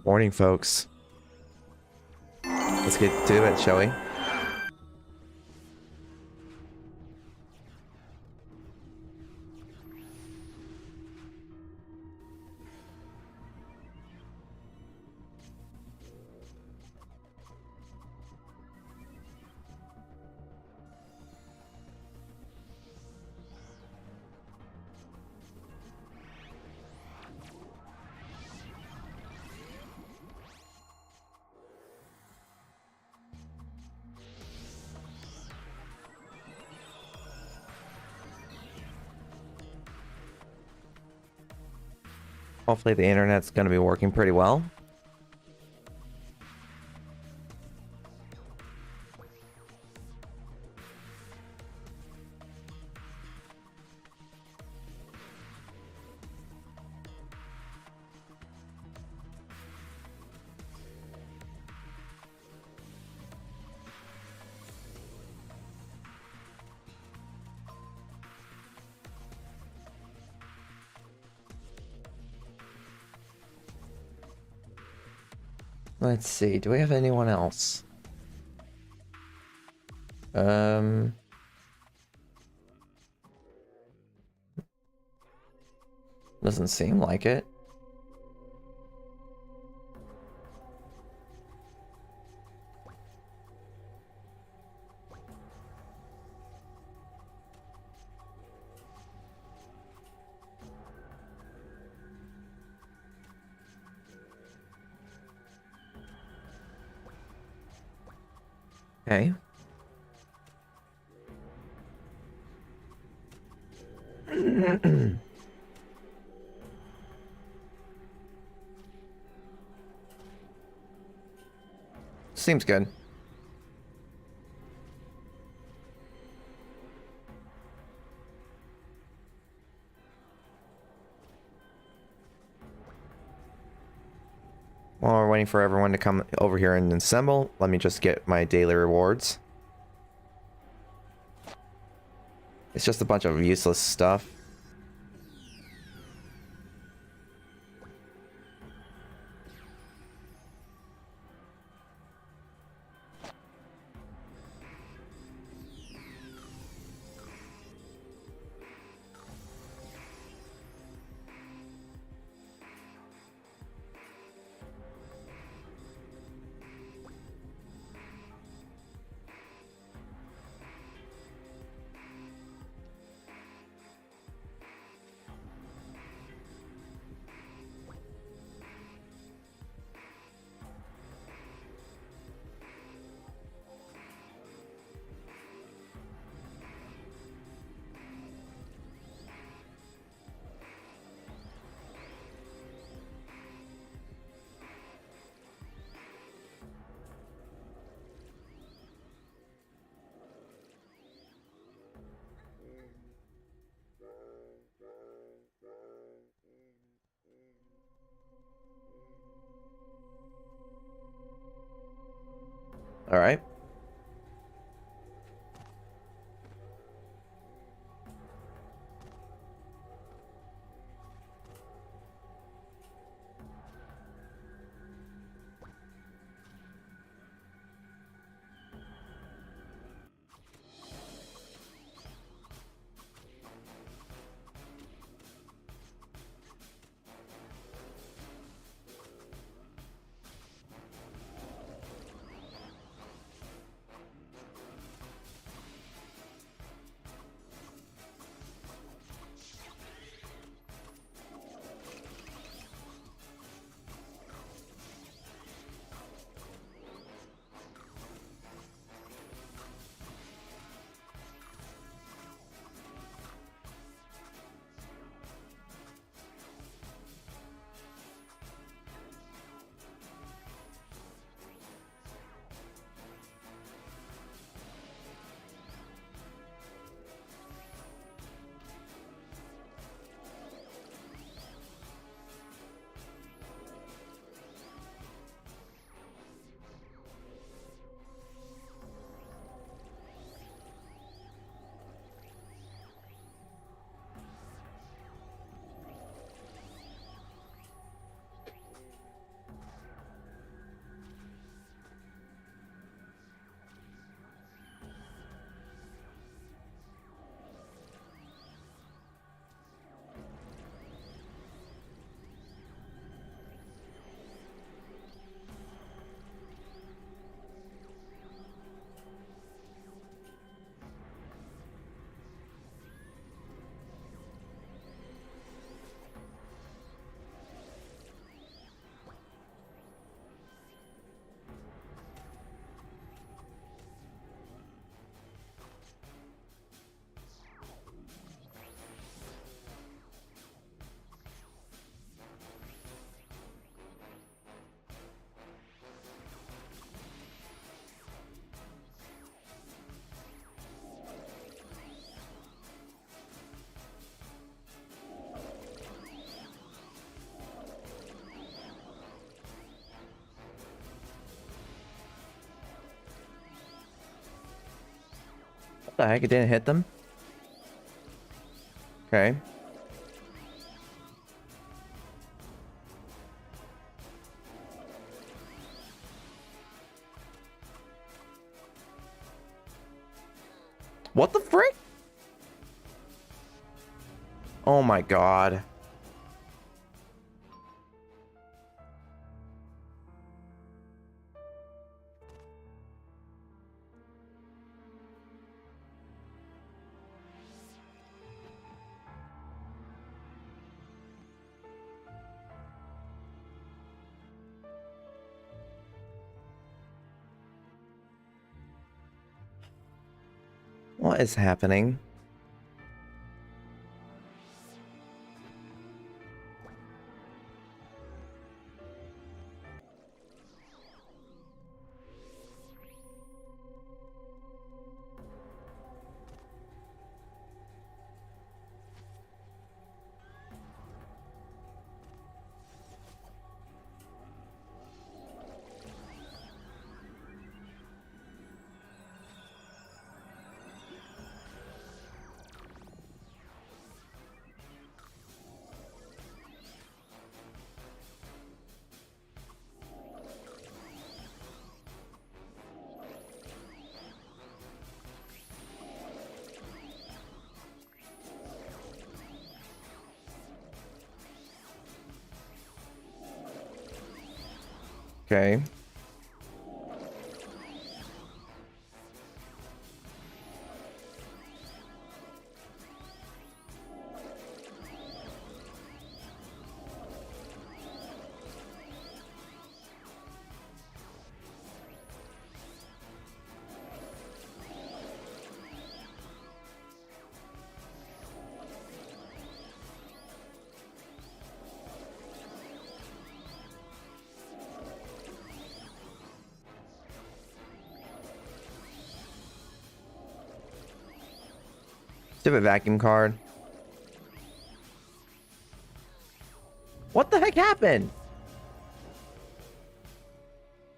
Morning, folks. Let's get to it, shall we? Hopefully the internet's going to be working pretty well. Let's see, do we have anyone else? Doesn't seem like it. Okay. Seems good. While we're waiting for everyone to come over here and assemble, let me just get my daily rewards. It's just a bunch of useless stuff. All right. The heck? It didn't hit them? Okay. What the frick? Oh my god. What is happening? Okay. Stupid vacuum card. What the heck happened?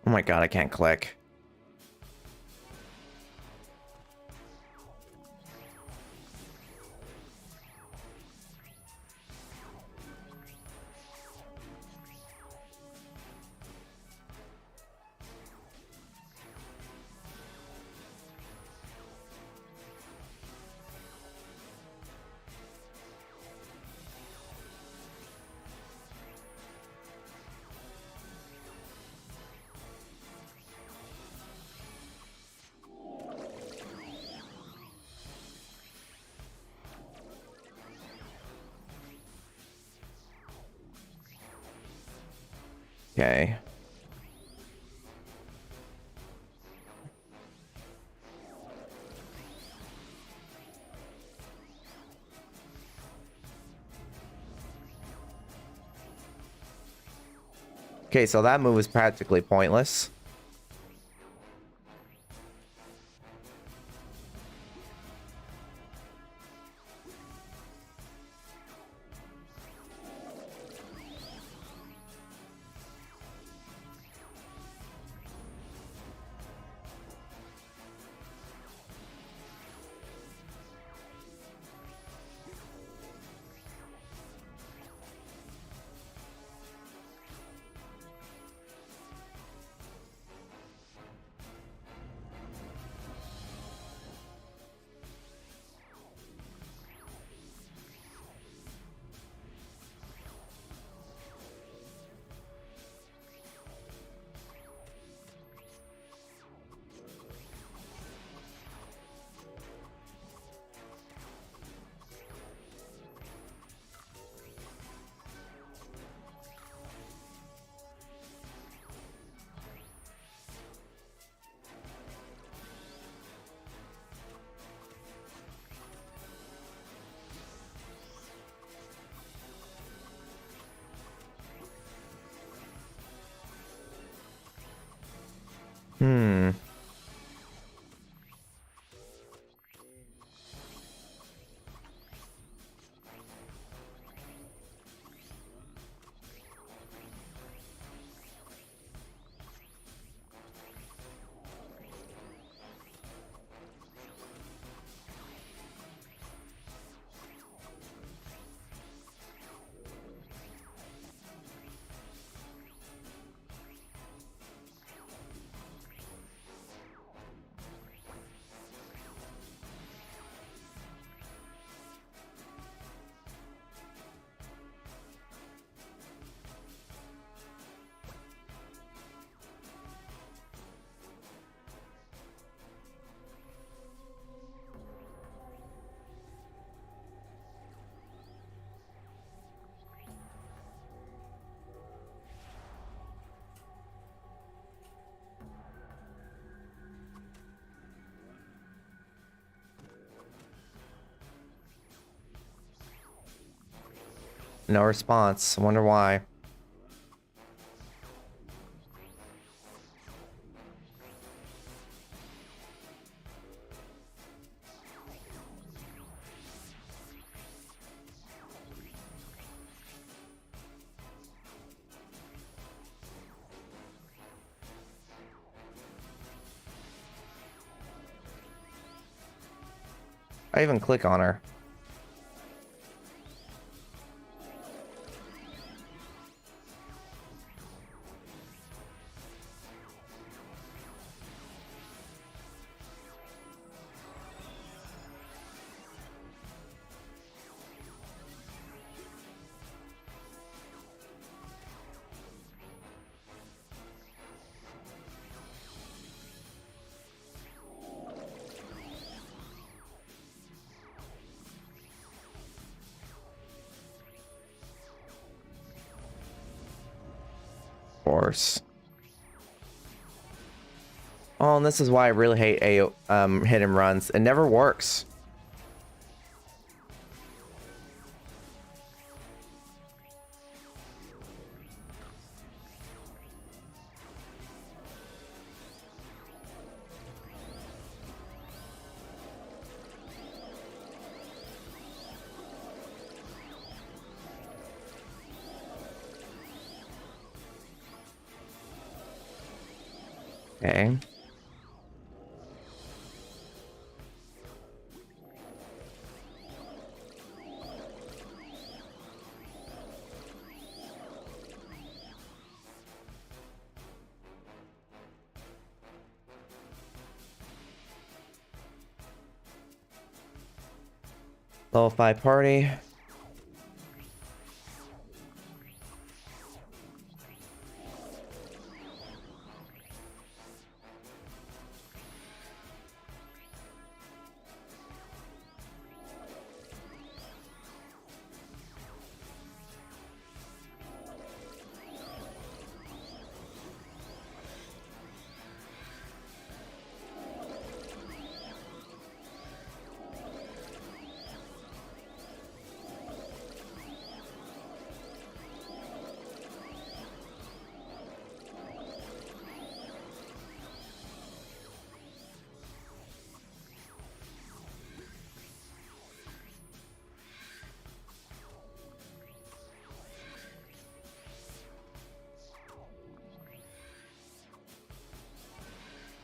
Oh my god, I can't click. Okay. Okay, so that move is practically pointless. no response. I wonder why. I even click on her. Course. Oh, and this is why I really hate hit and runs. It never works. Okay. Level 5 party.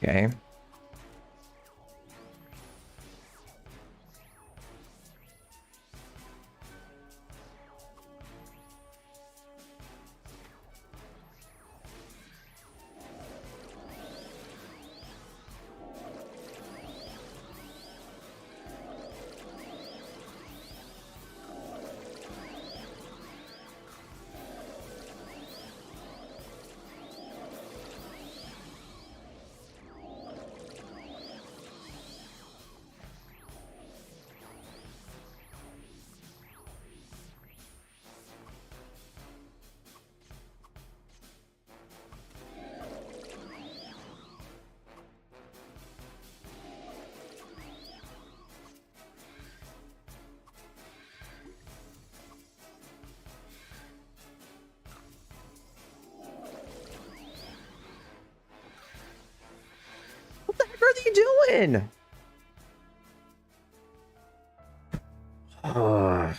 Okay. What the heck are they doing? Ugh.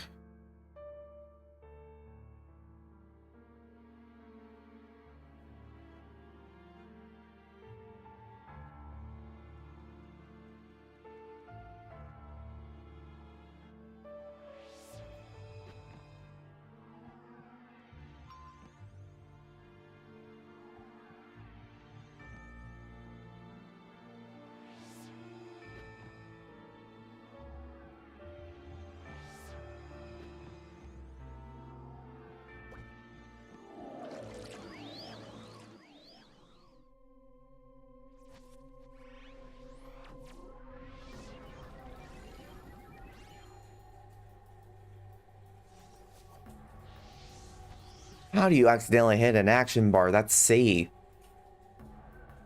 How do you accidentally hit an action bar? That's C.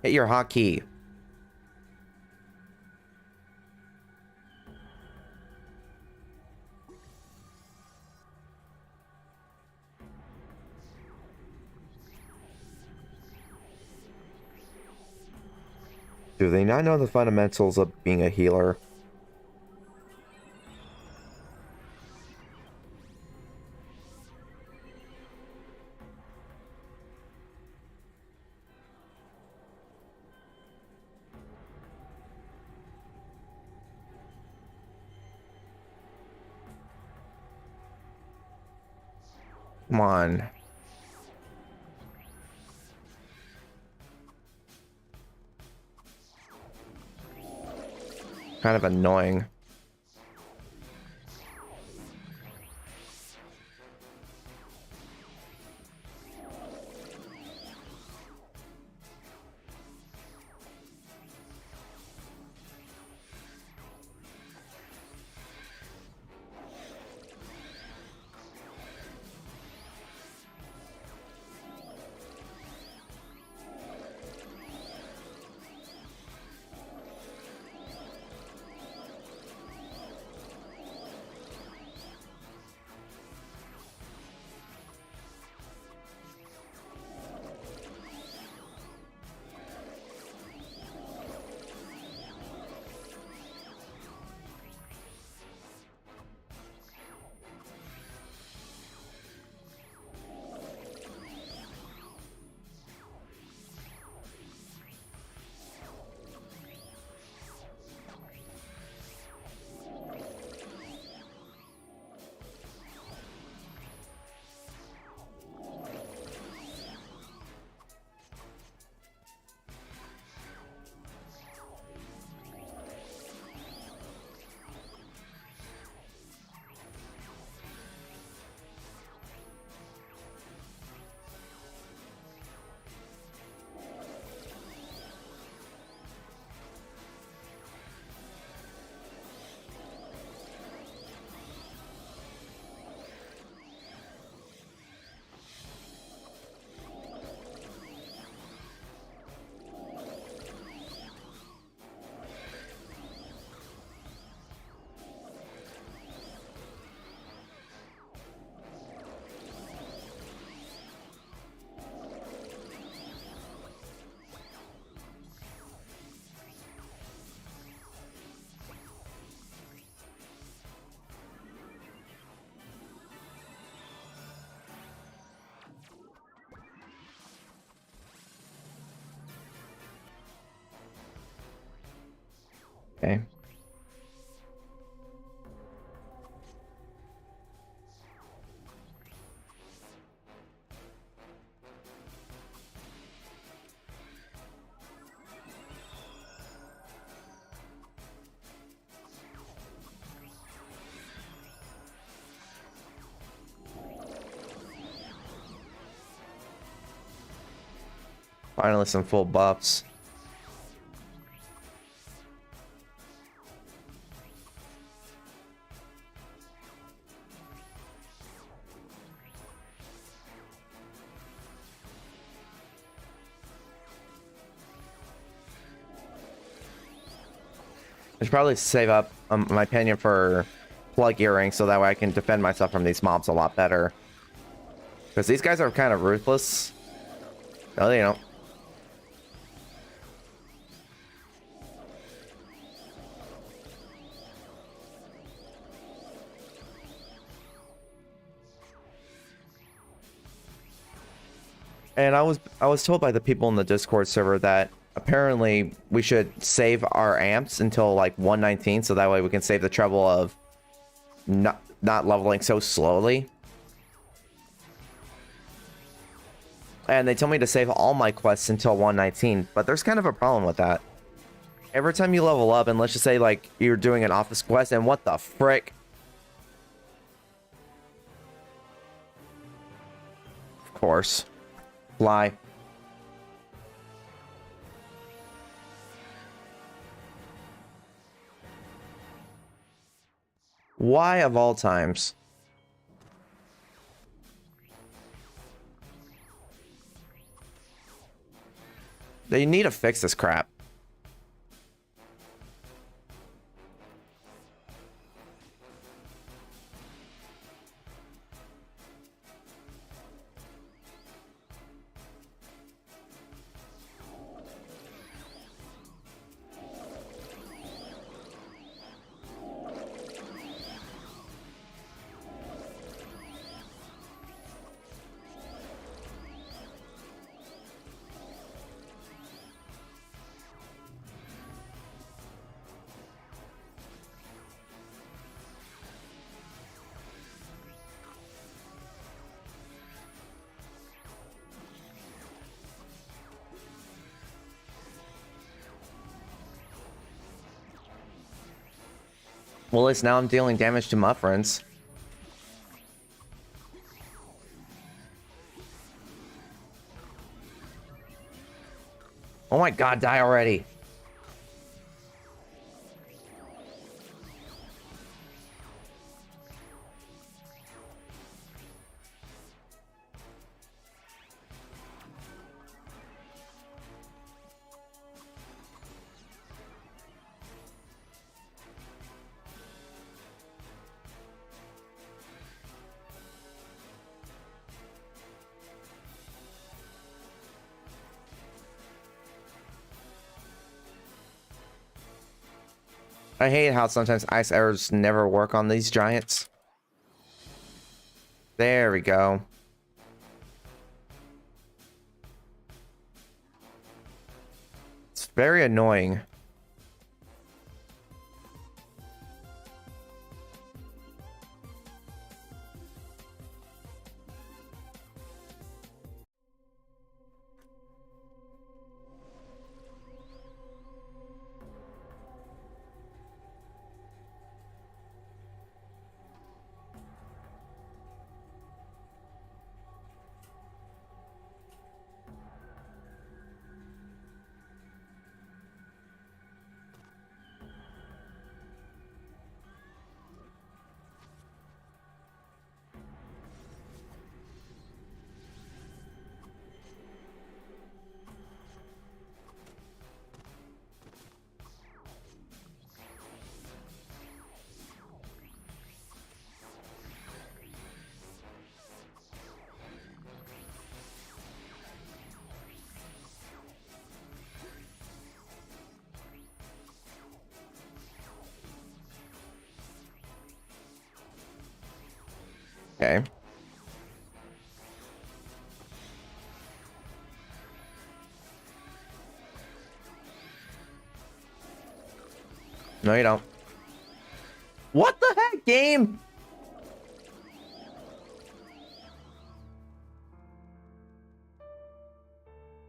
Hit your hotkey. Do they not know the fundamentals of being a healer? Come on. Kind of annoying. Okay. Finally some full buffs. I should probably save up my opinion for plug earrings so that way I can defend myself from these mobs a lot better. Because these guys are kind of ruthless. No, they don't. And I was told by the people in the Discord server that apparently we should save our amps until like 119 so that way we can save the trouble of not leveling so slowly. And they told me to save all my quests until 119, but there's kind of a problem with that. Every time you level up, and let's just say like you're doing an office quest, and what the frick? Of course. Fly. Why of all times? They need to fix this crap. Well, at least now I'm dealing damage to my friends. Oh my god, die already. I hate how sometimes ice arrows never work on these giants. There we go. It's very annoying. Okay. No, you don't. What the heck, game?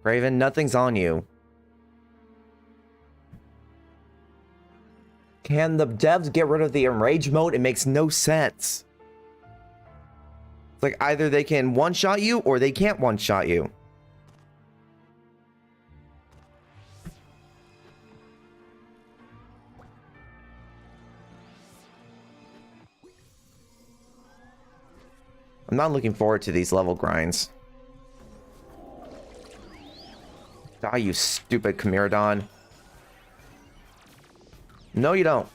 Raven, nothing's on you. Can the devs get rid of the enrage mode? It makes no sense. It's like either they can one-shot you or they can't one-shot you. I'm not looking forward to these level grinds. Die, you stupid Chimera. No, you don't.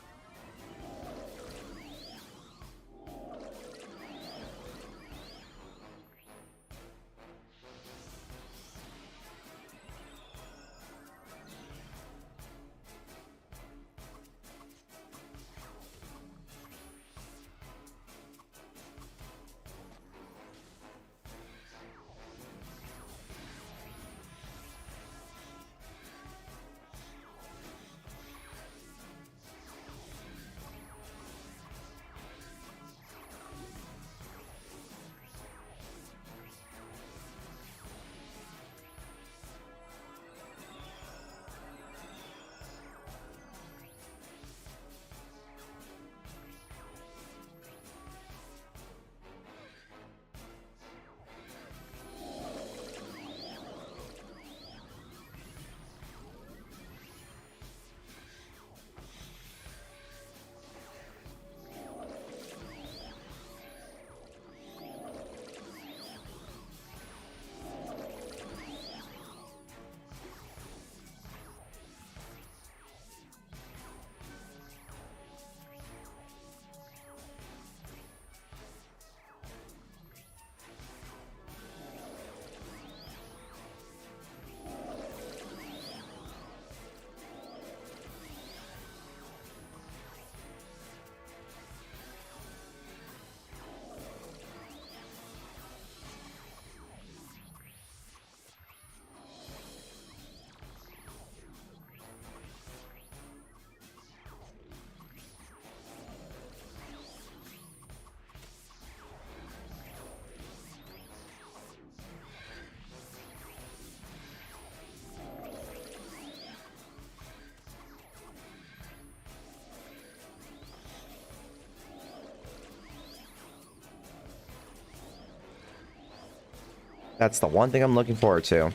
That's the one thing I'm looking forward to.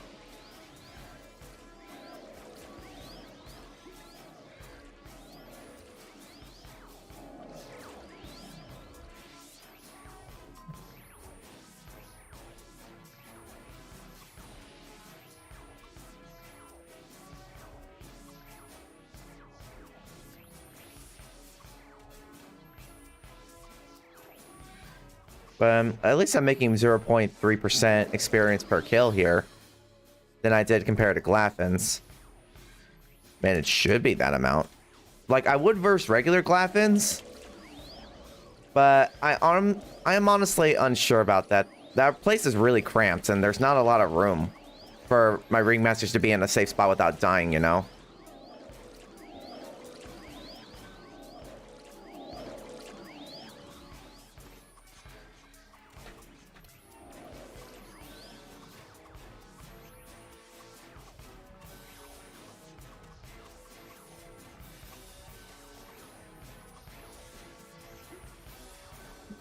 But at least I'm making 0.3% experience per kill here than I did compared to Glaffins. Man, it should be that amount. Like, I would verse regular Glaffins, but I am honestly unsure about that. That place is really cramped, and there's not a lot of room for my ringmasters to be in a safe spot without dying, you know?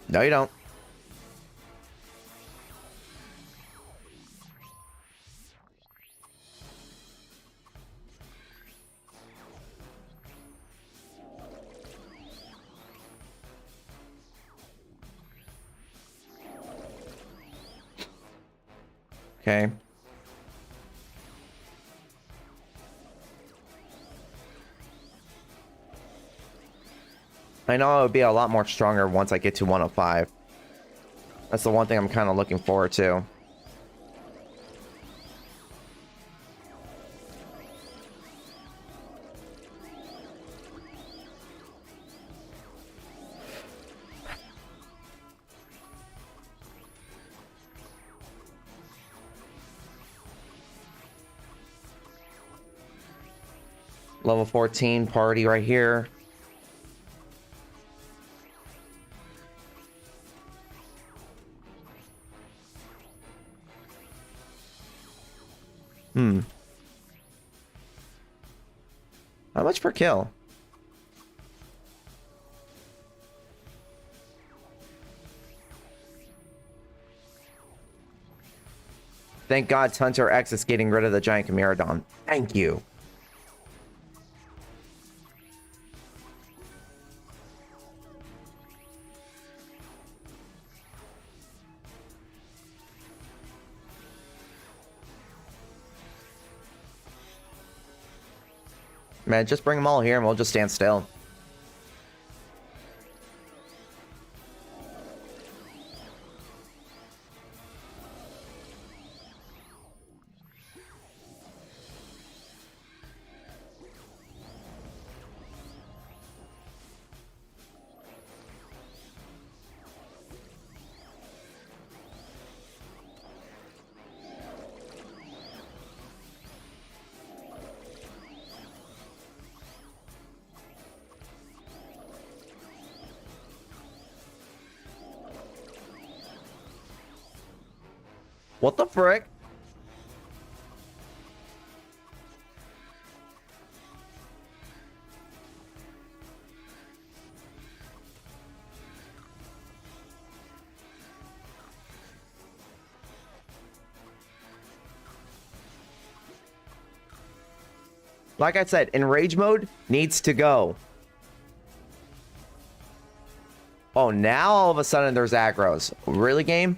No, you don't. Okay. I know it would be a lot more stronger once I get to 105. That's the one thing I'm kind of looking forward to. Level 14 party right here. How much per kill? Thank God Hunter X is getting rid of the giant Chimeradon. Thank you. Man, just bring them all here and we'll just stand still. What the frick? Like I said, enrage mode needs to go. Oh, now all of a sudden there's aggros. Really, game?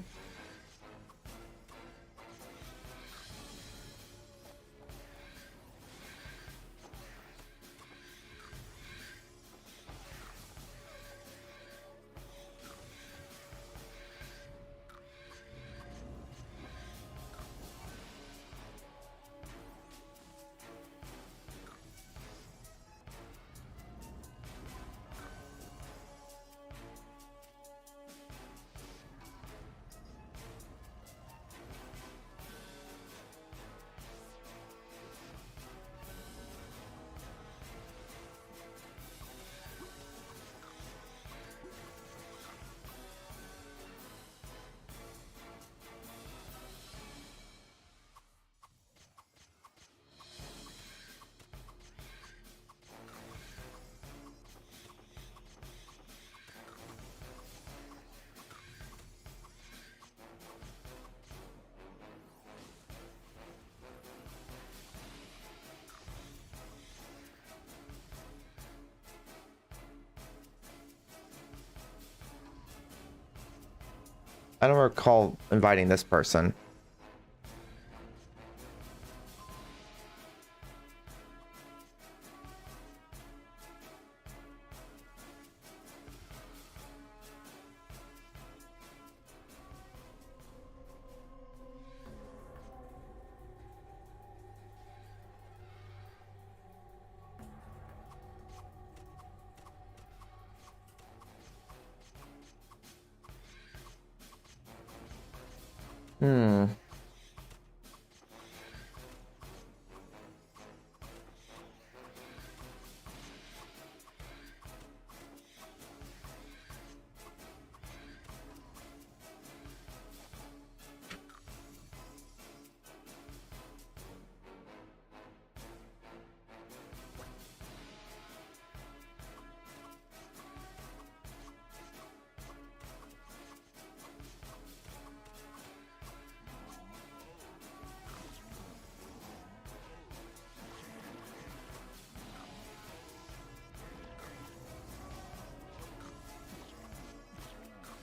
I don't recall inviting this person. Hmm.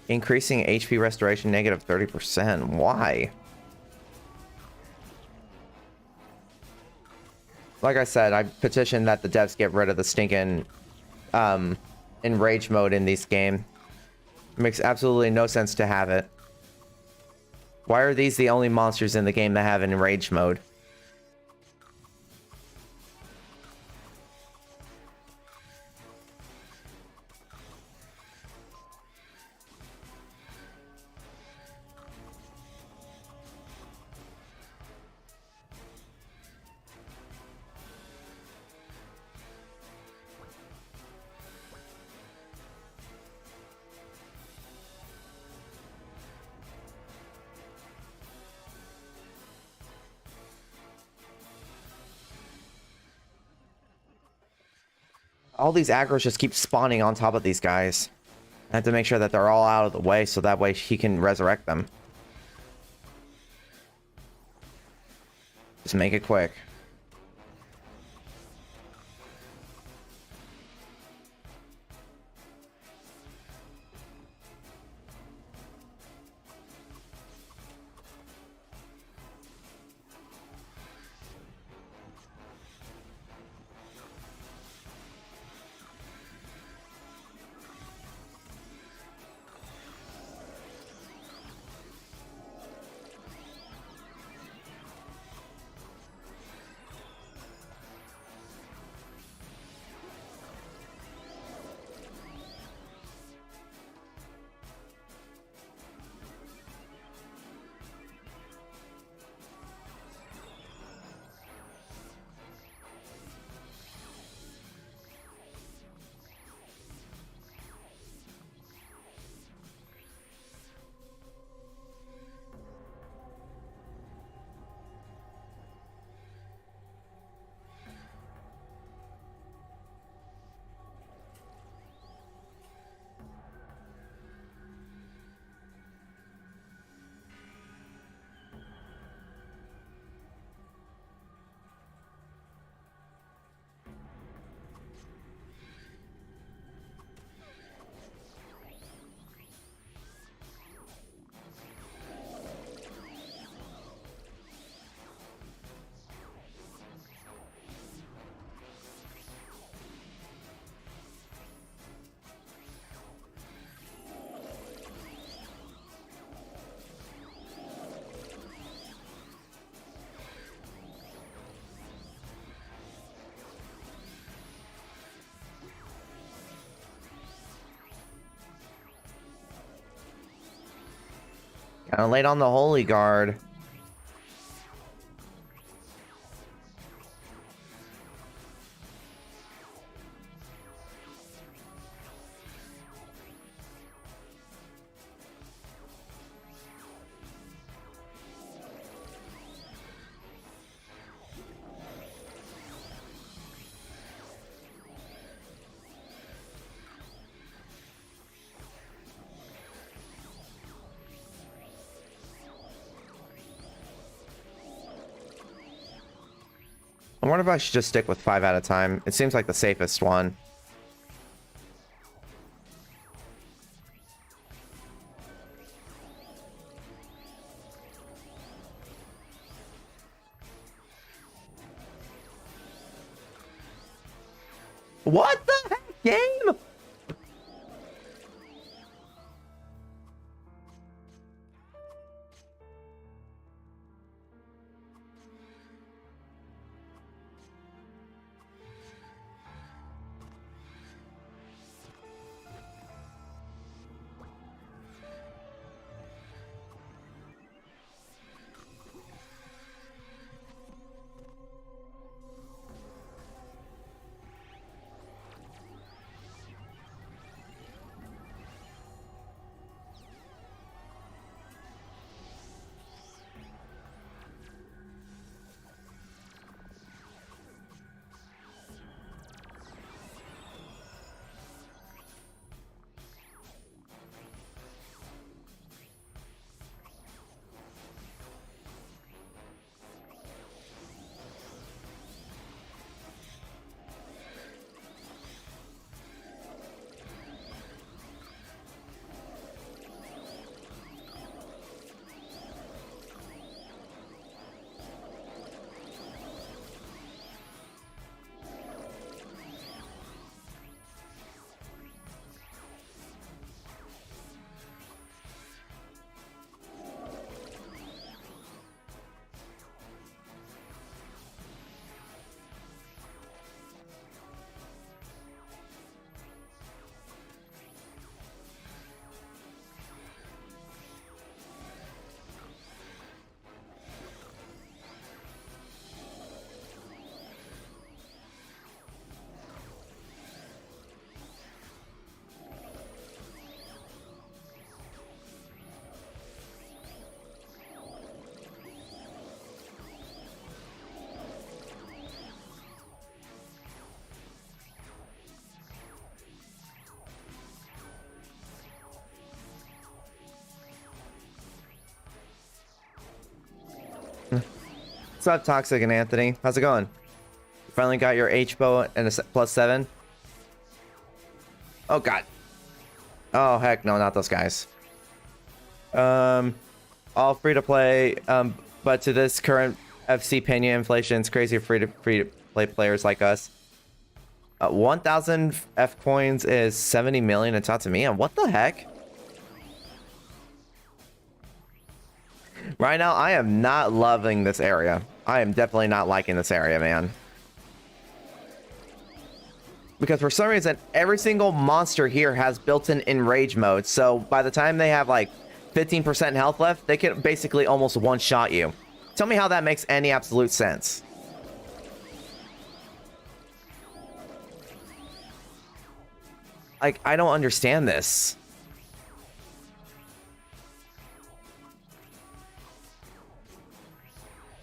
Increasing HP restoration negative 30%. Why? Like I said, I petitioned that the devs get rid of the stinking enrage mode in this game. It makes absolutely no sense to have it. Why are these the only monsters in the game that have an enrage mode? All these aggros just keep spawning on top of these guys. I have to make sure that they're all out of the way so that way he can resurrect them. Just make it quick. Kinda late on the Holy Guard. I wonder if I should just stick with 5 at a time. It seems like the safest one. What the heck, game? What's up, Toxic and Anthony? How's it going? You finally got your H-bow and a +7? Oh, God. Oh, heck no, not those guys. All free to play, but to this current FC Pena inflation, it's crazy free to play players like us. 1,000 F coins is 70 million in Tatamiya. What the heck? Right now, I am not loving this area. I am definitely not liking this area, man. Because for some reason, every single monster here has built-in enrage mode. So by the time they have like 15% health left, they can basically almost one-shot you. Tell me how that makes any absolute sense. Like, I don't understand this.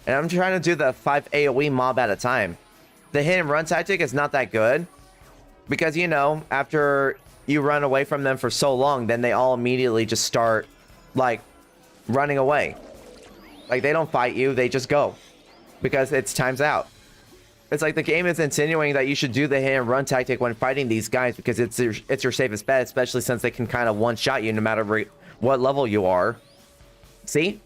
And I'm trying to do the 5 AoE mob at a time. The hit and run tactic is not that good. Because, you know, after you run away from them for so long, then they all immediately just start, like, running away. Like, they don't fight you, they just go. Because it's time's out. It's like the game is insinuating that you should do the hit and run tactic when fighting these guys because it's your safest bet, especially since they can kind of one-shot you no matter what level you are. See?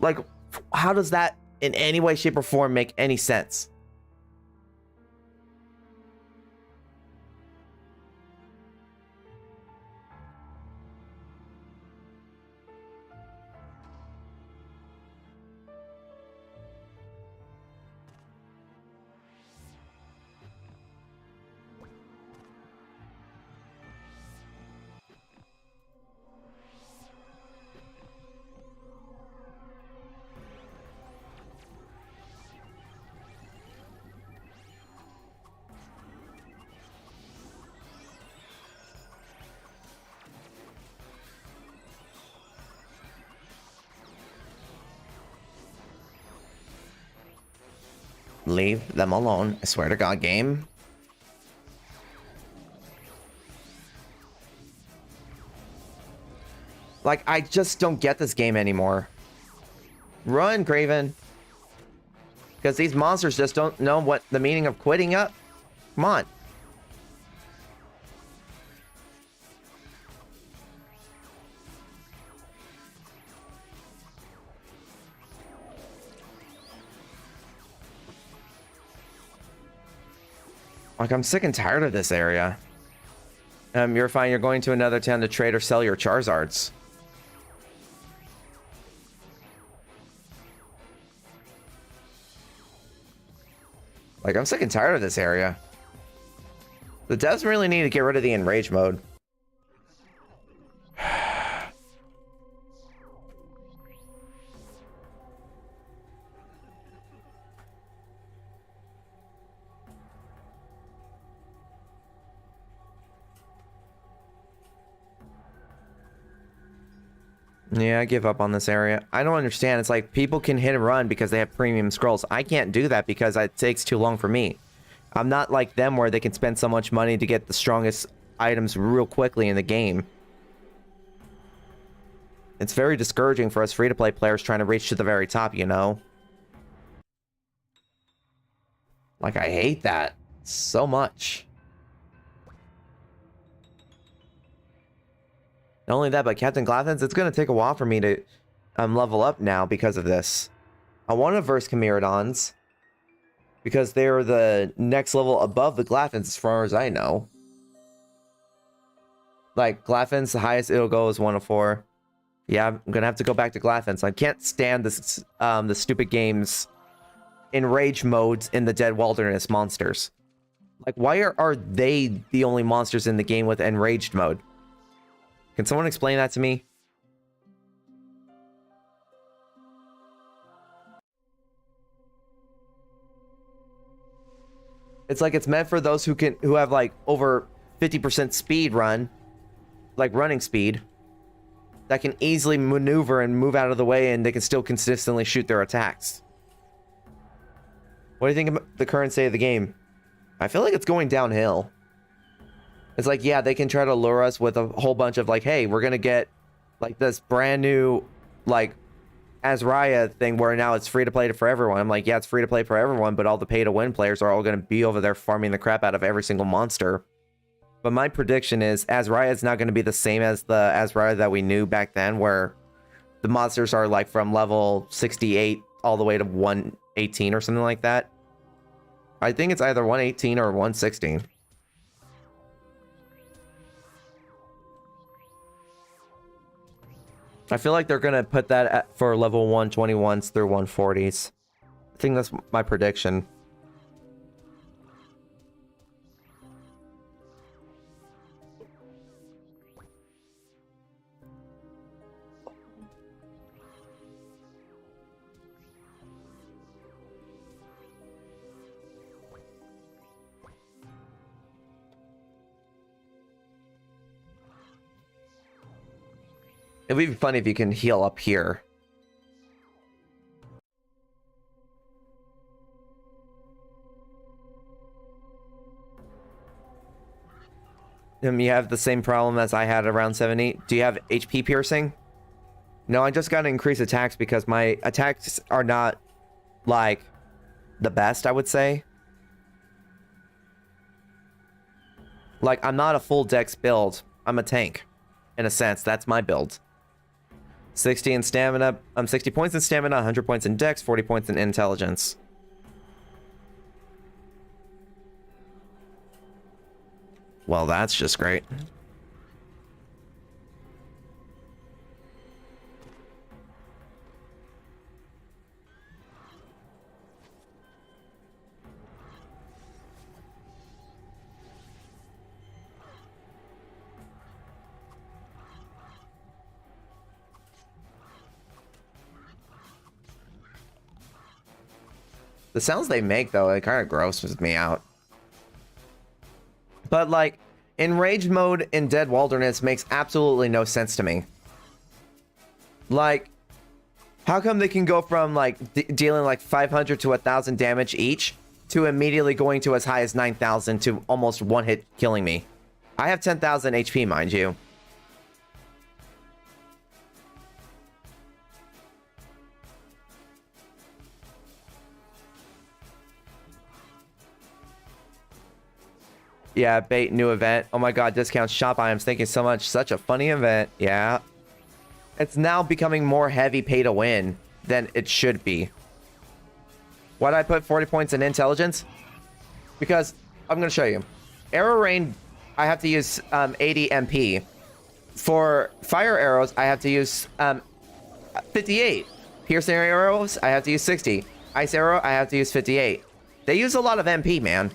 Like, how does that in any way, shape, or form make any sense? Leave them alone. I swear to God, game. Like, I just don't get this game anymore. Run, Graven. Because these monsters just don't know what the meaning of quitting up. Come on. Like, I'm sick and tired of this area. You're fine. You're going to another town to trade or sell your Charizards. Like, I'm sick and tired of this area. The devs really need to get rid of the enrage mode. Yeah, I give up on this area. I don't understand. It's like people can hit and run because they have premium scrolls. I can't do that because it takes too long for me. I'm not like them where they can spend so much money to get the strongest items real quickly in the game. It's very discouraging for us free-to-play players trying to reach to the very top, you know? Like, I hate that so much. Not only that, but Captain Glathens, it's going to take a while for me to level up now because of this. I want to verse Chimeradoons because they're the next level above the Glathens as far as I know. Like, Glathens, the highest it'll go is 104. Yeah, I'm going to have to go back to Glathens. I can't stand this, the stupid game's enrage modes in the Dead Wilderness monsters. Like, why are they the only monsters in the game with enraged mode? Can someone explain that to me? It's like it's meant for those who have like over 50% speed run, like running speed, that can easily maneuver and move out of the way and they can still consistently shoot their attacks. What do you think about the current state of the game? I feel like it's going downhill. It's like, yeah, they can try to lure us with a whole bunch of like, hey, we're going to get like this brand new like Azraya thing where now it's free to play for everyone. I'm like, yeah, it's free to play for everyone, but all the pay to win players are all going to be over there farming the crap out of every single monster. But my prediction is Azraya is not going to be the same as the Azraya that we knew back then, where the monsters are like from level 68 all the way to 118 or something like that. I think it's either 118 or 116. I feel like they're going to put that for level 121s through 140s. I think that's my prediction. It would be funny if you can heal up here. You have the same problem as I had around 70. Do you have HP piercing? No, I just got to increase attacks because my attacks are not, like, the best, I would say. Like, I'm not a full dex build. I'm a tank. In a sense, that's my build. 60 in stamina, 60 points in stamina, 100 points in dex, 40 points in intelligence. Well, that's just great. The sounds they make, though, it kind of grosses me out. But, like, enraged mode in Dead Wilderness makes absolutely no sense to me. Like, how come they can go from, like, dealing, like, 500 to 1,000 damage each to immediately going to as high as 9,000 to almost one hit killing me? I have 10,000 HP, mind you. Yeah, bait, new event. Oh my god, discount shop items. Thank you so much. Such a funny event. Yeah. It's now becoming more heavy pay to win than it should be. Why did I put 40 points in intelligence? Because I'm gonna show you. Arrow rain, I have to use 80 MP. For fire arrows, I have to use 58. Piercing arrows, I have to use 60. Ice arrow, I have to use 58. They use a lot of MP, man.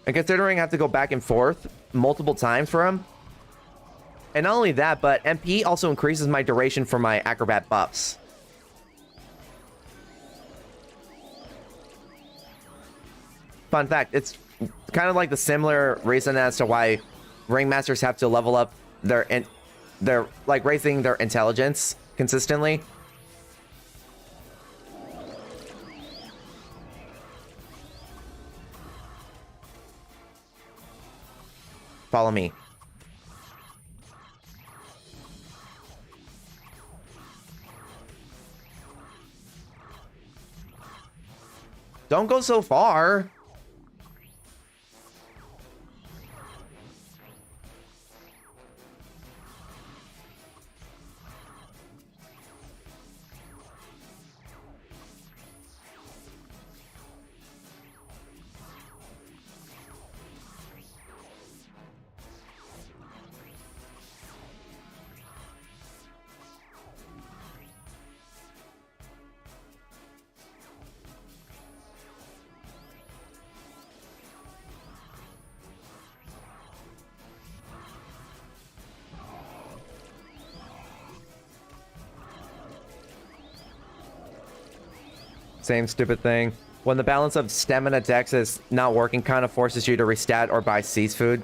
And considering I have to go back and forth multiple times for them. And not only that, but MP also increases my duration for my acrobat buffs. Fun fact, it's kind of like the similar reason as to why ringmasters have to level up their like raising their intelligence consistently. Follow me. Don't go so far. Same stupid thing. When the balance of stamina dex is not working, kind of forces you to restat or buy cease food.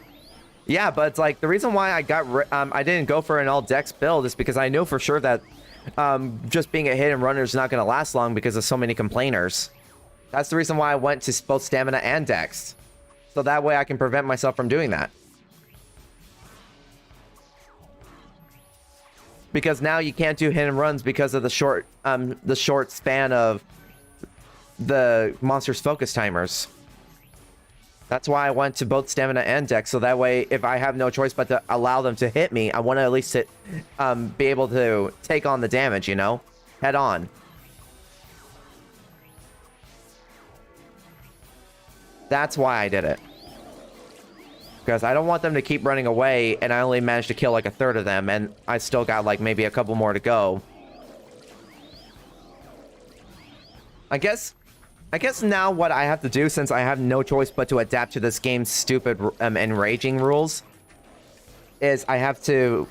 Yeah, but it's like the reason why I didn't go for an all dex build is because I knew for sure that just being a hit and runner is not going to last long because of so many complainers. That's the reason why I went to both stamina and dex, so that way I can prevent myself from doing that. Because now you can't do hit and runs because of the short span of the monster's focus timers. That's why I went to both stamina and dex, so that way if I have no choice but to allow them to hit me, I want to at least be able to take on the damage, you know, head on. That's why I did it. Because I don't want them to keep running away, and I only managed to kill like a third of them, and I still got like maybe a couple more to go. I guess now what I have to do, since I have no choice but to adapt to this game's stupid enraging rules, is I have to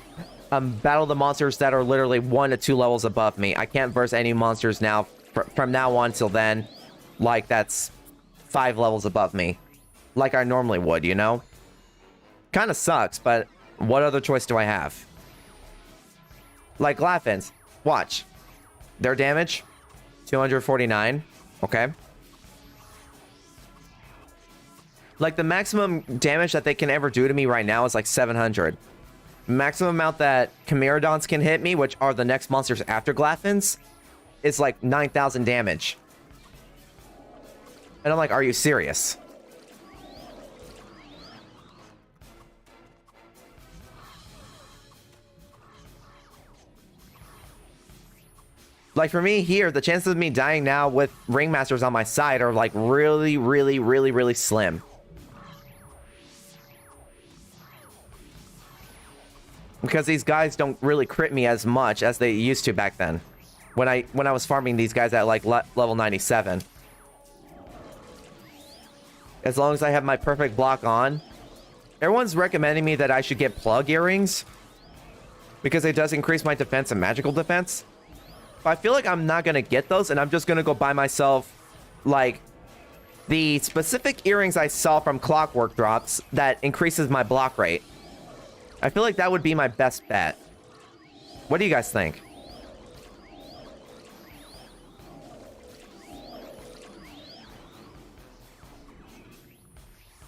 battle the monsters that are literally 1 to 2 levels above me. I can't verse any monsters now from now on till then, like that's 5 levels above me, like I normally would, you know? Kind of sucks, but what other choice do I have? Like Glaffins, watch. Their damage, 249, okay? Like, the maximum damage that they can ever do to me right now is like 700. Maximum amount that Chimeradons can hit me, which are the next monsters after Glaffins, is like 9,000 damage. And I'm like, are you serious? Like, for me here, the chances of me dying now with Ringmasters on my side are like really, really, really, really slim. Because these guys don't really crit me as much as they used to back then. When I was farming these guys at like level 97. As long as I have my perfect block on. Everyone's recommending me that I should get plug earrings, because it does increase my defense and magical defense. But I feel like I'm not going to get those, and I'm just going to go buy myself like the specific earrings I saw from Clockwork drops that increases my block rate. I feel like that would be my best bet. What do you guys think?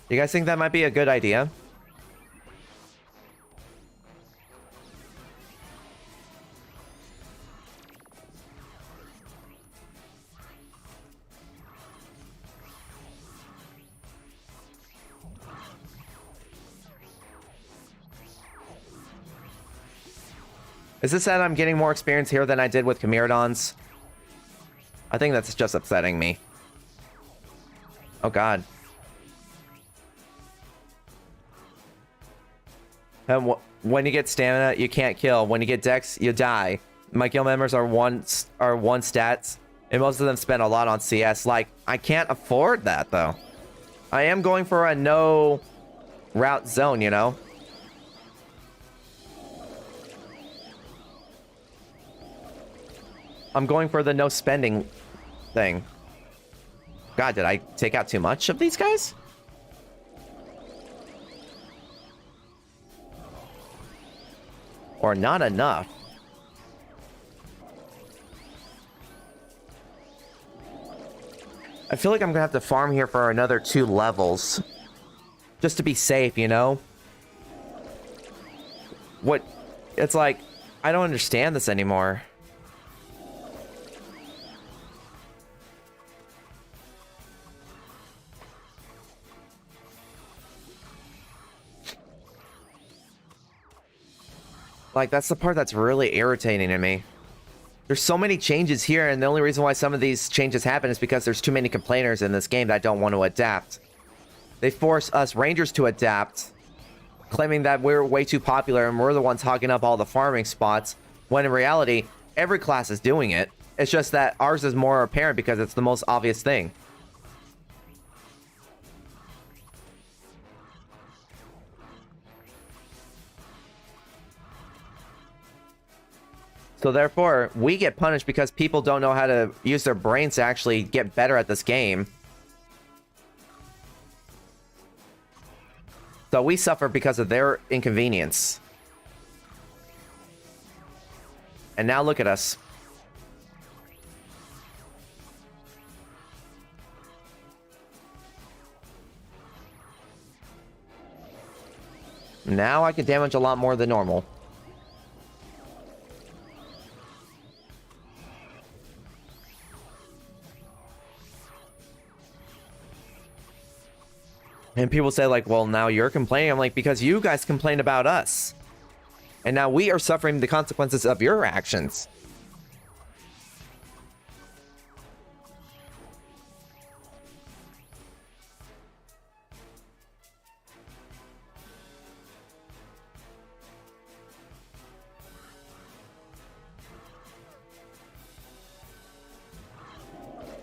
You guys think that might be a good idea? Is this that I'm getting more experience here than I did with Chimeradons? I think that's just upsetting me. Oh god. And when you get stamina, you can't kill. When you get dex, you die. My guild members are one stats, and most of them spend a lot on CS. Like, I can't afford that though. I am going for a no route zone, you know? I'm going for the no spending thing. God, did I take out too much of these guys? Or not enough? I feel like I'm gonna have to farm here for another 2 levels. Just to be safe, you know? What? It's like, I don't understand this anymore. Like, that's the part that's really irritating to me. There's so many changes here, and the only reason why some of these changes happen is because there's too many complainers in this game that don't want to adapt. They force us rangers to adapt, claiming that we're way too popular and we're the ones hogging up all the farming spots, when in reality, every class is doing it. It's just that ours is more apparent because it's the most obvious thing. So therefore, we get punished because people don't know how to use their brains to actually get better at this game. So we suffer because of their inconvenience. And now look at us. Now I can damage a lot more than normal. And people say like, well, now you're complaining. I'm like, because you guys complained about us. And now we are suffering the consequences of your actions.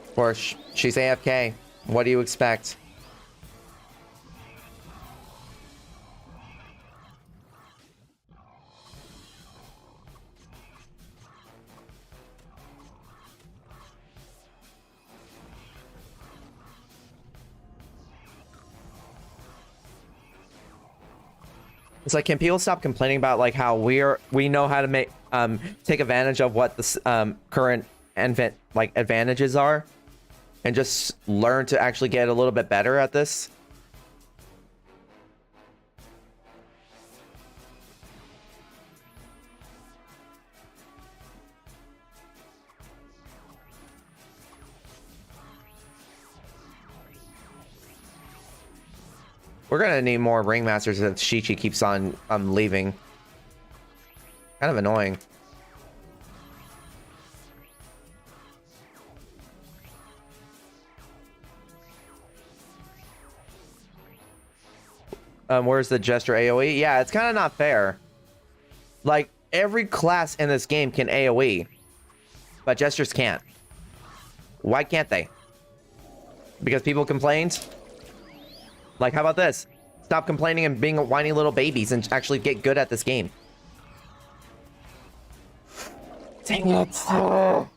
Of course, she's AFK. What do you expect? It's like, can people stop complaining about like how we know how to make take advantage of what the current advantages are, and just learn to actually get a little bit better at this? We're gonna need more ringmasters if Shichi keeps on leaving. Kind of annoying. Where's the Jester AoE? Yeah, it's kind of not fair. Like, every class in this game can AoE, but Jesters can't. Why can't they? Because people complained? Like, how about this? Stop complaining and being whiny little babies and actually get good at this game. Dang it.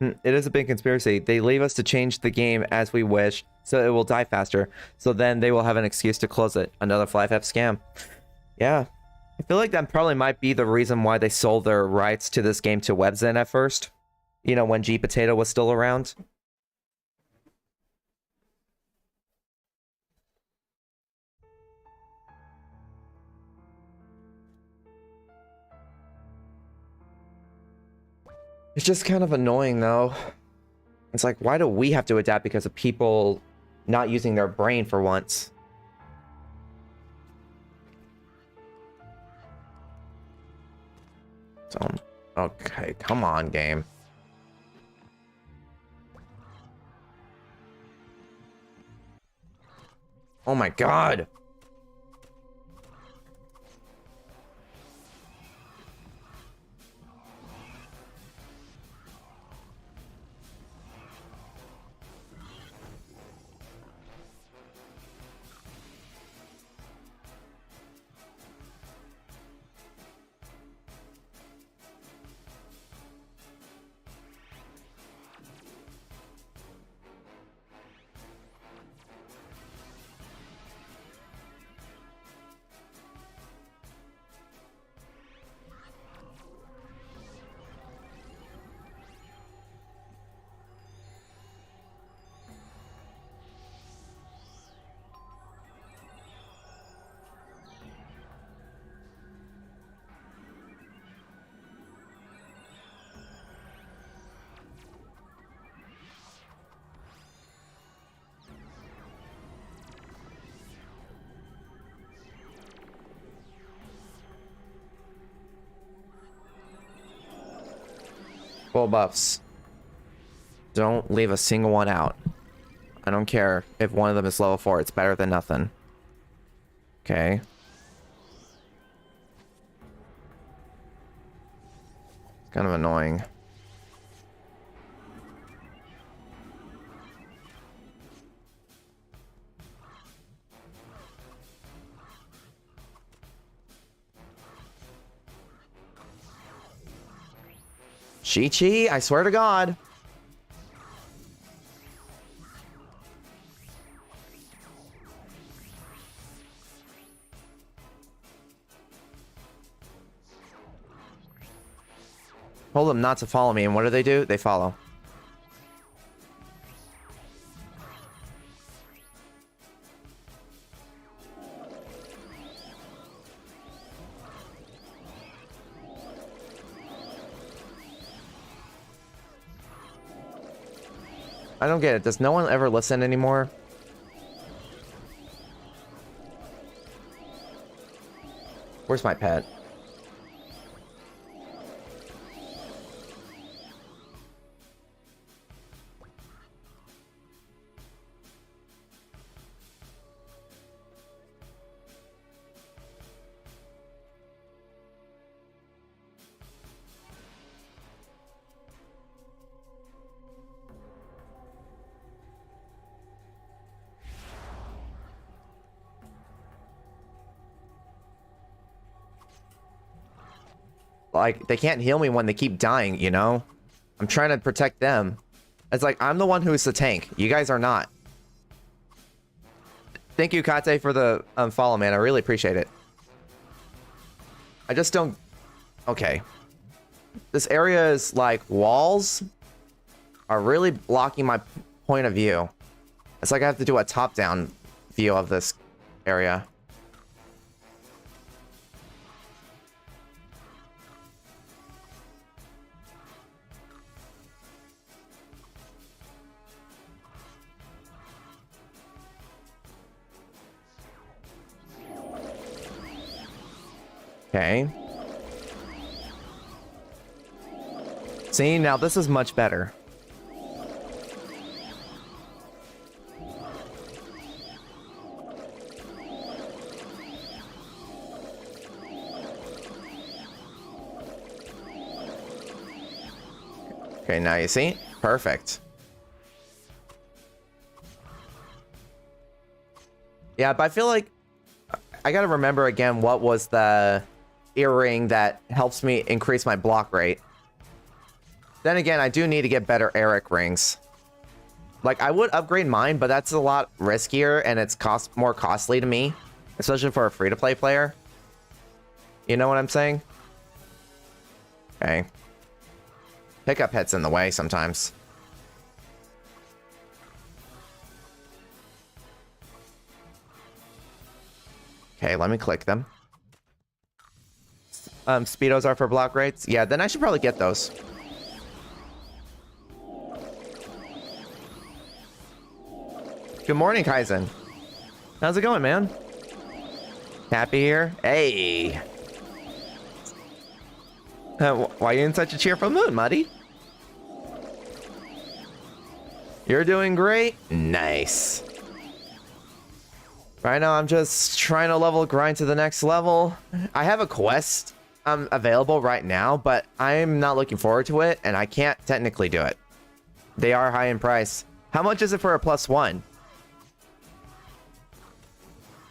It is a big conspiracy. They leave us to change the game as we wish, so it will die faster. So then they will have an excuse to close it. Another FlyFF scam. Yeah. I feel like that probably might be the reason why they sold their rights to this game to Webzen at first. You know, when G Potato was still around. It's just kind of annoying, though. It's like, why do we have to adapt because of people not using their brain for once? So, okay, come on, game. Oh my god! Full buffs. Don't leave a single one out. I don't care if one of them is level 4. It's better than nothing. Okay. It's kind of annoying. Chi-Chi, I swear to God. Told them not to follow me, and what do? They follow. I don't get it. Does no one ever listen anymore? Where's my pet? Like, they can't heal me when they keep dying, you know? I'm trying to protect them. It's like, I'm the one who's the tank. You guys are not. Thank you, Kate, for the follow, man. I really appreciate it. I just don't... Okay. This area is like walls are really blocking my point of view. It's like I have to do a top-down view of this area. Okay. See, now this is much better. Okay, now you see? Perfect. Yeah, but I feel like I gotta remember again what was the earring that helps me increase my block rate. Then again, I do need to get better Eric rings. Like, I would upgrade mine, but that's a lot riskier and it's more costly to me, especially for a free-to-play player. You know what I'm saying? Okay. Pickup head's in the way sometimes. Okay, let me click them. Speedos are for block rates? Yeah, then I should probably get those. Good morning, Kaizen. How's it going, man? Happy here? Hey. Why are you in such a cheerful mood, Muddy? You're doing great? Nice. Right now, I'm just trying to level grind to the next level. I have a quest available right now, but I'm not looking forward to it, and I can't technically do it. They are high in price. How much is it for a +1?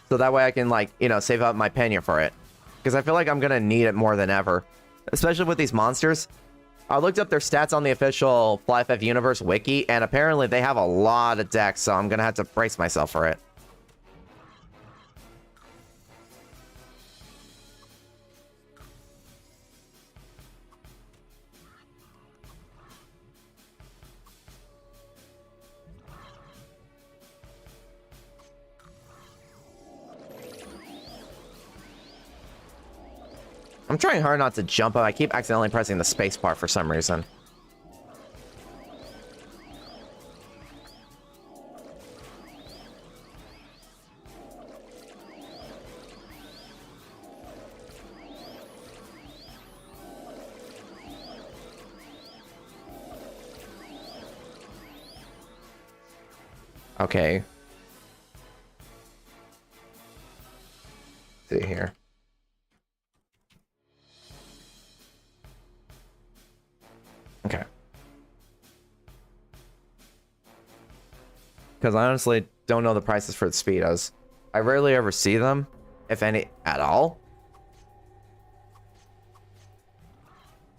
So that way I can, like, you know, save up my penny for it. Because I feel like I'm going to need it more than ever. Especially with these monsters. I looked up their stats on the official FlyFF Universe wiki, and apparently they have a lot of decks, so I'm going to have to brace myself for it. I'm trying hard not to jump up. I keep accidentally pressing the space bar for some reason. Okay. Let's see here. Okay. Because I honestly don't know the prices for the Speedos. I rarely ever see them, if any, at all.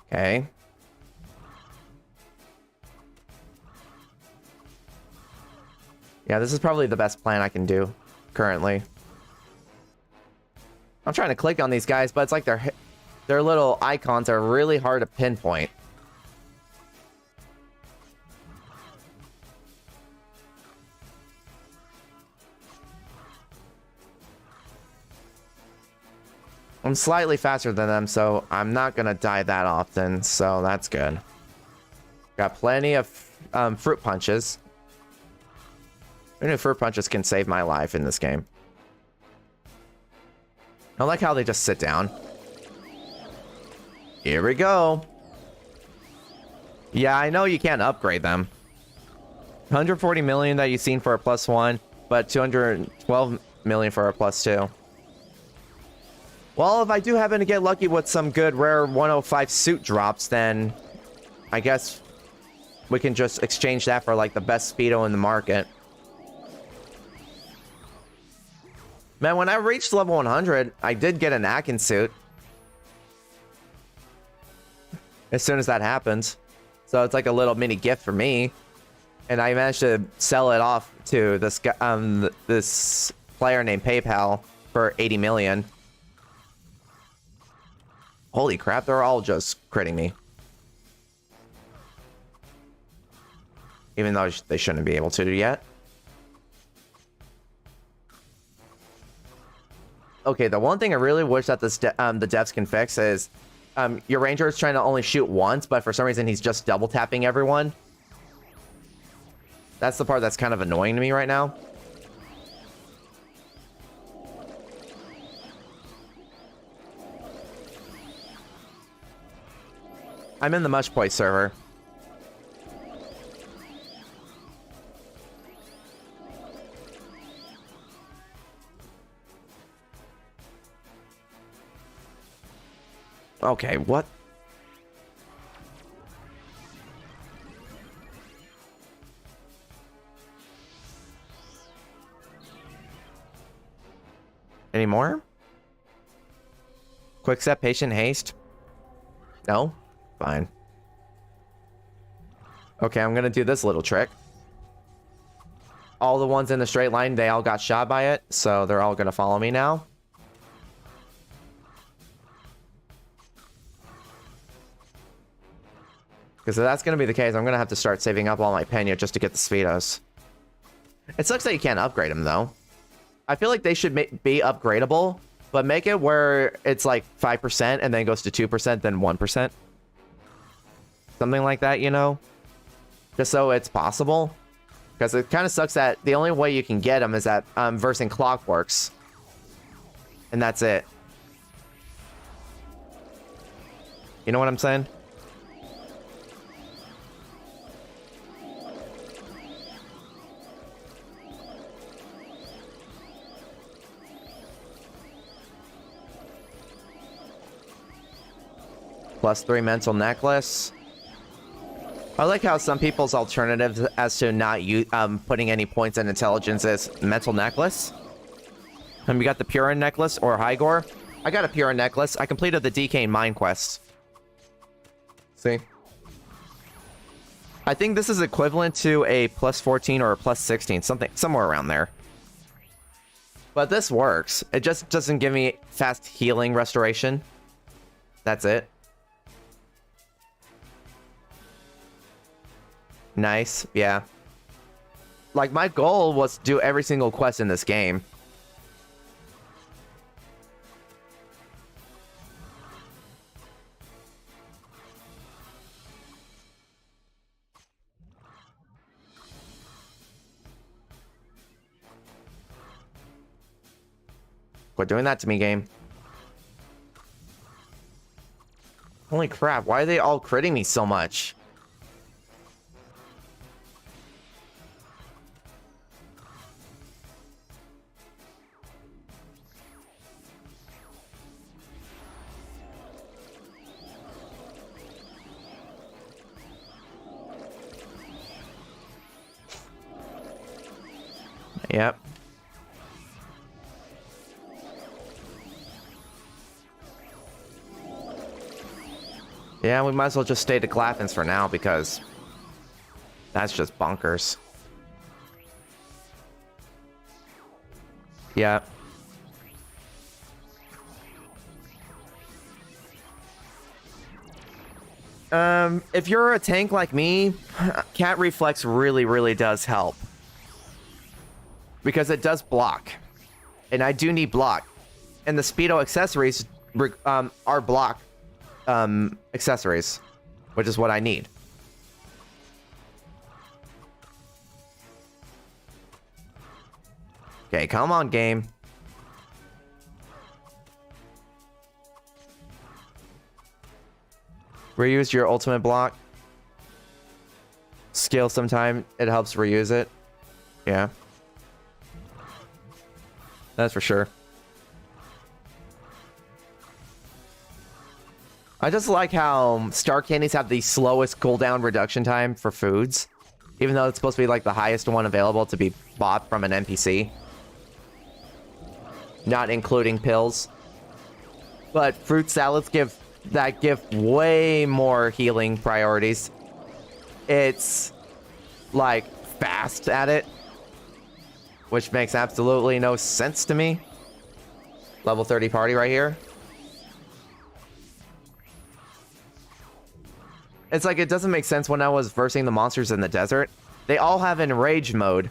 Okay. Yeah, this is probably the best plan I can do currently. I'm trying to click on these guys, but it's like their little icons are really hard to pinpoint. I'm slightly faster than them, so I'm not gonna die that often, so that's good. Got plenty of fruit punches. I know fruit punches can save my life in this game. I like how they just sit down. Here we go. Yeah, I know you can't upgrade them. 140 million that you've seen for a +1, but 212 million for a +2. Well, if I do happen to get lucky with some good rare 105 suit drops, then I guess we can just exchange that for like the best Speedo in the market. Man, when I reached level 100, I did get an Akin suit. As soon as that happens. So it's like a little mini gift for me. And I managed to sell it off to this guy, this player named PayPal for 80 million. Holy crap, they're all just critting me. Even though they shouldn't be able to do yet. Okay, the one thing I really wish that this the devs can fix is your ranger is trying to only shoot once, but for some reason he's just double tapping everyone. That's the part that's kind of annoying to me right now. I'm in the Mush Point server. Okay, what? Any more? Quick step, patient haste? No? Fine. Okay, I'm gonna do this little trick. All the ones in the straight line, they all got shot by it, so they're all gonna follow me now. Because if that's gonna be the case, I'm gonna have to start saving up all my Pena just to get the Speedos. It sucks that you can't upgrade them, though. I feel like they should be upgradable, but make it where it's like 5% and then goes to 2%, then 1%. Something like that, you know? Just so it's possible. Because it kind of sucks that the only way you can get them is at versing Clockworks. And that's it. You know what I'm saying? +3 mental necklace. I like how some people's alternatives as to not putting any points in intelligence is mental necklace. And we got the Purin necklace or Hygor. I got a Purin necklace. I completed the Decaying Mind quest. See? I think this is equivalent to a +14 or a +16, somewhere around there. But this works. It just doesn't give me fast healing restoration. That's it. Nice, yeah. Like, my goal was to do every single quest in this game. Quit doing that to me, game. Holy crap, why are they all critting me so much? Yep. Yeah, we might as well just stay to Claphins for now because that's just bonkers. Yeah. If you're a tank like me, Cat Reflex really does help. Because it does block. And I do need block. And the Speedo accessories are block accessories. Which is what I need. Okay, come on, game. Reuse your ultimate block. Skill sometime. It helps reuse it. Yeah. That's for sure. I just like how star candies have the slowest cooldown reduction time for foods. Even though it's supposed to be like the highest one available to be bought from an NPC. Not including pills. But fruit salads give way more healing priorities. It's like fast at it. Which makes absolutely no sense to me. Level 30 party right here. It's like it doesn't make sense when I was versing the monsters in the desert. They all have enraged mode.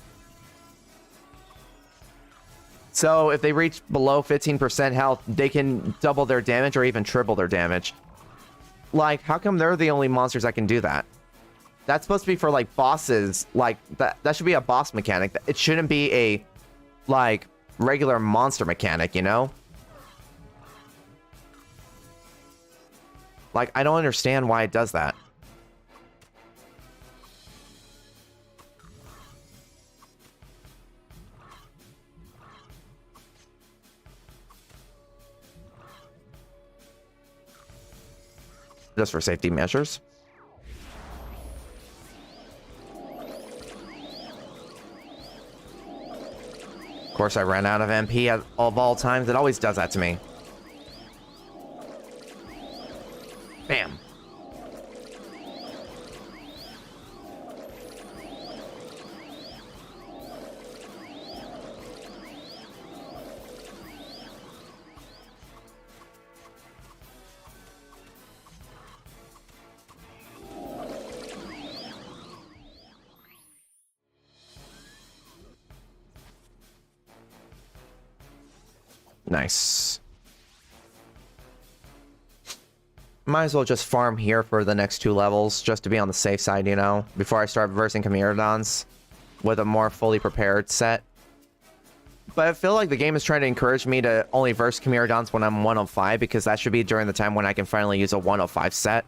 So if they reach below 15% health, they can double their damage or even triple their damage. Like, how come they're the only monsters that can do that? That's supposed to be for, like, bosses. Like, that should be a boss mechanic. It shouldn't be a, like, regular monster mechanic, you know? Like, I don't understand why it does that. Just for safety measures. Of course, I ran out of MP of all times. It always does that to me. Bam. Nice. Might as well just farm here for the next 2 levels, just to be on the safe side, you know, before I start versing Chimeraodons with a more fully prepared set. But I feel like the game is trying to encourage me to only verse Chimeraodons when I'm 105, because that should be during the time when I can finally use a 105 set.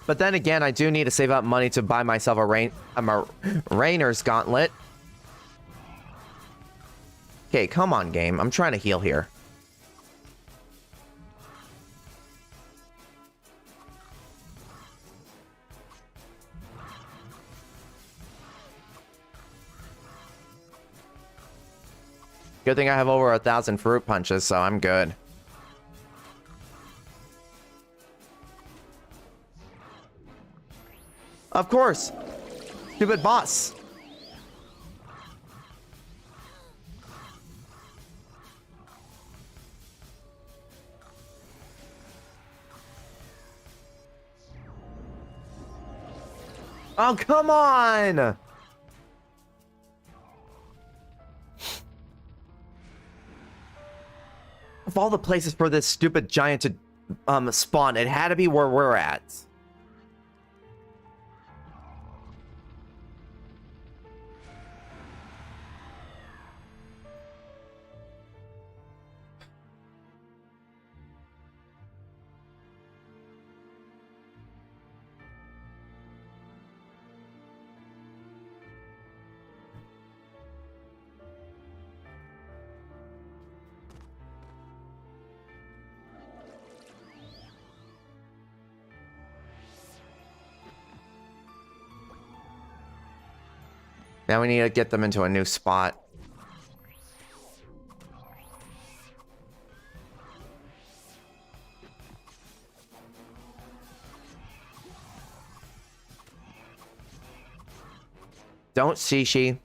But then again, I do need to save up money to buy myself a Rainer's Gauntlet. Okay, come on, game. I'm trying to heal here. Good thing I have over 1,000 fruit punches, so I'm good. Of course! Stupid boss! Oh, come on! Of all the places for this stupid giant to spawn, it had to be where we're at. Now we need to get them into a new spot. Don't Shishi.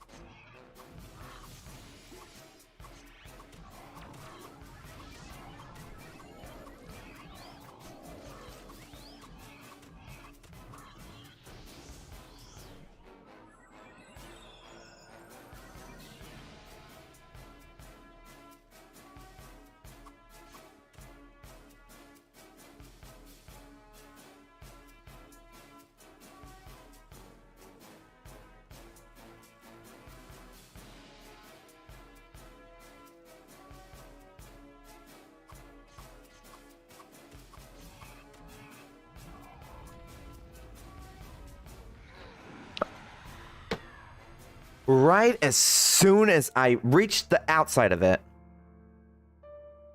Right as soon as I reached the outside of it.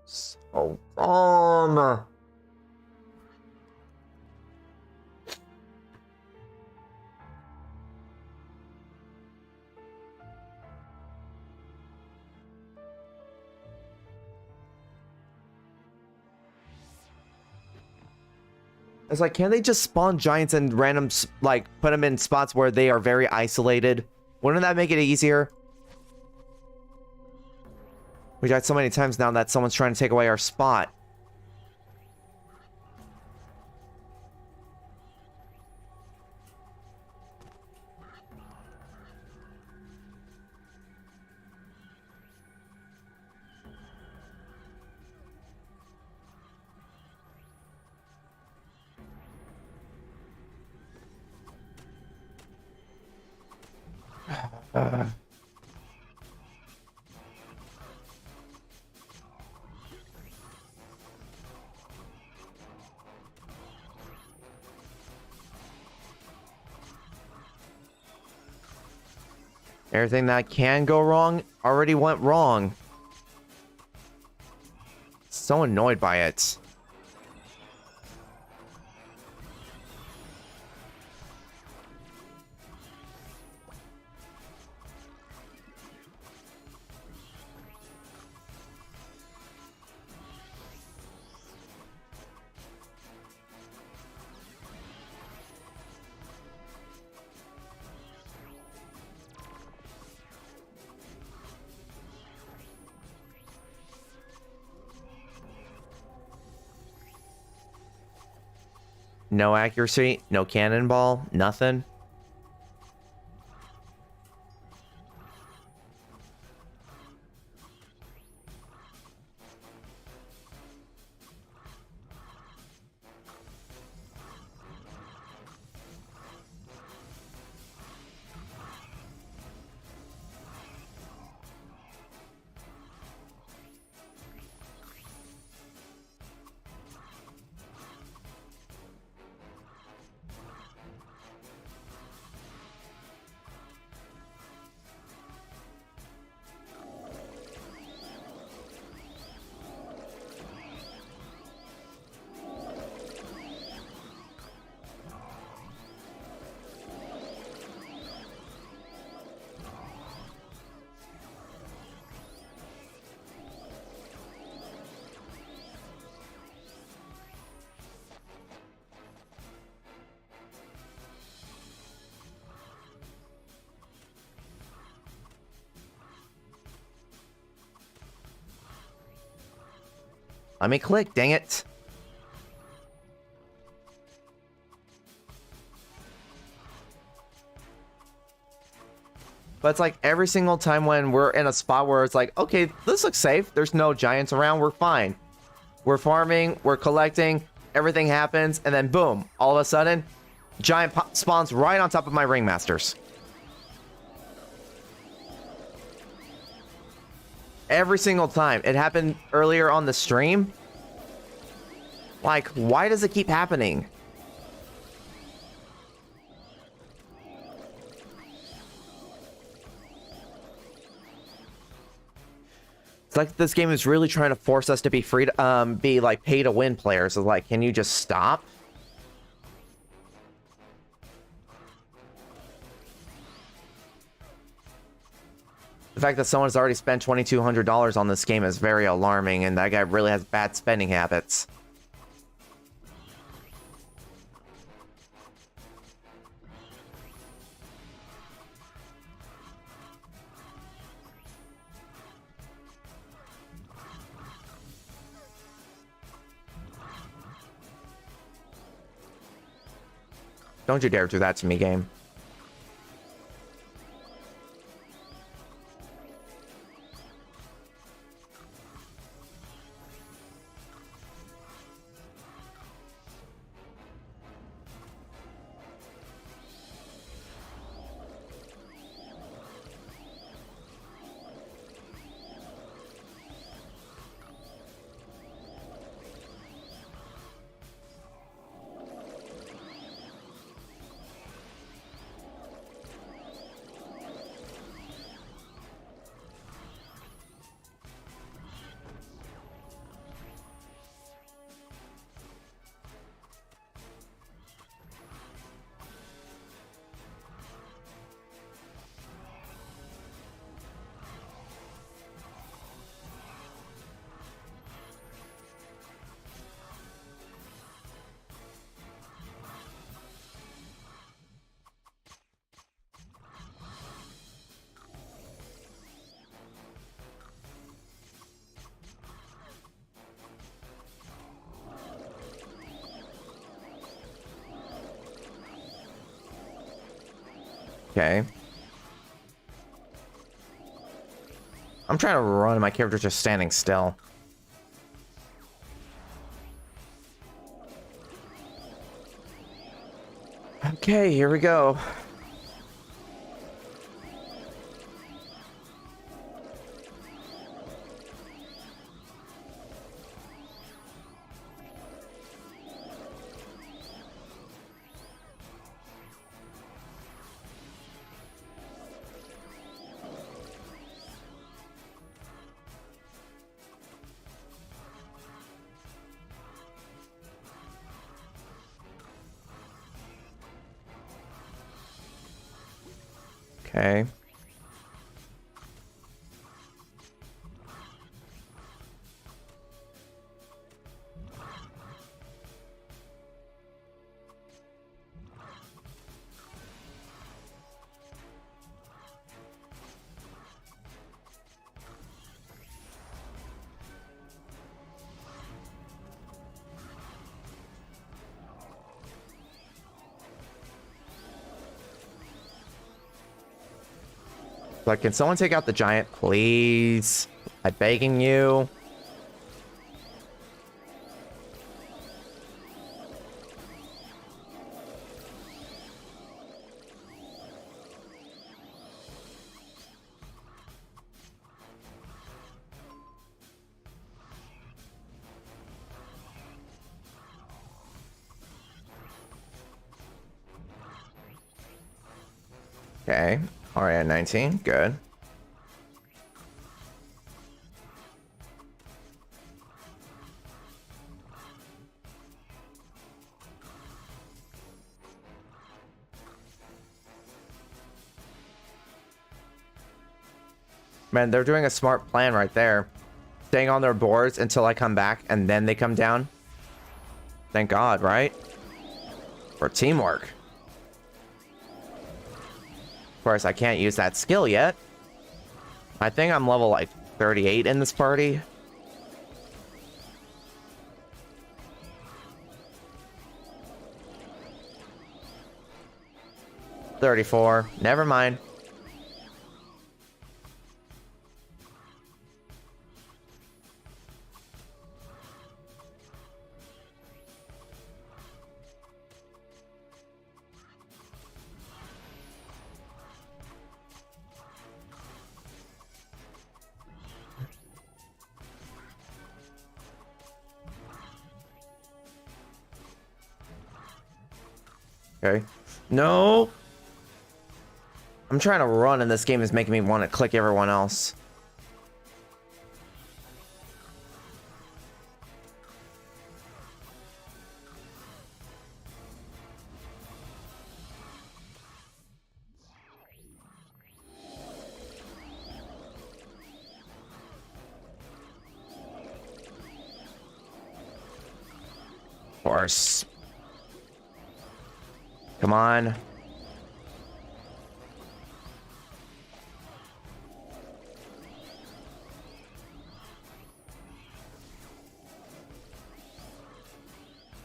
So dumb. It's like, can't they just spawn giants and random, like, put them in spots where they are very isolated? Wouldn't that make it easier? We died so many times now that someone's trying to take away our spot. Everything that can go wrong already went wrong. So annoyed by it. No accuracy, no cannonball, nothing. Let me click, dang it. But it's like every single time when we're in a spot where it's like, okay, this looks safe. There's no giants around. We're fine. We're farming. We're collecting. Everything happens. And then boom, all of a sudden, giant spawns right on top of my ringmasters. Every single time. It happened earlier on the stream. Like, why does it keep happening? It's like this game is really trying to force us to be free to, be like pay to win players. It's like, can you just stop? The fact that someone's already spent $2,200 on this game is very alarming, and that guy really has bad spending habits. Don't you dare do that to me, game. Okay. I'm trying to run and my character's just standing still. Okay, here we go. Okay. Like, can someone take out the giant, please? I'm begging you. Okay. All right, at 19. Good. Man, they're doing a smart plan right there. Staying on their boards until I come back and then they come down. Thank God, right? For teamwork. Of course, I can't use that skill yet. I think I'm level like 38 in this party. 34. Never mind. Okay. No! I'm trying to run and this game is making me want to click everyone else. Of course. Come on.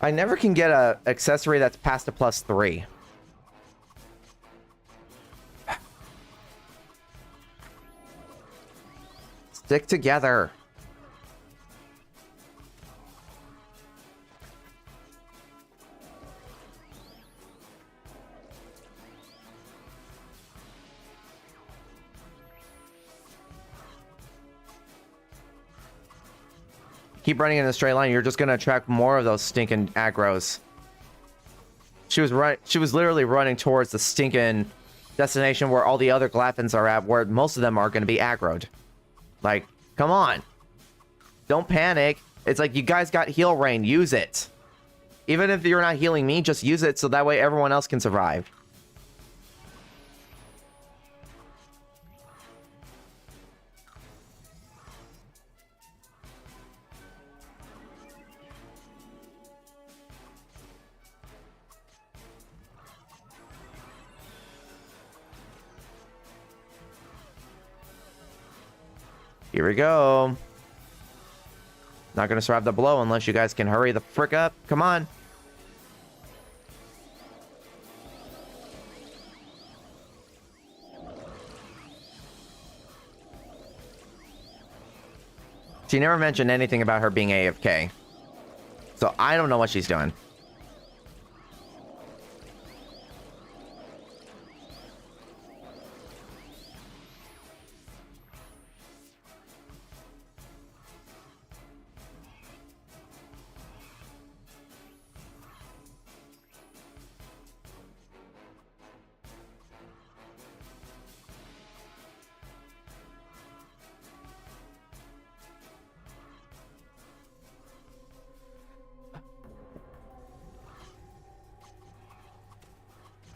I never can get a accessory that's past a +3. Stick together. Keep running in a straight line, you're just gonna attract more of those stinking aggros. She was literally running towards the stinking destination where all the other Glaffins are at, where most of them are gonna be aggroed. Like, come on. Don't panic. It's like, you guys got heal rain, use it. Even if you're not healing me, just use it so that way everyone else can survive. Here we go. Not gonna survive the blow unless you guys can hurry the frick up. Come on. She never mentioned anything about her being AFK. So I don't know what she's doing.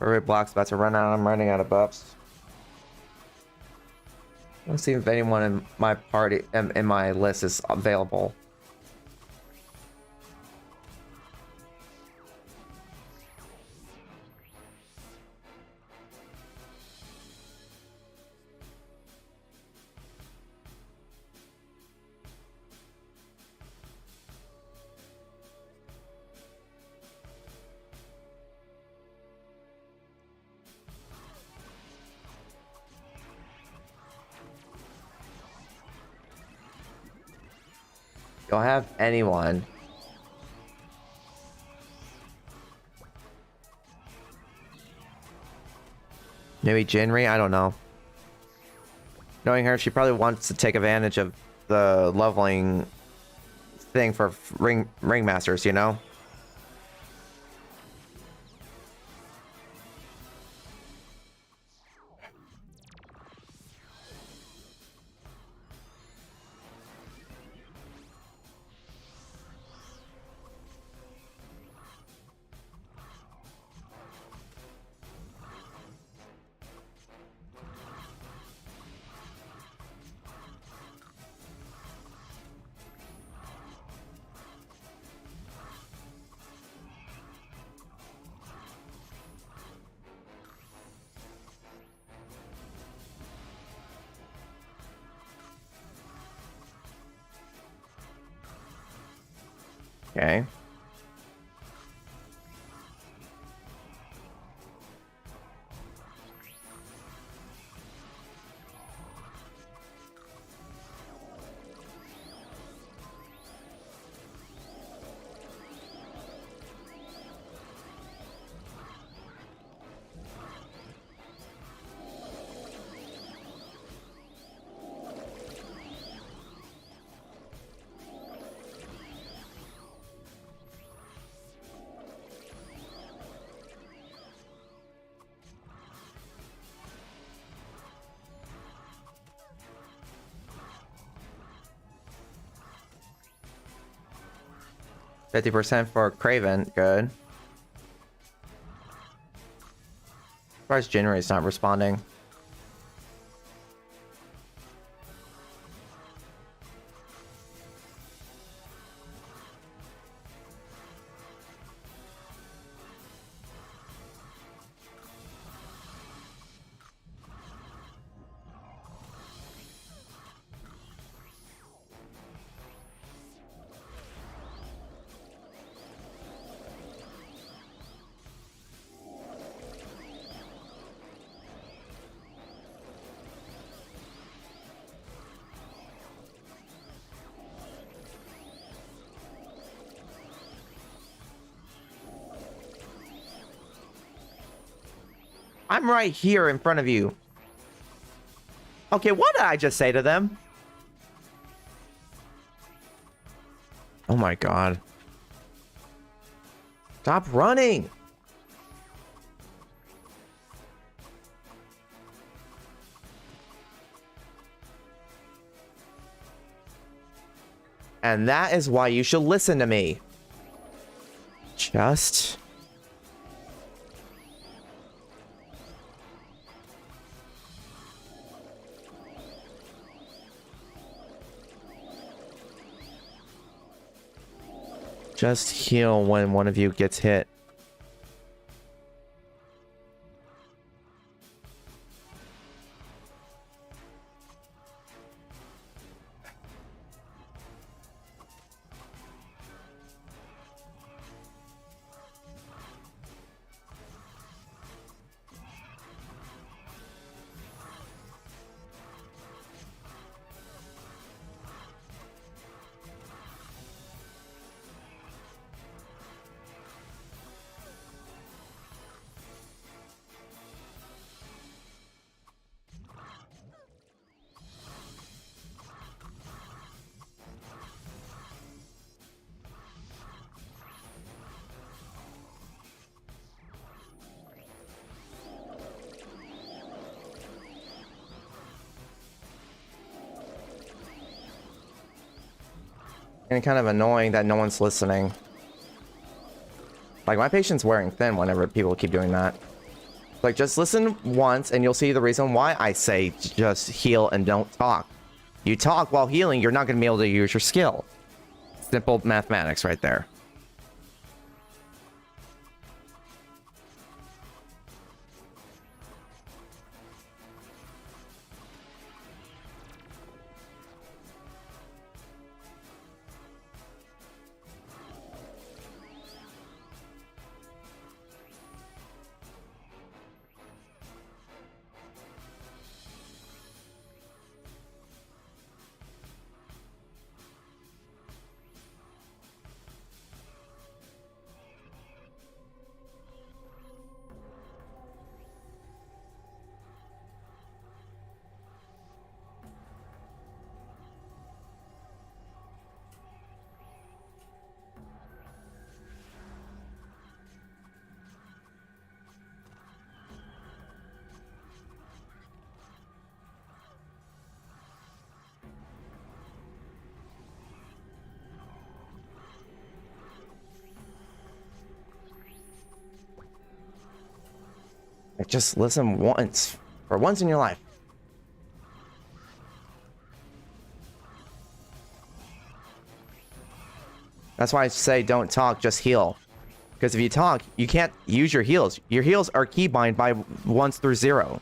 Alright, block's about to run out. I'm running out of buffs. Let's see if anyone in my party, in my list, is available. Don't have anyone. Maybe Jinri? I don't know. Knowing her, she probably wants to take advantage of the leveling thing for ringmasters, you know? Okay. 50% for Craven. Good. As far as January's not responding. I'm right here in front of you. Okay, what did I just say to them? Oh my god. Stop running! And that is why you should listen to me. Just... Just heal when one of you gets hit. And kind of annoying that no one's listening. Like, my patience wearing thin whenever people keep doing that. Like, just listen once and you'll see the reason why I say just heal and don't talk. You talk while healing, you're not going to be able to use your skill. Simple mathematics right there. Like, just listen once. For once in your life. That's why I say don't talk, just heal. Because if you talk, you can't use your heals. Your heals are keybind by 1s through 0.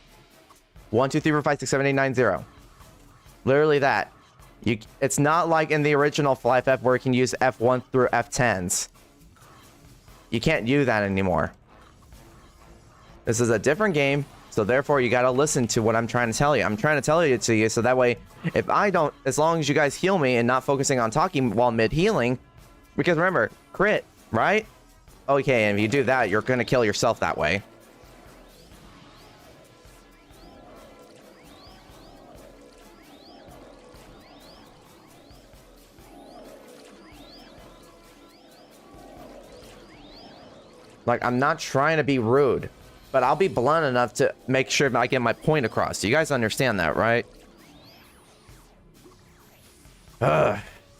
1, 2, 3, 4, 5, 6, 7, 8, 9, 0. Literally that. It's not like in the original FlyFF where you can use F1 through F10s. You can't do that anymore. This is a different game, so therefore you gotta listen to what I'm trying to tell you. I'm trying to tell it to you so that way, if I don't, as long as you guys heal me and not focusing on talking while mid-healing, because remember, crit, right? Okay, and if you do that, you're gonna kill yourself that way. Like, I'm not trying to be rude, but I'll be blunt enough to make sure I get my point across. You guys understand that, right? Ugh.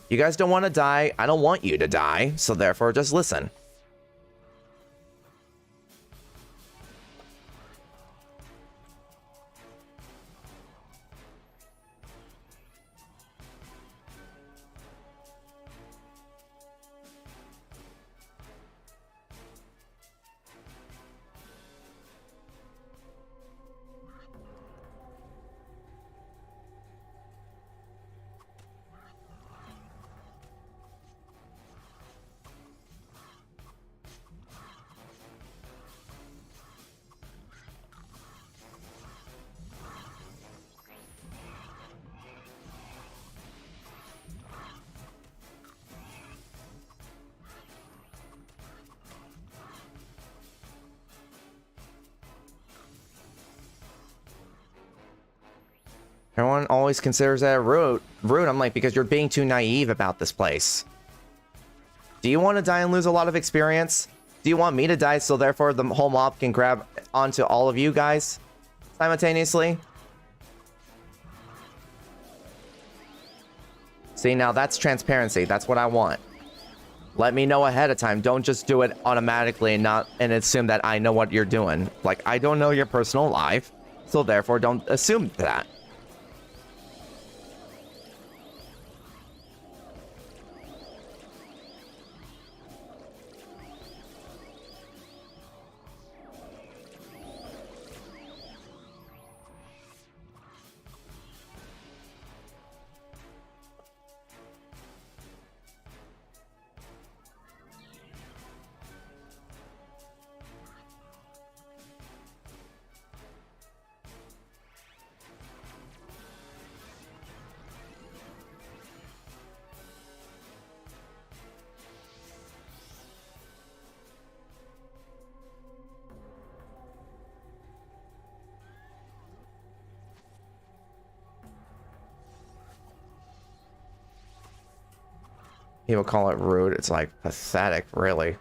You guys don't want to die. I don't want you to die. So therefore, just listen. Everyone always considers that rude. I'm like, because you're being too naive about this place. Do you want to die and lose a lot of experience? Do you want me to die so therefore the whole mob can grab onto all of you guys simultaneously? See, now that's transparency. That's what I want. Let me know ahead of time. Don't just do it automatically and assume that I know what you're doing. Like, I don't know your personal life, so therefore don't assume that. People call it rude. It's like pathetic, really.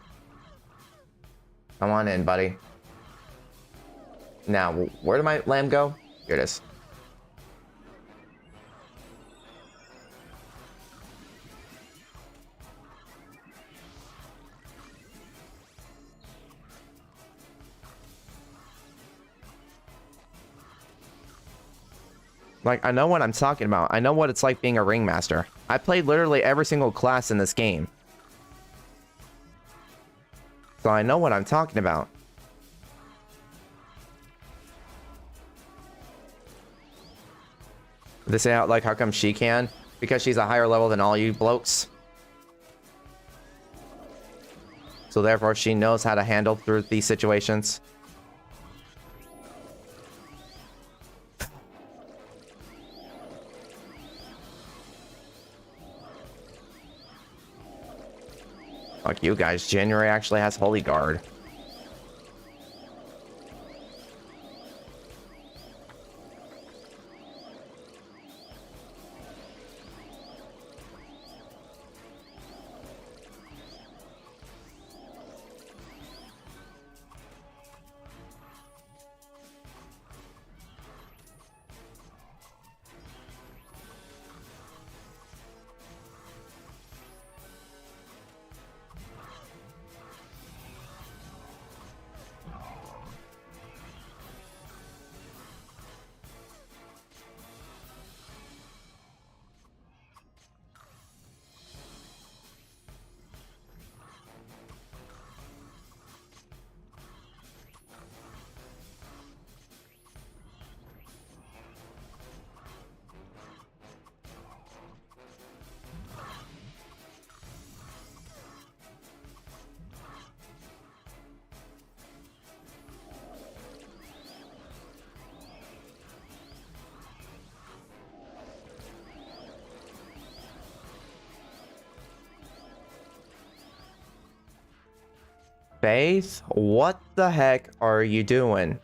Come on in, buddy. Now, where did my lamb go? Here it is. Like, I know what I'm talking about. I know what it's like being a ringmaster. I played literally every single class in this game. So I know what I'm talking about. They say, like, how come she can? Because she's a higher level than all you blokes. So therefore, she knows how to handle through these situations. Fuck you guys. January actually has Holy Guard. Faith, what the heck are you doing?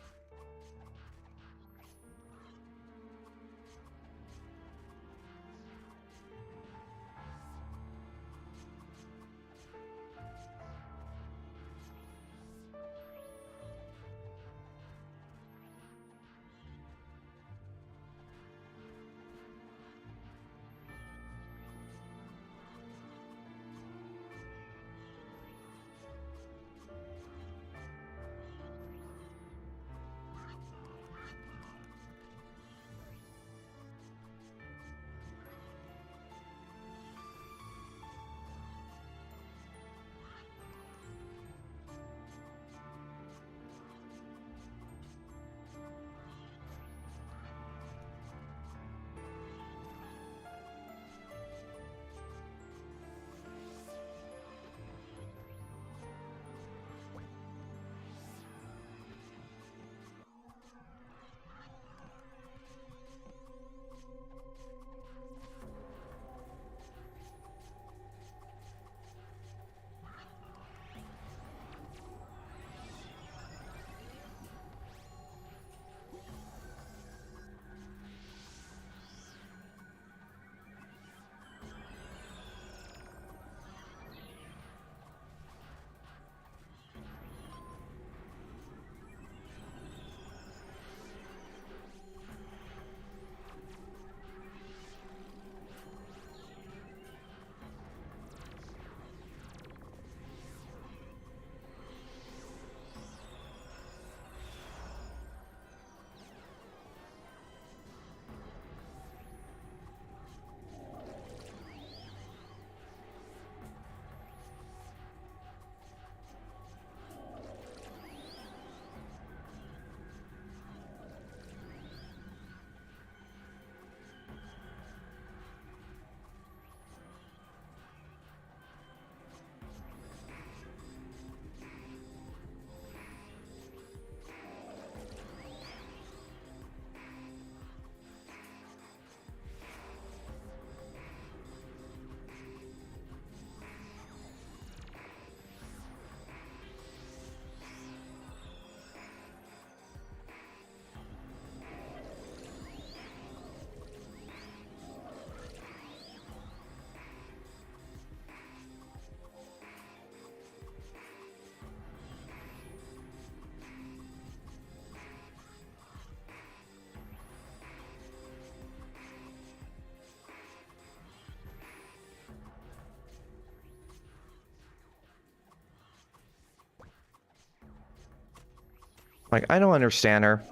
Like, I don't understand her.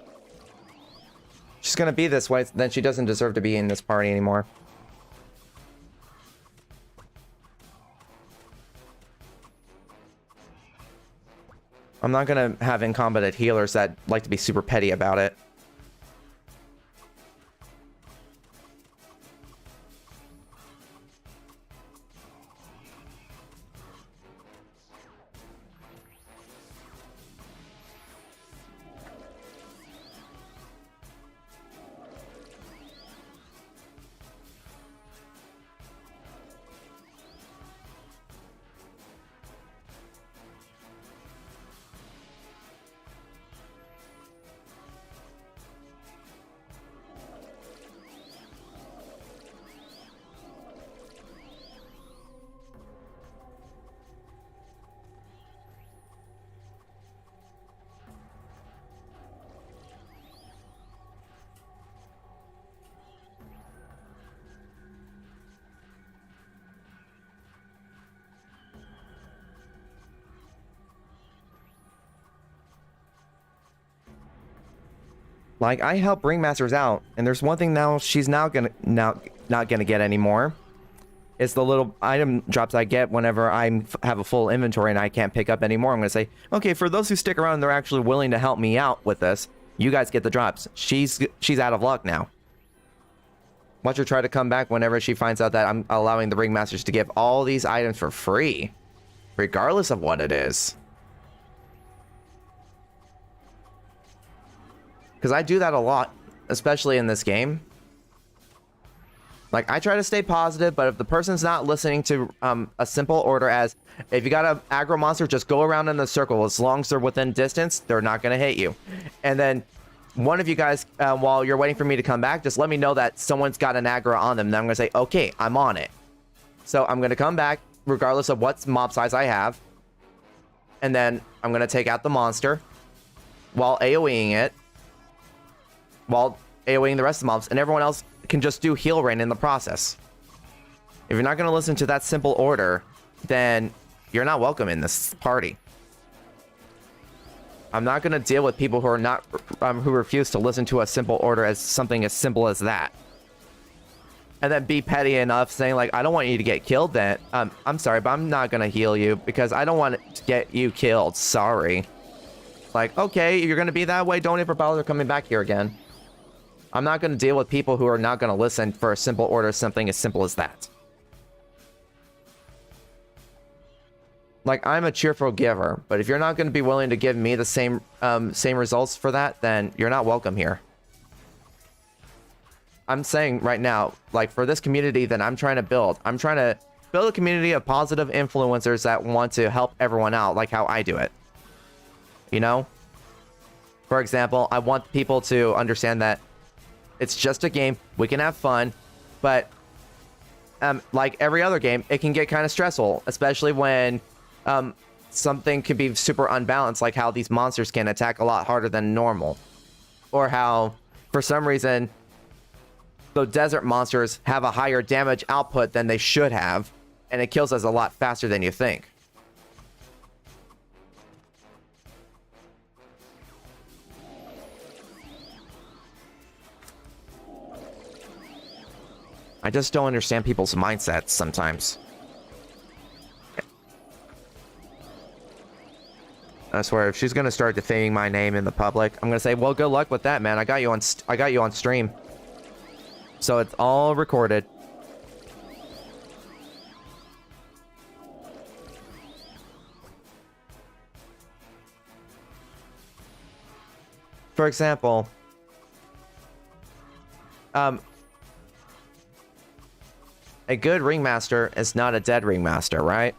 She's gonna be this way, then she doesn't deserve to be in this party anymore. I'm not gonna have incompetent healers that like to be super petty about it. Like, I help ringmasters out, and there's one thing now she's not gonna get anymore. It's the little item drops I get whenever I have a full inventory and I can't pick up anymore. I'm gonna say, okay, for those who stick around and they're actually willing to help me out with this, you guys get the drops. She's out of luck now. Watch her try to come back whenever she finds out that I'm allowing the ringmasters to give all these items for free, regardless of what it is. Because I do that a lot, especially in this game. Like, I try to stay positive, but if the person's not listening to a simple order as, if you got an aggro monster, just go around in a circle. As long as they're within distance, they're not going to hit you. And then one of you guys, while you're waiting for me to come back, just let me know that someone's got an aggro on them. Then I'm going to say, okay, I'm on it. So I'm going to come back, regardless of what mob size I have. And then I'm going to take out the monster while AoEing it. While AoEing the rest of the mobs, and everyone else can just do heal rain in the process. If you're not going to listen to that simple order, then you're not welcome in this party. I'm not going to deal with people who are not who refuse to listen to a simple order as something as simple as that. And then be petty enough saying, like, I don't want you to get killed then. I'm sorry, but I'm not going to heal you because I don't want to get you killed. Sorry. Like, okay, you're going to be that way. Don't ever bother coming back here again. I'm not going to deal with people who are not going to listen for a simple order, something as simple as that. Like, I'm a cheerful giver, but if you're not going to be willing to give me the same results for that, then you're not welcome here. I'm saying right now, like, for this community that I'm trying to build a community of positive influencers that want to help everyone out, like how I do it. You know? For example, I want people to understand that it's just a game. We can have fun, but like every other game, it can get kind of stressful, especially when something can be super unbalanced, like how these monsters can attack a lot harder than normal, or how, for some reason, the desert monsters have a higher damage output than they should have, and it kills us a lot faster than you think. I just don't understand people's mindsets sometimes. I swear, if she's gonna start defaming my name in the public, I'm gonna say, well, good luck with that, man. I got you on stream. So it's all recorded. For example, a good ringmaster is not a dead ringmaster, right?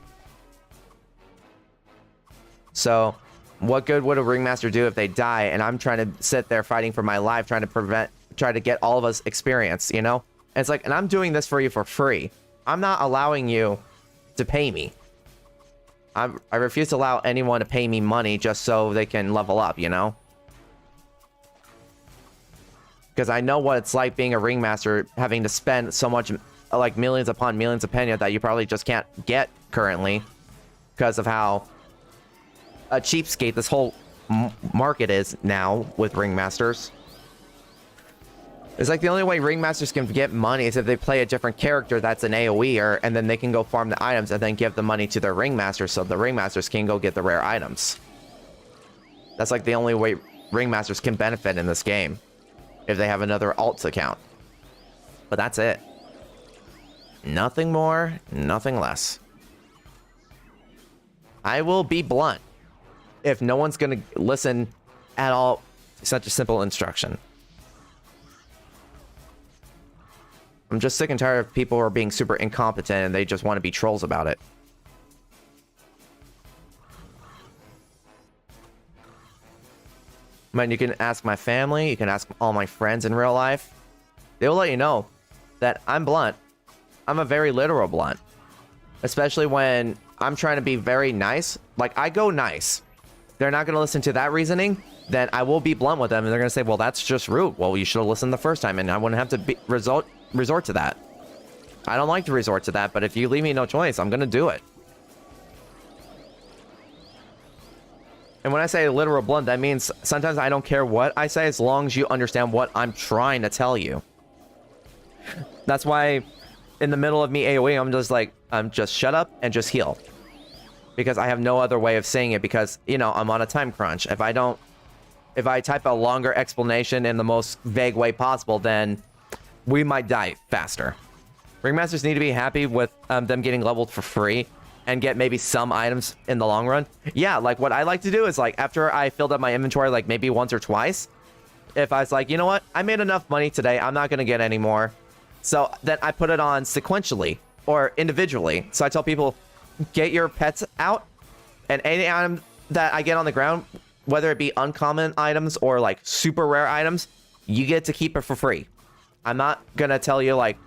So, what good would a ringmaster do if they die and I'm trying to sit there fighting for my life, trying to get all of us experience, you know? And it's like, and I'm doing this for you for free. I'm not allowing you to pay me. I refuse to allow anyone to pay me money just so they can level up, you know? Because I know what it's like being a ringmaster, having to spend so much, like millions upon millions of penny that you probably just can't get currently because of how a cheapskate this whole market is now with ringmasters. It's like the only way ringmasters can get money is if they play a different character that's an AoEer, and then they can go farm the items and then give the money to their ringmasters so the ringmasters can go get the rare items. That's like the only way ringmasters can benefit in this game, if they have another alts account. But that's it. Nothing more, nothing less. I will be blunt if no one's gonna listen at all to such a simple instruction. I'm just sick and tired of people who are being super incompetent and they just want to be trolls about it. Man, you can ask my family, you can ask all my friends in real life. They'll let you know that I'm blunt. I'm a very literal blunt. Especially when I'm trying to be very nice. Like, I go nice. They're not going to listen to that reasoning, then I will be blunt with them and they're going to say, well, that's just rude. Well, you should have listened the first time and I wouldn't have to resort to that. I don't like to resort to that, but if you leave me no choice, I'm gonna do it. And when I say literal blunt, that means sometimes I don't care what I say as long as you understand what I'm trying to tell you. That's why in the middle of me AoE, I'm just like, just shut up and just heal. Because I have no other way of saying it because, you know, I'm on a time crunch. If I type a longer explanation in the most vague way possible, then we might die faster. Ringmasters need to be happy with them getting leveled for free and get maybe some items in the long run. Yeah, like what I like to do is like after I filled up my inventory like maybe once or twice, if I was like, you know what, I made enough money today, I'm not gonna get any more. So then I put it on sequentially or individually. So I tell people, get your pets out and any item that I get on the ground, whether it be uncommon items or like super rare items, you get to keep it for free. I'm not gonna tell you like,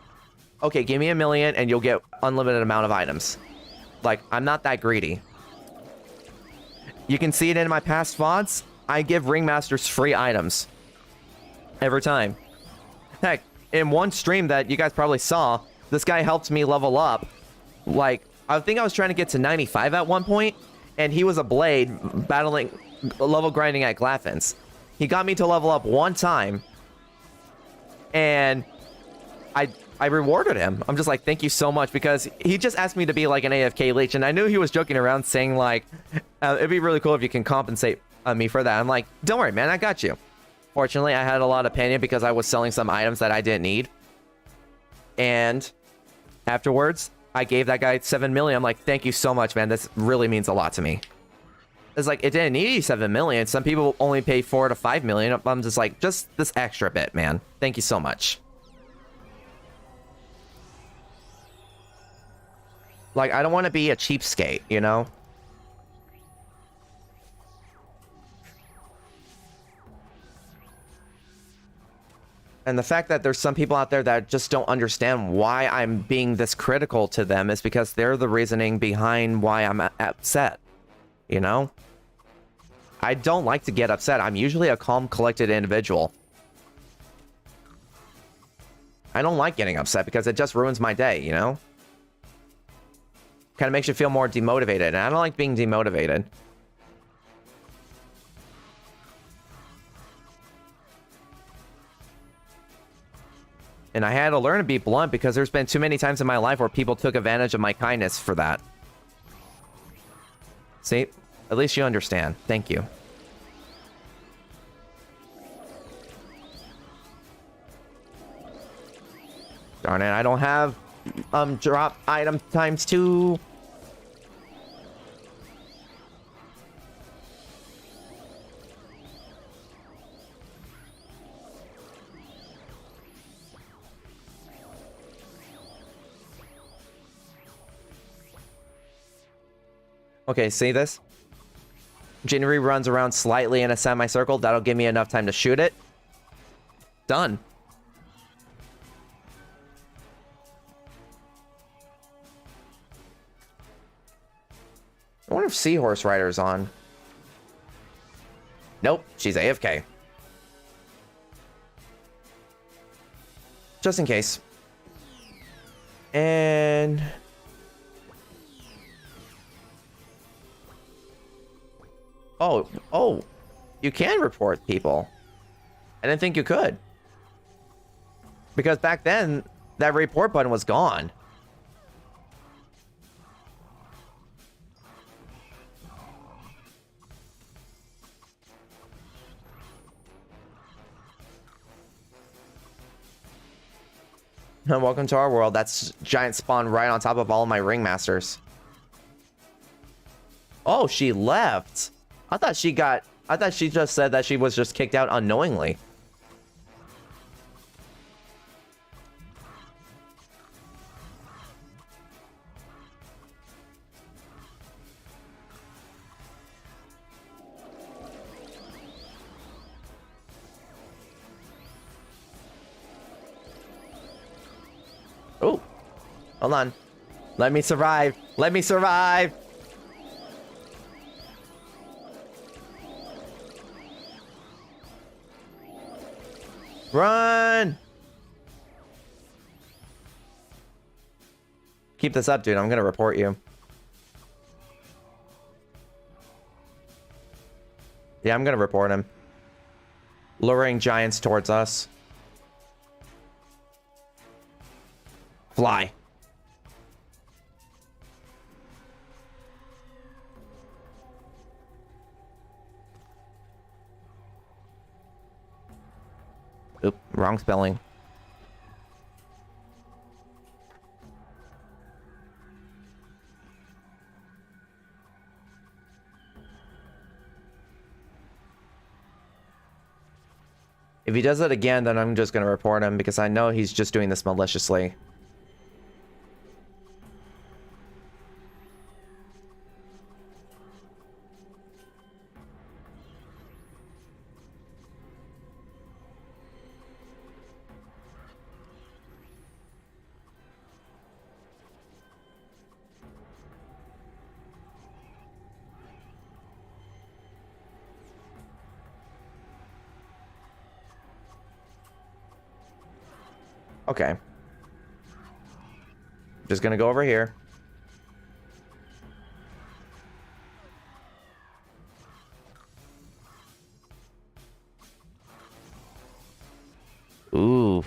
okay, give me 1 million and you'll get unlimited amount of items. Like, I'm not that greedy. You can see it in my past VODs. I give ringmasters free items every time. Heck, in one stream that you guys probably saw, this guy helped me level up. Like, I think I was trying to get to 95 at one point, and he was a blade battling, level grinding at Glaffins. He got me to level up one time, and I rewarded him. I'm just like, thank you so much, because he just asked me to be like an AFK leech, and I knew he was joking around saying like, it'd be really cool if you can compensate me for that. I'm like, don't worry, man, I got you. Fortunately, I had a lot of panic because I was selling some items that I didn't need. And afterwards, I gave that guy 7 million. I'm like, thank you so much, man. This really means a lot to me. It's like, it didn't need 7 million. Some people only pay 4 to 5 million. I'm just like, just this extra bit, man. Thank you so much. Like, I don't want to be a cheapskate, you know? And the fact that there's some people out there that just don't understand why I'm being this critical to them is because they're the reasoning behind why I'm upset, you know? I don't like to get upset. I'm usually a calm, collected individual. I don't like getting upset because it just ruins my day, you know? Kind of makes you feel more demotivated, and I don't like being demotivated. And I had to learn to be blunt because there's been too many times in my life where people took advantage of my kindness for that. See? At least you understand. Thank you. Darn it, I don't have drop item times 2. Okay, see this? Jinri runs around slightly in a semicircle. That'll give me enough time to shoot it. Done. I wonder if Seahorse Rider's on. Nope, she's AFK. Just in case. And... Oh. you can report people. I didn't think you could. Because back then, that report button was gone. Welcome to our world. That's giant spawn right on top of all of my ringmasters. Oh, she left. I thought she just said that she was just kicked out unknowingly. Oh, hold on. Let me survive. Let me survive. Run. Keep this up, dude. I'm gonna report you. Yeah, I'm gonna report him. Luring giants towards us. Fly. Oop, wrong spelling. If he does it again, then I'm just gonna report him because I know he's just doing this maliciously. Okay. Just gonna go over here. Ooh.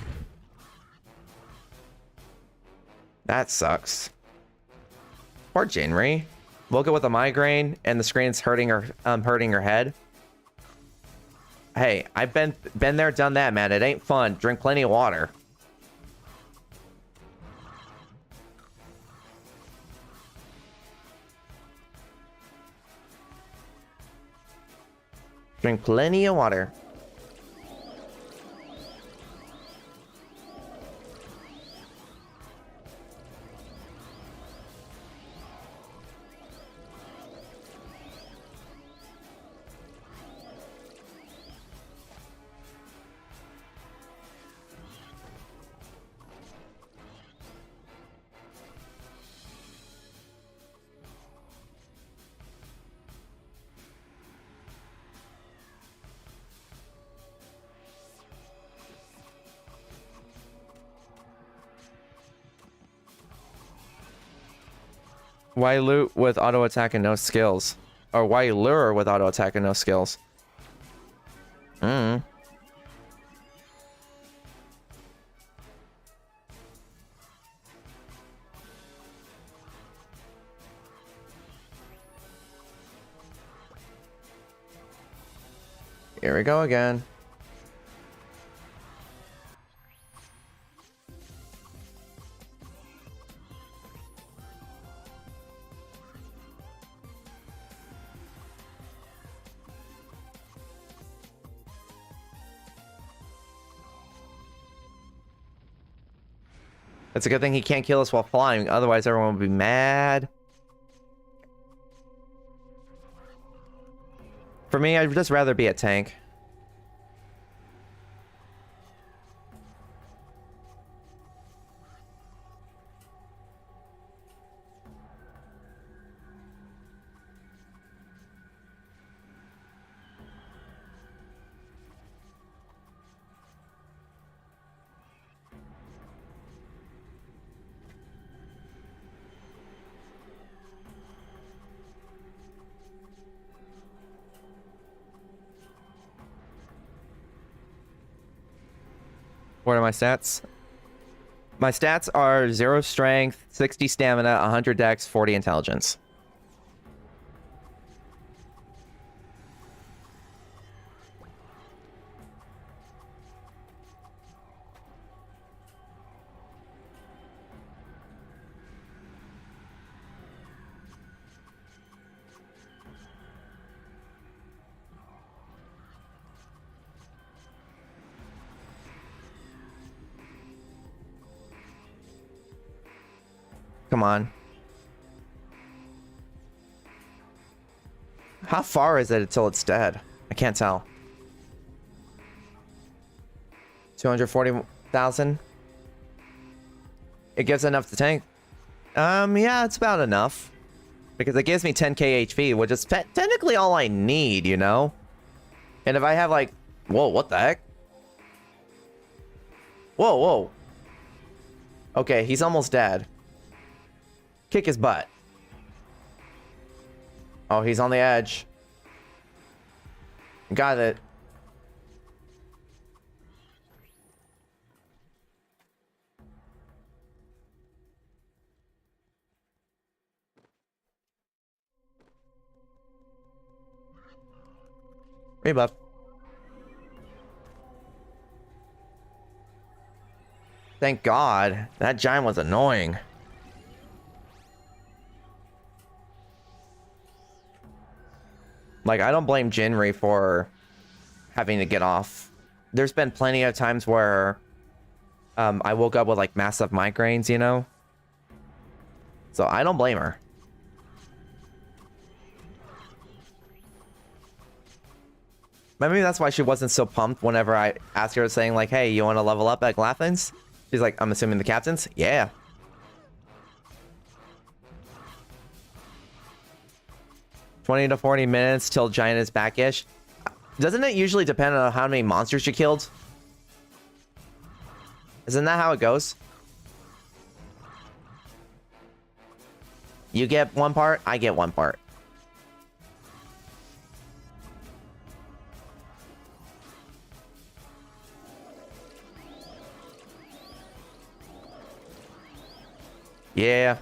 That sucks. Poor Jinri. Woke up with a migraine and the screen's hurting her head. Hey, I've been there, done that, man. It ain't fun. Drink plenty of water. Drink plenty of water. Why loot with auto attack and no skills? Or why lure with auto attack and no skills? Hmm. Here we go again. It's a good thing he can't kill us while flying, otherwise everyone would be mad. For me, I'd just rather be a tank. What are my stats? My stats are 0 strength, 60 stamina, 100 dex, 40 intelligence. Come on. How far is it until it's dead? I can't tell. 240,000? It gives enough to tank. Yeah, it's about enough. Because it gives me 10k HP, which is technically all I need, you know? And if I have like... Whoa, what the heck? Whoa, whoa. Okay, he's almost dead. Kick his butt. Oh, he's on the edge. Got it. Rebuff. Thank God. That giant was annoying. Like, I don't blame Jinri for having to get off. There's been plenty of times where I woke up with, like, massive migraines, you know? So I don't blame her. Maybe that's why she wasn't so pumped whenever I asked her, saying, like, hey, you want to level up at Glathins? She's like, I'm assuming the captains? Yeah. $20 to 40 minutes till giant is back-ish. Doesn't it usually depend on how many monsters you killed? Isn't that how it goes? You get one part, I get one part. Yeah.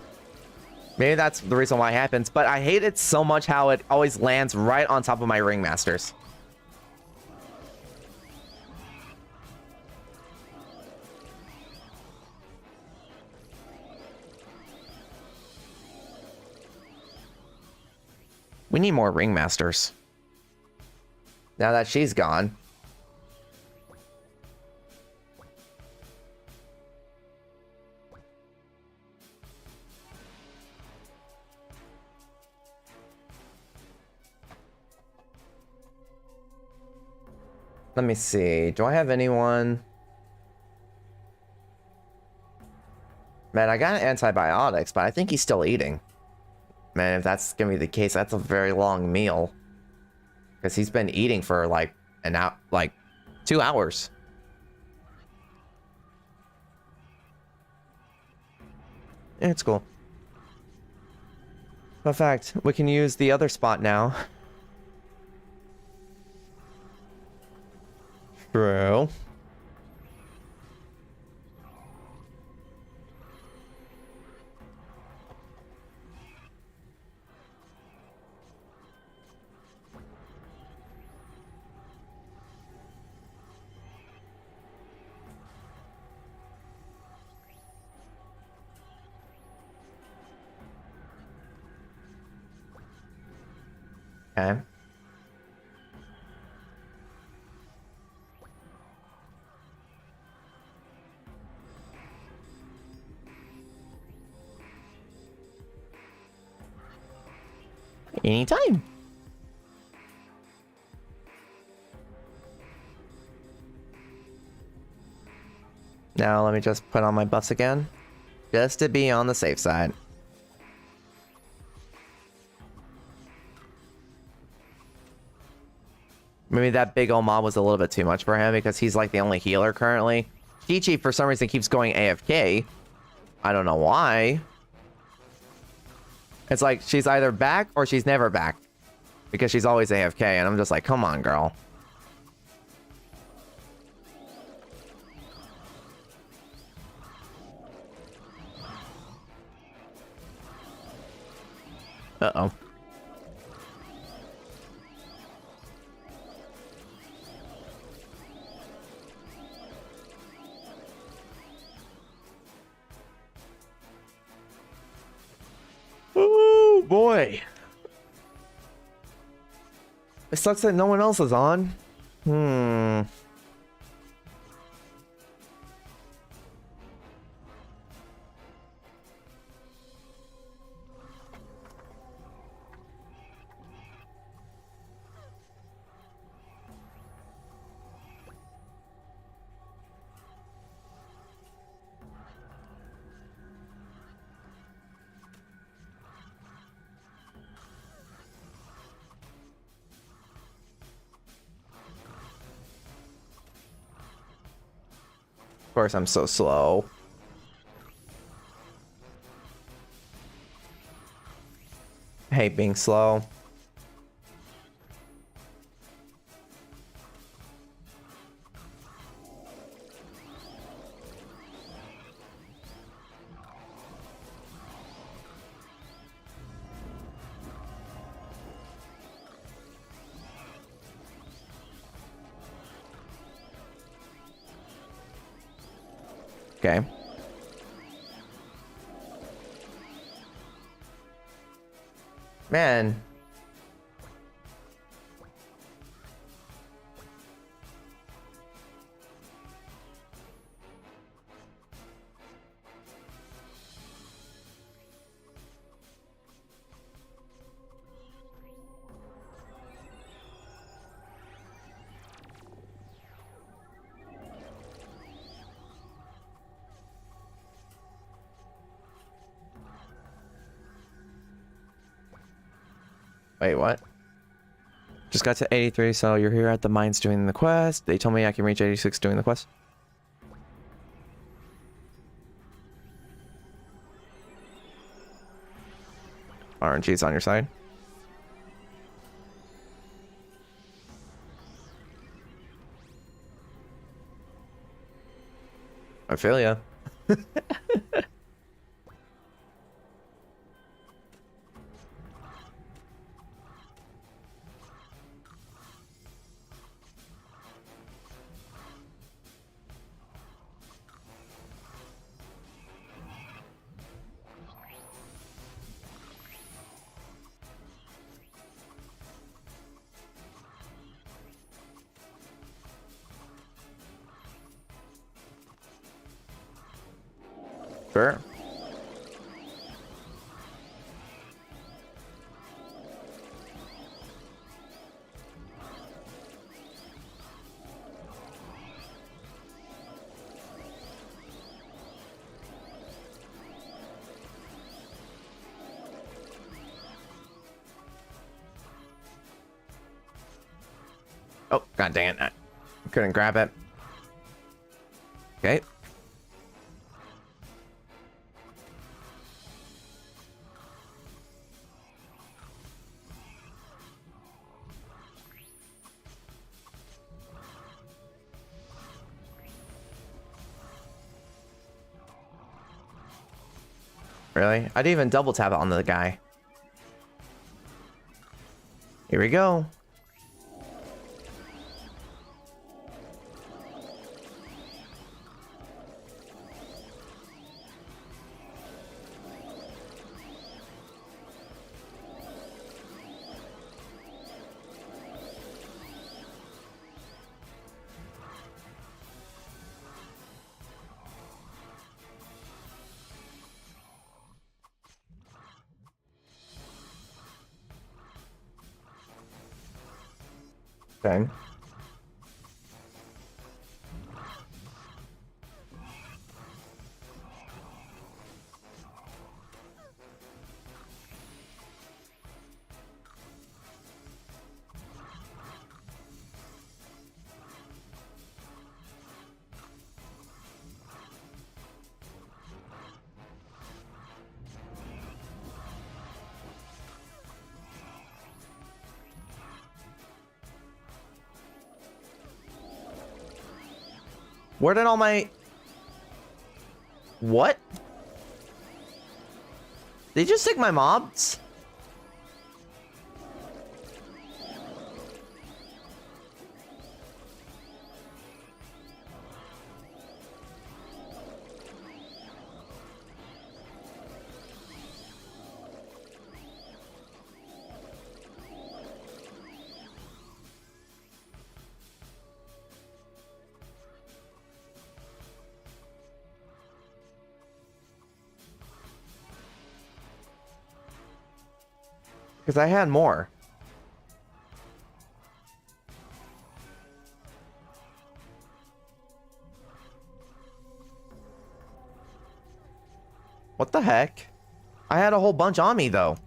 Maybe that's the reason why it happens, but I hate it so much how it always lands right on top of my ringmasters. We need more ringmasters. Now that she's gone. Let me see. Do I have anyone? Man, I got antibiotics, but I think he's still eating. Man, if that's gonna be the case, that's a very long meal. Because he's been eating for like an hour, like 2 hours. Yeah, it's cool. In fact, we can use the other spot now. True. Okay. Anytime. Now let me just put on my buffs again, just to be on the safe side. Maybe that big old mob was a little bit too much for him because he's like the only healer currently. Chi-Chi for some reason keeps going AFK. I don't know why. It's like she's either back or she's never back. Because she's always AFK and I'm just like, come on, girl. Uh-oh. Oh boy. It sucks that no one else is on. Of course, I'm so slow. I hate being slow. Okay. Man. Wait, what? Just got to 83, so you're here at the mines doing the quest. They told me I can reach 86 doing the quest. RNG's on your side. I feel ya. Sure. Oh, god dang it. I couldn't grab it. Okay. Really? I didn't even double tap it on the guy. Here we go. Okay. Where did all my... What? They just take my mobs? Because I had more. What the heck? I had a whole bunch on me, though.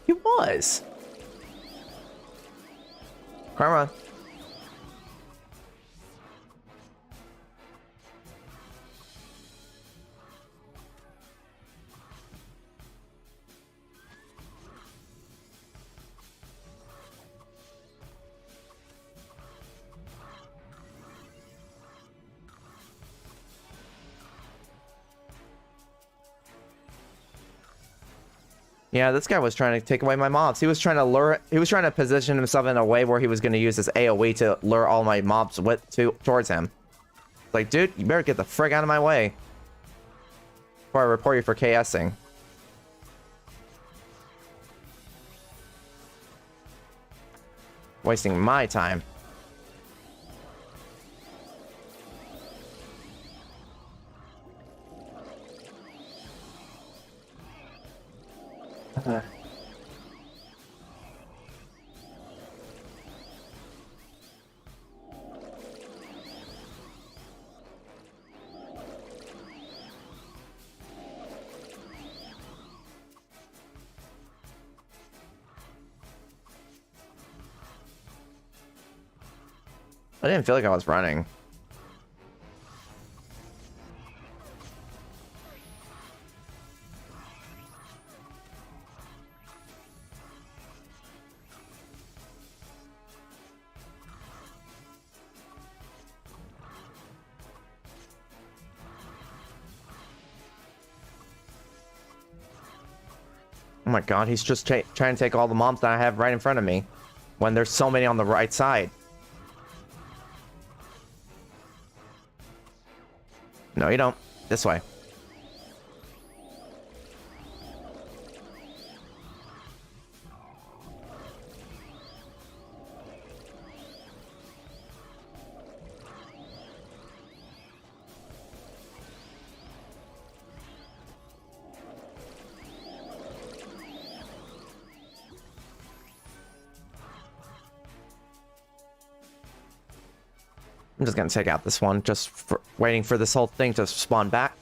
He was. Karma. Yeah, this guy was trying to take away my mobs. He was trying to position himself in a way where he was going to use his AoE to lure all my mobs towards him. Like, dude, you better get the frick out of my way before I report you for KSing. Wasting my time. I didn't feel like I was running. Oh my god, he's just trying to take all the mobs that I have right in front of me when there's so many on the right side. No, you don't. This way. I'm just gonna take out this one, just for waiting for this whole thing to spawn back.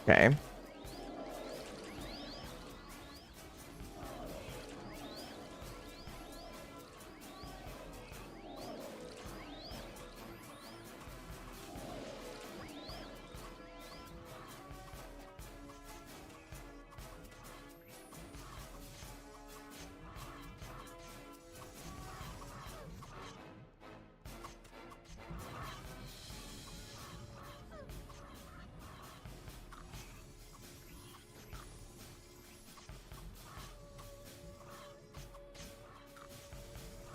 Okay.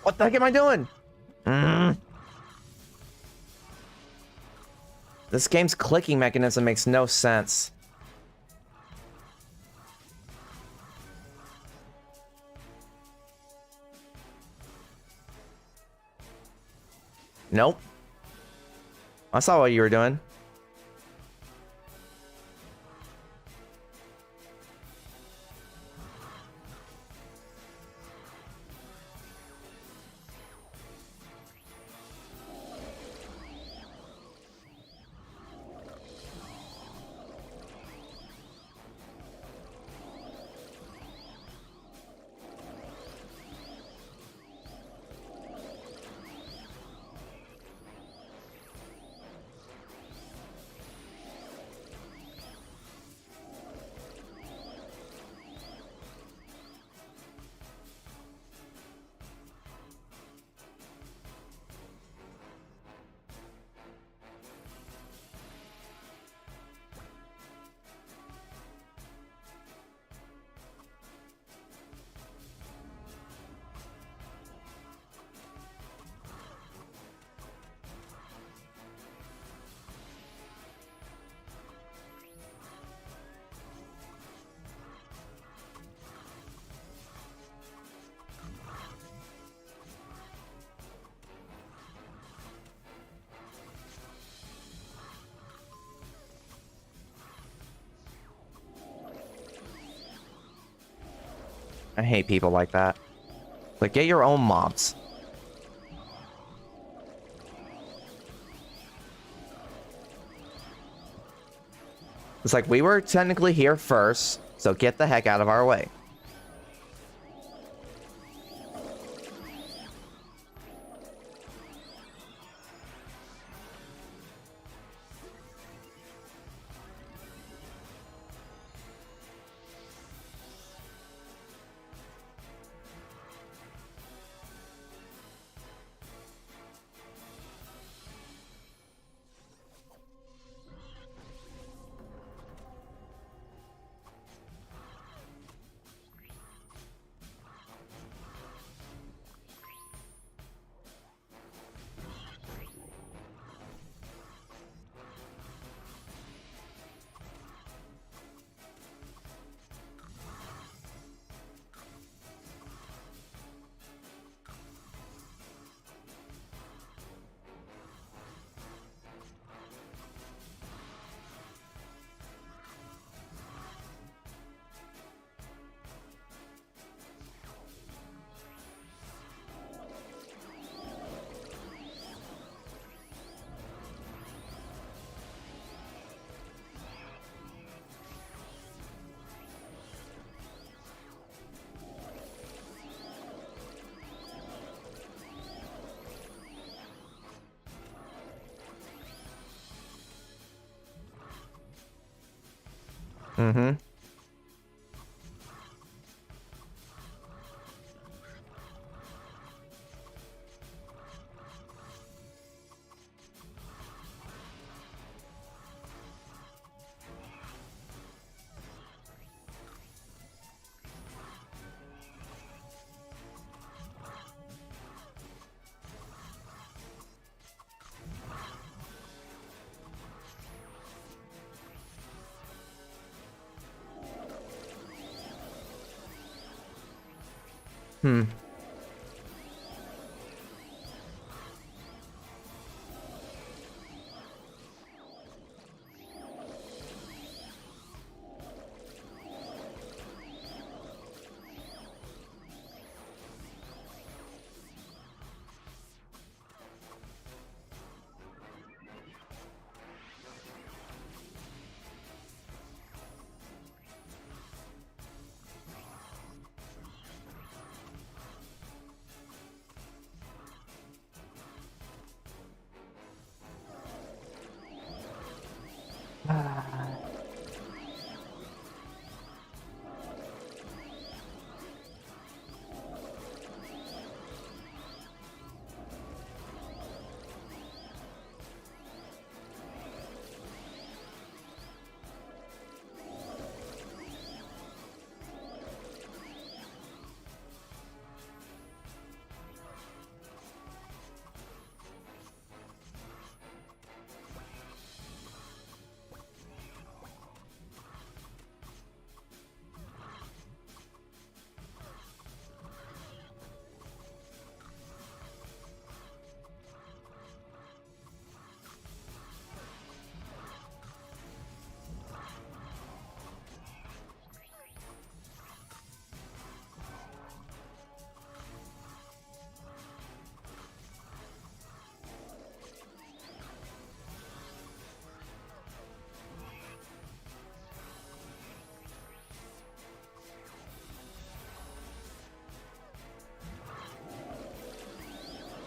What the heck am I doing? This game's clicking mechanism makes no sense. Nope. I saw what you were doing. I hate people like that. Like, get your own mobs. It's like, we were technically here first, so get the heck out of our way. Mm-hmm. Hmm.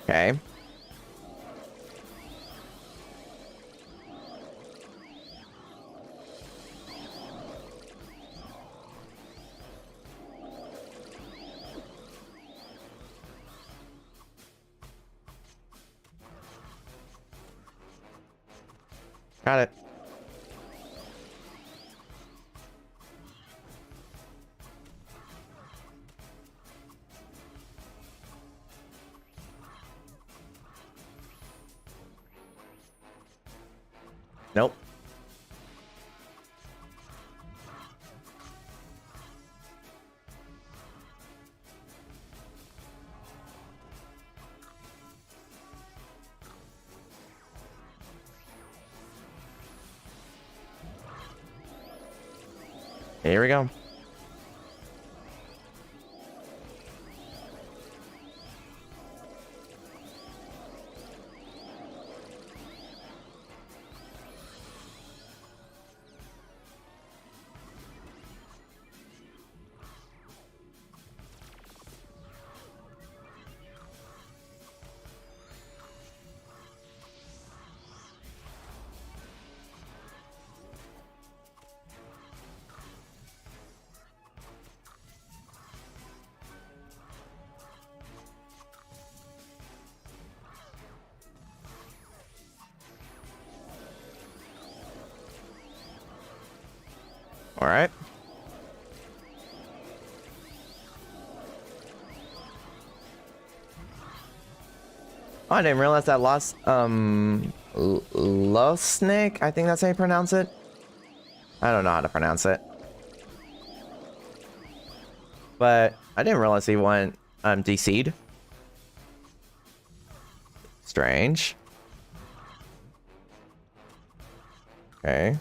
Okay. Got it. Nope. Here we go. All right. Oh, I didn't realize that Losnik, I think that's how you pronounce it. I don't know how to pronounce it. But I didn't realize he went DC'd. Strange. Okay.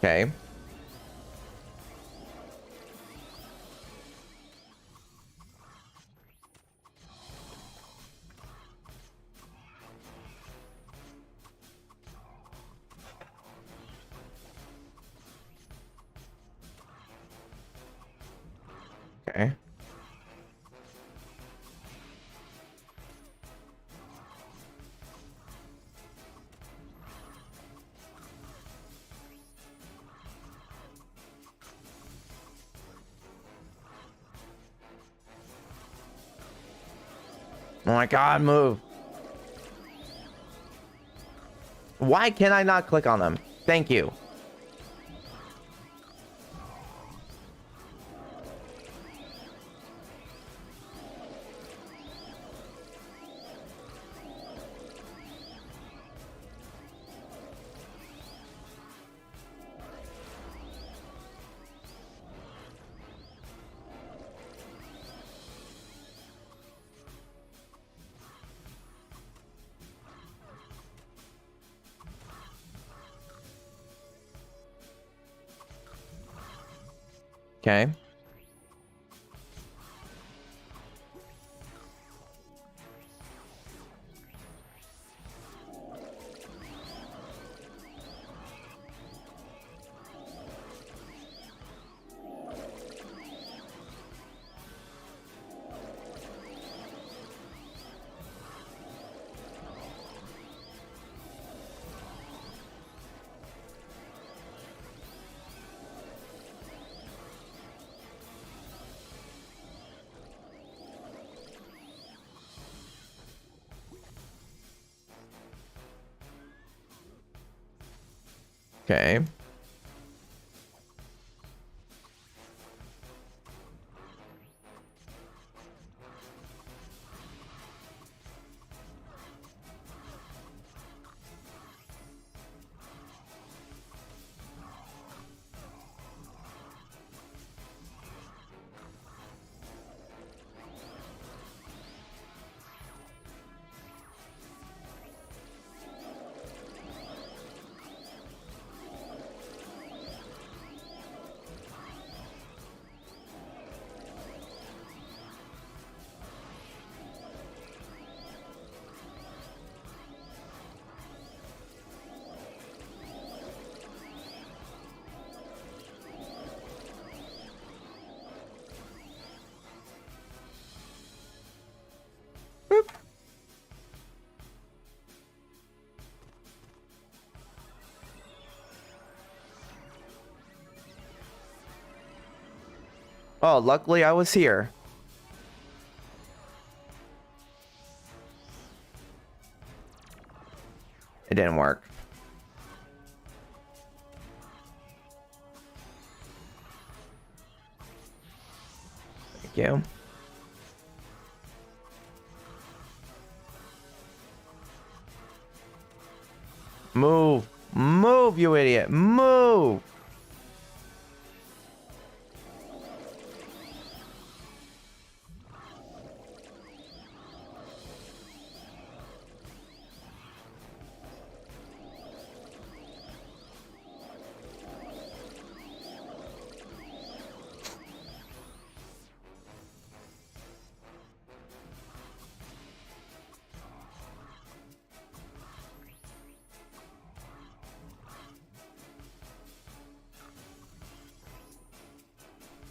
Okay. Okay. Oh my god, move. Why can I not click on them? Thank you. Okay. Okay. Boop. Oh, luckily I was here. It didn't work. Thank you. Move. Move, you idiot. Move.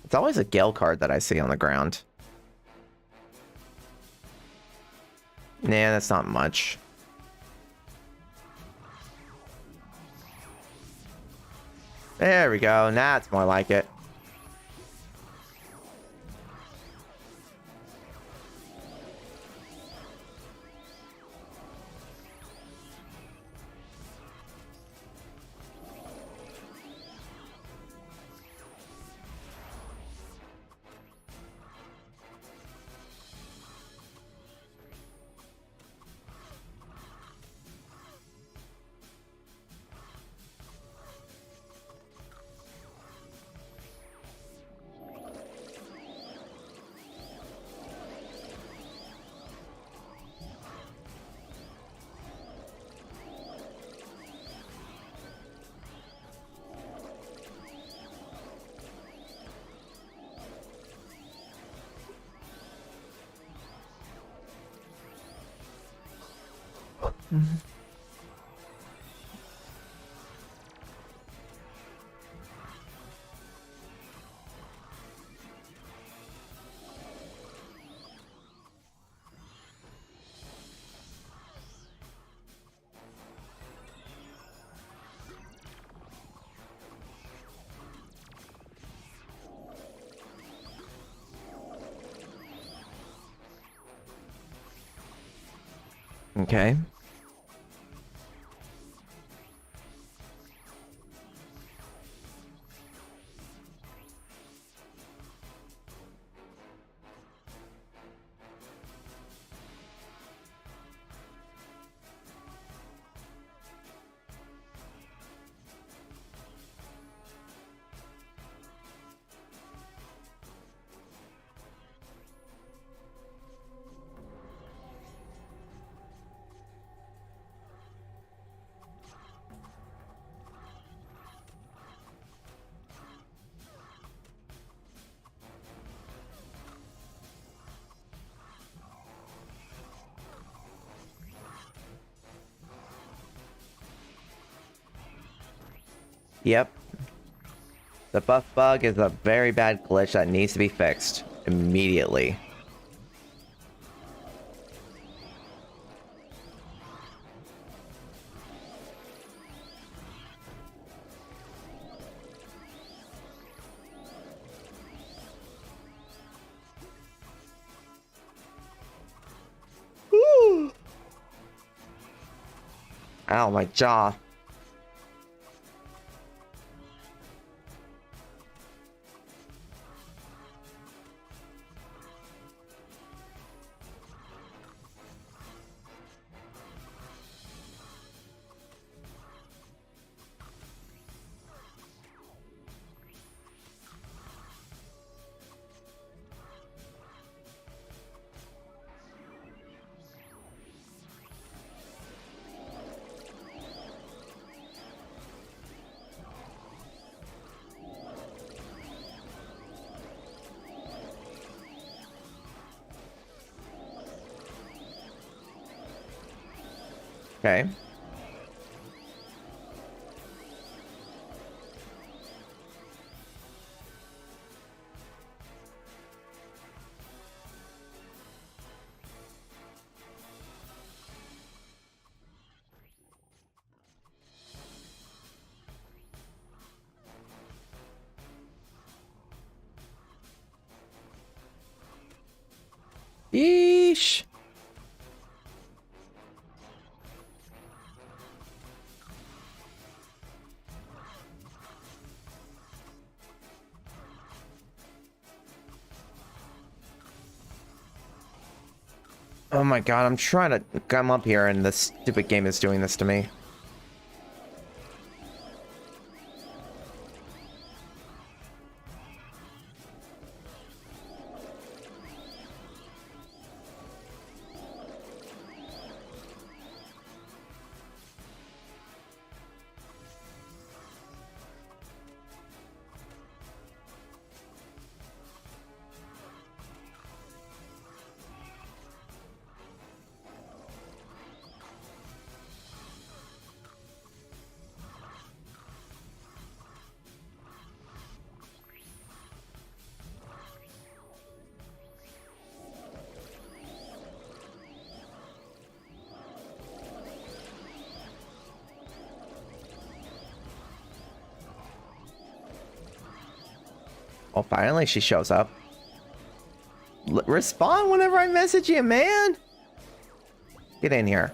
It's always a Gale card that I see on the ground. Nah, that's not much. There we go. Nah, it's more like it. Okay. Yep. The buff bug is a very bad glitch that needs to be fixed immediately. Ow, my jaw. Okay. Yeesh. Oh my god, I'm trying to come up here and this stupid game is doing this to me. Oh, finally she shows up. Respond whenever I message you, man. Get in here.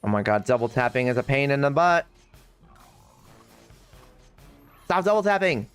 Oh my god, double tapping is a pain in the butt. Stop double tapping.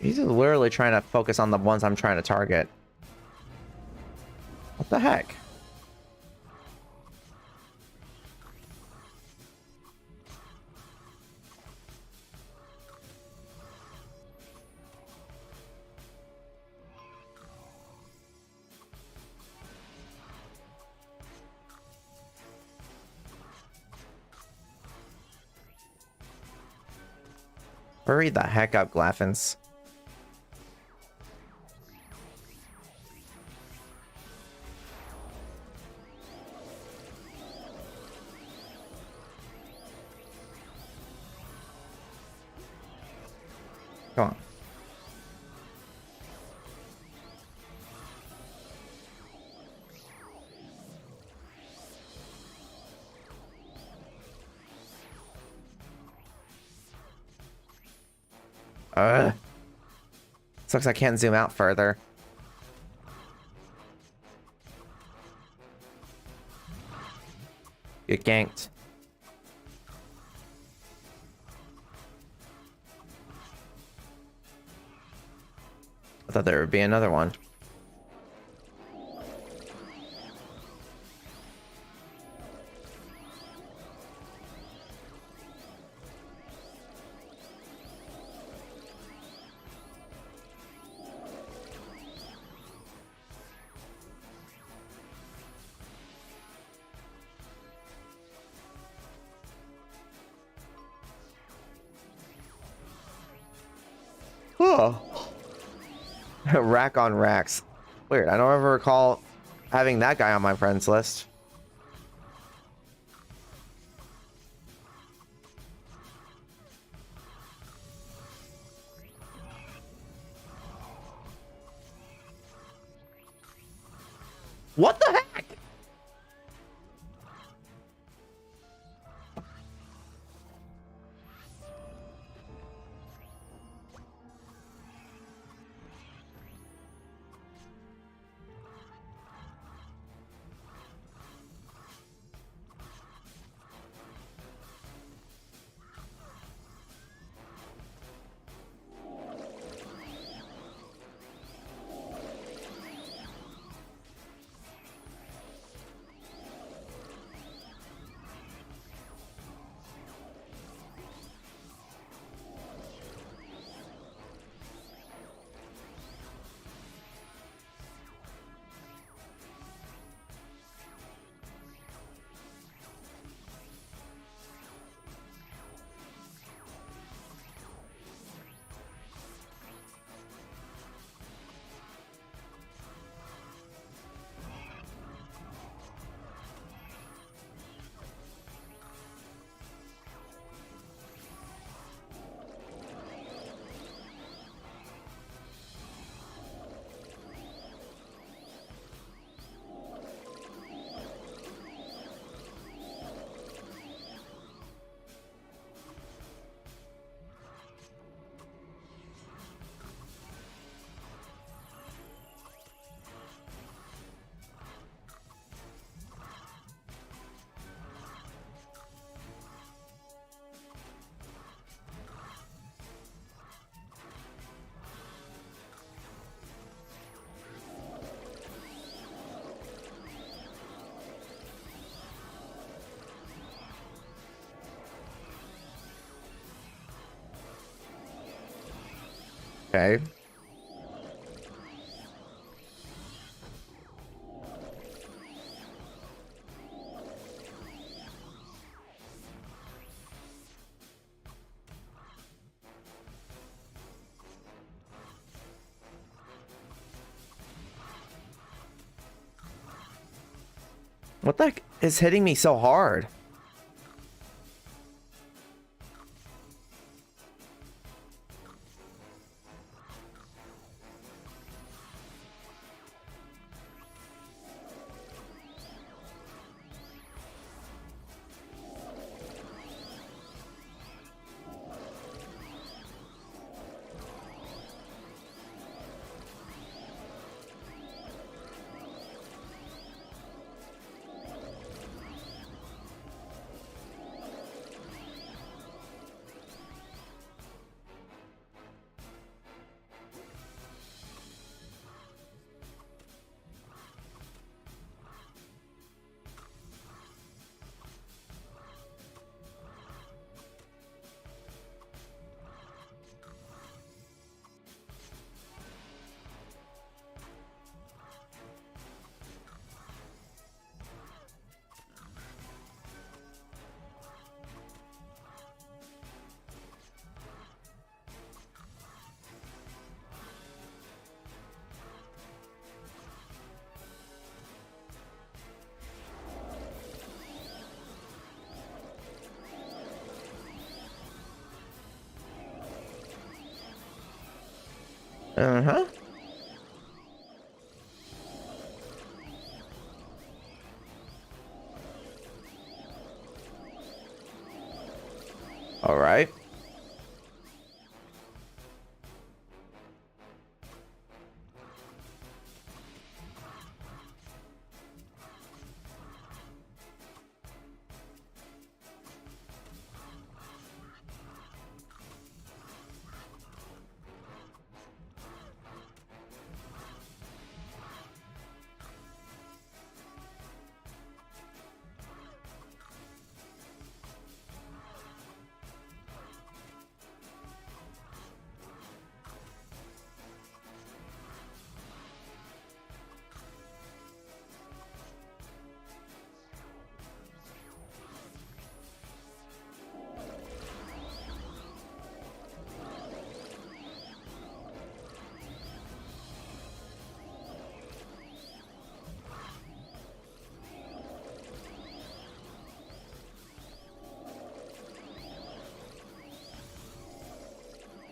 He's literally trying to focus on the ones I'm trying to target. What the heck? Hurry the heck up, Glaffins. Come on. Sucks I can't zoom out further. Get ganked. I thought there would be another one. Oh. Rack on racks. Weird. I don't ever recall having that guy on my friends list. What the heck? Okay. What the heck is hitting me so hard? Uh-huh. All right.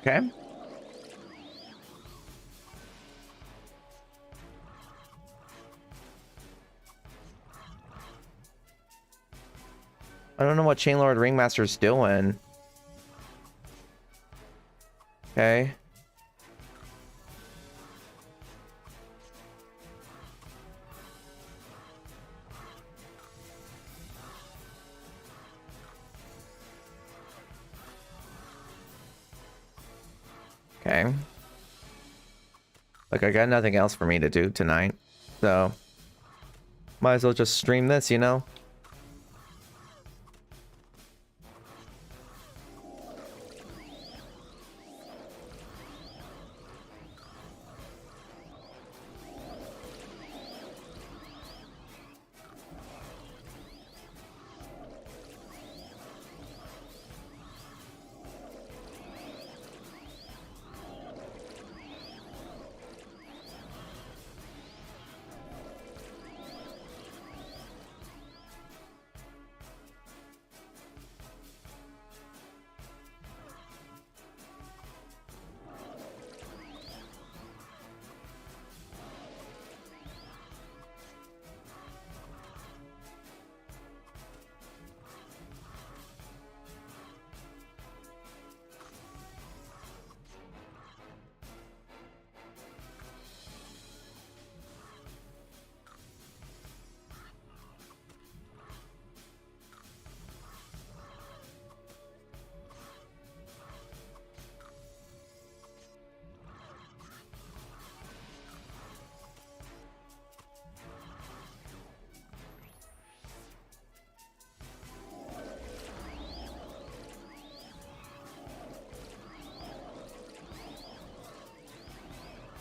Okay. I don't know what Chainlord Ringmaster's doing. Okay. Okay. Like, I got nothing else for me to do tonight, so might as well just stream this, you know?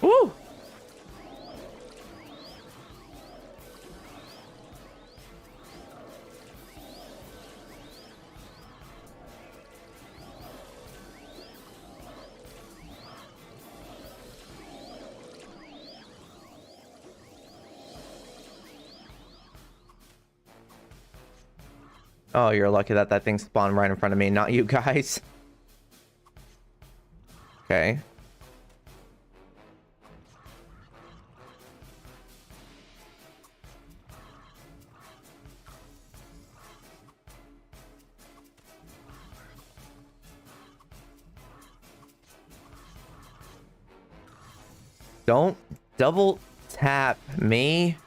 Woo! Oh, you're lucky that that thing spawned right in front of me, not you guys. Okay. Don't double tap me.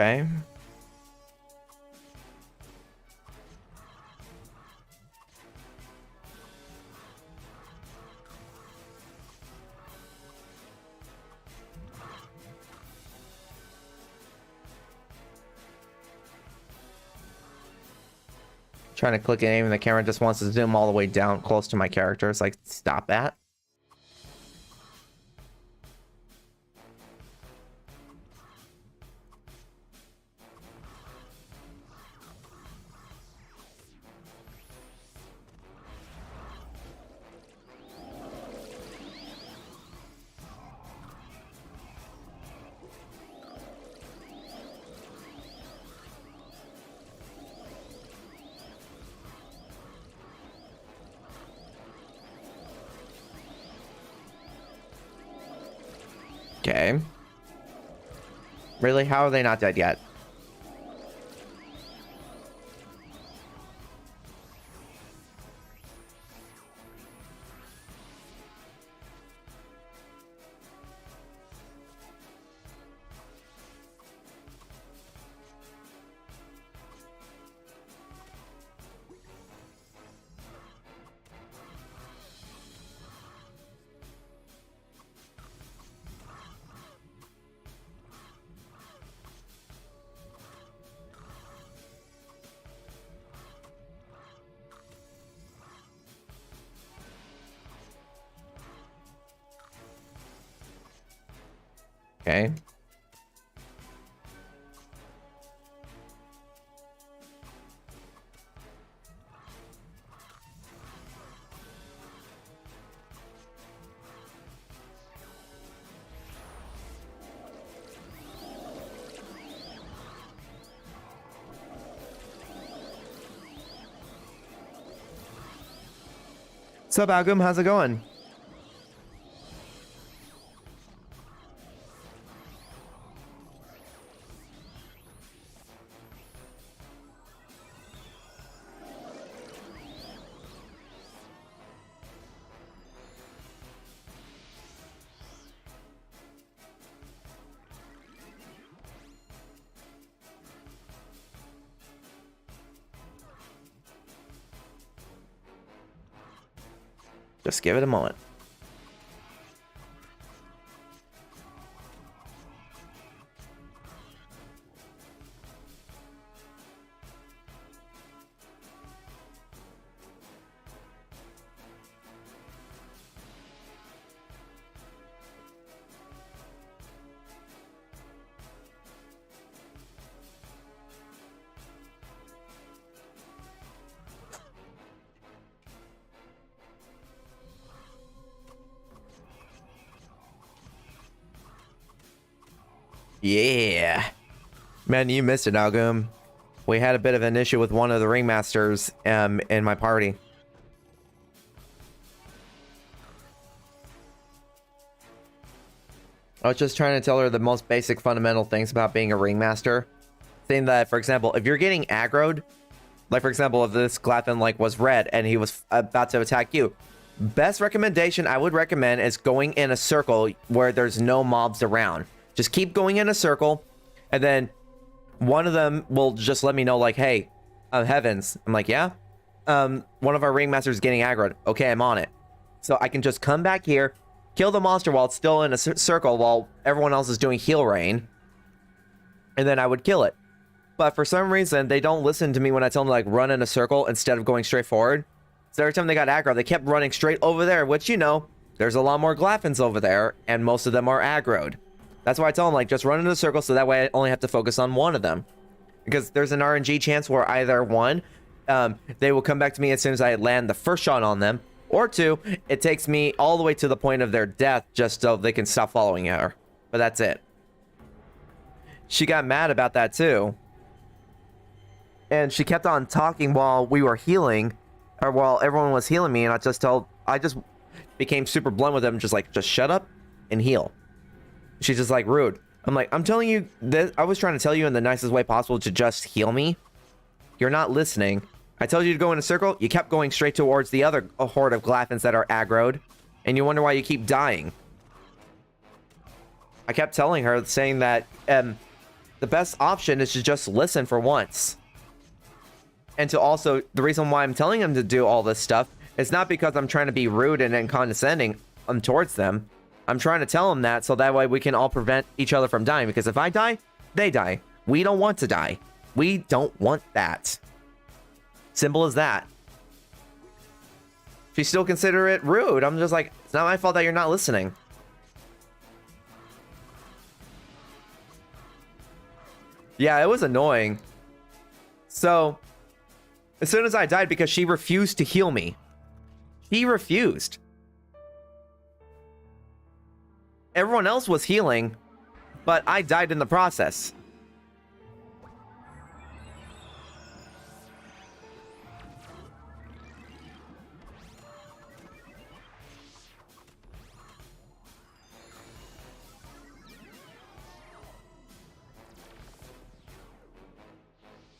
Okay. Trying to click and aim and the camera just wants to zoom all the way down close to my character. It's like, stop that. Okay. Really? How are they not dead yet? Okay. What's up, Agum? How's it going? Just give it a moment. Yeah. Man, you missed it, Agum. We had a bit of an issue with one of the ringmasters in my party. I was just trying to tell her the most basic fundamental things about being a ringmaster. Saying that, for example, if you're getting aggroed, like for example, if this Glathan like was red and he was about to attack you, best recommendation I would recommend is going in a circle where there's no mobs around. Just keep going in a circle, and then one of them will just let me know, like, hey, Heavens. I'm like, yeah? One of our ringmasters is getting aggroed. Okay, I'm on it. So I can just come back here, kill the monster while it's still in a circle while everyone else is doing heal rain, and then I would kill it. But for some reason, they don't listen to me when I tell them to, like, run in a circle instead of going straight forward. So every time they got aggro, they kept running straight over there, which, you know, there's a lot more Glaffins over there, and most of them are aggroed. That's why I tell them, like, just run into the circle so that way I only have to focus on one of them. Because there's an RNG chance where either one, they will come back to me as soon as I land the first shot on them, or two, it takes me all the way to the point of their death just so they can stop following her. But that's it. She got mad about that too. And she kept on talking while we were healing, or while everyone was healing me, and I just became super blunt with them, just like, just shut up and heal. She's just like, rude. I'm like, I'm telling you this. I was trying to tell you in the nicest way possible to just heal me. You're not listening. I told you to go in a circle. You kept going straight towards the other horde of Glaffins that are aggroed. And you wonder why you keep dying. I kept telling her, saying that the best option is to just listen for once. And to also, the reason why I'm telling them to do all this stuff is not because I'm trying to be rude and condescending towards them. I'm trying to tell them that so that way we can all prevent each other from dying. Because if I die, they die. We don't want to die. We don't want that. Simple as that. She still consider it rude. I'm just like, it's not my fault that you're not listening. Yeah, it was annoying. So, as soon as I died, because she refused to heal me. She refused. Everyone else was healing, but I died in the process.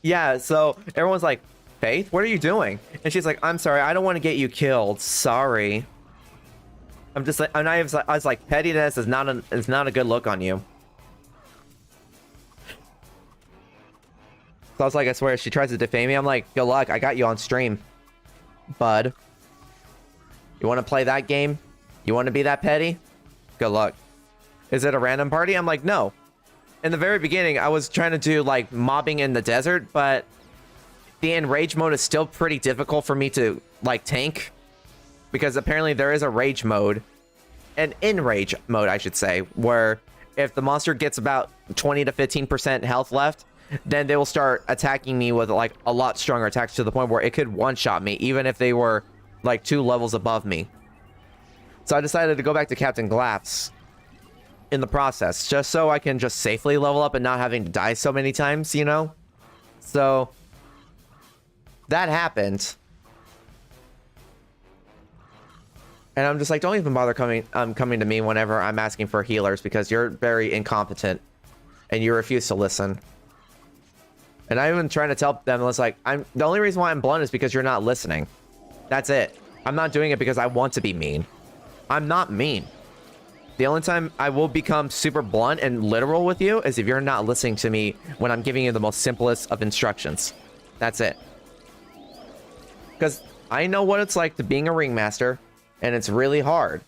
Yeah, so everyone's like, Faith, what are you doing? And she's like, I'm sorry, I don't want to get you killed. Sorry. I'm just like, and I was like, pettiness is not a good look on you. So I was like, I swear, if she tries to defame me, I'm like, good luck, I got you on stream, bud. You want to play that game? You want to be that petty? Good luck. Is it a random party? I'm like, no. In the very beginning, I was trying to do like mobbing in the desert, but the enrage mode is still pretty difficult for me to like tank. Because apparently there is a rage mode, an enrage mode, I should say, where if the monster gets about 20 to 15% health left, then they will start attacking me with like a lot stronger attacks to the point where it could one-shot me, even if they were like 2 levels above me. So I decided to go back to Captain Glaps in the process, just so I can just safely level up and not having to die so many times, you know? So that happened. And I'm just like, don't even bother coming to me whenever I'm asking for healers, because you're very incompetent and you refuse to listen. And I'm even trying to tell them, it's like, the only reason why I'm blunt is because you're not listening. That's it. I'm not doing it because I want to be mean. I'm not mean. The only time I will become super blunt and literal with you is if you're not listening to me when I'm giving you the most simplest of instructions. That's it. Because I know what it's like to being a ringmaster, and it's really hard.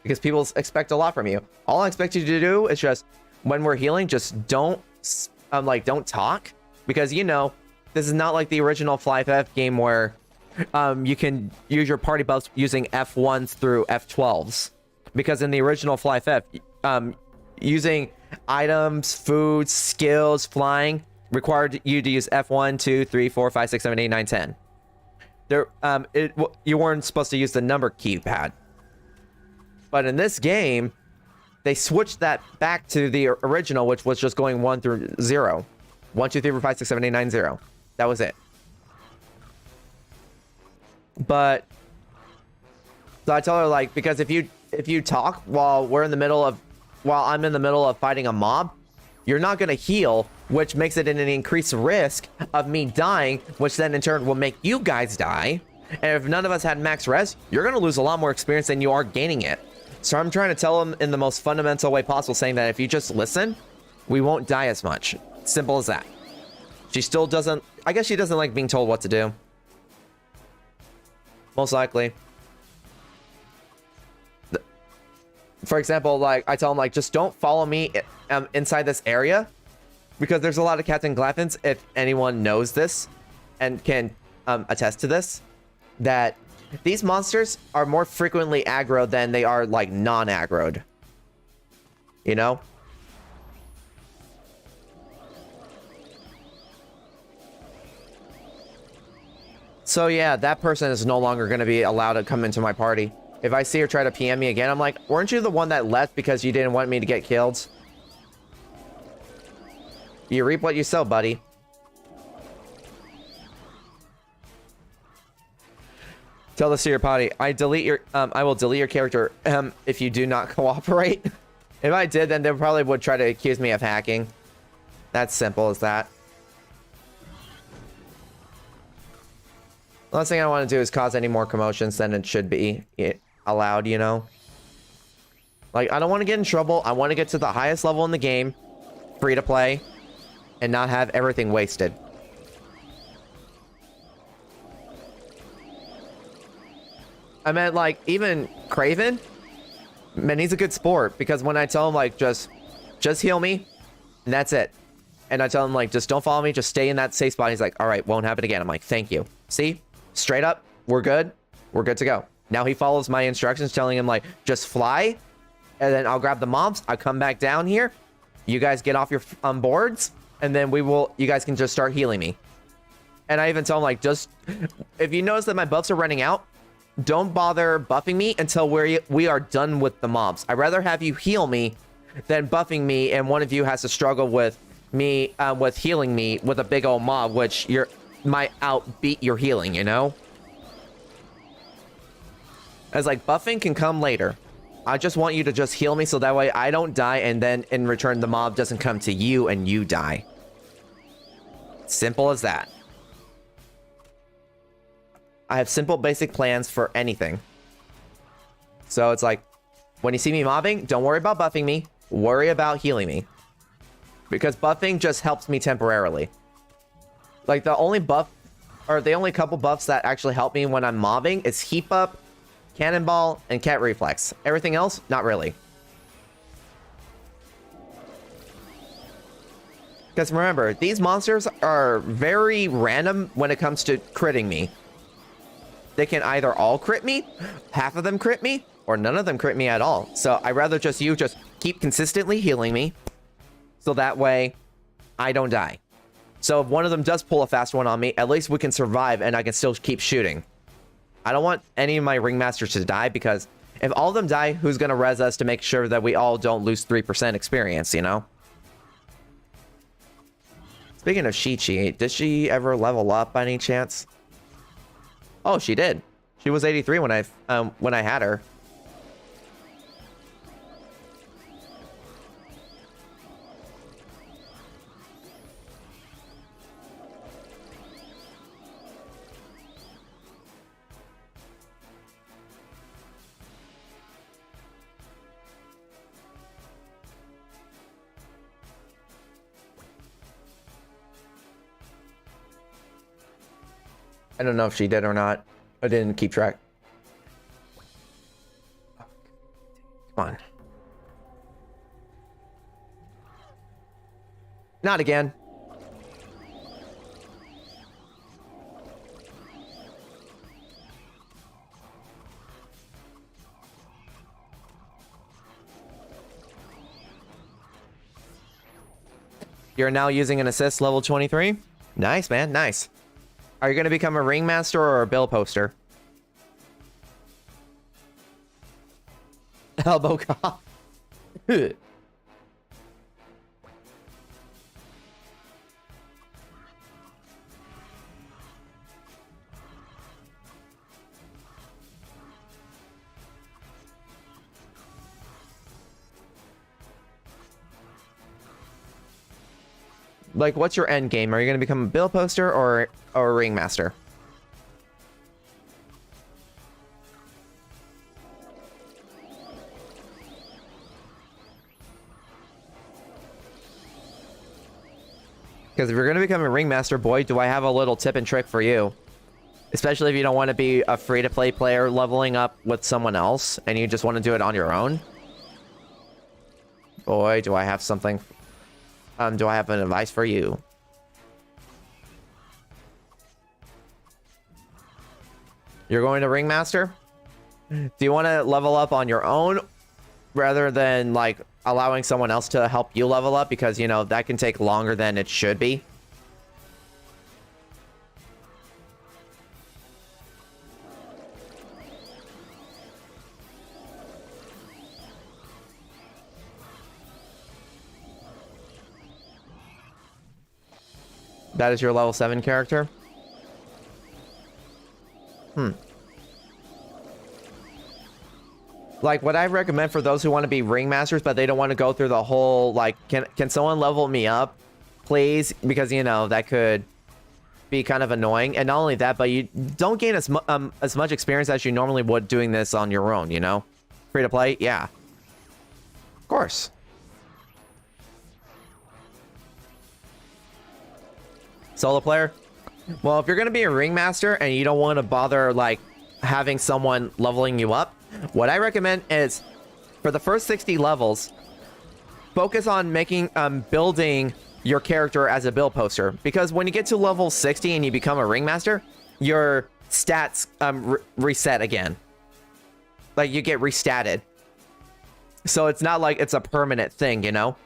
Because people expect a lot from you. All I expect you to do is just, when we're healing, just don't talk. Because, you know, this is not like the original FlyFF game where you can use your party buffs using F1s through F12s. Because in the original FlyFF, using items, food, skills, flying required you to use F1, 2, 3, 4, 5, 6, 7, 8, 9, 10. You weren't supposed to use the number keypad. But in this game, they switched that back to the original, which was just going 1 through 0. 1, 2, 3, 4, 5, 6, 7, 8, 9, 0. That was it. But so I tell her, like, because if you talk while I'm in the middle of fighting a mob, you're not going to heal, which makes it an increased risk of me dying, which then in turn will make you guys die. And if none of us had max res, you're going to lose a lot more experience than you are gaining it. So I'm trying to tell them in the most fundamental way possible, saying that if you just listen, we won't die as much. Simple as that. She still doesn't, I guess she doesn't like being told what to do. Most likely. For example, like, I tell them, like, just don't follow me inside this area, because there's a lot of Captain Glaffins, if anyone knows this and can attest to this, that these monsters are more frequently aggroed than they are, like, non-aggroed. You know? So yeah, that person is no longer going to be allowed to come into my party. If I see her try to PM me again, I'm like, weren't you the one that left because you didn't want me to get killed? You reap what you sow, buddy. Tell this to your party. I will delete your character if you do not cooperate. If I did, then they probably would try to accuse me of hacking. That's simple as that. The last thing I want to do is cause any more commotions than it should be allowed, you know? Like, I don't want to get in trouble. I want to get to the highest level in the game, free to play, and not have everything wasted. I meant, like, even Craven, man, he's a good sport, because when I tell him, like, just heal me, and that's it. And I tell him, like, just don't follow me, just stay in that safe spot. He's like, all right, won't happen again. I'm like, thank you. See? Straight up, we're good to go. Now he follows my instructions, telling him, like, just fly, and then I'll grab the mobs, I'll come back down here, you guys get off your boards, and then you guys can just start healing me. And I even tell him, like, just, if you notice that my buffs are running out, don't bother buffing me until we are done with the mobs. I'd rather have you heal me than buffing me, and one of you has to struggle with me, with healing me with a big old mob, which might outbeat your healing, you know? As like, buffing can come later. I just want you to just heal me so that way I don't die, and then in return the mob doesn't come to you and you die. Simple as that. I have simple basic plans for anything. So it's like, when you see me mobbing, don't worry about buffing me, worry about healing me. Because buffing just helps me temporarily. Like, the only couple buffs that actually help me when I'm mobbing is Heap Up, Cannonball, and Cat Reflex. Everything else, not really. Because remember, these monsters are very random when it comes to critting me. They can either all crit me, half of them crit me, or none of them crit me at all. So I'd rather you just keep consistently healing me, so that way I don't die. So if one of them does pull a fast one on me, at least we can survive and I can still keep shooting. I don't want any of my ringmasters to die, because if all of them die, who's going to res us to make sure that we all don't lose 3% experience, you know? Speaking of Chi-Chi, did she ever level up by any chance? Oh, she did. She was 83 when I had her. I don't know if she did or not. I didn't keep track. Come on. Not again. You're now using an assist level 23? Nice, man. Nice. Are you going to become a ringmaster or a bill poster? Elbow cop. Like, what's your end game? Are you going to become a bill poster or a ringmaster? Because if you're going to become a ringmaster, boy, do I have a little tip and trick for you. Especially if you don't want to be a free-to-play player leveling up with someone else and you just want to do it on your own. Boy, do I have something. Do I have an advice for you? You're going to ringmaster? Do you want to level up on your own rather than like allowing someone else to help you level up? Because, you know, that can take longer than it should be. That is your level 7 character? Like, what I recommend for those who want to be ringmasters, but they don't want to go through the whole, like, can someone level me up, please? Because, you know, that could be kind of annoying. And not only that, but you don't gain as much experience as you normally would doing this on your own, you know? Free to play? Yeah. Of course. Solo player? Well, if you're going to be a ringmaster and you don't want to bother, like, having someone leveling you up, what I recommend is, for the first 60 levels, focus on making, building your character as a build poster. Because when you get to level 60 and you become a ringmaster, your stats, reset again. Like, you get restatted. So it's not like it's a permanent thing, you know?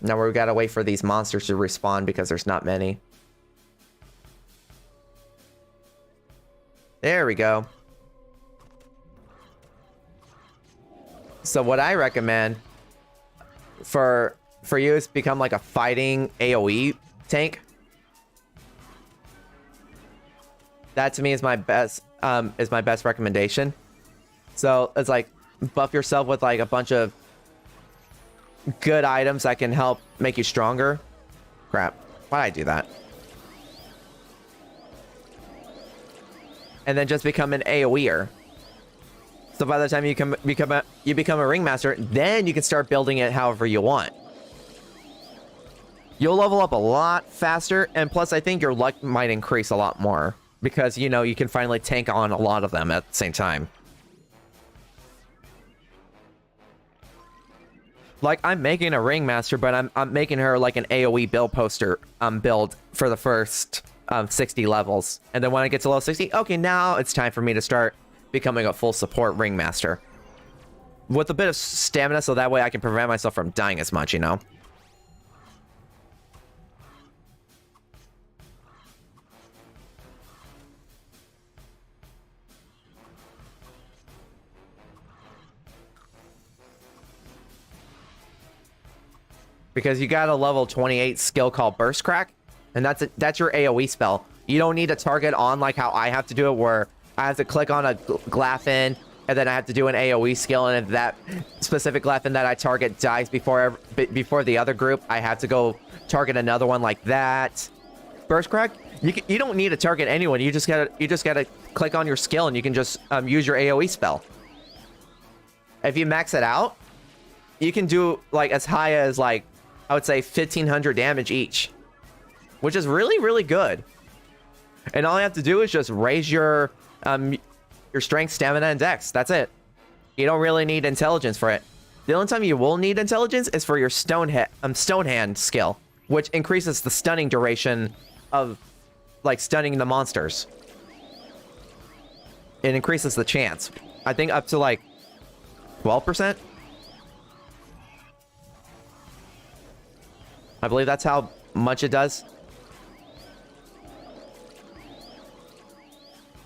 Now we gotta wait for these monsters to respawn because there's not many. There we go. So what I recommend for you is become like a fighting AoE tank. That to me is my best recommendation. So it's like buff yourself with like a bunch of good items that can help make you stronger. Crap. Why'd I do that? And then just become an AoEer. So by the time you become a ringmaster, then you can start building it however you want. You'll level up a lot faster, and plus I think your luck might increase a lot more. Because, you know, you can finally tank on a lot of them at the same time. Like, I'm making a ringmaster, but I'm making her like an AoE build poster build for the first 60 levels. And then when I get to level 60, okay, now it's time for me to start becoming a full support ringmaster. With a bit of stamina, so that way I can prevent myself from dying as much, you know? Because you got a level 28 skill called Burst Crack, and that's your AoE spell. You don't need a target on like how I have to do it, where I have to click on a Glaffin, and then I have to do an AoE skill, and if that specific Glaffin that I target dies before the other group, I have to go target another one like that. Burst Crack, you don't need to target anyone. You just gotta click on your skill, and you can just use your AoE spell. If you max it out, you can do like as high as like I would say 1500 damage each, which is really, really good. And all you have to do is just raise your strength, stamina, and dex. That's it. You don't really need intelligence for it. The only time you will need intelligence is for your stone hand skill, which increases the stunning duration of like stunning the monsters. It increases the chance. I think up to like 12%. I believe that's how much it does.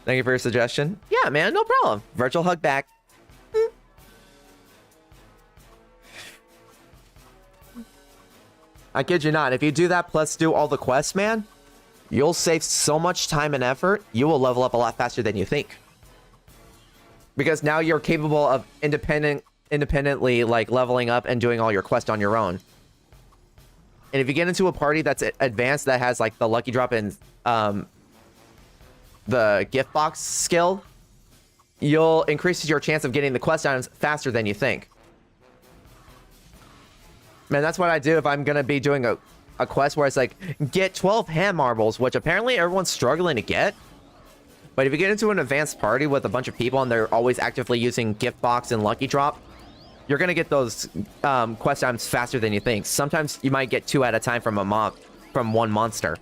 Thank you for your suggestion. Yeah, man, no problem. Virtual hug back. I kid you not. If you do that plus do all the quests, man, you'll save so much time and effort. You will level up a lot faster than you think. Because now you're capable of independently like leveling up and doing all your quests on your own. And if you get into a party that's advanced that has like the lucky drop and the gift box skill, you'll increase your chance of getting the quest items faster than you think. Man, that's what I do if I'm gonna be doing a quest where it's like, get 12 hand marbles, which apparently everyone's struggling to get. But if you get into an advanced party with a bunch of people and they're always actively using gift box and lucky drop, you're gonna get those quest items faster than you think. Sometimes you might get 2 at a time from one monster.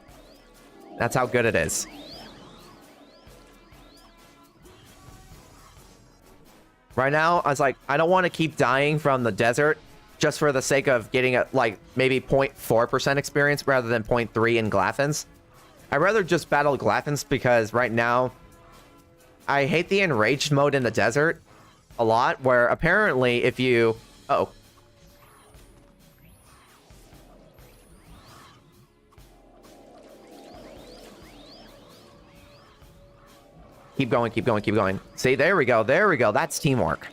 That's how good it is. Right now, I was like, I don't want to keep dying from the desert just for the sake of getting a, like maybe 0.4% experience rather than 0.3 in Glaffins. I'd rather just battle Glaffins because right now I hate the enraged mode in the desert a lot, where apparently if you... Uh-oh. Keep going, keep going, keep going. See, there we go, there we go. That's teamwork.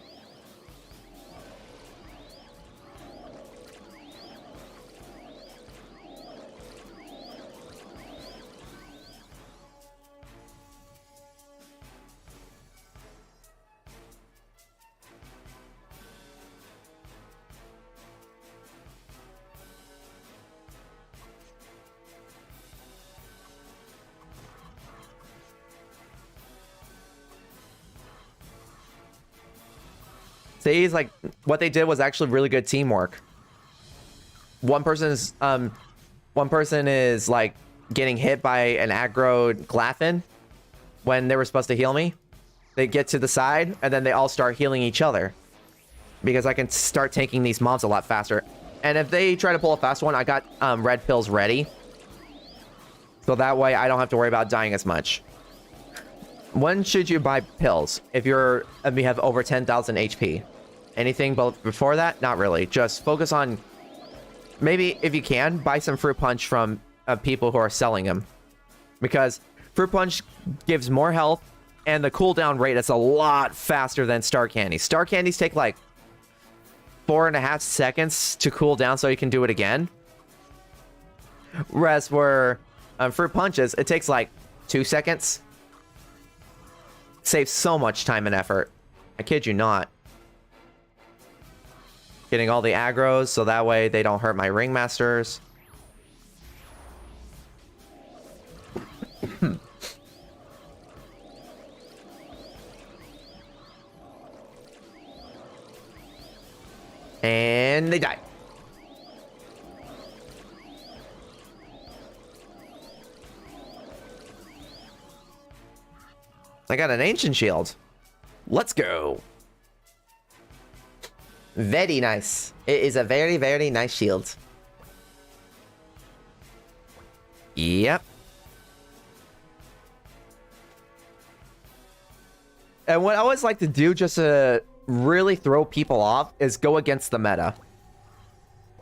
See, he's like, what they did was actually really good teamwork. One person is like getting hit by an aggro Glaffin when they were supposed to heal me. They get to the side and then they all start healing each other because I can start taking these mobs a lot faster. And if they try to pull a fast one, I got red pills ready, so that way I don't have to worry about dying as much. When should you buy pills? If you have over 10,000 HP. Anything before that? Not really. Just focus on, maybe if you can, buy some fruit punch from people who are selling them. Because fruit punch gives more health, and the cooldown rate is a lot faster than star candies. Star candies take like 4.5 seconds to cool down so you can do it again. Whereas for fruit punches, it takes like 2 seconds. Saves so much time and effort. I kid you not. Getting all the aggros so that way they don't hurt my ringmasters. And they die. I got an ancient shield. Let's go. Very nice. It is a very, very nice shield. Yep. And what I always like to do just to really throw people off is go against the meta.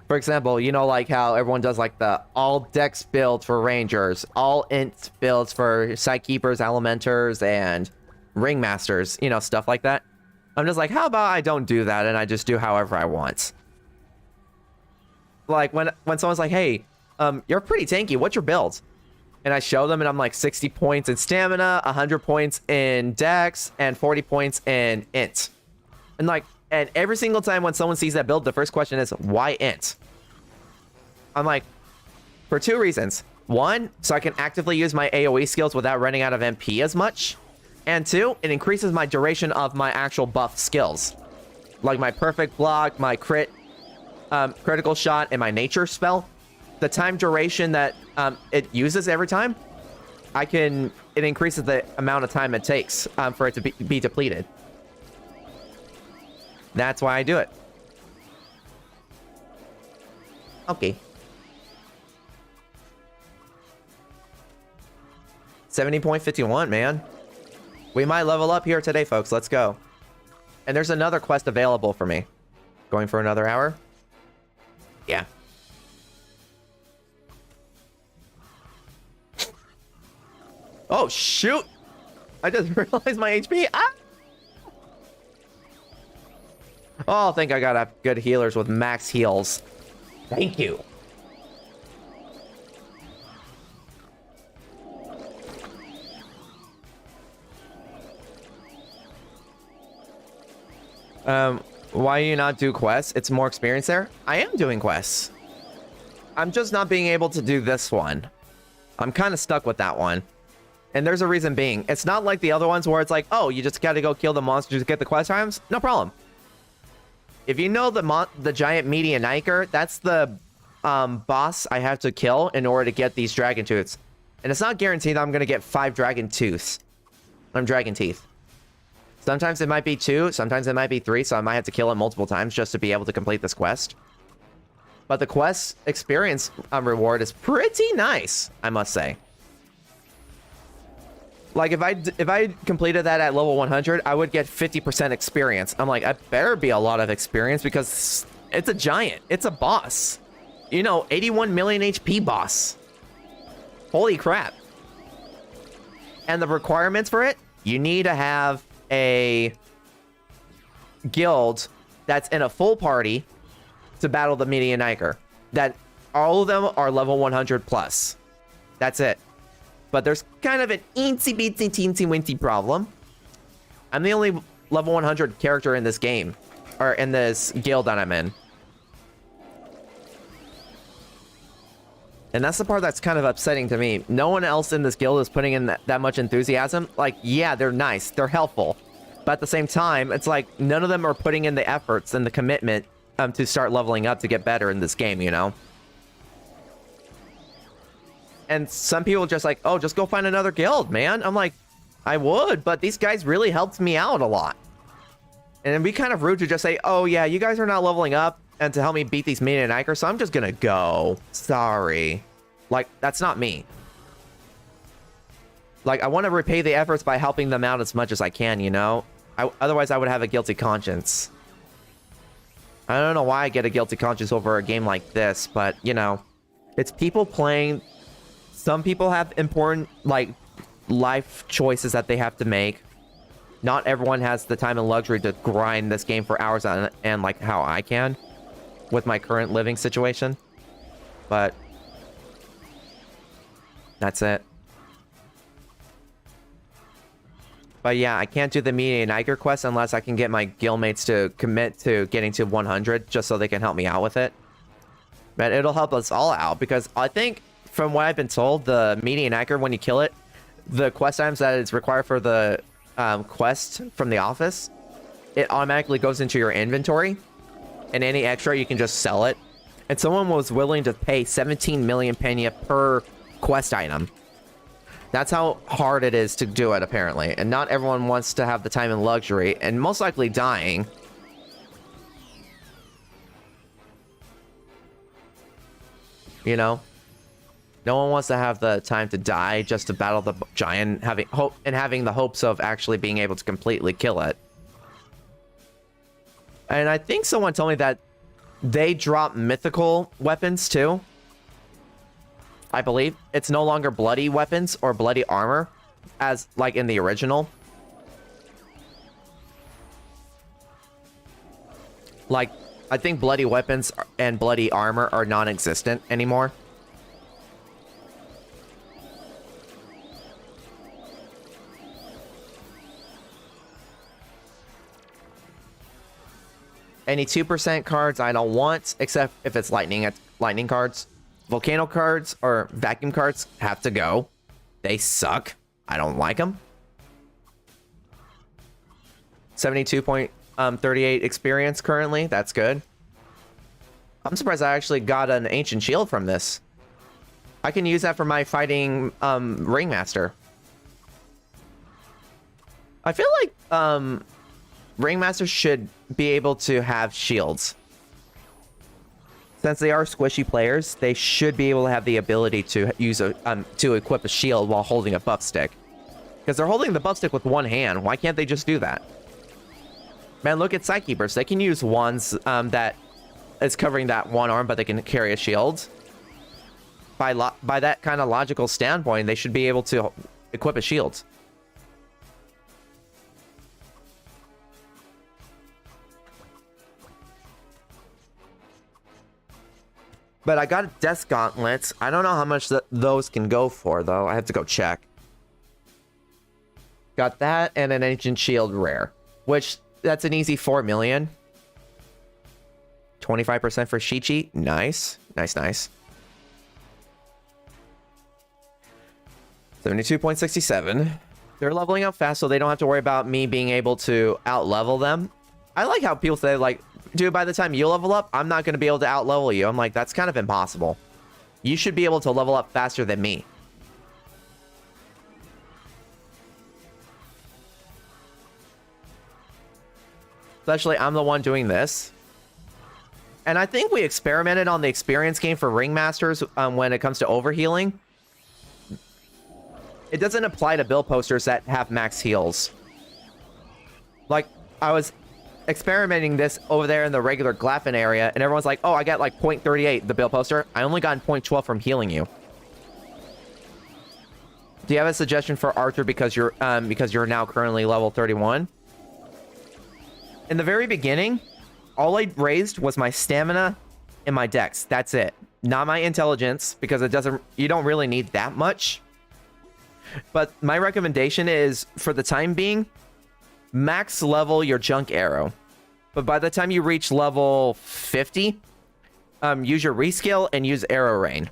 For example, you know, like how everyone does like the all dex builds for rangers, all int builds for Sightkeepers, Elementers, and Ringmasters, you know, stuff like that. I'm just like, how about I don't do that and I just do however I want? Like when someone's like, hey, you're pretty tanky, what's your build? And I show them and I'm like 60 points in stamina, 100 points in dex, and 40 points in int. And like, and every single time when someone sees that build, the first question is, why int? I'm like, for two reasons. One, so I can actively use my AoE skills without running out of MP as much. And two, it increases my duration of my actual buff skills. Like my perfect block, my critical shot, and my nature spell. The time duration that it uses every time, it increases the amount of time it takes for it to be depleted. That's why I do it. Okay. 70.51, man. We might level up here today, folks. Let's go. And there's another quest available for me. Going for another hour? Yeah. Oh, shoot! I just realized my HP. Ah! Oh, I think I got good healers with max heals. Thank you. Why do you not do quests? It's more experience there. I am doing quests. I'm just not being able to do this one. I'm kind of stuck with that one. And there's a reason being. It's not like the other ones where it's like, oh, you just got to go kill the monsters to get the quest times. No problem. If you know the giant meaty Niker, that's the boss I have to kill in order to get these dragon tooths. And it's not guaranteed that I'm going to get 5 dragon tooths. Dragon teeth. Sometimes it might be 2, sometimes it might be 3, so I might have to kill it multiple times just to be able to complete this quest. But the quest experience reward is pretty nice, I must say. Like, if I completed that at level 100, I would get 50% experience. I'm like, I better be a lot of experience because it's a giant. It's a boss. You know, 81 million HP boss. Holy crap. And the requirements for it, you need to have a guild that's in a full party to battle the Median Niker. That all of them are level 100 plus. That's it. But there's kind of an eensy beensy teensy wincy problem. I'm the only level 100 character in this game, or in this guild that I'm in. And that's the part that's kind of upsetting to me. No one else in this guild is putting in that much enthusiasm. Like, yeah, they're nice, they're helpful. But at the same time, it's like none of them are putting in the efforts and the commitment to start leveling up to get better in this game, you know? And some people just like, oh, just go find another guild, man. I'm like, I would, but these guys really helped me out a lot. And it'd be kind of rude to just say, oh yeah, you guys are not leveling up and to help me beat these Median Niker, so I'm just gonna go. Sorry. Like, that's not me. Like, I want to repay the efforts by helping them out as much as I can, you know? Otherwise, I would have a guilty conscience. I don't know why I get a guilty conscience over a game like this, but, you know, it's people playing. Some people have important, like, life choices that they have to make. Not everyone has the time and luxury to grind this game for hours on, and like how I can with my current living situation. But that's it. But yeah, I can't do the Median Niker quest unless I can get my guildmates to commit to getting to 100 just so they can help me out with it. But it'll help us all out because I think, from what I've been told, the Median Niker, when you kill it, the quest items that is required for the quest from the office, it automatically goes into your inventory, and any extra you can just sell it. And someone was willing to pay 17 million penya per quest item. That's how hard it is to do it, apparently. And not everyone wants to have the time and luxury, and most likely dying. You know? No one wants to have the time to die just to battle the giant, having the hopes of actually being able to completely kill it. And I think someone told me that they drop mythical weapons too. I believe it's no longer bloody weapons or bloody armor as like in the original. Like, I think bloody weapons and bloody armor are non-existent anymore. Any 2% cards I don't want, except if it's lightning cards. Volcano cards or vacuum cards have to go. They suck. I don't like them. 72.38 experience currently. That's good. I'm surprised I actually got an ancient shield from this. I can use that for my fighting Ringmaster. I feel like Ringmasters should be able to have shields. Since they are squishy players, they should be able to have the ability to use to equip a shield while holding a buff stick. Because they're holding the buff stick with one hand. Why can't they just do that? Man, look at Sightkeepers. They can use wands that is covering that one arm, but they can carry a shield. By that kind of logical standpoint, they should be able to equip a shield. But I got Death Gauntlets. I don't know how much those can go for, though. I have to go check. Got that and an Ancient Shield rare. Which, that's an easy 4 million. 25% for Shichi. Nice. Nice, nice. 72.67. They're leveling up fast, so they don't have to worry about me being able to out-level them. I like how people say, like, dude, by the time you level up, I'm not going to be able to out-level you. I'm like, that's kind of impossible. You should be able to level up faster than me. Especially, I'm the one doing this. And I think we experimented on the experience game for Ringmasters when it comes to overhealing. It doesn't apply to build posters that have max heals. Like, I was experimenting this over there in the regular Glaffen area, and everyone's like, oh, I got like 0.38 the build poster. I only got 0.12 from healing you. Do you have a suggestion for Arthur because you're now currently level 31? In the very beginning, all I raised was my stamina and my dex. That's it. Not my intelligence, because you don't really need that much. But my recommendation is, for the time being, max level your junk arrow. But by the time you reach level 50, use your rescale and use arrow rain.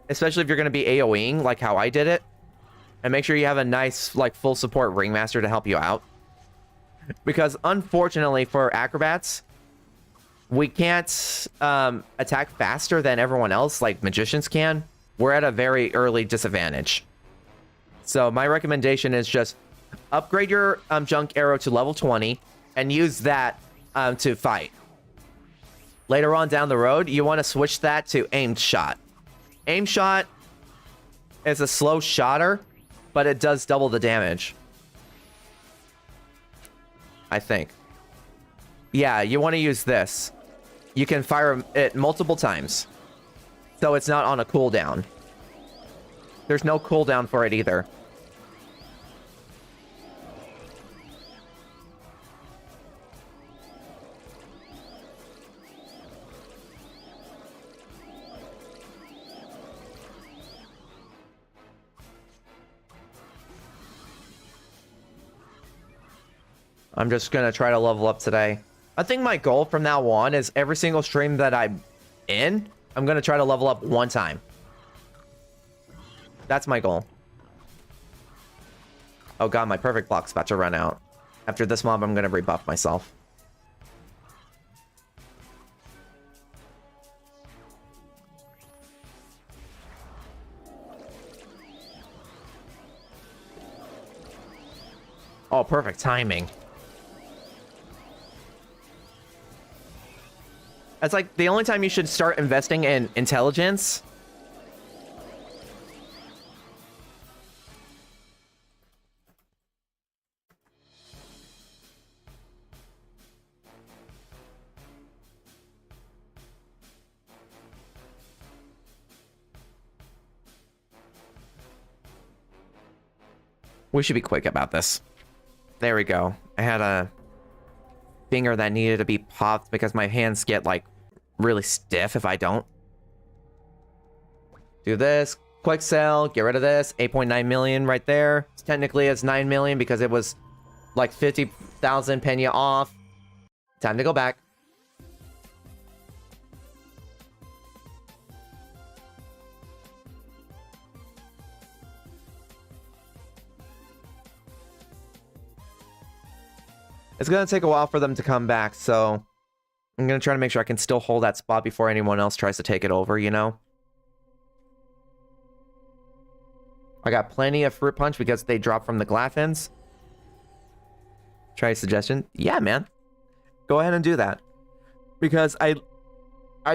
Especially if you're going to be AoEing, like how I did it. And make sure you have a nice, like, full support Ringmaster to help you out. Because, unfortunately, for acrobats, we can't attack faster than everyone else, like magicians can. We're at a very early disadvantage. So, my recommendation is just upgrade your junk arrow to level 20 and use that to fight. Later on down the road, you want to switch that to aimed shot. Aimed shot is a slow shotter, but it does double the damage. I think. Yeah, you want to use this. You can fire it multiple times. So it's not on a cooldown. There's no cooldown for it either. I'm just gonna try to level up today. I think my goal from now on is every single stream that I'm in, I'm gonna try to level up one time. That's my goal. Oh god, my perfect block's about to run out. After this mob, I'm gonna rebuff myself. perfect timing. It's like the only time you should start investing in intelligence. We should be quick about this. There we go. I had a finger that needed to be popped because my hands get like really stiff if I don't. Do this. Quick sell. Get rid of this. 8.9 million right there. Technically it's 9 million because it was like 50,000 Pena off. Time to go back. It's going to take a while for them to come back, so I'm going to try to make sure I can still hold that spot before anyone else tries to take it over, you know? I got plenty of Fruit Punch because they drop from the Glaffins. Try a suggestion? Yeah, man. Go ahead and do that. Because I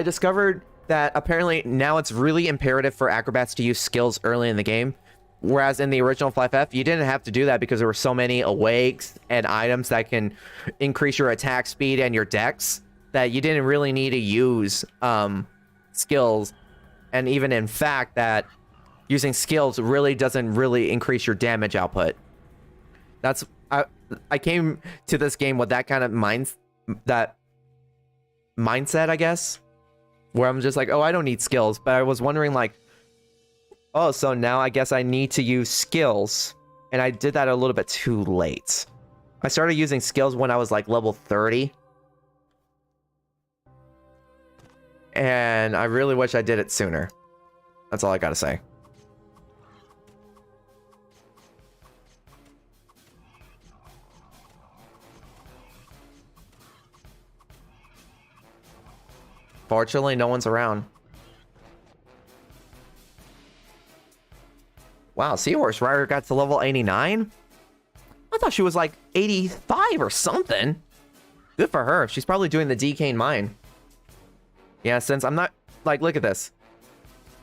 discovered that apparently now it's really imperative for acrobats to use skills early in the game. Whereas in the original FlyFF, you didn't have to do that because there were so many awakes and items that can increase your attack speed and your dex that you didn't really need to use skills. And even in fact that using skills really doesn't really increase your damage output. That's I came to this game with that kind of mindset, I guess, where I'm just like, oh, I don't need skills. But I was wondering like, oh, so now I guess I need to use skills. And I did that a little bit too late. I started using skills when I was like level 30. And I really wish I did it sooner. That's all I gotta say. Fortunately, no one's around. Wow, Seahorse Rider got to level 89? I thought she was like 85 or something. Good for her. She's probably doing the decaying mine. Yeah, since I'm not... Like, look at this.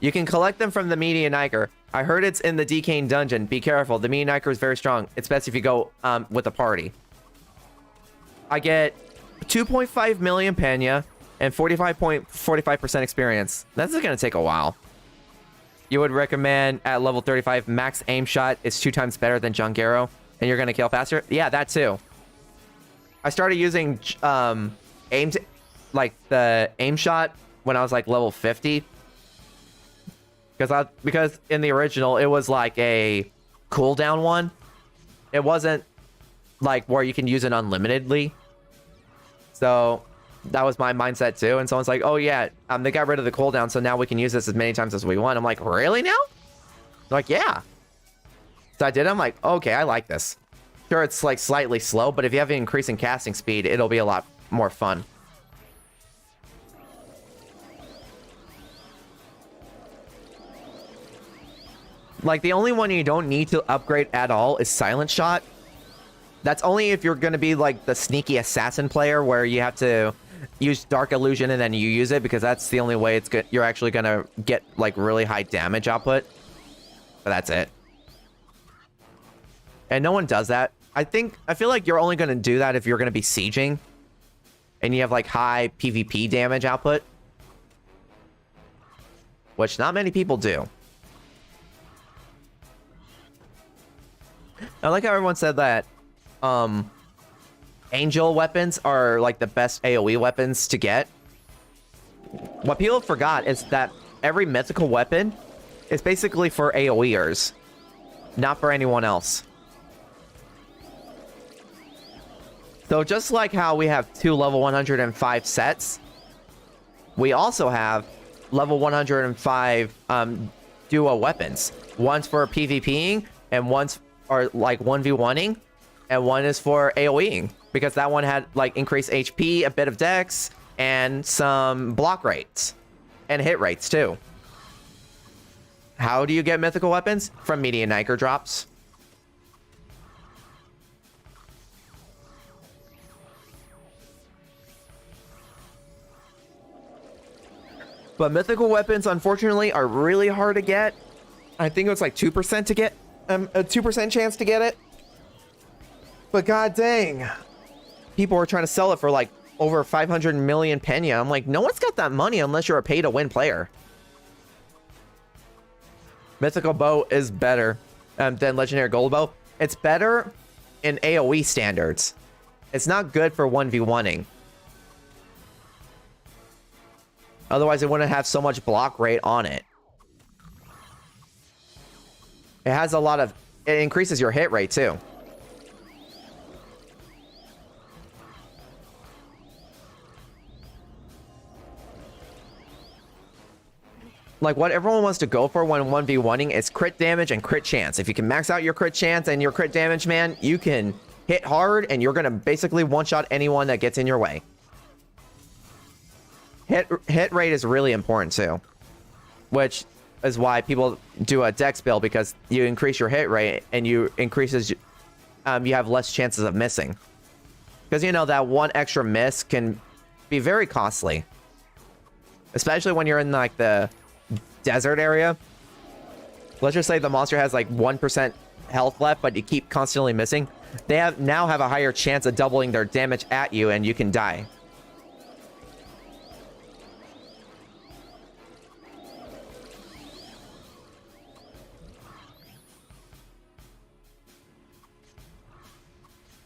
You can collect them from the Median Iker. I heard it's in the decaying dungeon. Be careful. The Median Iker is very strong. It's best if you go with a party. I get 2.5 million Pena and 45% experience. That's going to take a while. You would recommend at level 35 max aim shot is 2 times better than Jungaro and you're gonna kill faster? Yeah, that too. I started using the aim shot when I was like level 50. Because in the original it was like a cooldown one. It wasn't like where you can use it unlimitedly. So that was my mindset too, and someone's like, oh yeah, they got rid of the cooldown, so now we can use this as many times as we want. I'm like, really now? They're like, yeah. So I did it. I'm like, okay, I like this. Sure, it's like slightly slow, but if you have an increase in casting speed, it'll be a lot more fun. Like, the only one you don't need to upgrade at all is Silent Shot. That's only if you're going to be like the sneaky assassin player where you have to use Dark Illusion and then you use it, because that's the only way it's good. You're actually going to get like really high damage output. But that's it. And no one does that. I feel like you're only going to do that if you're going to be sieging and you have like high PvP damage output, which not many people do. I like how everyone said that angel weapons are like the best AoE weapons to get. What people forgot is that every mythical weapon is basically for AoEers, not for anyone else. So just like how we have 2 level 105 sets, we also have level 105 duo weapons. One's for PvPing and one's are like 1v1ing, and one is for AoEing, because that one had like increased HP, a bit of dex, and some block rates and hit rates too. How do you get mythical weapons? From Median Iker drops. But mythical weapons, unfortunately, are really hard to get. I think it was like 2% to get, a 2% chance to get it. But god dang, people are trying to sell it for like over 500 million pena. I'm like, no one's got that money unless you're a pay-to-win player. Mythical bow is better than legendary gold bow. It's better in AoE standards. It's not good for 1v1ing. Otherwise, it wouldn't have so much block rate on it. It has a lot of... It increases your hit rate, too. Like, what everyone wants to go for when 1v1ing is crit damage and crit chance. If you can max out your crit chance and your crit damage, man, you can hit hard and you're going to basically one-shot anyone that gets in your way. Hit rate is really important, too. Which is why people do a dex build, because you increase your hit rate and you have less chances of missing. Because, you know, that one extra miss can be very costly. Especially when you're in, like, the desert area. Let's just say the monster has like 1% health left, but you keep constantly missing. They now have a higher chance of doubling their damage at you, and you can die.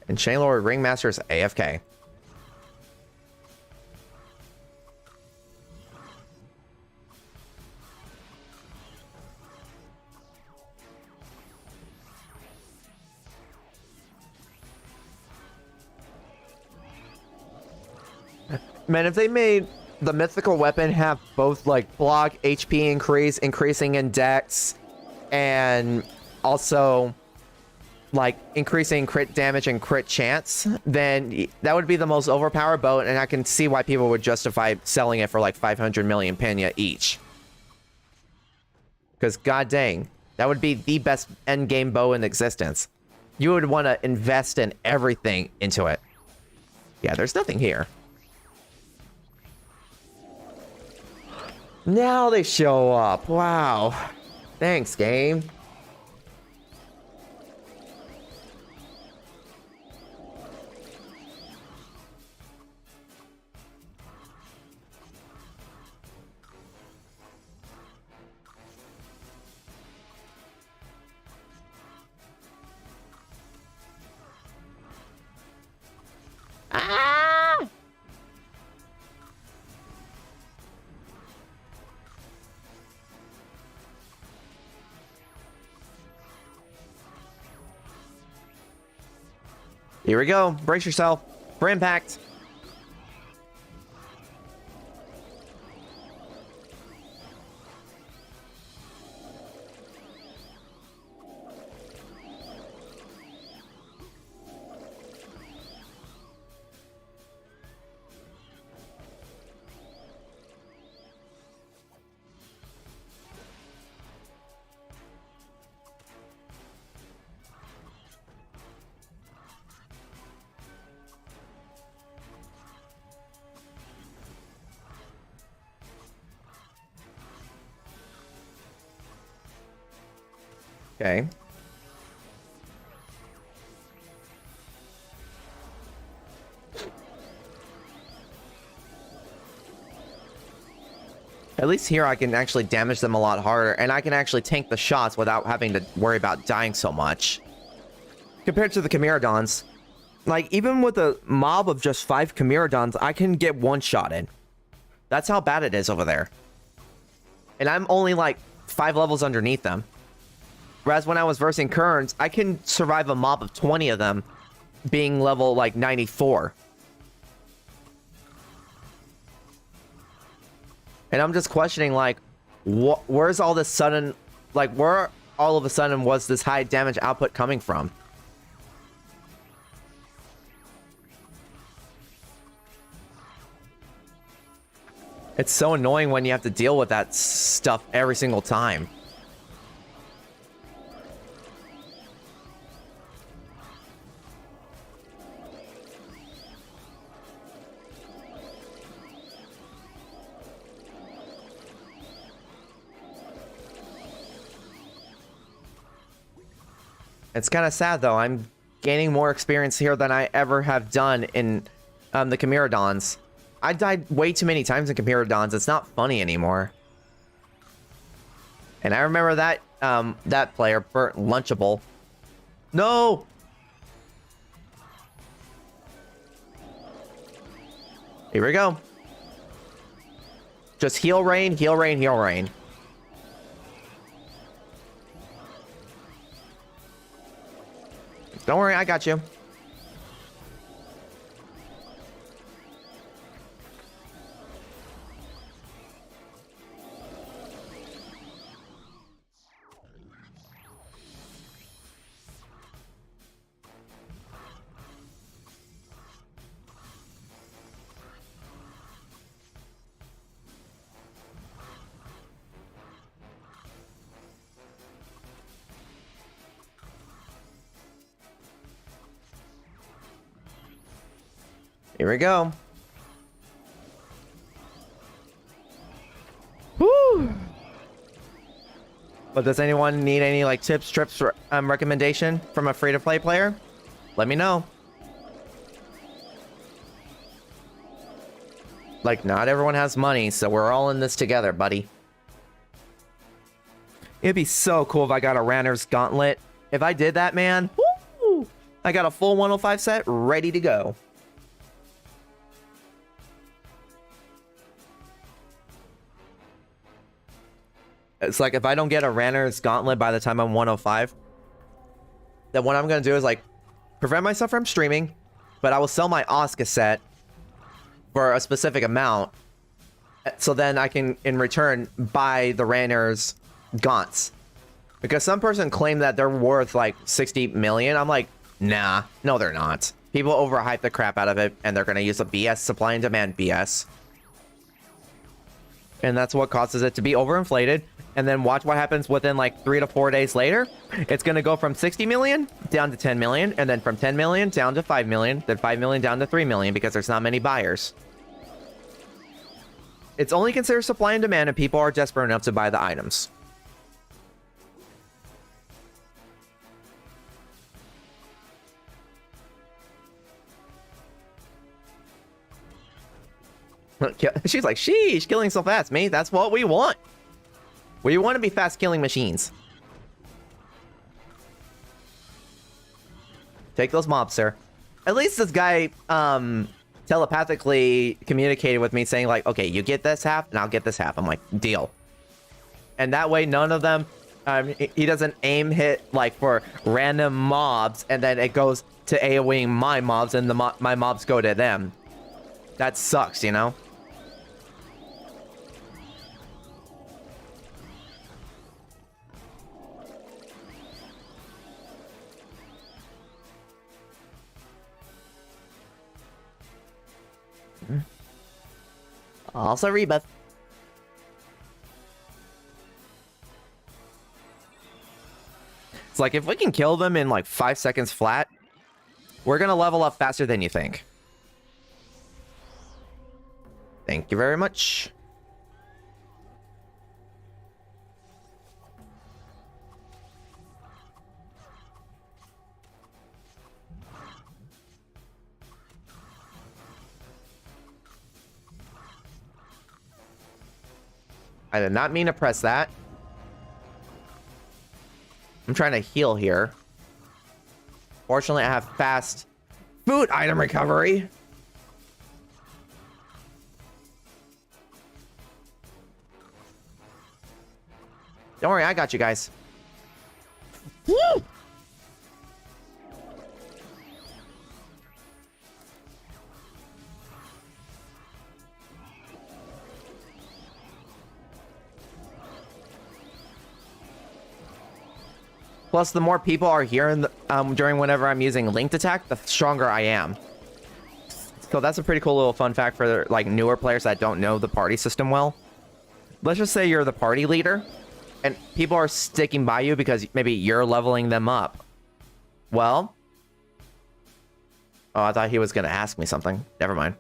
And Chainlord Ringmaster is AFK. Man, if they made the mythical weapon have both like block, HP increasing in dex, and also like increasing crit damage and crit chance, then that would be the most overpowered bow, and I can see why people would justify selling it for like 500 million pena each. Because god dang, that would be the best endgame bow in existence. You would want to invest in everything into it. Yeah, there's nothing here. Now they show up. Wow. Thanks, game. Ah! Here we go. Brace yourself for impact. Okay. At least here I can actually damage them a lot harder, and I can actually tank the shots without having to worry about dying so much. Compared to the Chimeradons, like even with a mob of just 5 Chimeradons, I can get one-shotted. That's how bad it is over there. And I'm only like 5 levels underneath them. Whereas when I was versing Kerns, I can survive a mob of 20 of them being level like 94. And I'm just questioning, like, where's all this sudden, like, where all of a sudden was this high damage output coming from? It's so annoying when you have to deal with that stuff every single time. It's kind of sad though. I'm gaining more experience here than I ever have done in the Chimera I died way too many times in Chimera It's not funny anymore. And I remember that that player, Burt Lunchable. No! Here we go. Just heal rain, heal rain, heal rain. Don't worry, I got you. Here we go. Woo! But does anyone need any like tips, trips, or recommendation from a free-to-play player? Let me know. Like, not everyone has money, so we're all in this together, buddy. It'd be so cool if I got a Ranner's Gauntlet. If I did that, man, woo! I got a full 105 set ready to go. It's like if I don't get a Ranner's Gauntlet by the time I'm 105, then what I'm going to do is like prevent myself from streaming, but I will sell my Oscar set for a specific amount. So then I can, in return, buy the Ranner's Gaunts. Because some person claimed that they're worth like 60 million. I'm like, nah, no, they're not. People overhype the crap out of it, and they're going to use a BS, supply and demand BS. And that's what causes it to be overinflated. And then watch what happens within like 3 to 4 days later. It's going to go from 60 million down to 10 million. And then from 10 million down to 5 million. Then 5 million down to 3 million because there's not many buyers. It's only considered supply and demand if people are desperate enough to buy the items. She's like, sheesh, killing so fast, mate. That's what we want. We want to be fast killing machines. Take those mobs, sir. At least this guy telepathically communicated with me saying like, okay, you get this half and I'll get this half. I'm like, deal. And that way none of them, he doesn't aim hit like for random mobs and then it goes to AoEing my mobs and my mobs go to them. That sucks, you know? Also rebuff. It's like if we can kill them in like 5 seconds flat, we're gonna level up faster than you think. Thank you very much. I did not mean to press that. I'm trying to heal here. Fortunately, I have fast food item recovery. Don't worry, I got you guys. Woo! Plus, the more people are here in the, during whenever I'm using linked attack, the stronger I am. So that's a pretty cool little fun fact for like newer players that don't know the party system well. Let's just say you're the party leader, and people are sticking by you because maybe you're leveling them up. Well, oh, I thought he was going to ask me something. Never mind.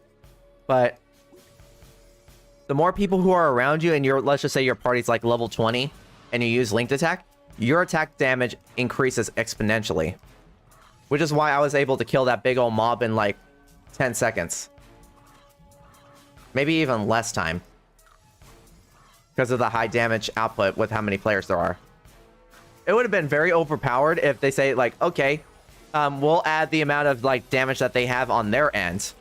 But the more people who are around you, and let's just say your party's like level 20, and you use linked attack, your attack damage increases exponentially. Which is why I was able to kill that big old mob in like 10 seconds. Maybe even less time. Because of the high damage output with how many players there are. It would have been very overpowered if they say like, okay, we'll add the amount of like damage that they have on their end.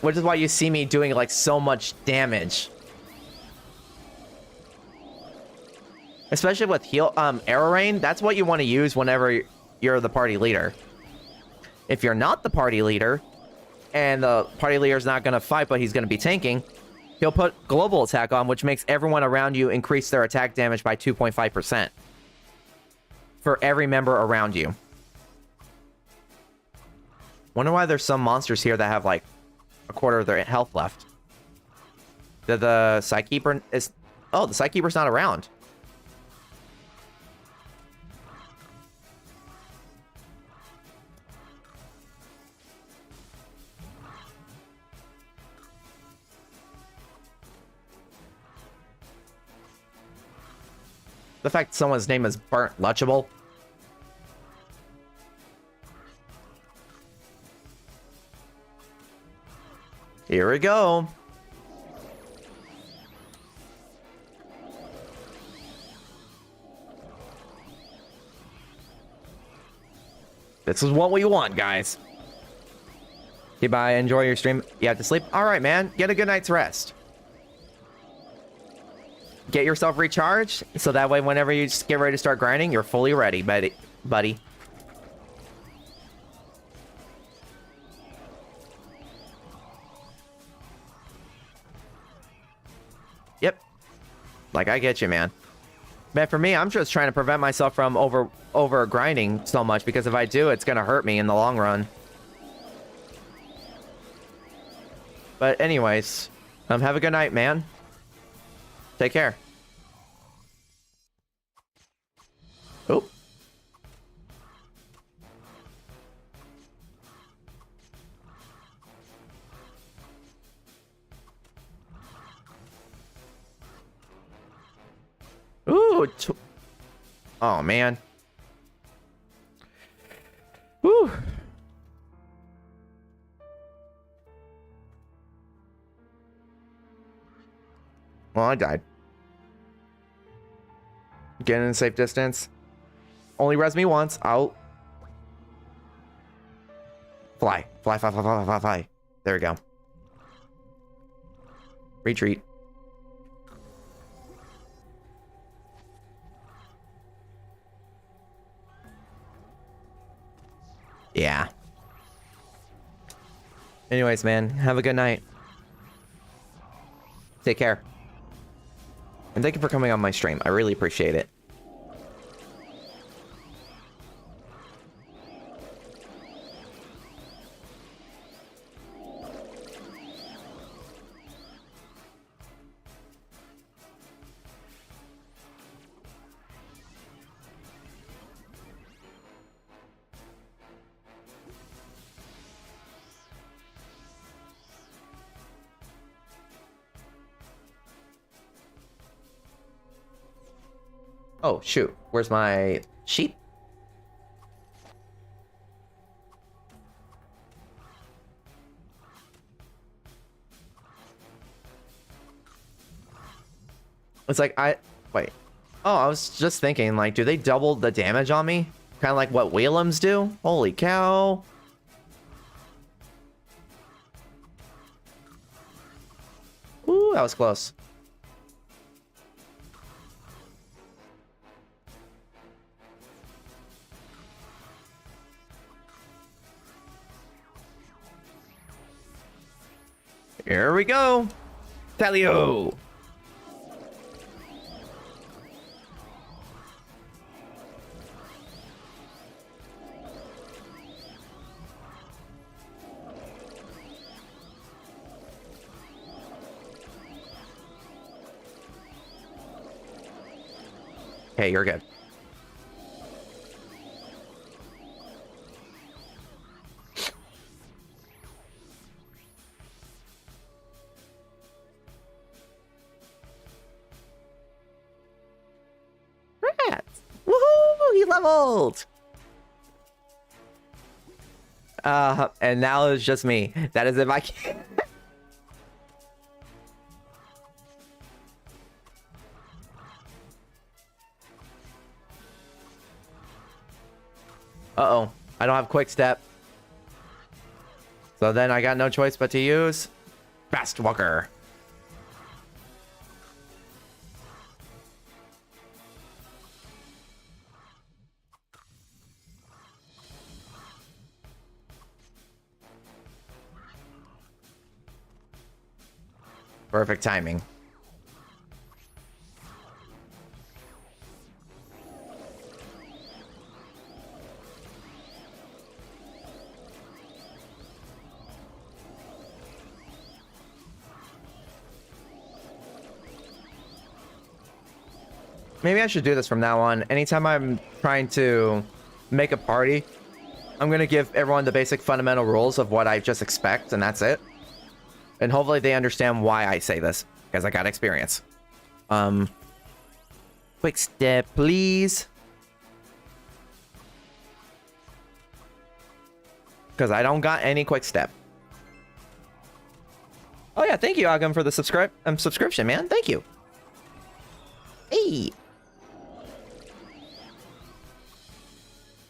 Which is why you see me doing like so much damage. Especially with heal arrow rain, that's what you want to use whenever you're the party leader. If you're not the party leader, and the party leader's not going to fight, but he's going to be tanking, he'll put global attack on, which makes everyone around you increase their attack damage by 2.5%. For every member around you. Wonder why there's some monsters here that have like a quarter of their health left. The Psykeeper is... Oh, the Psykeeper's not around. The fact someone's name is Burnt Lunchable. Here we go. This is what we want, guys. Goodbye, enjoy your stream. You have to sleep? Alright, man. Get a good night's rest. Get yourself recharged, so that way whenever you just get ready to start grinding, you're fully ready, buddy. Yep. Like, I get you, man. Man, for me, I'm just trying to prevent myself from over grinding so much, because if I do, it's gonna hurt me in the long run. But anyways, have a good night, man. Take care. Oh. Ooh. Oh, man. Woo. Well, I died. Get in a safe distance. Only res me once. I'll... Fly. Fly, fly, fly, fly, fly, fly. There we go. Retreat. Yeah. Anyways, man. Have a good night. Take care. And thank you for coming on my stream. I really appreciate it. Oh, shoot. Where's my sheep? It's like, wait. Oh, I was just thinking, like, do they double the damage on me? Kind of like what Whalums do? Holy cow. Ooh, that was close. Here we go. Talio. Hey, you're good. leveled! And now it's just me. That is if I can. Uh-oh. I don't have quick step. So then I got no choice but to use Fast Walker. Perfect timing. Maybe I should do this from now on. Anytime I'm trying to make a party, I'm going to give everyone the basic fundamental rules of what I just expect, and that's it. And hopefully they understand why I say this, because I got experience. Quick step, please. Because I don't got any quick step. Oh yeah, thank you, Agam, for the subscription, man. Thank you. Hey.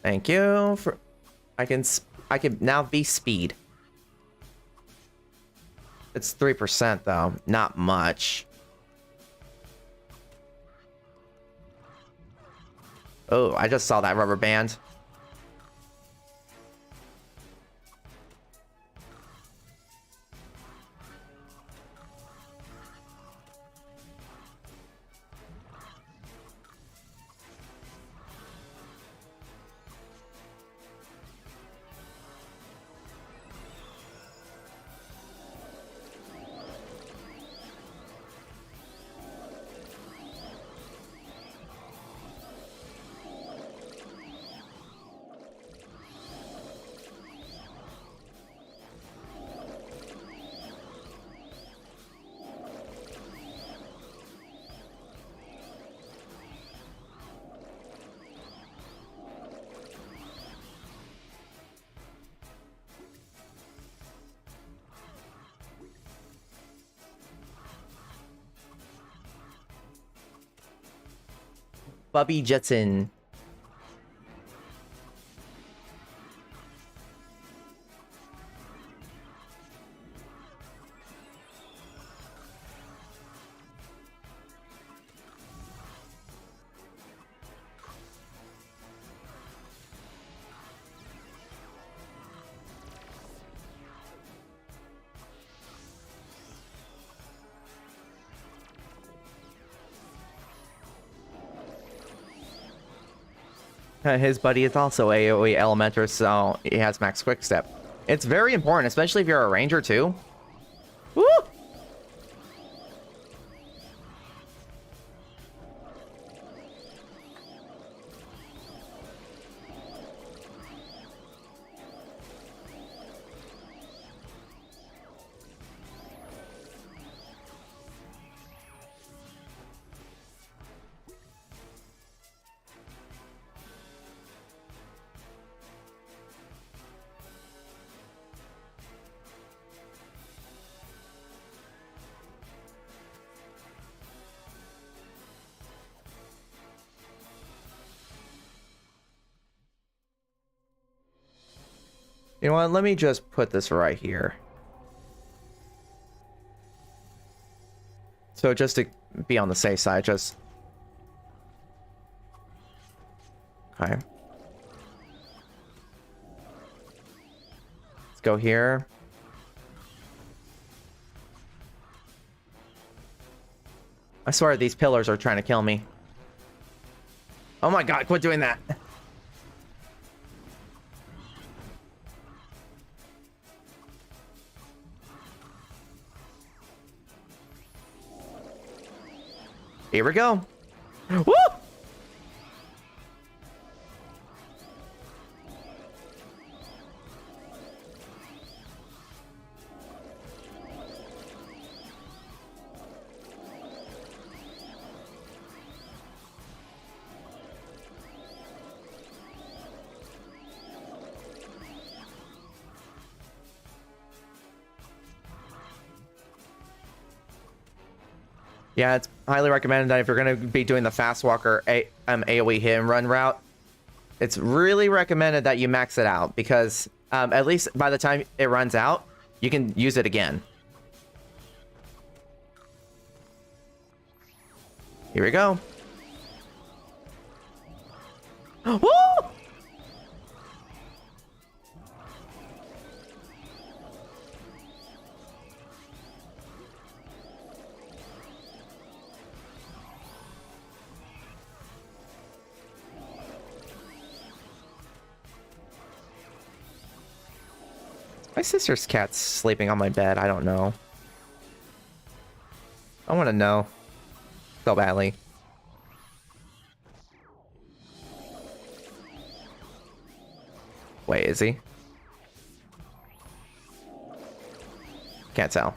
Thank you for... I can now be speed. It's 3% though, not much. Oh, I just saw that rubber band. Bubby Jetson. His buddy is also AoE Elementor, so he has max quick step. It's very important, especially if you're a ranger too. Woo! You know what? Let me just put this right here. So just to be on the safe side, just... Okay. Let's go here. I swear these pillars are trying to kill me. Oh my god, quit doing that. Here we go. Woo! Yeah, it's highly recommended that if you're going to be doing the fast walker AoE hit and run route, it's really recommended that you max it out because at least by the time it runs out, you can use it again. Here we go. Woo! My sister's cat's sleeping on my bed. I don't know. I want to know so badly. Wait, is he? Can't tell.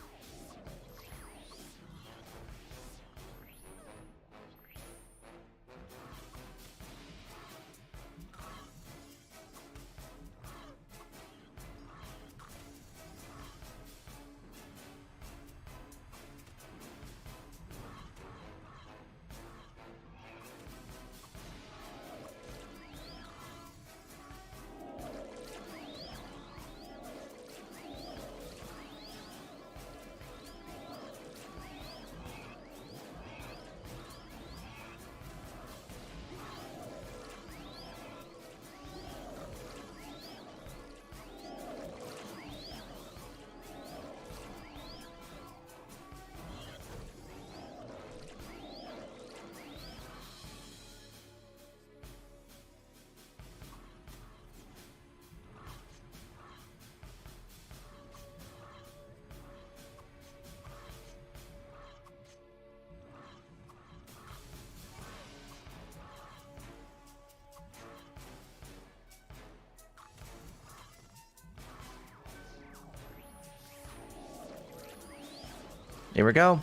Here we go.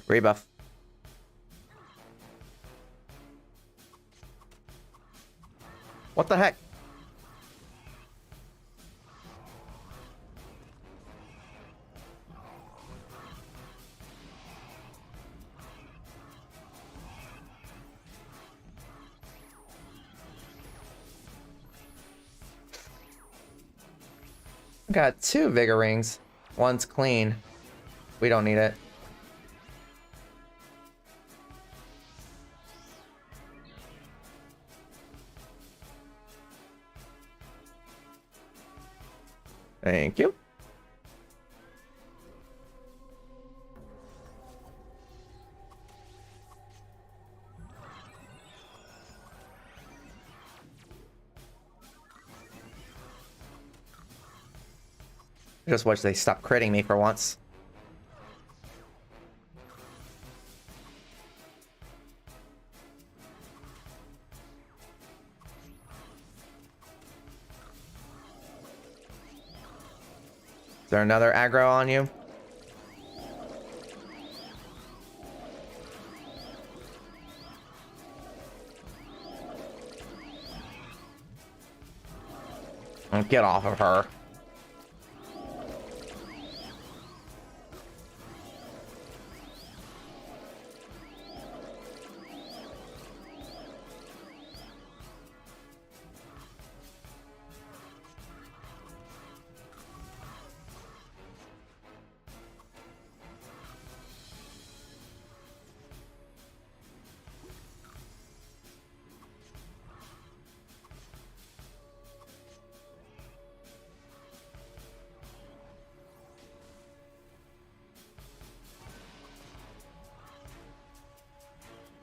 Rebuff. What the heck? Got 2 Vigor Rings. One's clean. We don't need it. Thank you. Just wish they stopped critting me for once. Is there another aggro on you? Get off of her.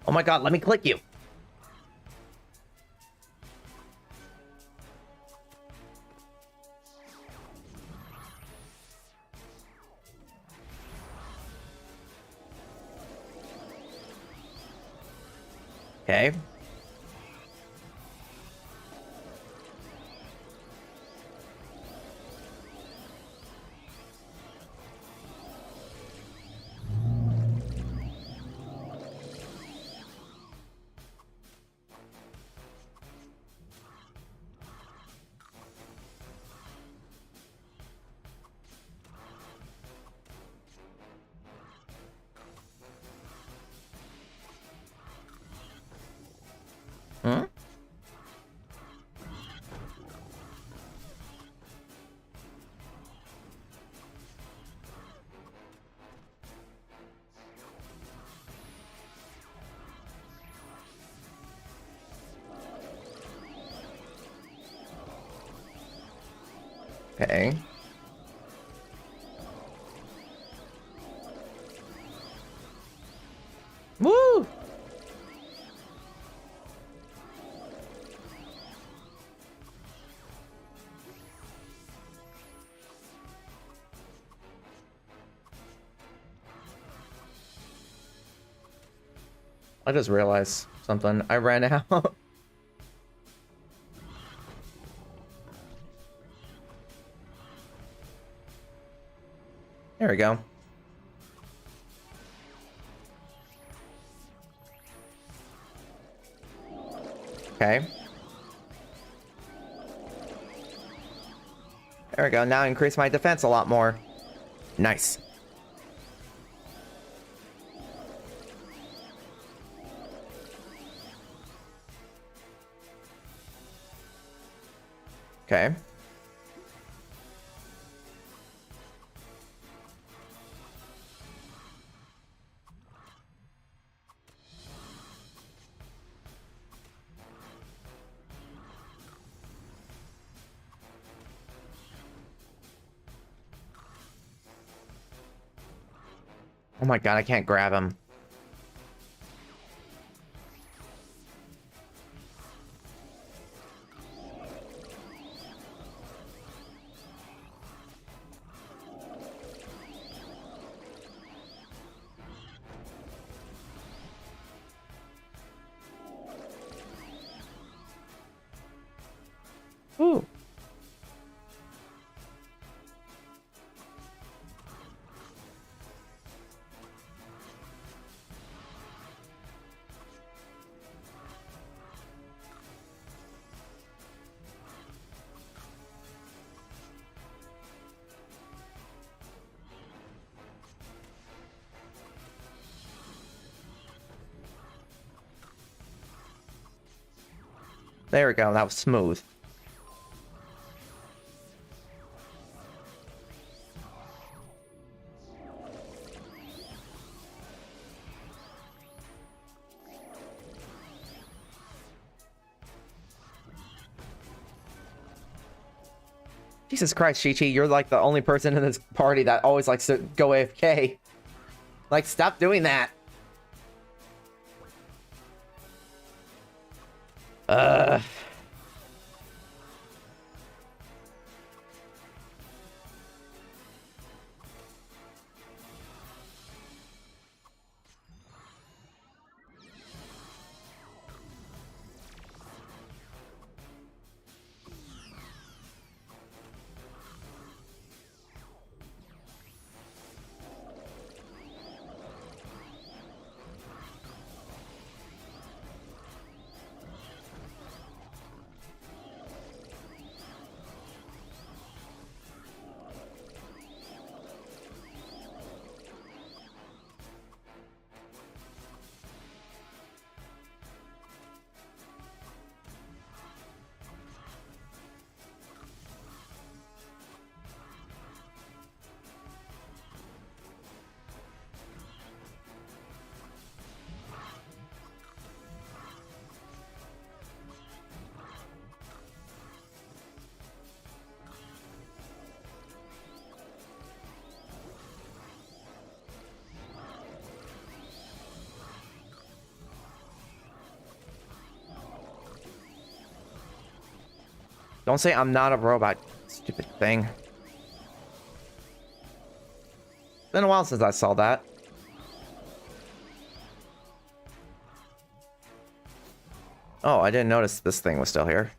Oh my god, let me click you. Okay. Okay. Woo! I just realized something. I ran out. There we go. Okay. There we go. Now I increase my defense a lot more. Nice. Okay. Oh my god, I can't grab him. Ooh. There we go. That was smooth. Jesus Christ, Chi-Chi, you're like the only person in this party that always likes to go AFK. Like, stop doing that. Ugh. Don't say I'm not a robot, stupid thing. Been a while since I saw that. Oh, I didn't notice this thing was still here.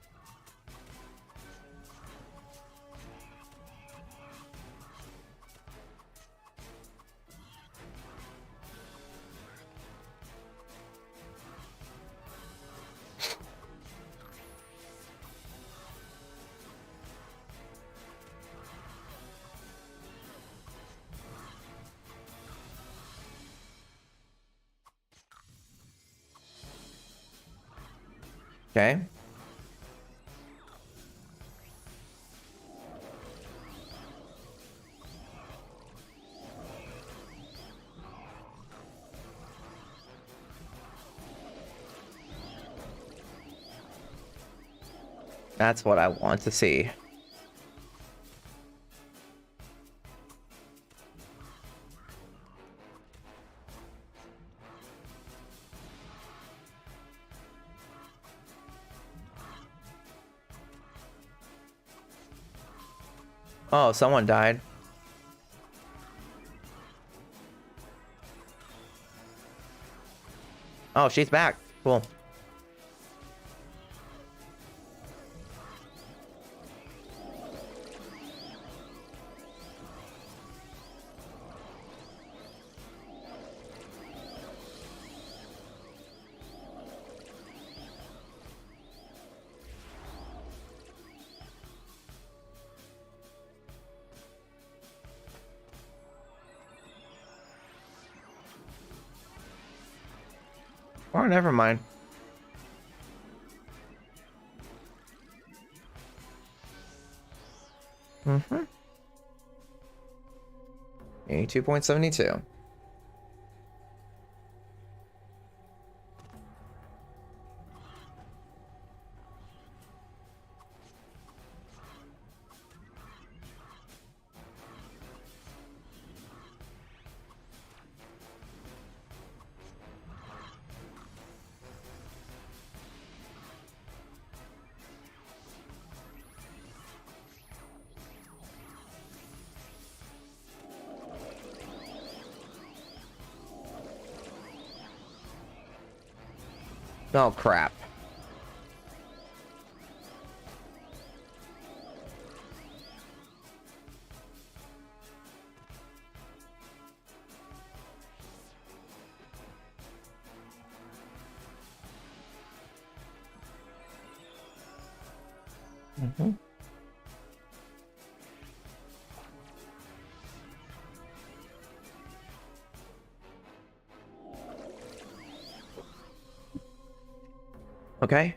Okay. That's what I want to see. Oh, someone died. Oh, she's back. Cool. Oh, never mind. Mm-hmm. 82.72. Oh, crap. Mm-hmm. Okay.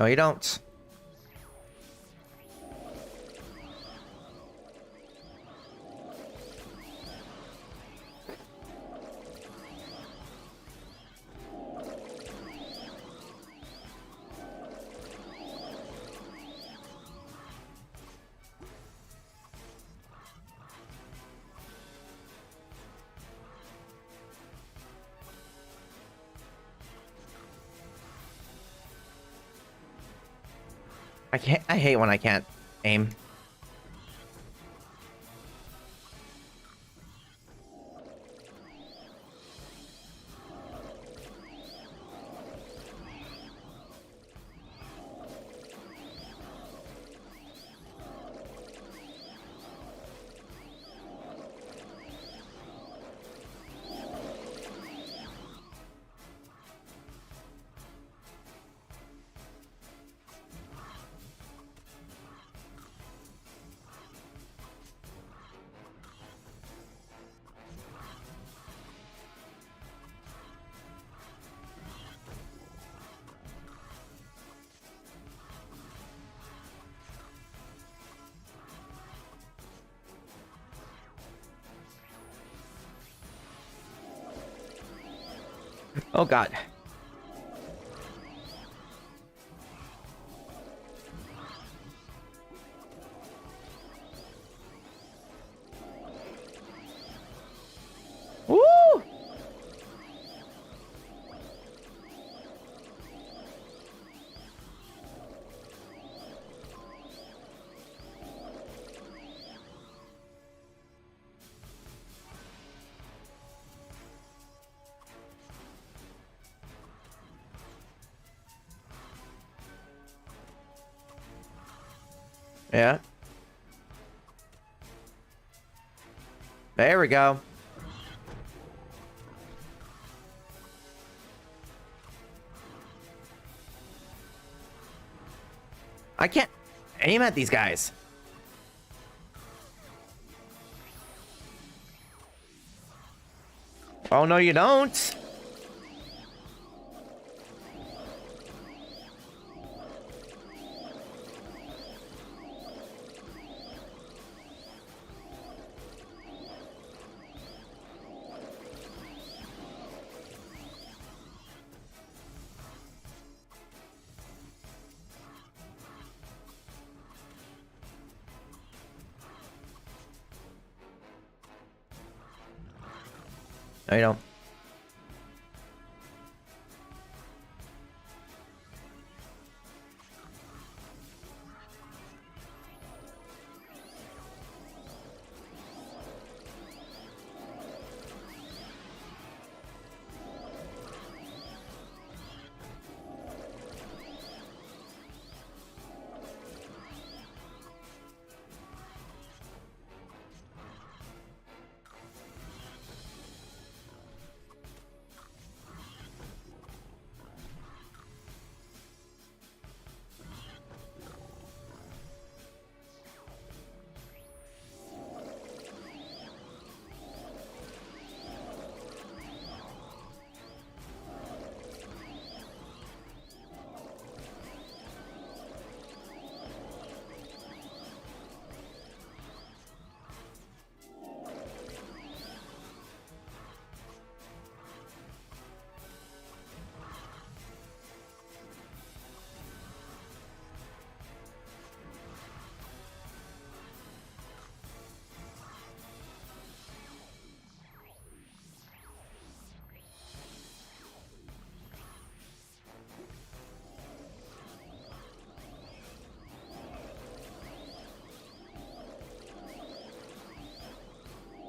No, you don't. I can't. I hate when I can't aim. Oh God. Woo! Yeah. There we go. I can't aim at these guys. Oh, no, you don't. No, you don't.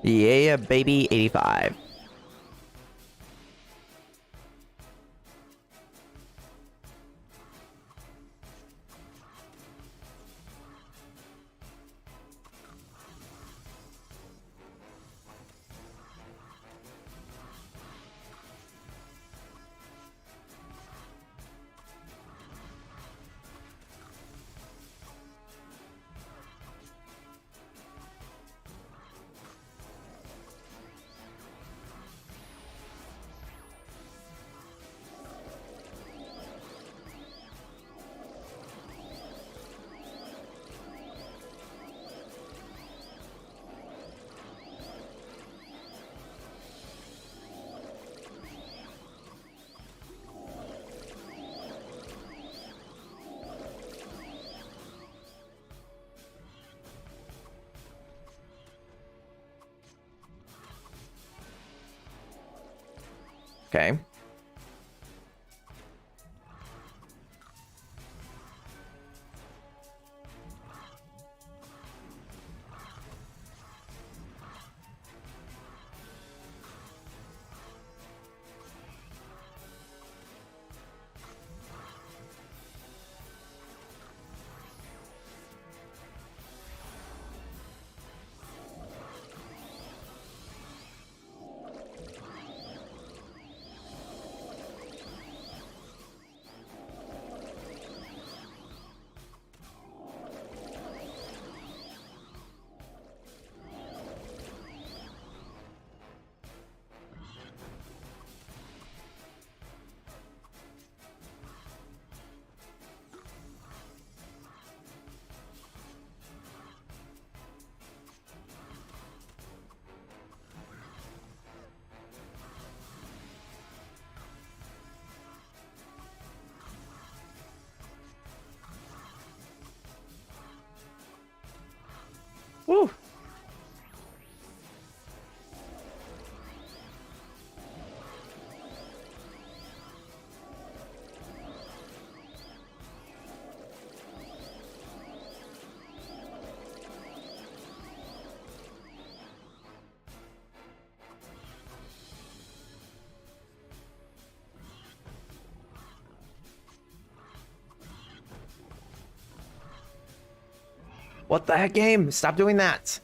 Yeah, baby, 85. Okay. What the heck, game? Stop doing that.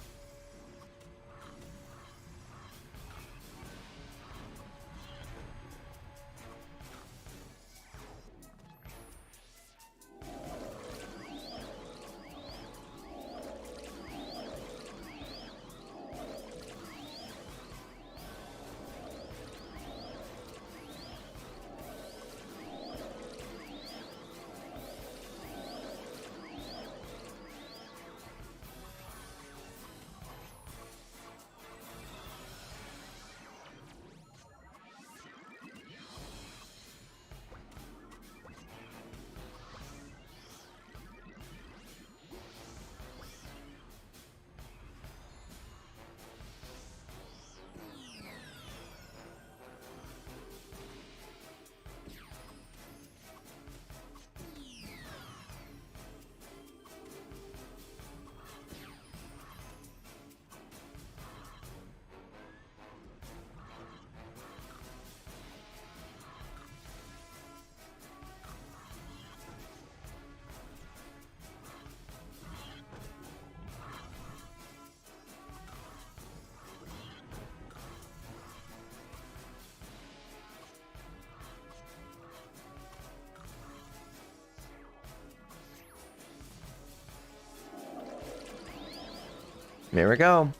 Here we go.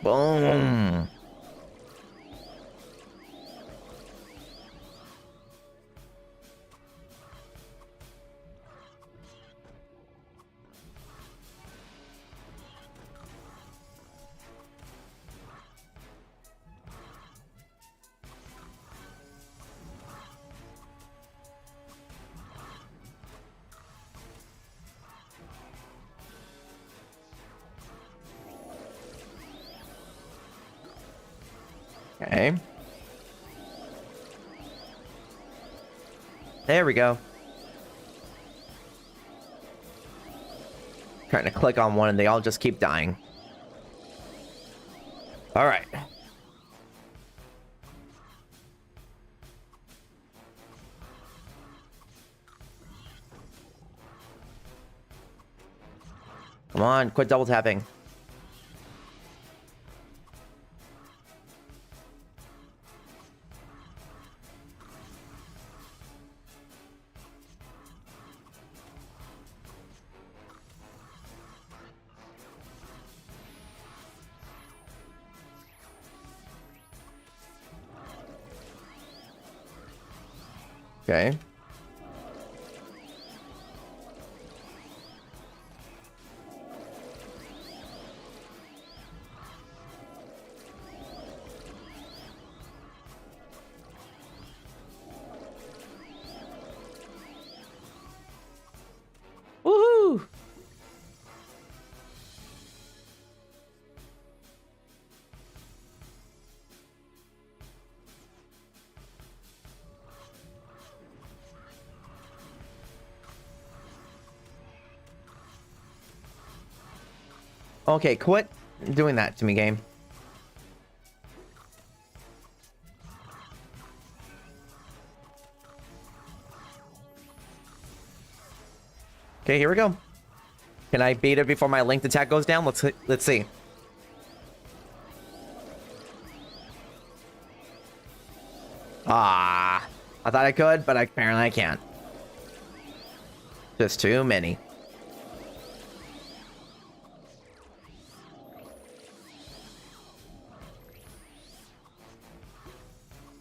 Boom. Okay. There we go. Trying to click on one and they all just keep dying. All right. Come on, quit double tapping. Okay. Woohoo! Okay, quit doing that to me, game. Okay, here we go. Can I beat it before my linked attack goes down? Let's see. Ah, I thought I could, but apparently I can't. Just too many.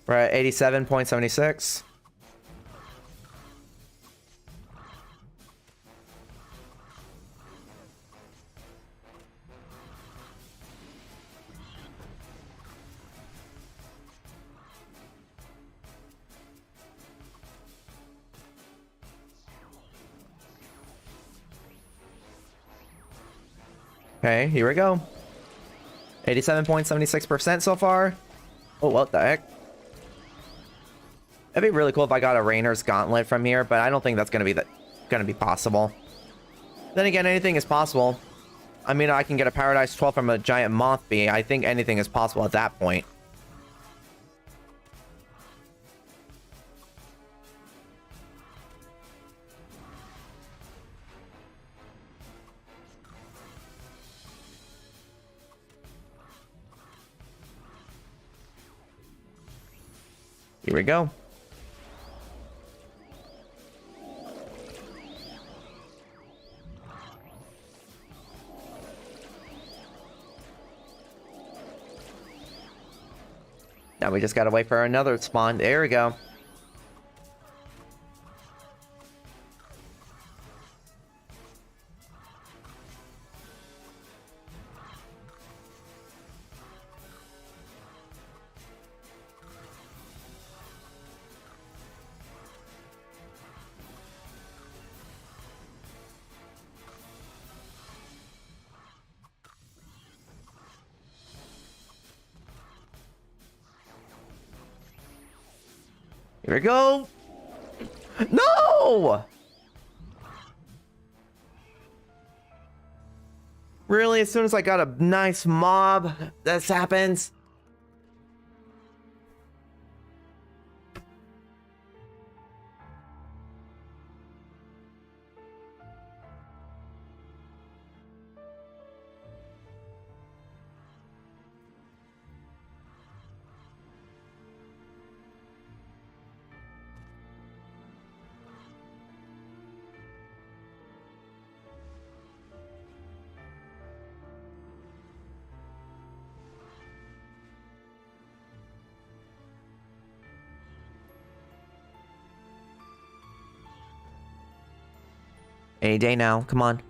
We're at 87.76. Okay, here we go. 87.76% so far. Oh, what the heck? It'd be really cool if I got a Rainer's Gauntlet from here, but I don't think that's gonna be possible. Then again, anything is possible. I mean, I can get a Paradise 12 from a giant Moth Bee. I think anything is possible at that point. Here we go. Now we just gotta wait for another spawn. There we go. Here we go. No! Really? As soon as I got a nice mob, this happens? Any day now, come on.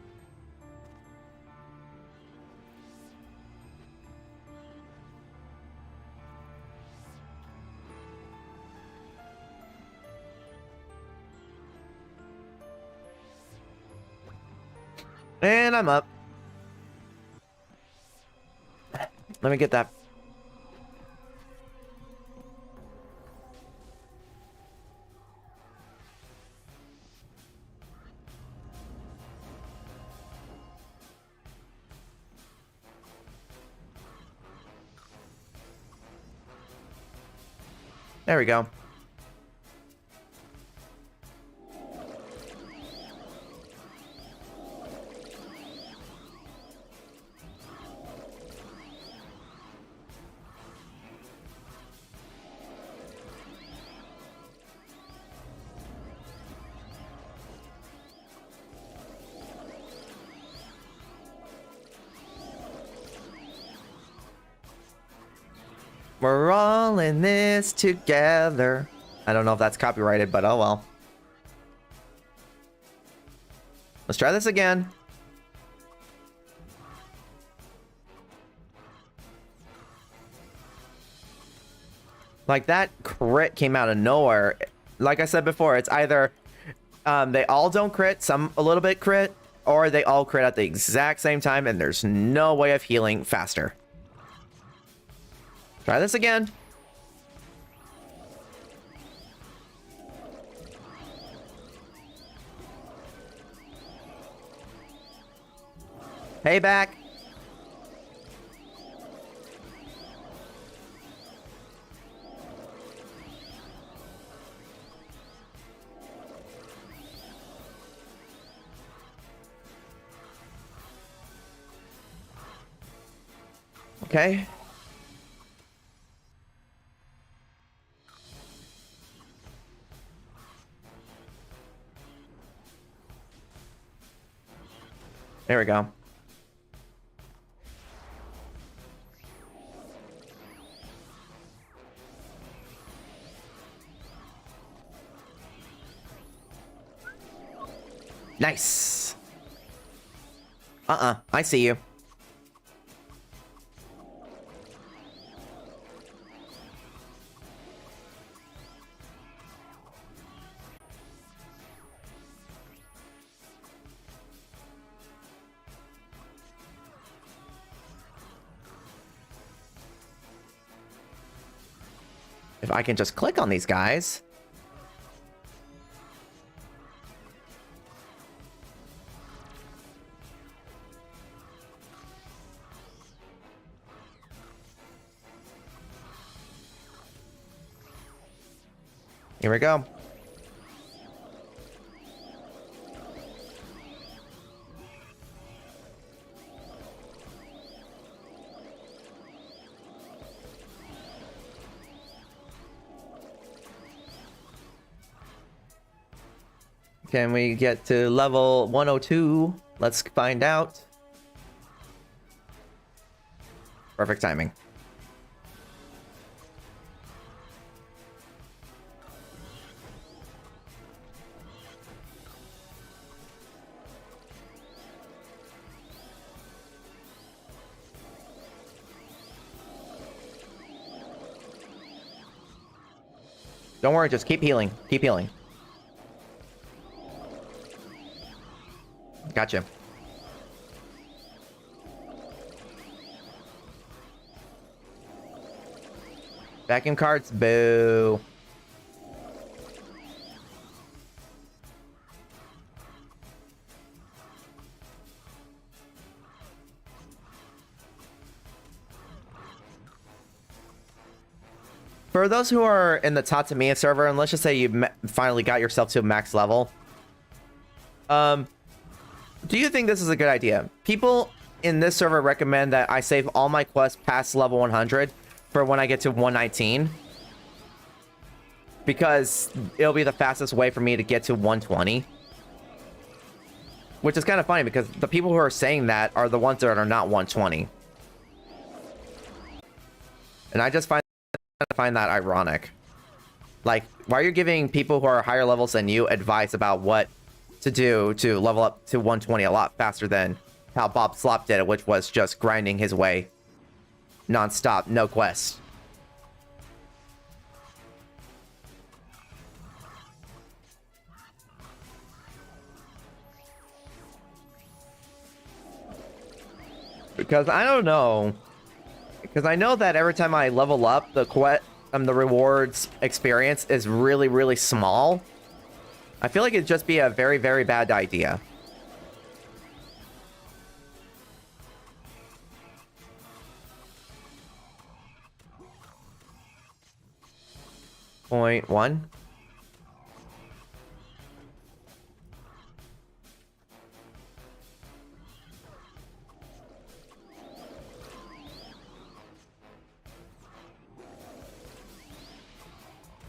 And I'm up. Let me get that. There we go. We're all in this together. I don't know if that's copyrighted, but oh well. Let's try this again. Like, that crit came out of nowhere. Like I said before, it's either they all don't crit, some a little bit crit, or they all crit at the exact same time, and there's no way of healing faster. Try this again. Payback. Okay. There we go. Nice. I see you. If I can just click on these guys. Here we go. Can we get to level 102? Let's find out. Perfect timing. Don't worry, just keep healing. Keep healing. Gotcha. Vacuum carts, boo. For those who are in the Tatamiya server, and let's just say you finally got yourself to max level, do you think this is a good idea? People in this server recommend that I save all my quests past level 100 for when I get to 119, because it'll be the fastest way for me to get to 120. Which is kind of funny, because the people who are saying that are the ones that are not 120. And I just find that ironic. Like, why are you giving people who are higher levels than you advice about what to do to level up to 120 a lot faster than how Bob Slop did it, which was just grinding his way non-stop, no quest. Because I don't know. Because I know that every time I level up, the rewards experience is really, really small. I feel like it'd just be a very, very bad idea. Point one.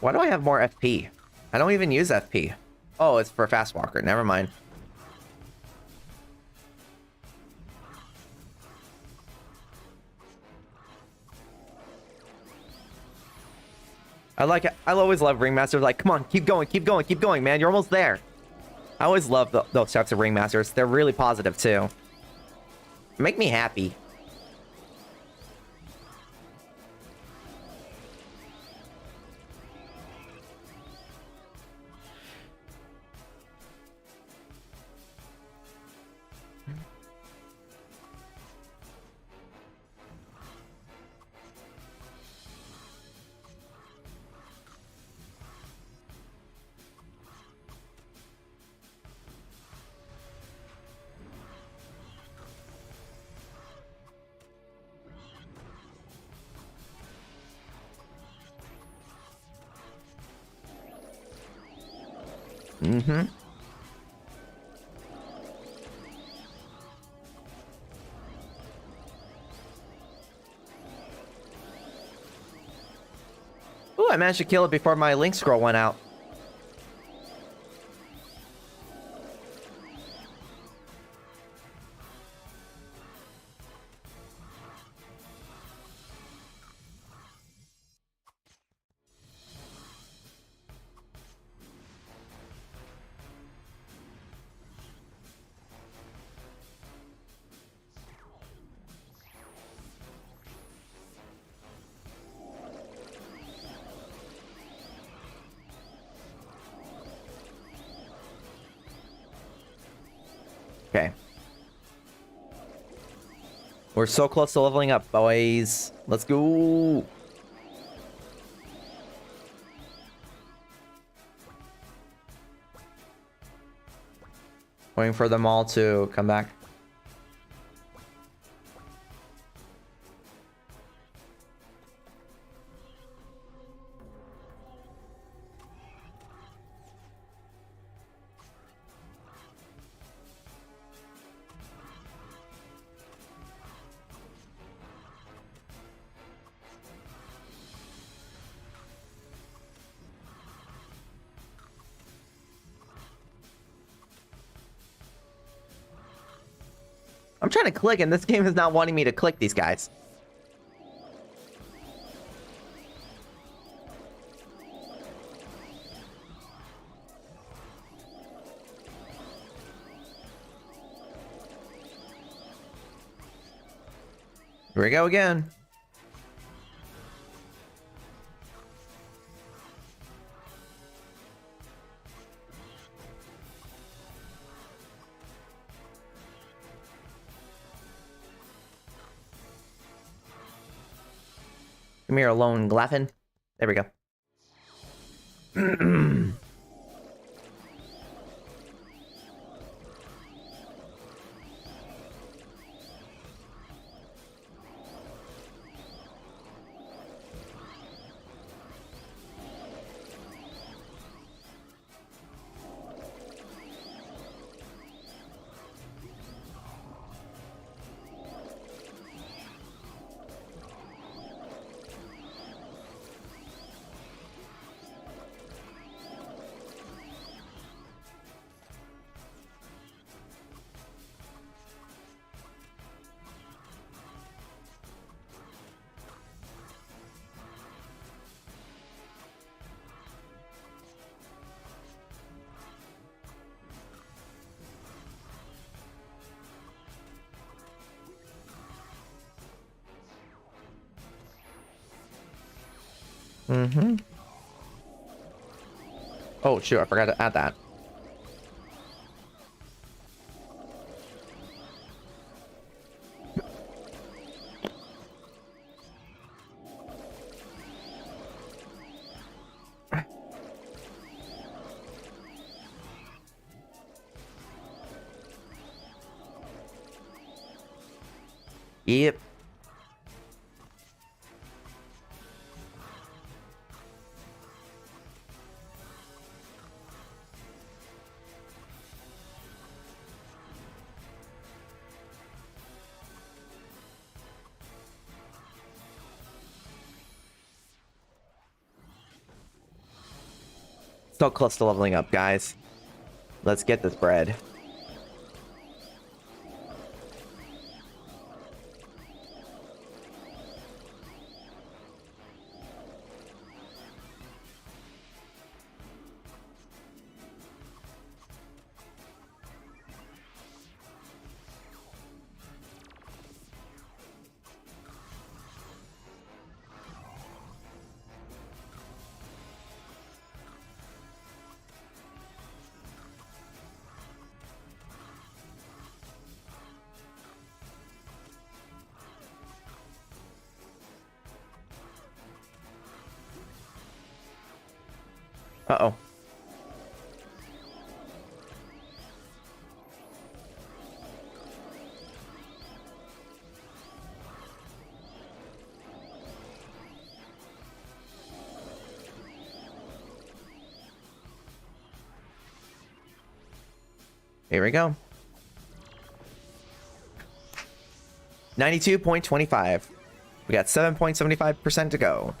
Why do I have more FP? I don't even use FP. Oh, it's for Fast Walker. Never mind. I always love Ringmasters. Like, come on, keep going, keep going, keep going, man. You're almost there. I always love those types of Ringmasters. They're really positive, too. Make me happy. Mm-hmm. Ooh, I managed to kill it before my link scroll went out. Okay. We're so close to leveling up, boys. Let's go. Waiting for them all to come back. I'm trying to click and this game is not wanting me to click these guys. Here we go again. Come here, alone, Glaffin. There we go. Mm-hmm. Oh, shoot, I forgot to add that. Yep. So close to leveling up, guys. Let's get this bread. Uh-oh. Here we go. 92.25. We got 7.75% to go.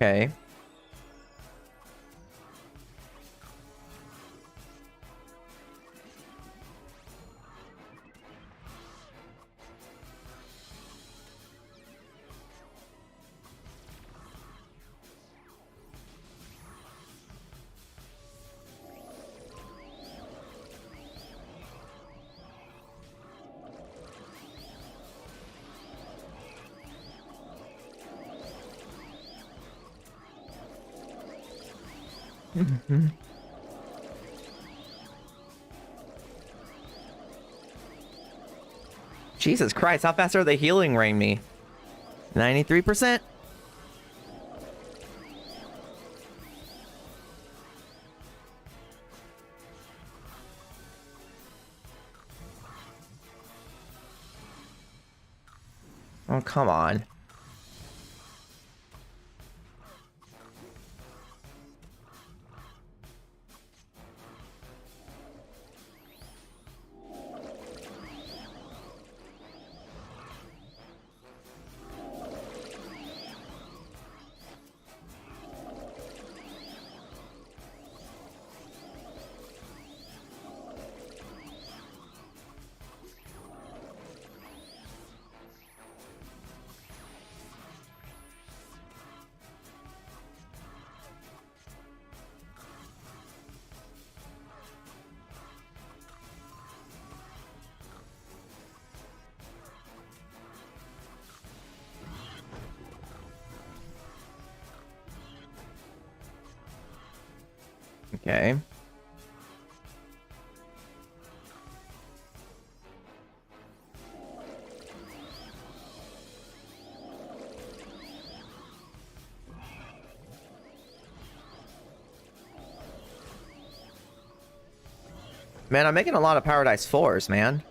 Okay. Jesus Christ, how fast are they healing rain me? 93%. Oh, come on. Okay. Man, I'm making a lot of Paradise 4s, man.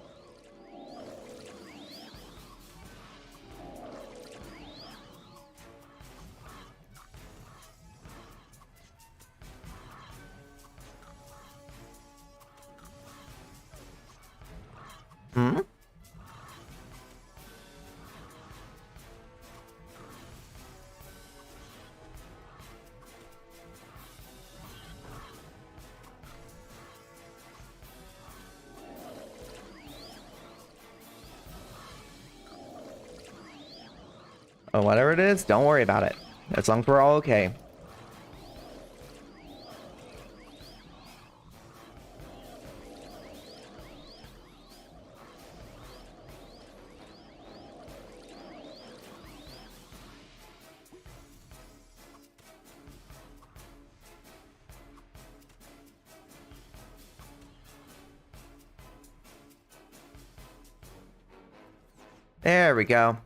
Hmm? Oh, whatever it is, don't worry about it. As long as we're all okay. There we go.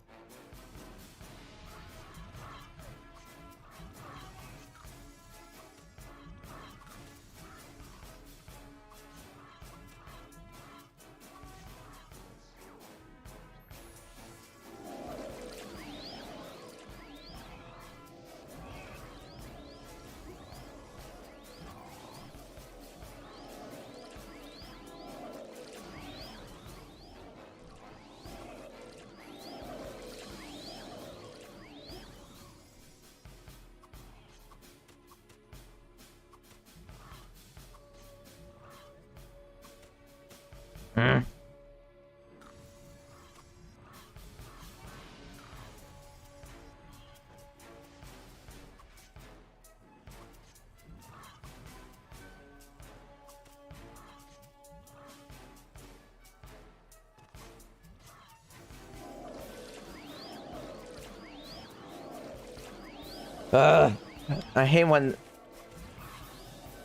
Hmm. I hate when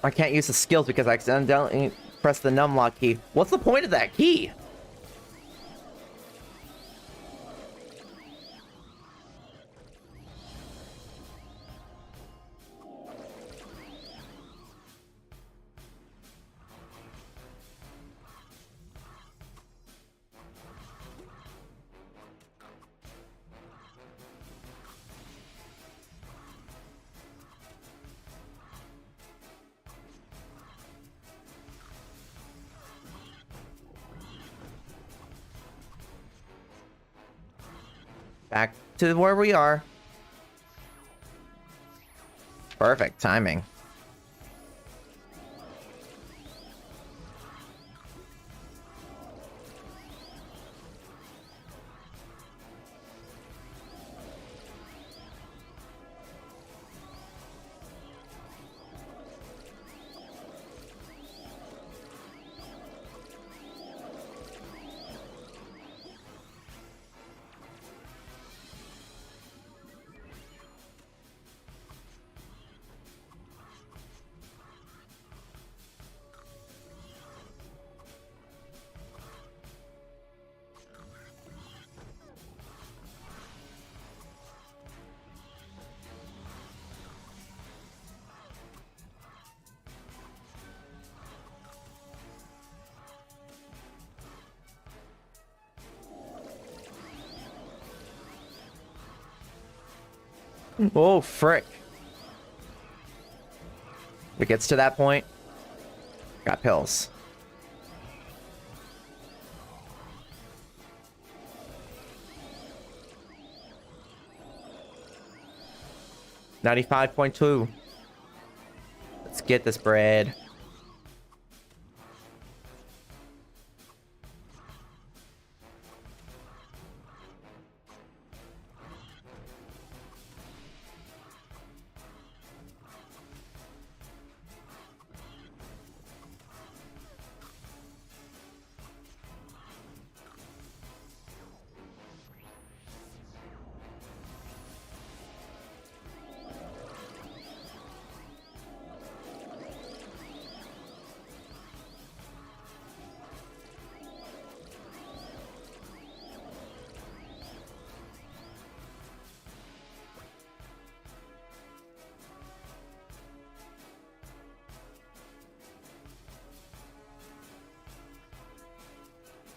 I can't use the skills because I accidentally press the numlock key. What's the point of that key? Back to where we are. Perfect timing. Oh, frick. If it gets to that point, got pills. $95.2. Let's get this bread.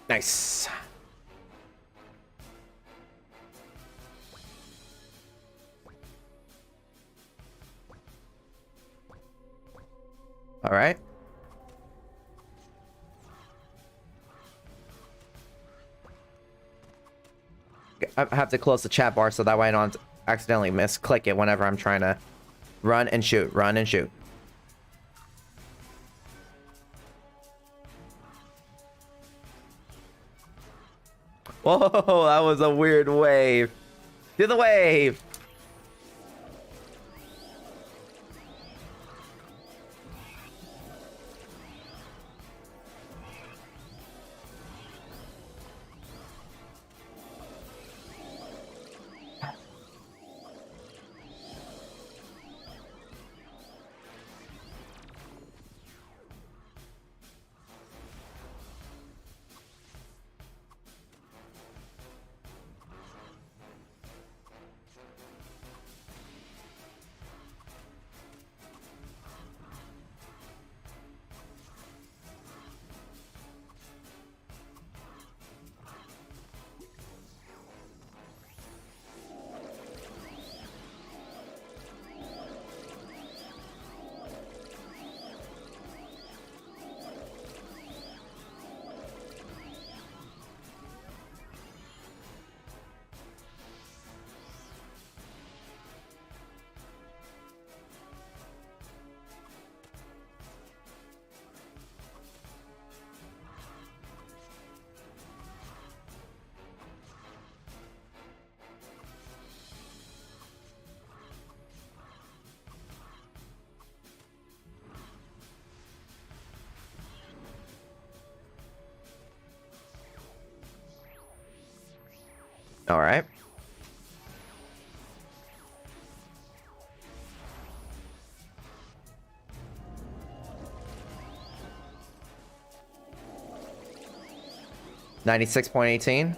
Nice. All right. I have to close the chat bar so that way I don't accidentally misclick it whenever I'm trying to run and shoot, run and shoot. Whoa, that was a weird wave. Do the wave. All right. $96.18.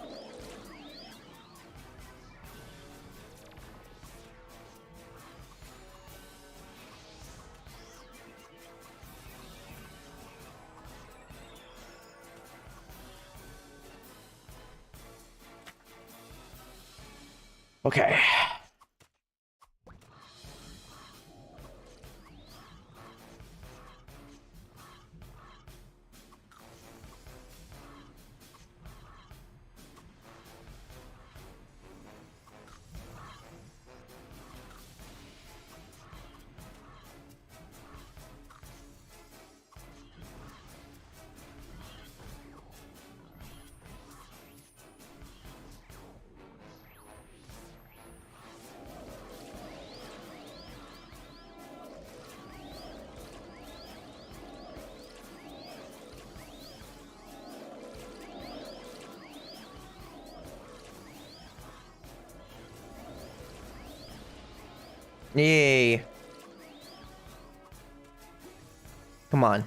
Okay. Yay. Come on.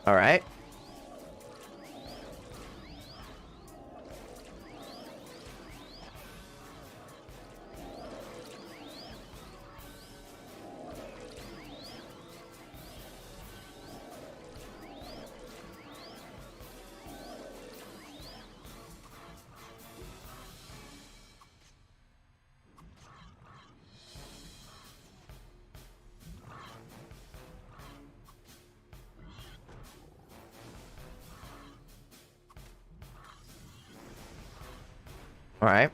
All right. All right.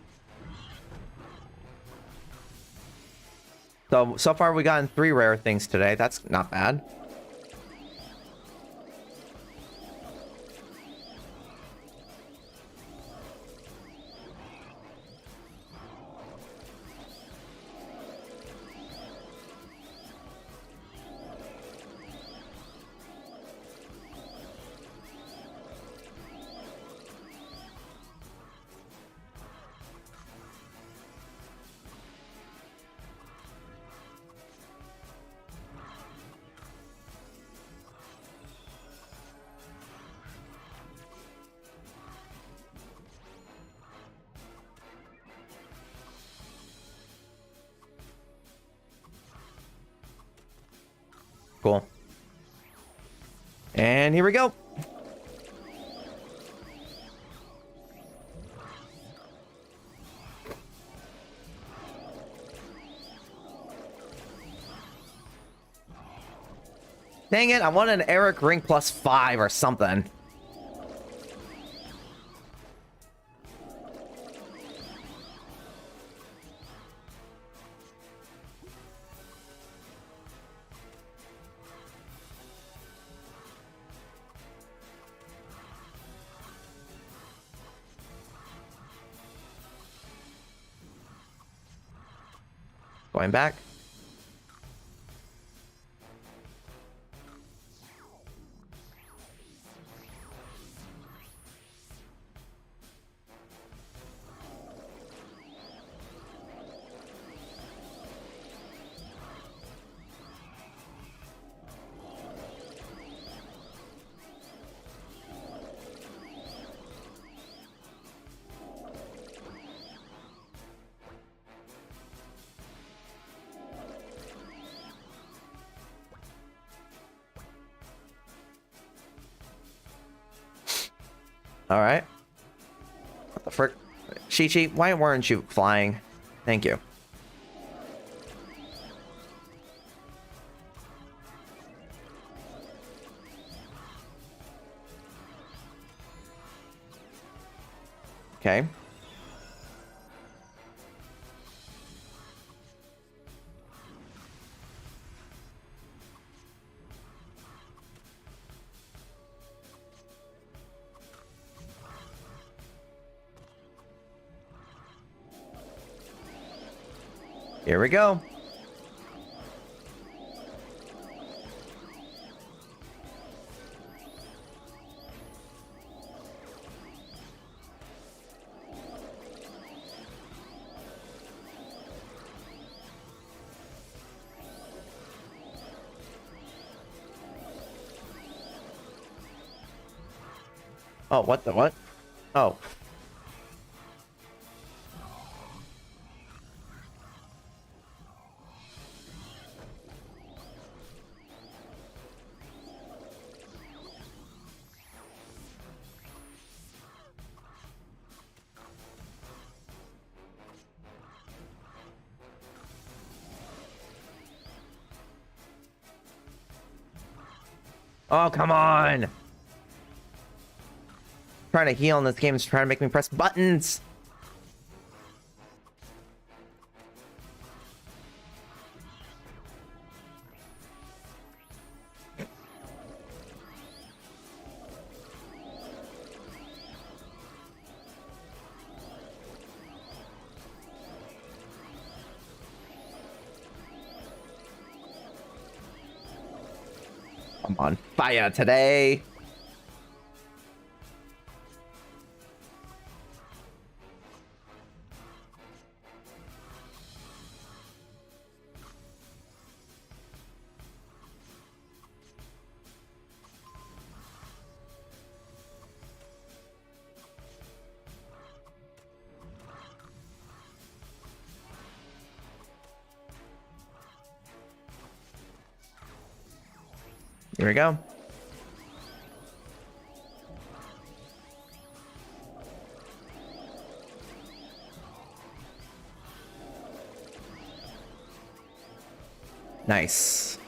So far we gotten 3 rare things today. That's not bad. Cool. And here we go. Dang it, I want an Eric ring +5 or something. Going back. All right. What the frick? Chi-Chi, why weren't you flying? Thank you. Okay. Here we go. Oh, what the what? Oh. Oh, come on. Trying to heal in this game is trying to make me press buttons. I'm on fire today. Here we go. Nice.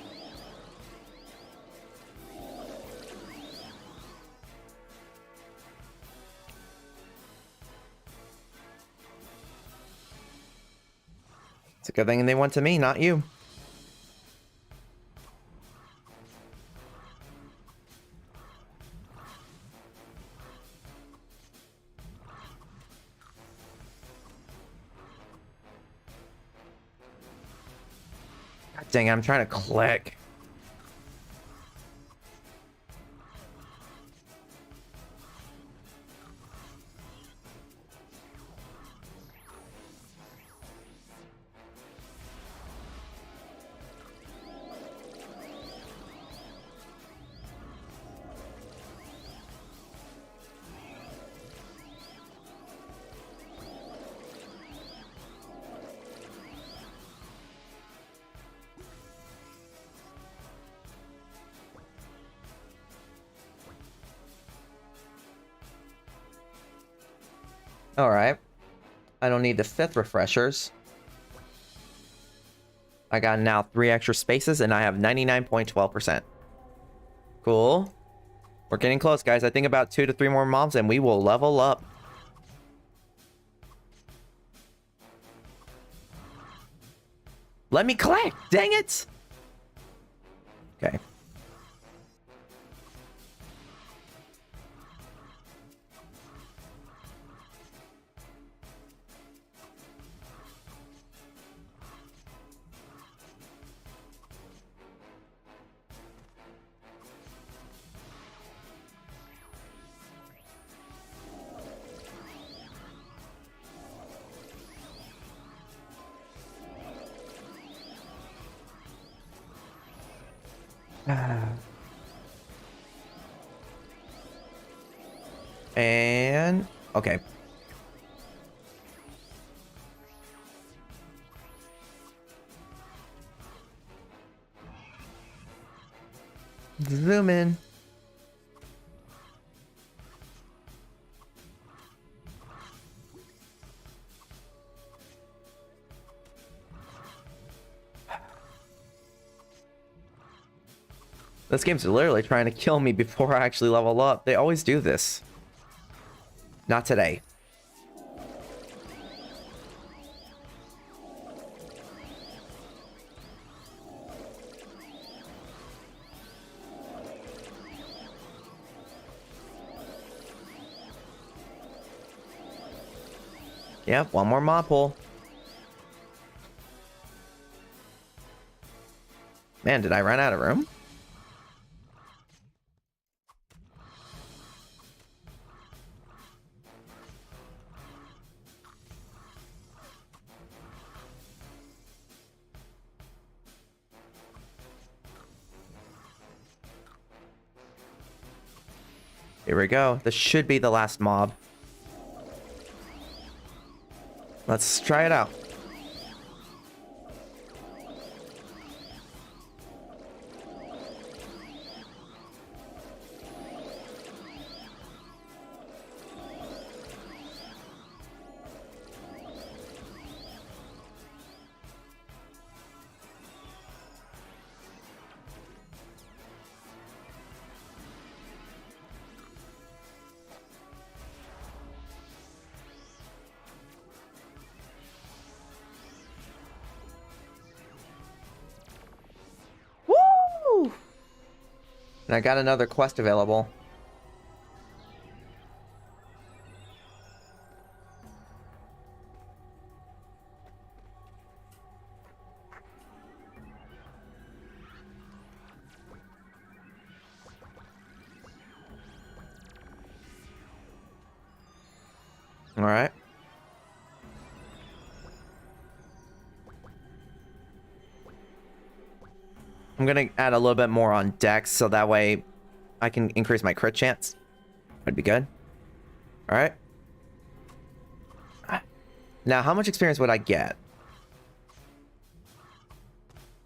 It's a good thing they went to me, not you. God dang it, I'm trying to click. Alright. I don't need the 5th refreshers. I got now 3 extra spaces and I have 99.12%. Cool. We're getting close, guys. I think about 2 to 3 more mobs and we will level up. Let me click! Dang it! Okay. And okay. Zoom in. This game's literally trying to kill me before I actually level up. They always do this. Not today. Yep, one more mob pull. Man, did I run out of room? Here we go. This should be the last mob. Let's try it out. And I got another quest available. All right. I'm gonna add a little bit more on Dex so that way I can increase my crit chance. That'd be good. All right. Now, how much experience would I get?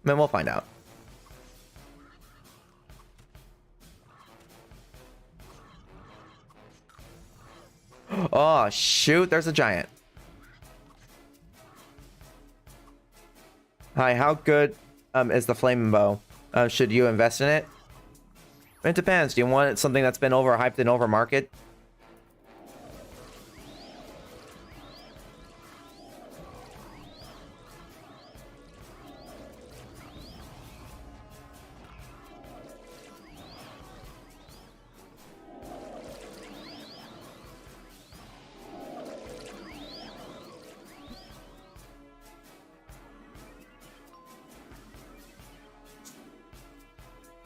Man, we'll find out. Oh, shoot. There's a giant. Hi, how good is the flaming bow? Should you invest in it? It depends. Do you want something that's been overhyped and overmarket?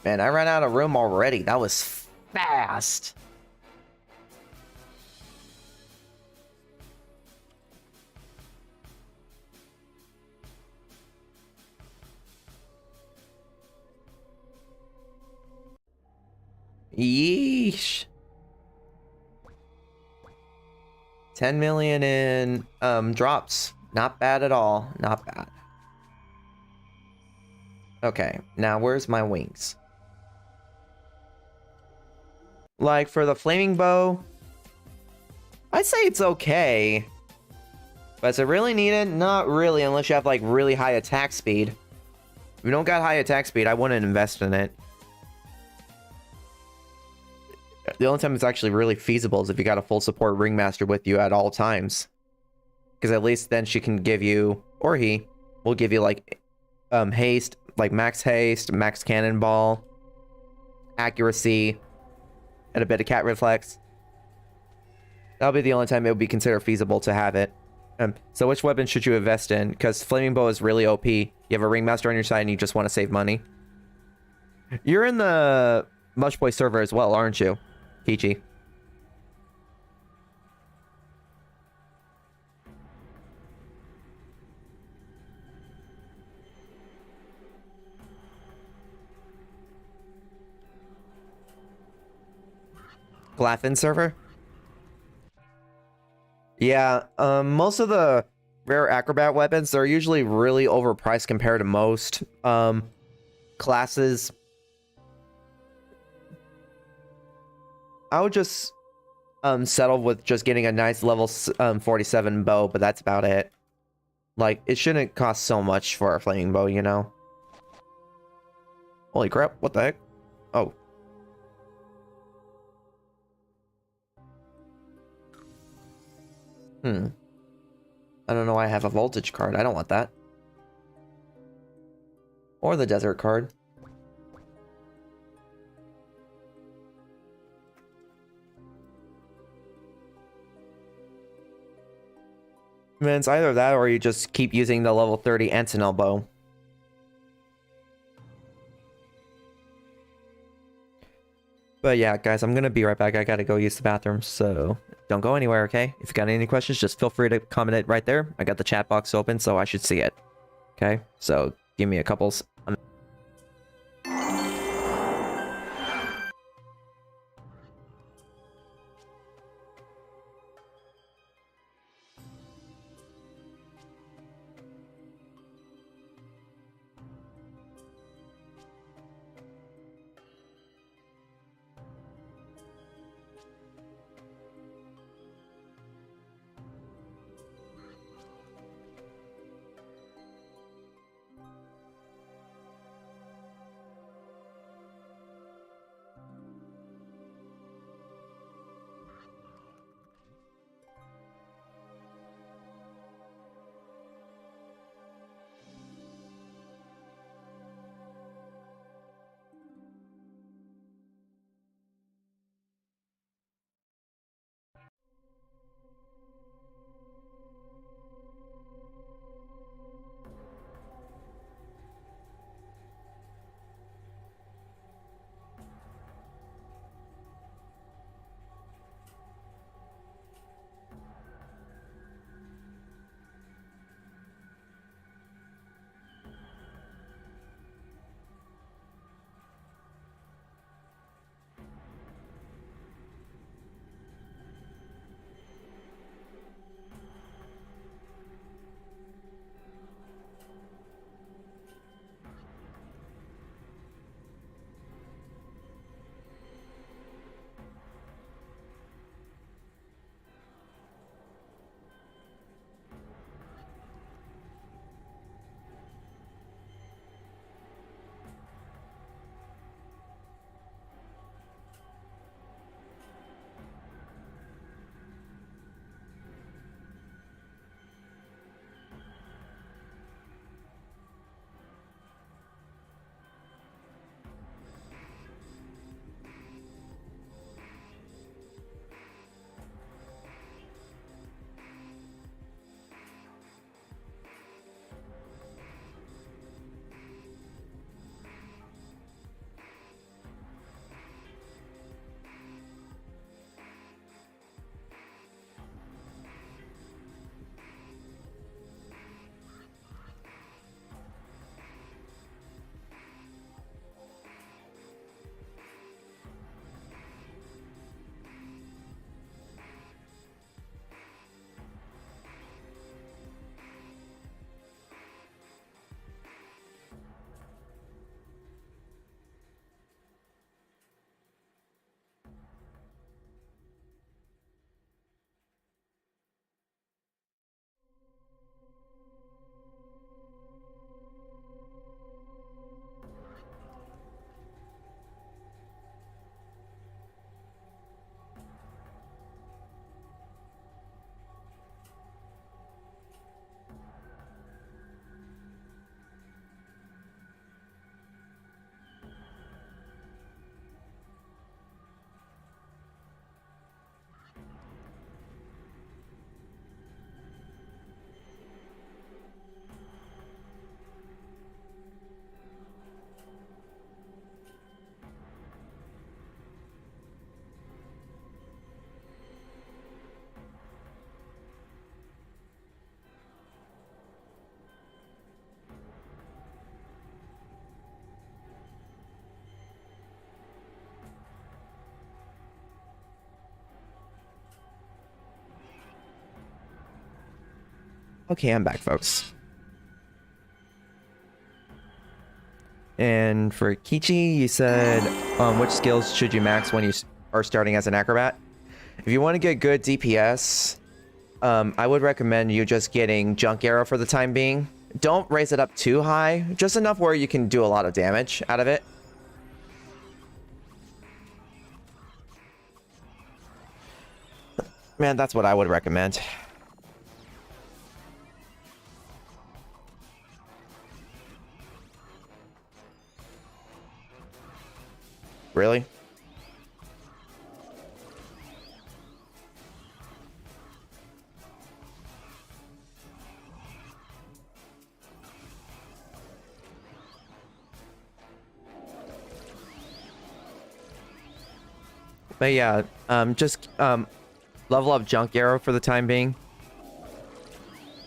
Man, I ran out of room already. That was fast. Yeesh. 10 million in drops. Not bad at all. Not bad. Okay, now where's my wings? Like, for the flaming bow, I'd say it's okay. But is it really needed? Not really, unless you have, like, really high attack speed. If you don't got high attack speed, I wouldn't invest in it. The only time it's actually really feasible is if you got a full support ringmaster with you at all times. Because at least then she can give you, or he, will give you, like, haste, like max haste, max cannonball, accuracy, and a bit of cat reflex. That'll be the only time it would be considered feasible to have it. So which weapon should you invest in? Because flaming bow is really OP. You have a ringmaster on your side and you just want to save money. You're in the Mushboy server as well, aren't you, Kichi? Glaffin server? Yeah, most of the rare acrobat weapons, they're usually really overpriced compared to most classes. I would just settle with just getting a nice level 47 bow, but that's about it. Like, it shouldn't cost so much for a flaming bow, you know? Holy crap, what the heck? Oh. I don't know why I have a voltage card. I don't want that. Or the desert card. I mean, it's either that or you just keep using the level 30 Antinel bow. But yeah, guys, I'm gonna be right back. I gotta go use the bathroom, so don't go anywhere, okay? If you got any questions, just feel free to comment it right there. I got the chat box open, so I should see it. Okay? So give me a couple. Okay, I'm back, folks. And for Kichi, you said, which skills should you max when you are starting as an acrobat? If you want to get good DPS, I would recommend you just getting Junk Arrow for the time being. Don't raise it up too high, just enough where you can do a lot of damage out of it. Man, that's what I would recommend. Really? But yeah, just level up Junk Arrow for the time being.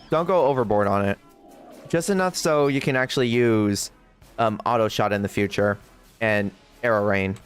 Don't go overboard on it. Just enough so you can actually use auto shot in the future and arrow rain.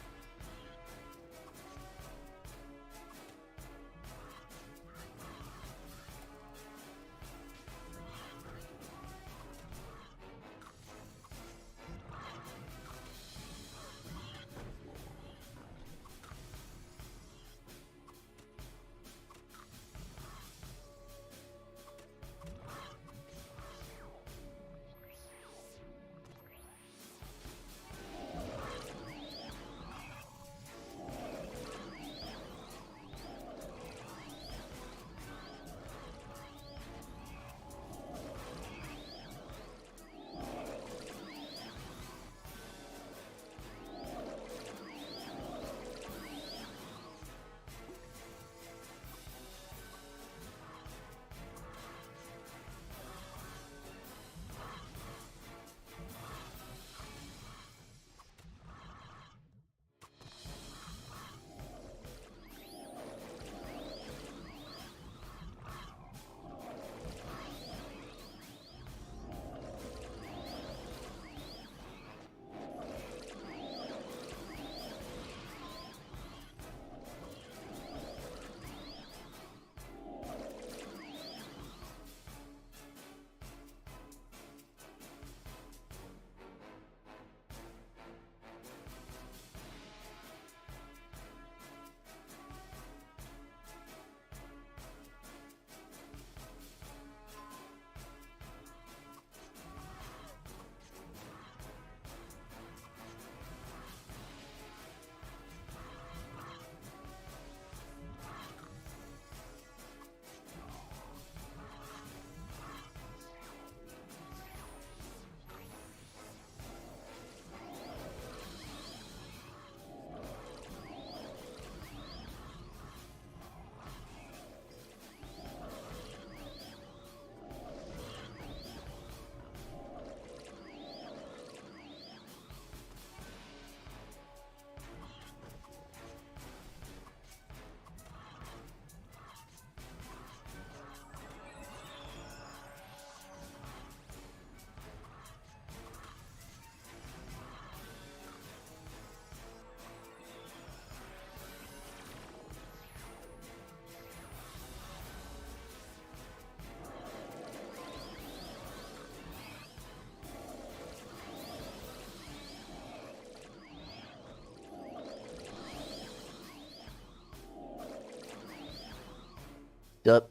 Yup.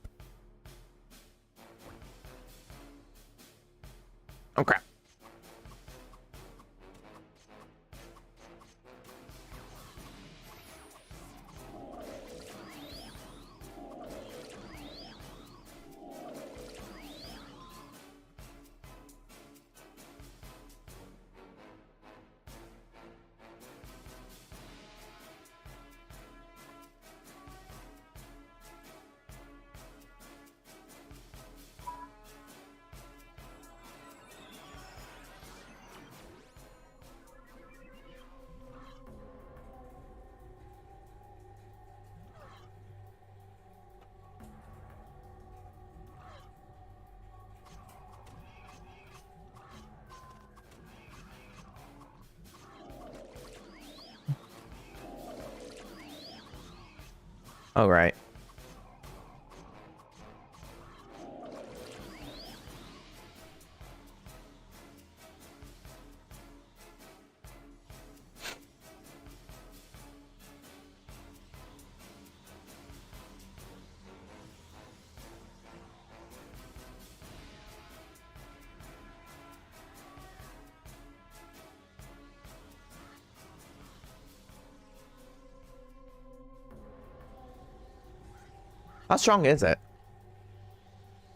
Okay. All right. How strong is it?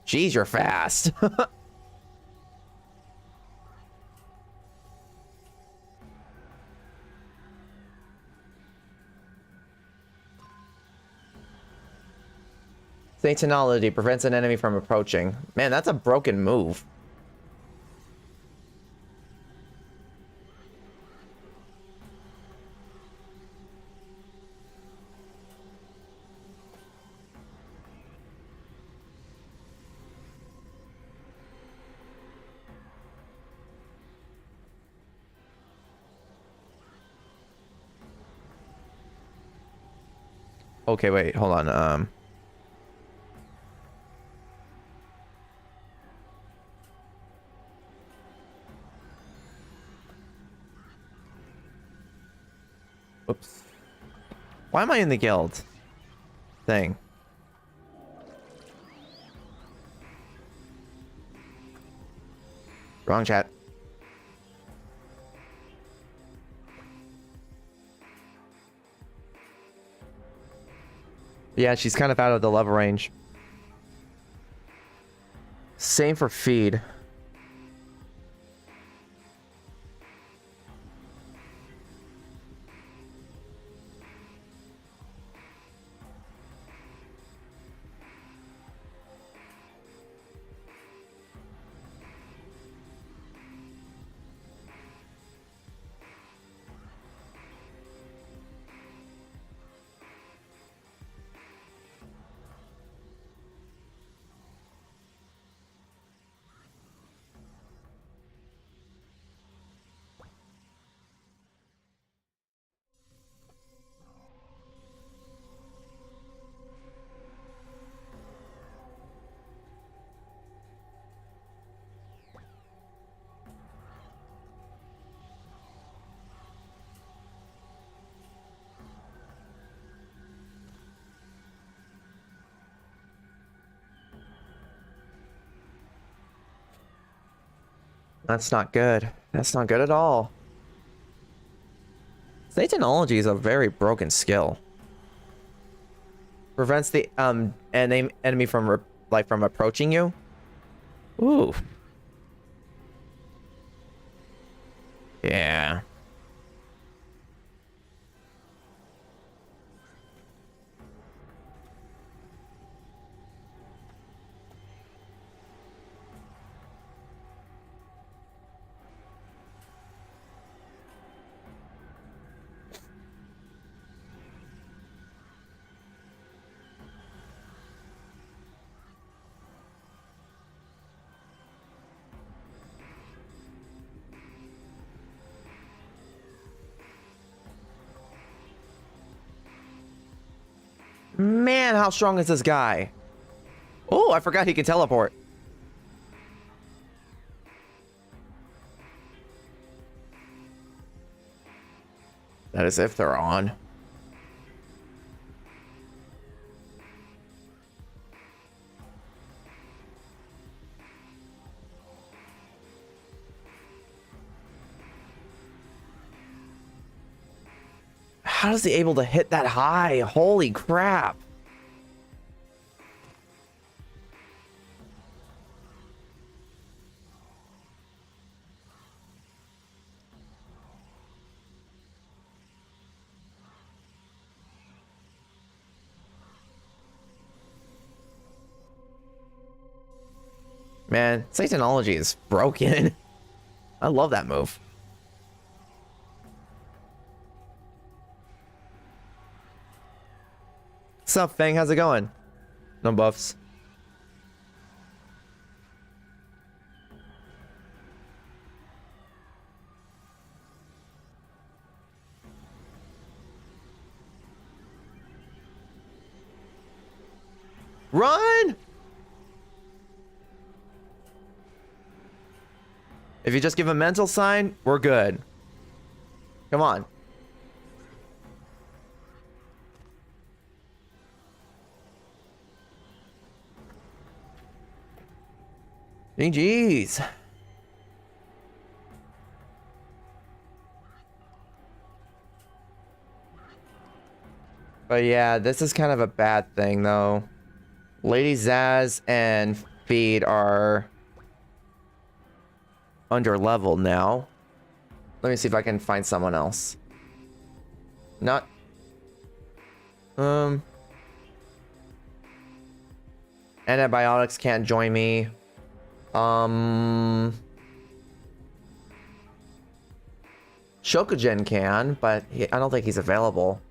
Jeez, you're fast. Satanology prevents an enemy from approaching. Man, that's a broken move. Okay, wait, hold on. Oops. Why am I in the guild thing? Wrong chat. Yeah, she's kind of out of the level range. Same for feed. That's not good. That's not good at all. Satanology is a very broken skill. Prevents the enemy from from approaching you. Ooh. Yeah. Man, how strong is this guy? Oh, I forgot he can teleport. That is if they're on. How is he able to hit that high? Holy crap. Man, Satanology is broken. I love that move. What's up, Fang? How's it going? No buffs. Run! If you just give a mental sign, we're good. Come on. GG's. But yeah, this is kind of a bad thing, though. Lady Zaz and Feed are under level now. Let me see if I can find someone else. Not... Antibiotics can't join me. Shokujin can, but I don't think he's available.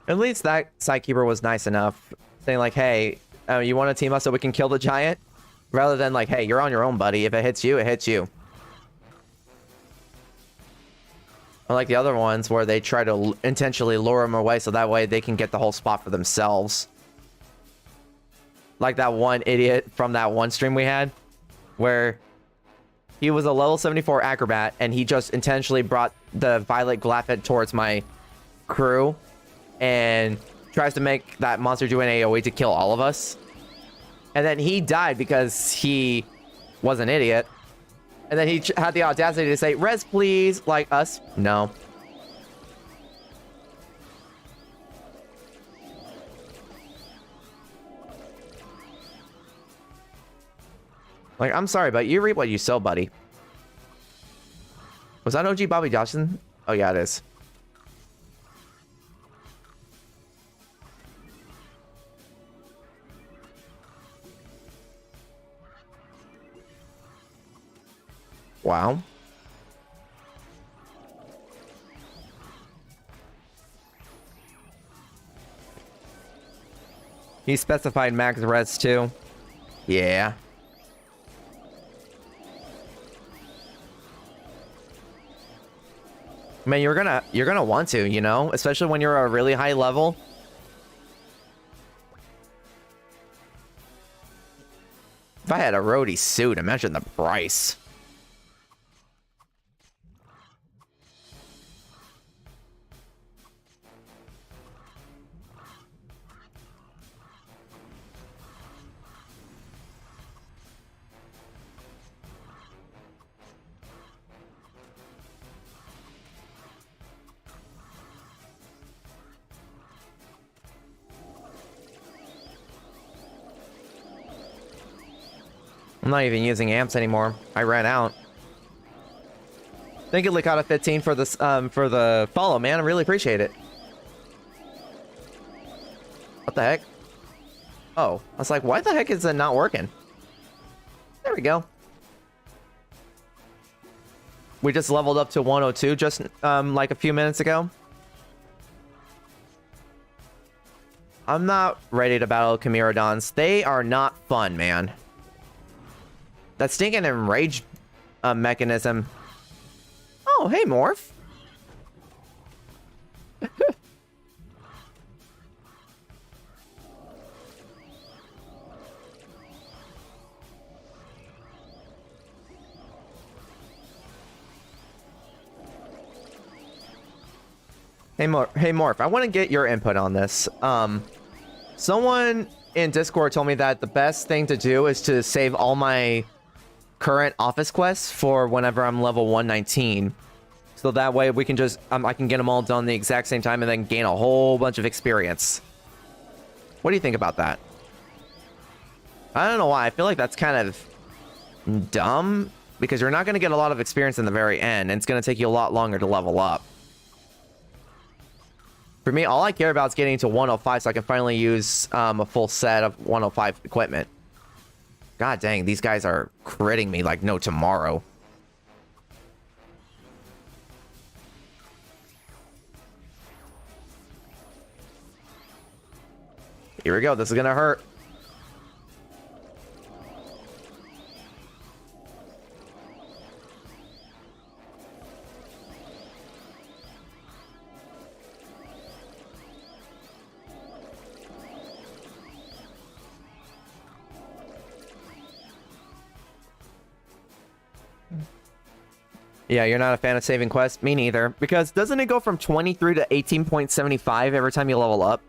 At least that Sidekeeper was nice enough, saying like, hey, you want to team up so we can kill the giant? Rather than like, hey, you're on your own, buddy. If it hits you, it hits you. Unlike the other ones where they try to intentionally lure him away so that way they can get the whole spot for themselves. Like that one idiot from that one stream we had, where he was a level 74 acrobat and he just intentionally brought the Violet Glaffet towards my crew and tries to make that monster do an AoE to kill all of us. And then he died because he was an idiot. And then he had the audacity to say, res please, like us. No. Like, I'm sorry, but you reap what you sow, buddy. Was that OG Bobby Johnson? Oh, yeah, it is. Wow. He specified max res too. Yeah. I mean, you're gonna want to, you know, especially when you're a really high level. If I had a roadie suit, imagine the price. I'm not even using amps anymore. I ran out. Thank you, Licata 15 for this for the follow, man. I really appreciate it. What the heck? Oh, I was like, why the heck is it not working? There we go. We just leveled up to 102 just like a few minutes ago. I'm not ready to battle Chimera-Dons. They are not fun, man. That stinking enrage mechanism. Oh, hey, Morph. Hey, Morph, I want to get your input on this. Someone in Discord told me that the best thing to do is to save all my current office quests for whenever I'm level 119. So that way we can just, I can get them all done the exact same time and then gain a whole bunch of experience. What do you think about that? I don't know why. I feel like that's kind of dumb because you're not going to get a lot of experience in the very end and it's going to take you a lot longer to level up. For me, all I care about is getting to 105 so I can finally use a full set of 105 equipment. God dang, these guys are critting me like no tomorrow. Here we go. This is gonna hurt. Yeah, you're not a fan of saving quests? Me neither. Because doesn't it go from 23 to 18.75 every time you level up?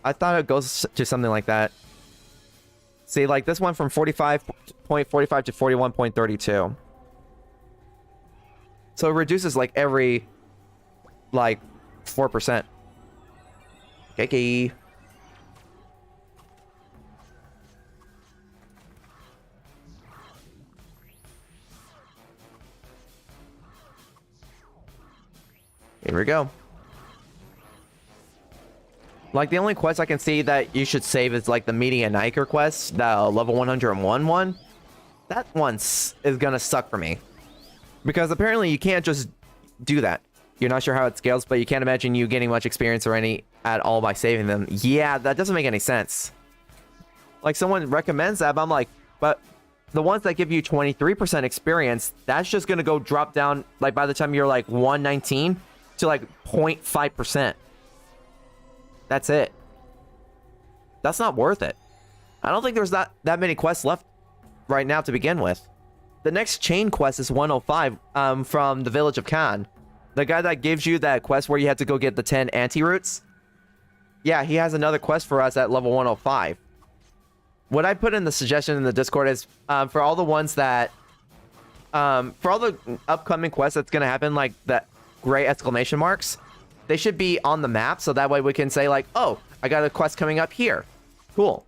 I thought it goes to something like that. See, like this one from 45.45 to 41.32. So it reduces like every, like, 4%. Kiki. Here we go. Like, the only quest I can see that you should save is, like, the Media Niker quest, the level 101 one. That one's is gonna suck for me. Because apparently you can't just do that. You're not sure how it scales, but you can't imagine you getting much experience or any at all by saving them. Yeah, that doesn't make any sense. Like, someone recommends that, but I'm like, but the ones that give you 23% experience, that's just gonna go drop down, like, by the time you're, like, 119 to, like, 0.5%. That's it. That's not worth it. I don't think there's that many quests left right now to begin with. The next chain quest is 105 from the village of Khan. The guy that gives you that quest where you have to go get the 10 anti-roots. Yeah, he has another quest for us at level 105. What I put in the suggestion in the Discord is for all the ones that... for all the upcoming quests that's going to happen, like that gray exclamation marks, they should be on the map, so that way we can say, like, oh, I got a quest coming up here. Cool.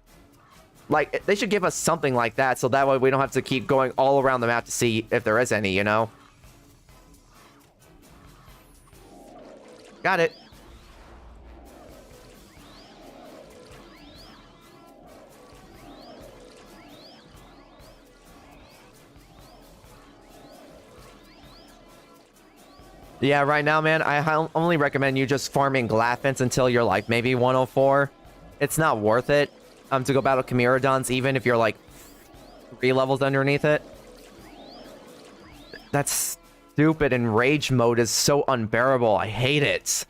Like, they should give us something like that, so that way we don't have to keep going all around the map to see if there is any, you know? Got it. Yeah, right now, man, I only recommend you just farming Glaffins until you're, like, maybe 104. It's not worth it to go battle Chimera-Dons, even if you're, like, 3 levels underneath it. That's stupid, and Rage mode is so unbearable. I hate it.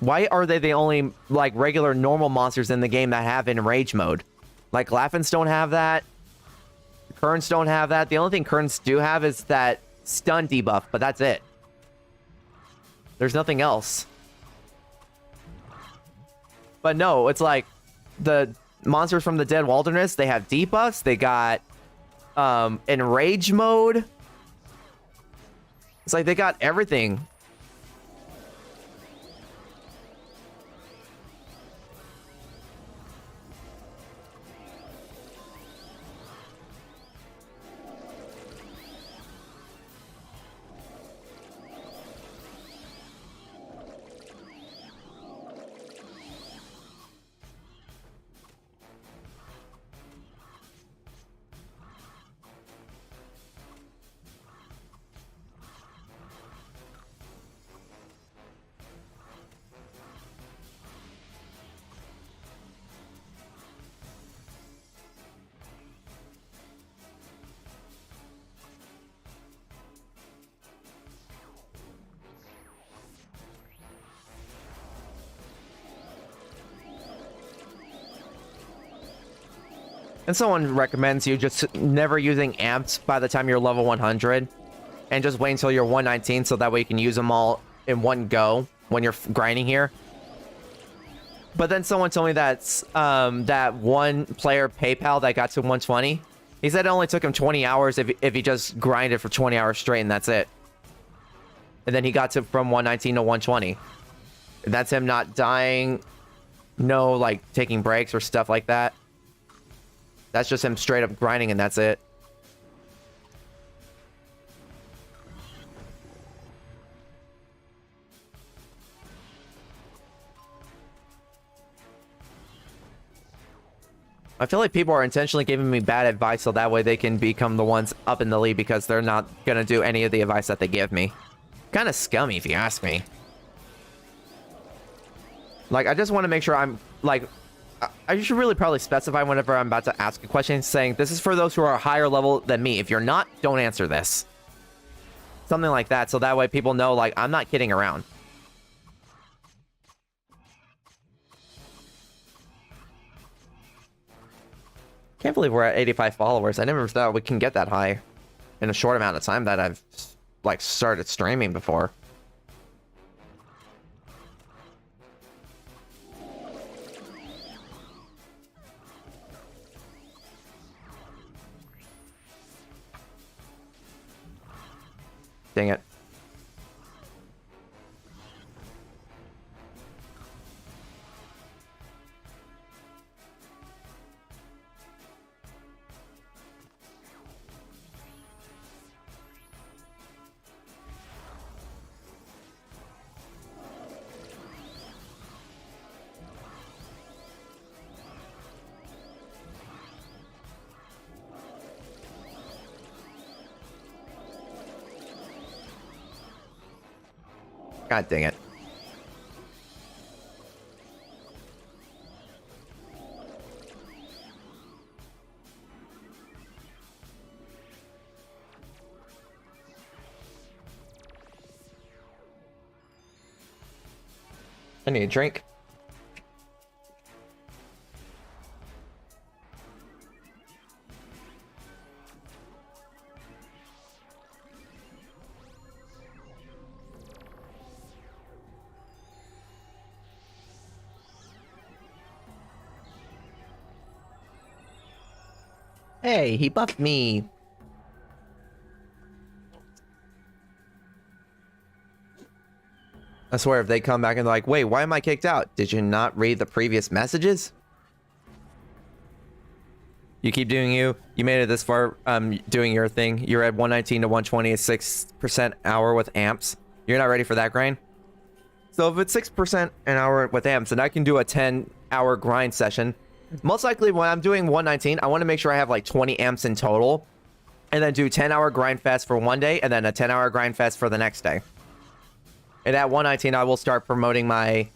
Why are they the only, like, regular normal monsters in the game that have in Rage mode? Like, Glaffins don't have that. Kerns don't have that. The only thing Kerns do have is that stun debuff, but that's it. There's nothing else. But no, it's like the monsters from the Dead Wilderness, they have debuffs, they got enrage mode. It's like they got everything. And someone recommends you just never using amps by the time you're level 100 and just wait until you're 119 so that way you can use them all in one go when you're grinding here. But then someone told me that's that one player PayPal that got to 120. He said it only took him 20 hours if he just grinded for 20 hours straight, and that's it. And then he got to from 119 to 120. And that's him not dying, no like taking breaks or stuff like that. That's just him straight up grinding, and that's it. I feel like people are intentionally giving me bad advice so that way they can become the ones up in the lead because they're not going to do any of the advice that they give me. Kind of scummy if you ask me. Like, I just want to make sure I'm, like... I should really probably specify whenever I'm about to ask a question, saying, this is for those who are a higher level than me. If you're not, don't answer this. Something like that, so that way people know, like, I'm not kidding around. Can't believe we're at 85 followers. I never thought we can get that high in a short amount of time that I've like started streaming before. Dang it. God dang it. I need a drink. Hey, he buffed me. I swear if they come back and they're like, wait, why am I kicked out? Did you not read the previous messages? You keep doing you. You made it this far doing your thing. You're at 119 to 120 at 6% hour with amps. You're not ready for that grind? So if it's 6% an hour with amps, then I can do a 10-hour grind session. Most likely when I'm doing 119, I want to make sure I have like 20 amps in total. And then do 10-hour grind fest for one day, and then a 10-hour grind fest for the next day. And at 119, I will start promoting my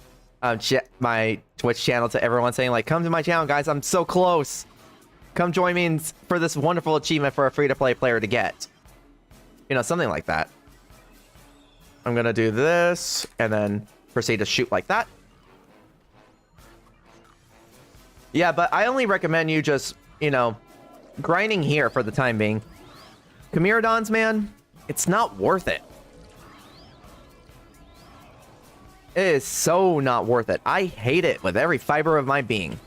my Twitch channel to everyone, saying like, come to my channel, guys. I'm so close. Come join me for this wonderful achievement for a free-to-play player to get. You know, something like that. I'm going to do this, and then proceed to shoot like that. Yeah, but I only recommend you just, you know, grinding here for the time being. Chimera, man, it's not worth it. It is so not worth it. I hate it with every fiber of my being.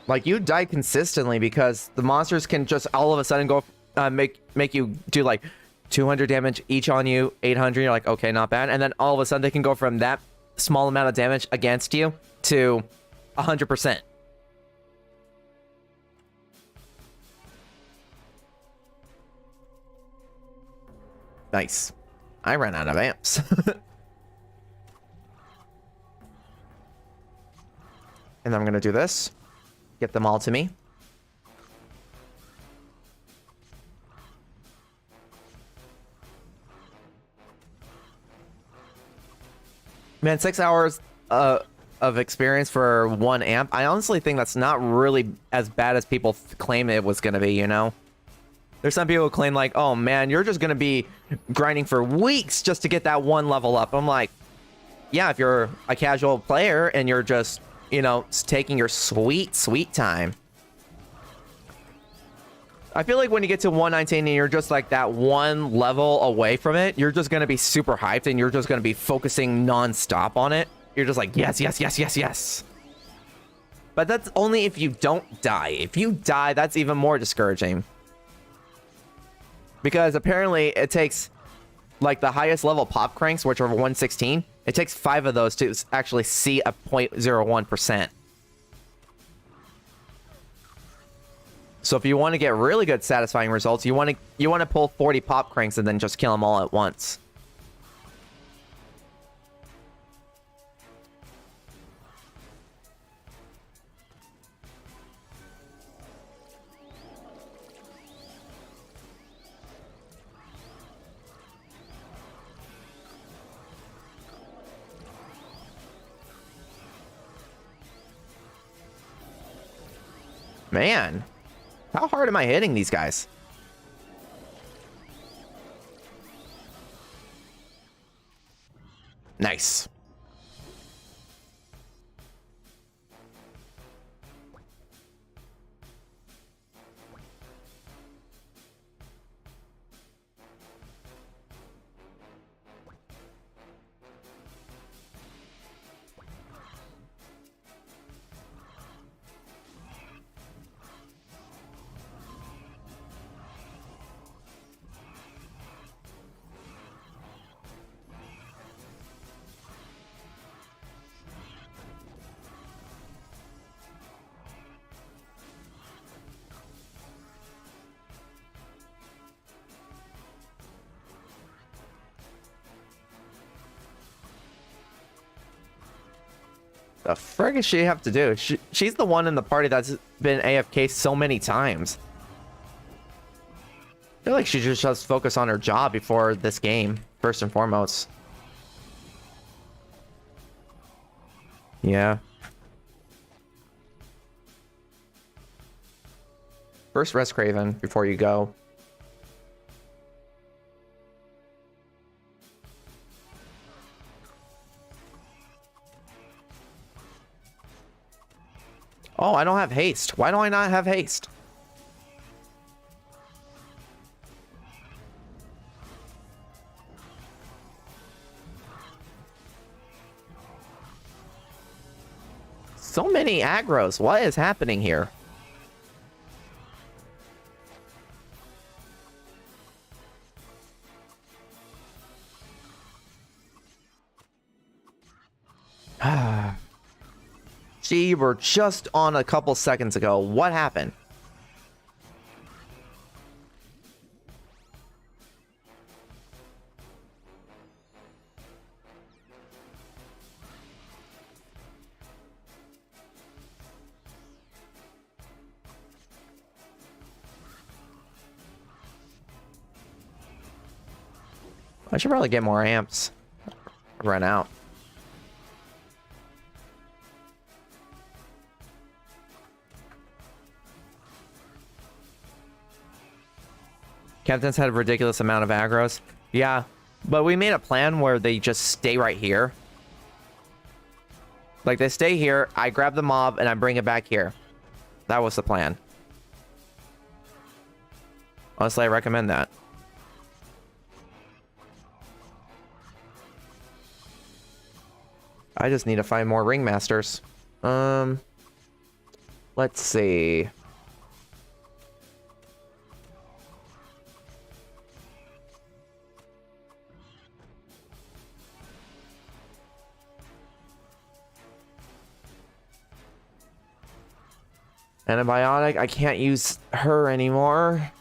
Like, you die consistently because the monsters can just all of a sudden go make you do like 200 damage each on you, 800. You're like, okay, not bad. And then all of a sudden they can go from that small amount of damage against you to 100%. Nice. I ran out of amps. And I'm going to do this. Get them all to me. Man, 6 hours of experience for 1 amp. I honestly think that's not really as bad as people claim it was going to be, you know? There's some people who claim like, oh man, you're just going to be grinding for weeks just to get that 1 level up. I'm like, yeah, if you're a casual player and you're just, you know, taking your sweet, sweet time. I feel like when you get to 119 and you're just like that 1 level away from it, you're just going to be super hyped and you're just going to be focusing non-stop on it. You're just like, yes, yes, yes, yes, yes. But that's only if you don't die. If you die, that's even more discouraging. Because apparently it takes like the highest level pop cranks, which are 116. It takes 5 of those to actually see a 0.01%. So if you want to get really good satisfying results, you want to pull 40 pop cranks and then just kill them all at once. Man, how hard am I hitting these guys? Nice. The frick does she have to do? She's the one in the party that's been AFK so many times. I feel like she should just focus on her job before this game, first and foremost. Yeah. First rest Craven before you go. Oh, I don't have haste. Why do I not have haste? So many aggros. What is happening here? Gee, you were just on a couple seconds ago. What happened? I should probably get more amps. Run out. Captains had a ridiculous amount of aggros. Yeah, but we made a plan where they just stay right here. Like, they stay here, I grab the mob, and I bring it back here. That was the plan. Honestly, I recommend that. I just need to find more ringmasters. Let's see. Antibiotic, I can't use her anymore.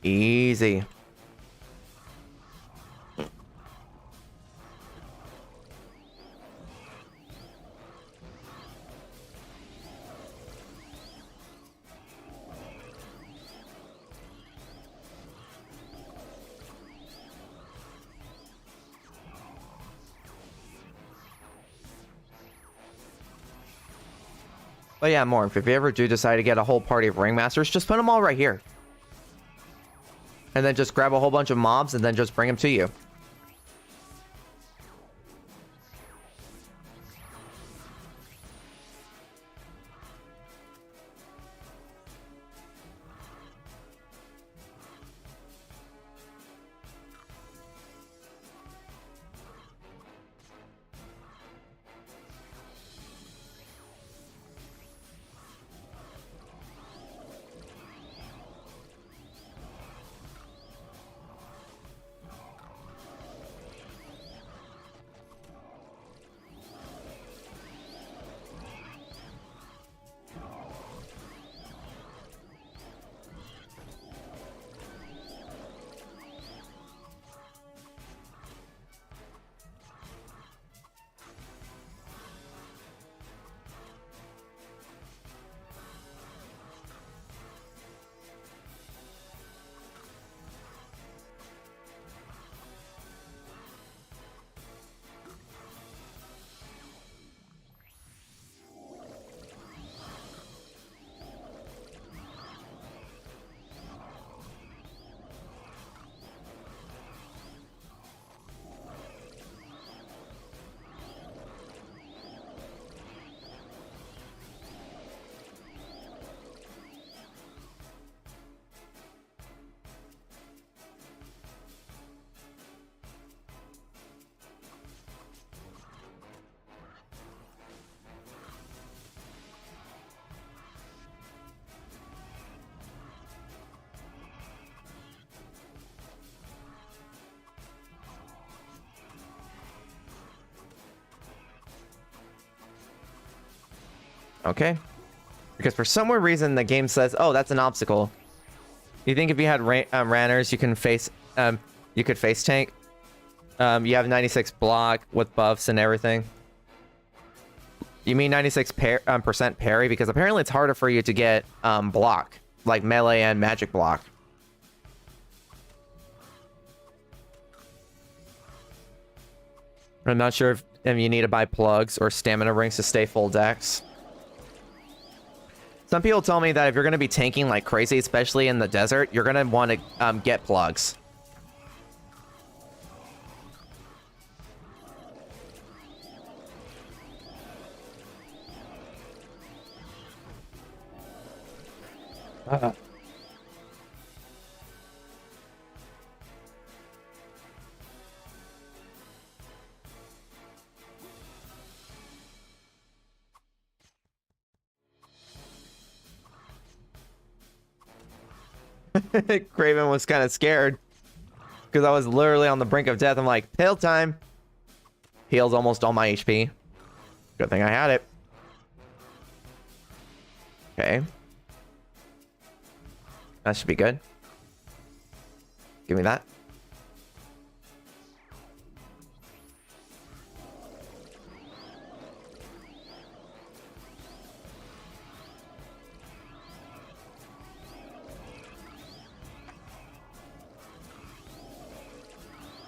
Easy. But yeah, Morph, if you ever do decide to get a whole party of ringmasters, just put them all right here. And then just grab a whole bunch of mobs and then just bring them to you. Okay. Because for some weird reason, the game says, oh, that's an obstacle. You think if you had Ranners, you could face tank? You have 96 block with buffs and everything. You mean 96% parry? Because apparently it's harder for you to get block, like melee and magic block. I'm not sure if you need to buy plugs or stamina rings to stay full dex. Some people tell me that if you're going to be tanking like crazy, especially in the desert, you're going to want to get plugs. Craven was kind of scared because I was literally on the brink of death. I'm like, heal time. Heals almost all my HP. Good thing I had it. Okay. That should be good. Give me that.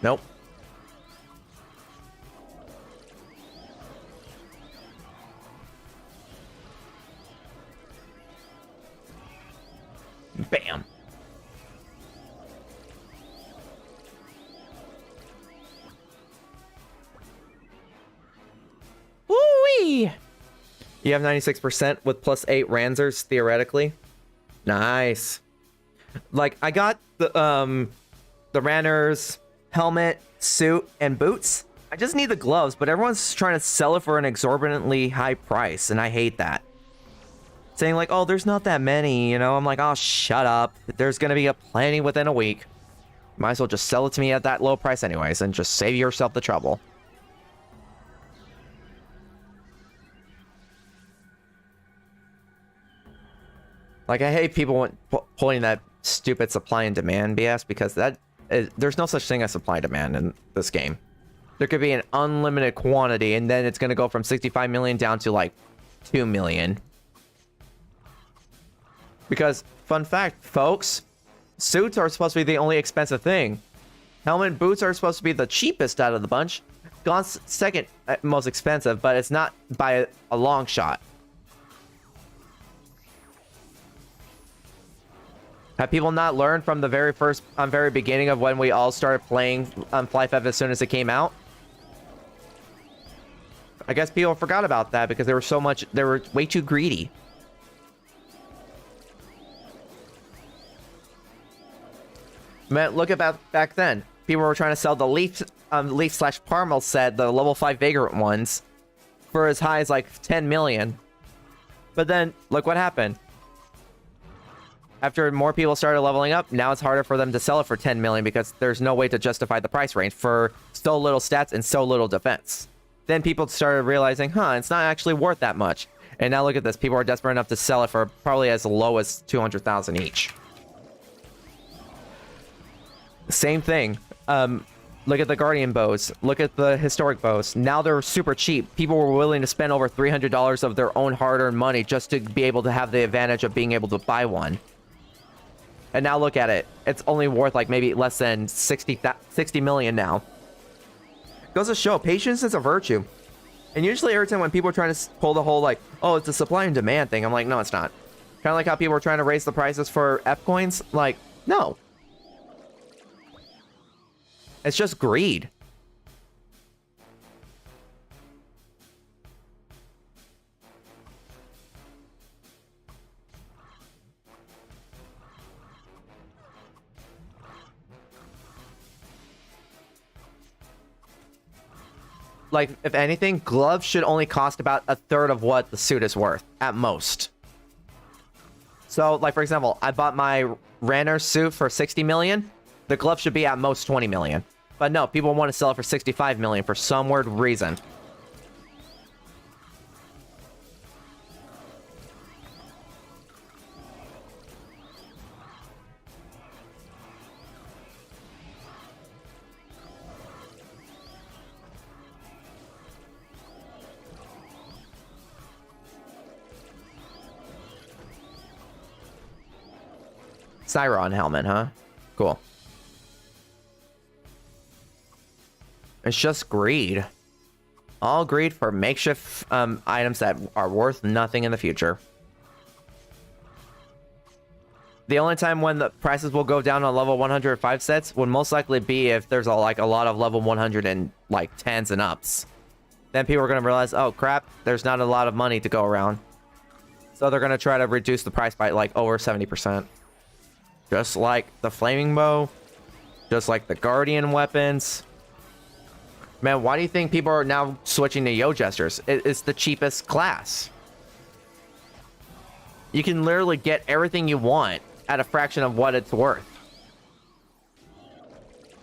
Nope. Bam. Woo-wee! You have 96% with plus 8 Ranzers, theoretically. Nice. Like, I got the Ranners, helmet, suit, and boots. I just need the gloves, but everyone's trying to sell it for an exorbitantly high price, and I hate that. Saying like, oh, there's not that many, you know? I'm like, oh, shut up. There's gonna be a plenty within a week. Might as well just sell it to me at that low price anyways, and just save yourself the trouble. Like, I hate people pulling that stupid supply and demand BS, because there's no such thing as supply and demand in this game. There could be an unlimited quantity, and then it's gonna go from 65 million down to like 2 million. Because, fun fact, folks, suits are supposed to be the only expensive thing. Helmet and boots are supposed to be the cheapest out of the bunch. Gaunt's second most expensive, but it's not by a long shot. Have people not learned from the very beginning of when we all started playing FlyFF as soon as it came out? I guess people forgot about that because they were way too greedy. Man, look at back then. People were trying to sell the Leaf slash Parmel set, the level 5 Vagrant ones, for as high as like 10 million. But then, look what happened. After more people started leveling up, now it's harder for them to sell it for 10 million because there's no way to justify the price range for so little stats and so little defense. Then people started realizing, huh, it's not actually worth that much. And now look at this. People are desperate enough to sell it for probably as low as 200,000 each. Same thing. Look at the Guardian bows. Look at the historic bows. Now they're super cheap. People were willing to spend over $300 of their own hard-earned money just to be able to have the advantage of being able to buy one. And now look at it. It's only worth like maybe less than 60 million now. Goes to show, patience is a virtue. And usually every time when people are trying to pull the whole like, oh, it's a supply and demand thing, I'm like, no, it's not. Kind of like how people are trying to raise the prices for F coins. Like, no. It's just greed. Like, if anything, gloves should only cost about a third of what the suit is worth, at most. So, like, for example, I bought my Ranner suit for 60 million. The glove should be at most 20 million. But no, people want to sell it for 65 million for some weird reason. Cyron helmet, huh? Cool. It's just greed. All greed for makeshift items that are worth nothing in the future. The only time when the prices will go down on level 105 sets would most likely be if there's a lot of level 100 and like 10s and ups. Then people are going to realize, oh crap, there's not a lot of money to go around. So they're going to try to reduce the price by like over 70%. Just like the flaming bow. Just like the guardian weapons. Man, why do you think people are now switching to Yo Jesters? It's the cheapest class. You can literally get everything you want at a fraction of what it's worth.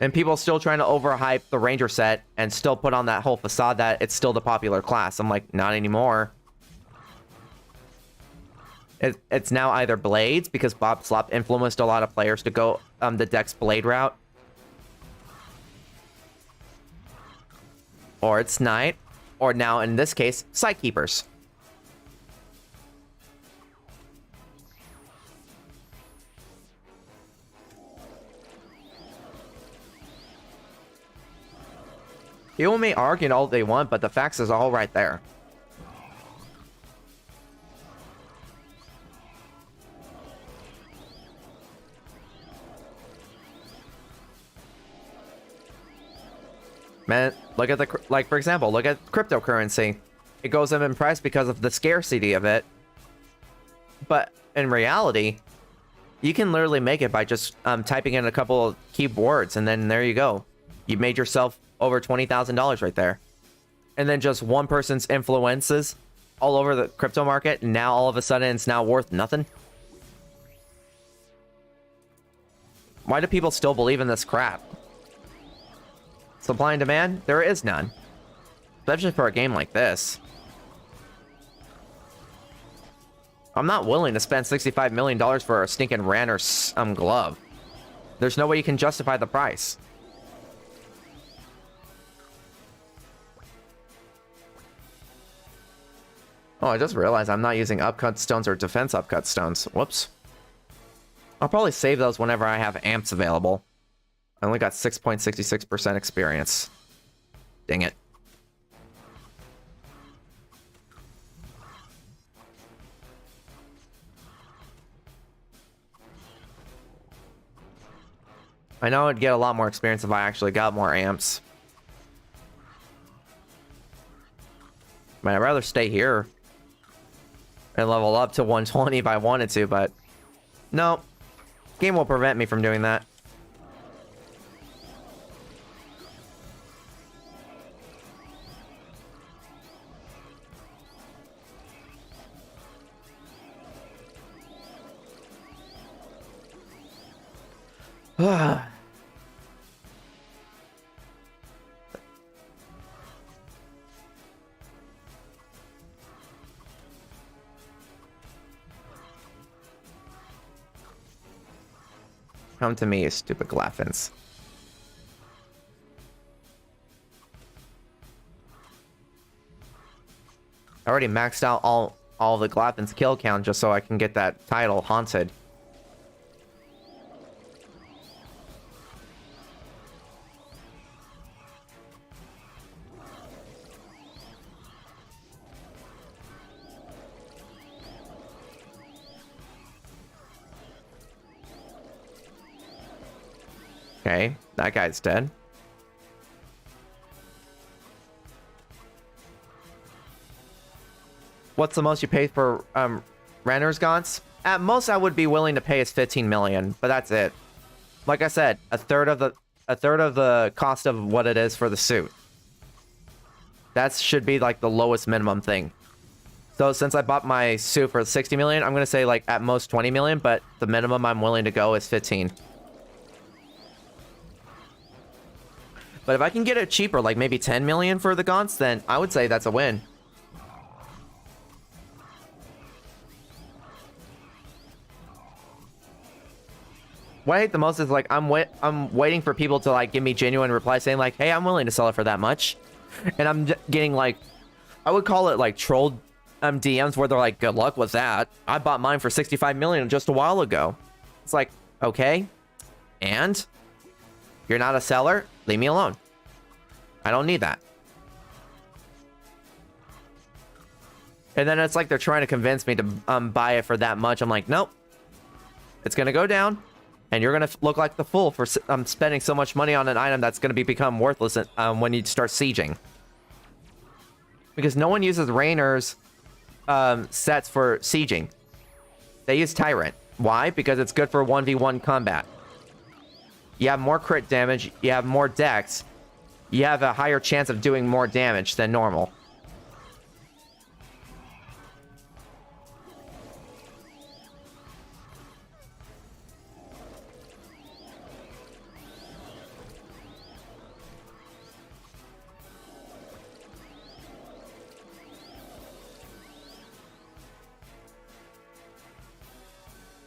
And people still trying to overhype the Ranger set and still put on that whole facade that it's still the popular class. I'm like, not anymore. It's now either Blades, because Bob Slop influenced a lot of players to go the Dex Blade route. Or it's Knight. Or now, in this case, Sightkeepers. People may argue all they want, but the facts is all right there. Man, look at the, like, for example, look at cryptocurrency. It goes up in price because of the scarcity of it. But in reality, you can literally make it by just typing in a couple of keywords, and then there you go. You made yourself over $20,000 right there. And then just one person's influences all over the crypto market, and now all of a sudden it's now worth nothing. Why do people still believe in this crap? Supply and demand? There is none. Especially for a game like this. I'm not willing to spend $65 million for a stinking Ranner glove. There's no way you can justify the price. Oh, I just realized I'm not using upcut stones or defense upcut stones. Whoops. I'll probably save those whenever I have amps available. I only got 6.66% experience. Dang it. I know I'd get a lot more experience if I actually got more amps. Man, I'd rather stay here and level up to 120 if I wanted to, but no. Game will prevent me from doing that. Come to me, you stupid Glaffins. I already maxed out all the Glaffins kill count just so I can get that title, Haunted. Okay, that guy's dead. What's the most you pay for Renner's Gaunts? At most, I would be willing to pay is 15 million, but that's it. Like I said, a third of the cost of what it is for the suit. That should be like the lowest minimum thing. So since I bought my suit for 60 million, I'm gonna say like at most 20 million, but the minimum I'm willing to go is 15. But if I can get it cheaper, like maybe 10 million for the Gaunts, then I would say that's a win. What I hate the most is like I'm waiting for people to like give me genuine replies saying like, hey, I'm willing to sell it for that much. And I'm getting like, I would call it like troll DMs where they're like, good luck with that. I bought mine for 65 million just a while ago. It's like, Okay? And you're not a seller? Leave me alone. I don't need that. And then it's like they're trying to convince me to buy it for that much. I'm like, nope. It's going to go down, and you're going to look like the fool for spending so much money on an item that's going to become worthless when you start sieging. Because no one uses Rainer's sets for sieging. They use Tyrant. Why? Because it's good for 1v1 combat. You have more crit damage, you have more dex, you have a higher chance of doing more damage than normal.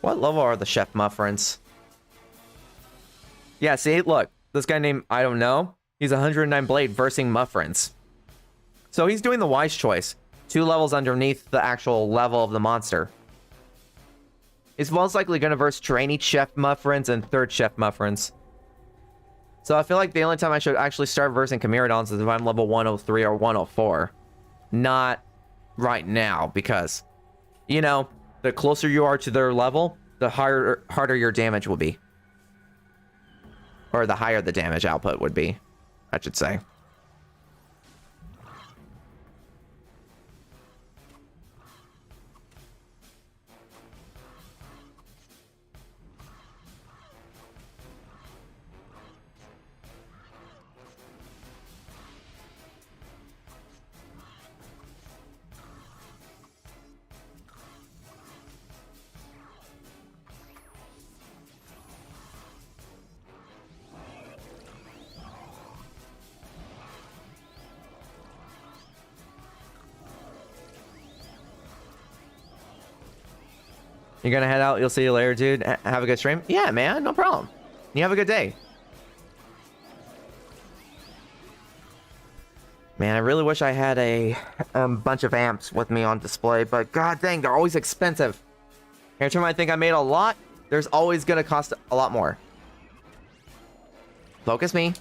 What level are the Chef Muffins? Yeah, see, look. This guy named, I don't know. He's 109 Blade versing Muffins. So he's doing the wise choice. 2 levels underneath the actual level of the monster. He's most likely going to verse Trainee Chef Muffins and 3rd Chef Muffins. So I feel like the only time I should actually start versing Chimeraodons is if I'm level 103 or 104. Not right now, because, you know, the closer you are to their level, the harder your damage will be. Or the higher the damage output would be, I should say. You're gonna head out. You'll see you later, dude. Have a good stream. Yeah, man. No problem. You have a good day. Man, I really wish I had a bunch of amps with me on display, but god dang, they're always expensive. Every time I think I made a lot, there's always gonna cost a lot more. Focus me.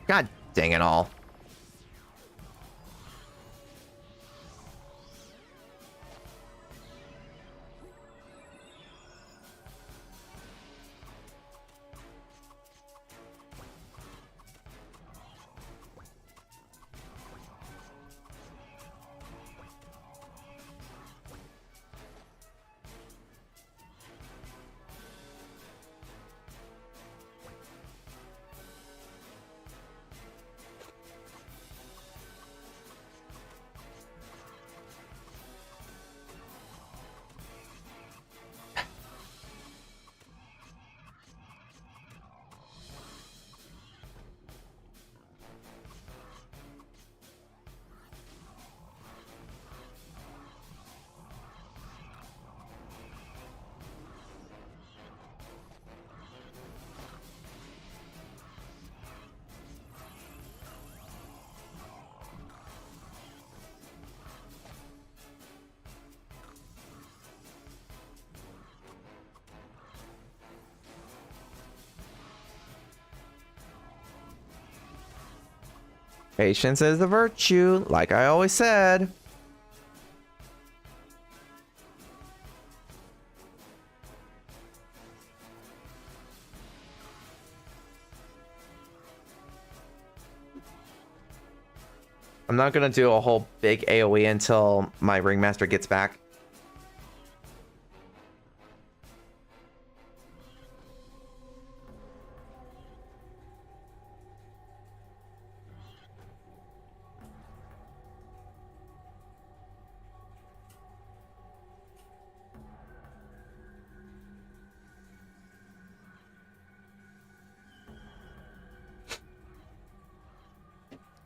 God dang it all. Patience is a virtue, like I always said. I'm not gonna do a whole big AoE until my Ringmaster gets back.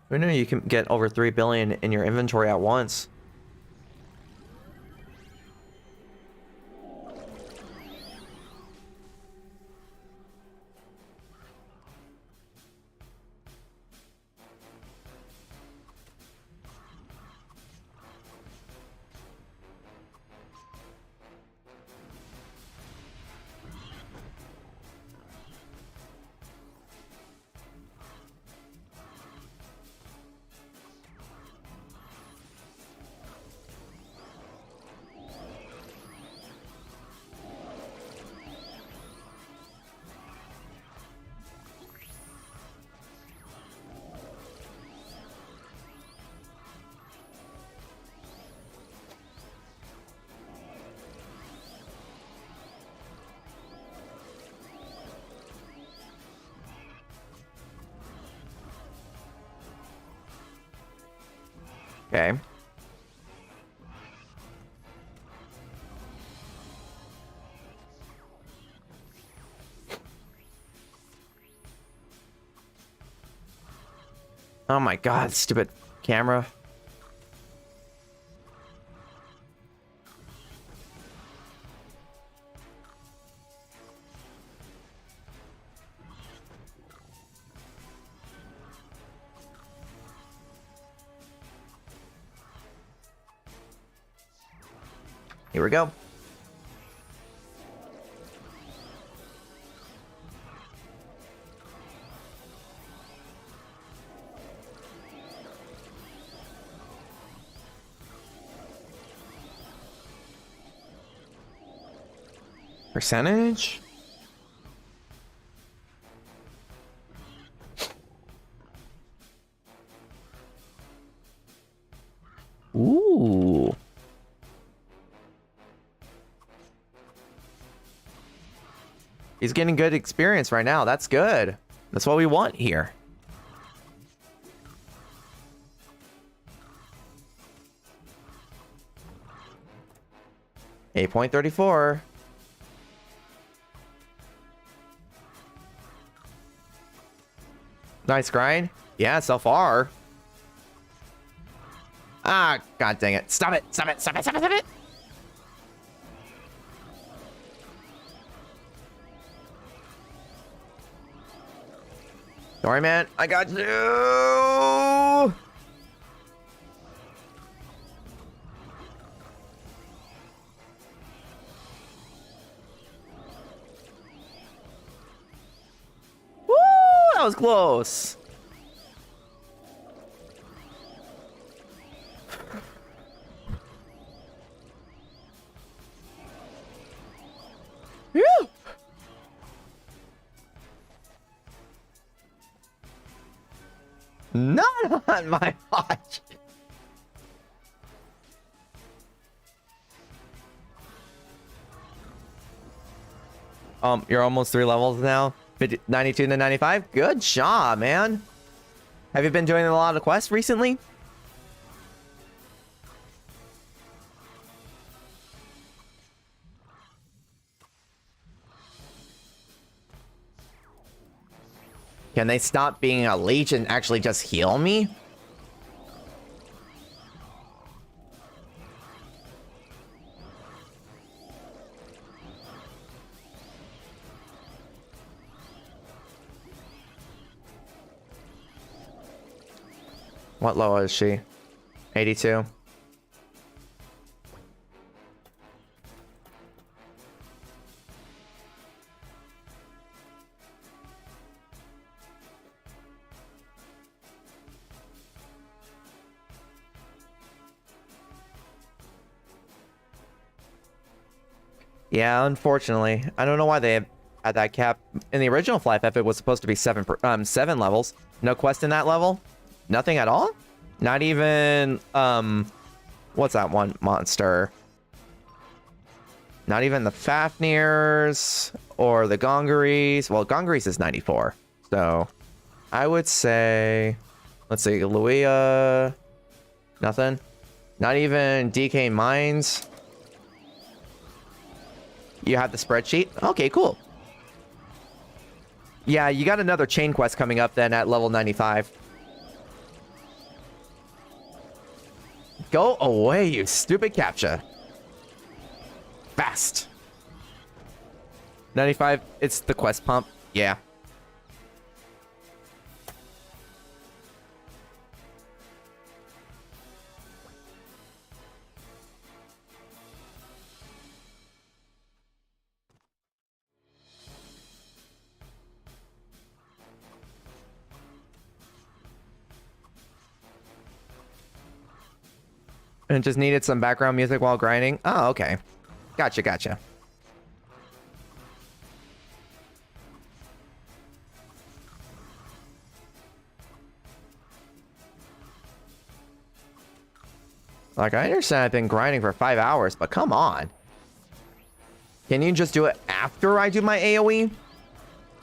Who knew you can get over 3 billion in your inventory at once? Okay. Oh my god, stupid camera. Here we go. Percentage? Ooh. He's getting good experience right now. That's good. That's what we want here. $8.34. Nice grind. Yeah, so far. Ah, god dang it. Stop it. Stop it. Stop it. Stop it. Stop it. Sorry, man. I got you. Woo! That was close. Whew. Not on my watch. You're almost 3 levels now. 92 to 95. Good job, man. Have you been doing a lot of quests recently? Can they stop being a leech and actually just heal me? What low is she? 82. Yeah, unfortunately. I don't know why they had that cap. In the original FlyFF, it was supposed to be 7 levels. No quest in that level? Nothing at all? Not even, what's that one monster? Not even the Fafnirs or the Gongarees. Well, Gongarees is 94. So, I would say, let's see, Luia, nothing. Not even DK Mines. You have the spreadsheet? Okay, cool. Yeah, you got another chain quest coming up then at level 95. Go away, you stupid captcha. Fast. 95, it's the quest pump. Yeah. And just needed some background music while grinding. Oh, okay. Gotcha, gotcha. Like, I understand I've been grinding for 5 hours, but come on. Can you just do it after I do my AoE?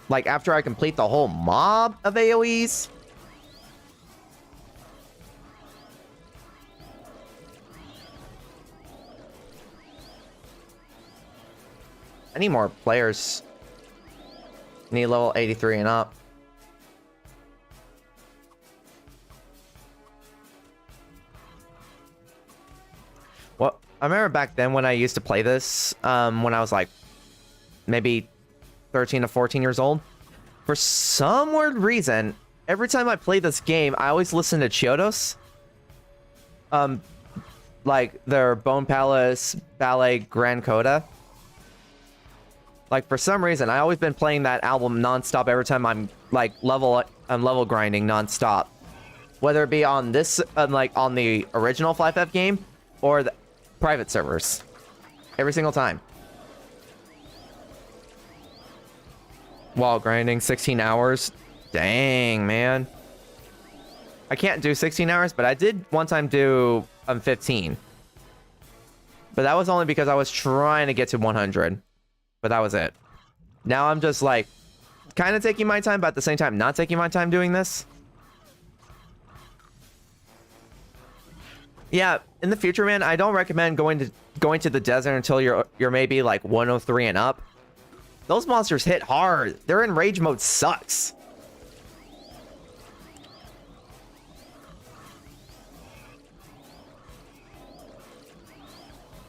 Like, after I complete the whole mob of AoEs? I need more players. I need level 83 and up. Well, I remember back then when I used to play this, when I was like maybe 13 to 14 years old. For some weird reason, every time I play this game, I always listen to Chiodos. Like their Bone Palace Ballet Grand Coda. Like for some reason, I always been playing that album nonstop every time I'm like level grinding nonstop. Whether it be on this, like on the original FlyFF game or the private servers. Every single time. While grinding 16 hours. Dang, man. I can't do 16 hours, but I did one time do 15. But that was only because I was trying to get to 100. But that was it. Now I'm just like kind of taking my time, but at the same time not taking my time doing this. Yeah, in the future, man, I don't recommend going to the desert until you're maybe like 103 and up. Those monsters hit hard. Their enrage mode sucks.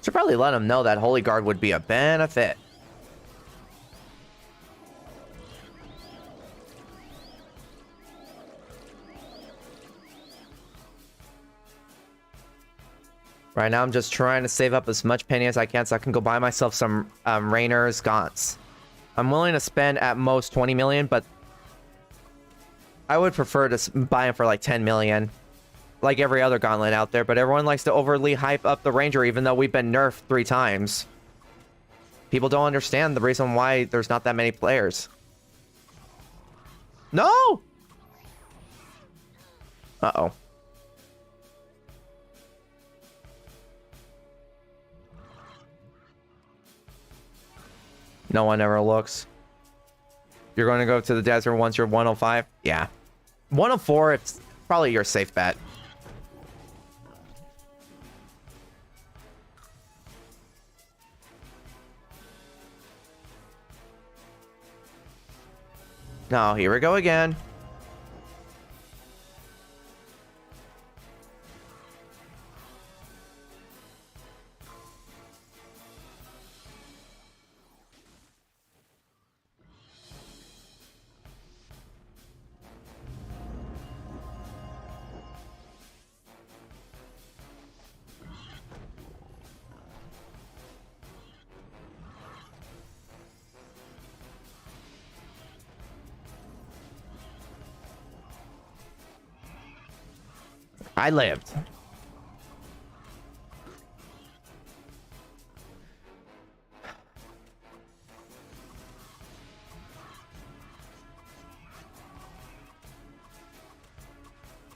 Should probably let them know that Holy Guard would be a benefit. Right now, I'm just trying to save up as much penny as I can so I can go buy myself some Rainer's Gaunts. I'm willing to spend at most 20 million, but I would prefer to buy them for like 10 million. Like every other gauntlet out there, but everyone likes to overly hype up the Ranger even though we've been nerfed 3 times. People don't understand the reason why there's not that many players. No! Uh-oh. No one ever looks. You're going to go to the desert once you're 105? Yeah. 104, it's probably your safe bet. No, here we go again. I lived.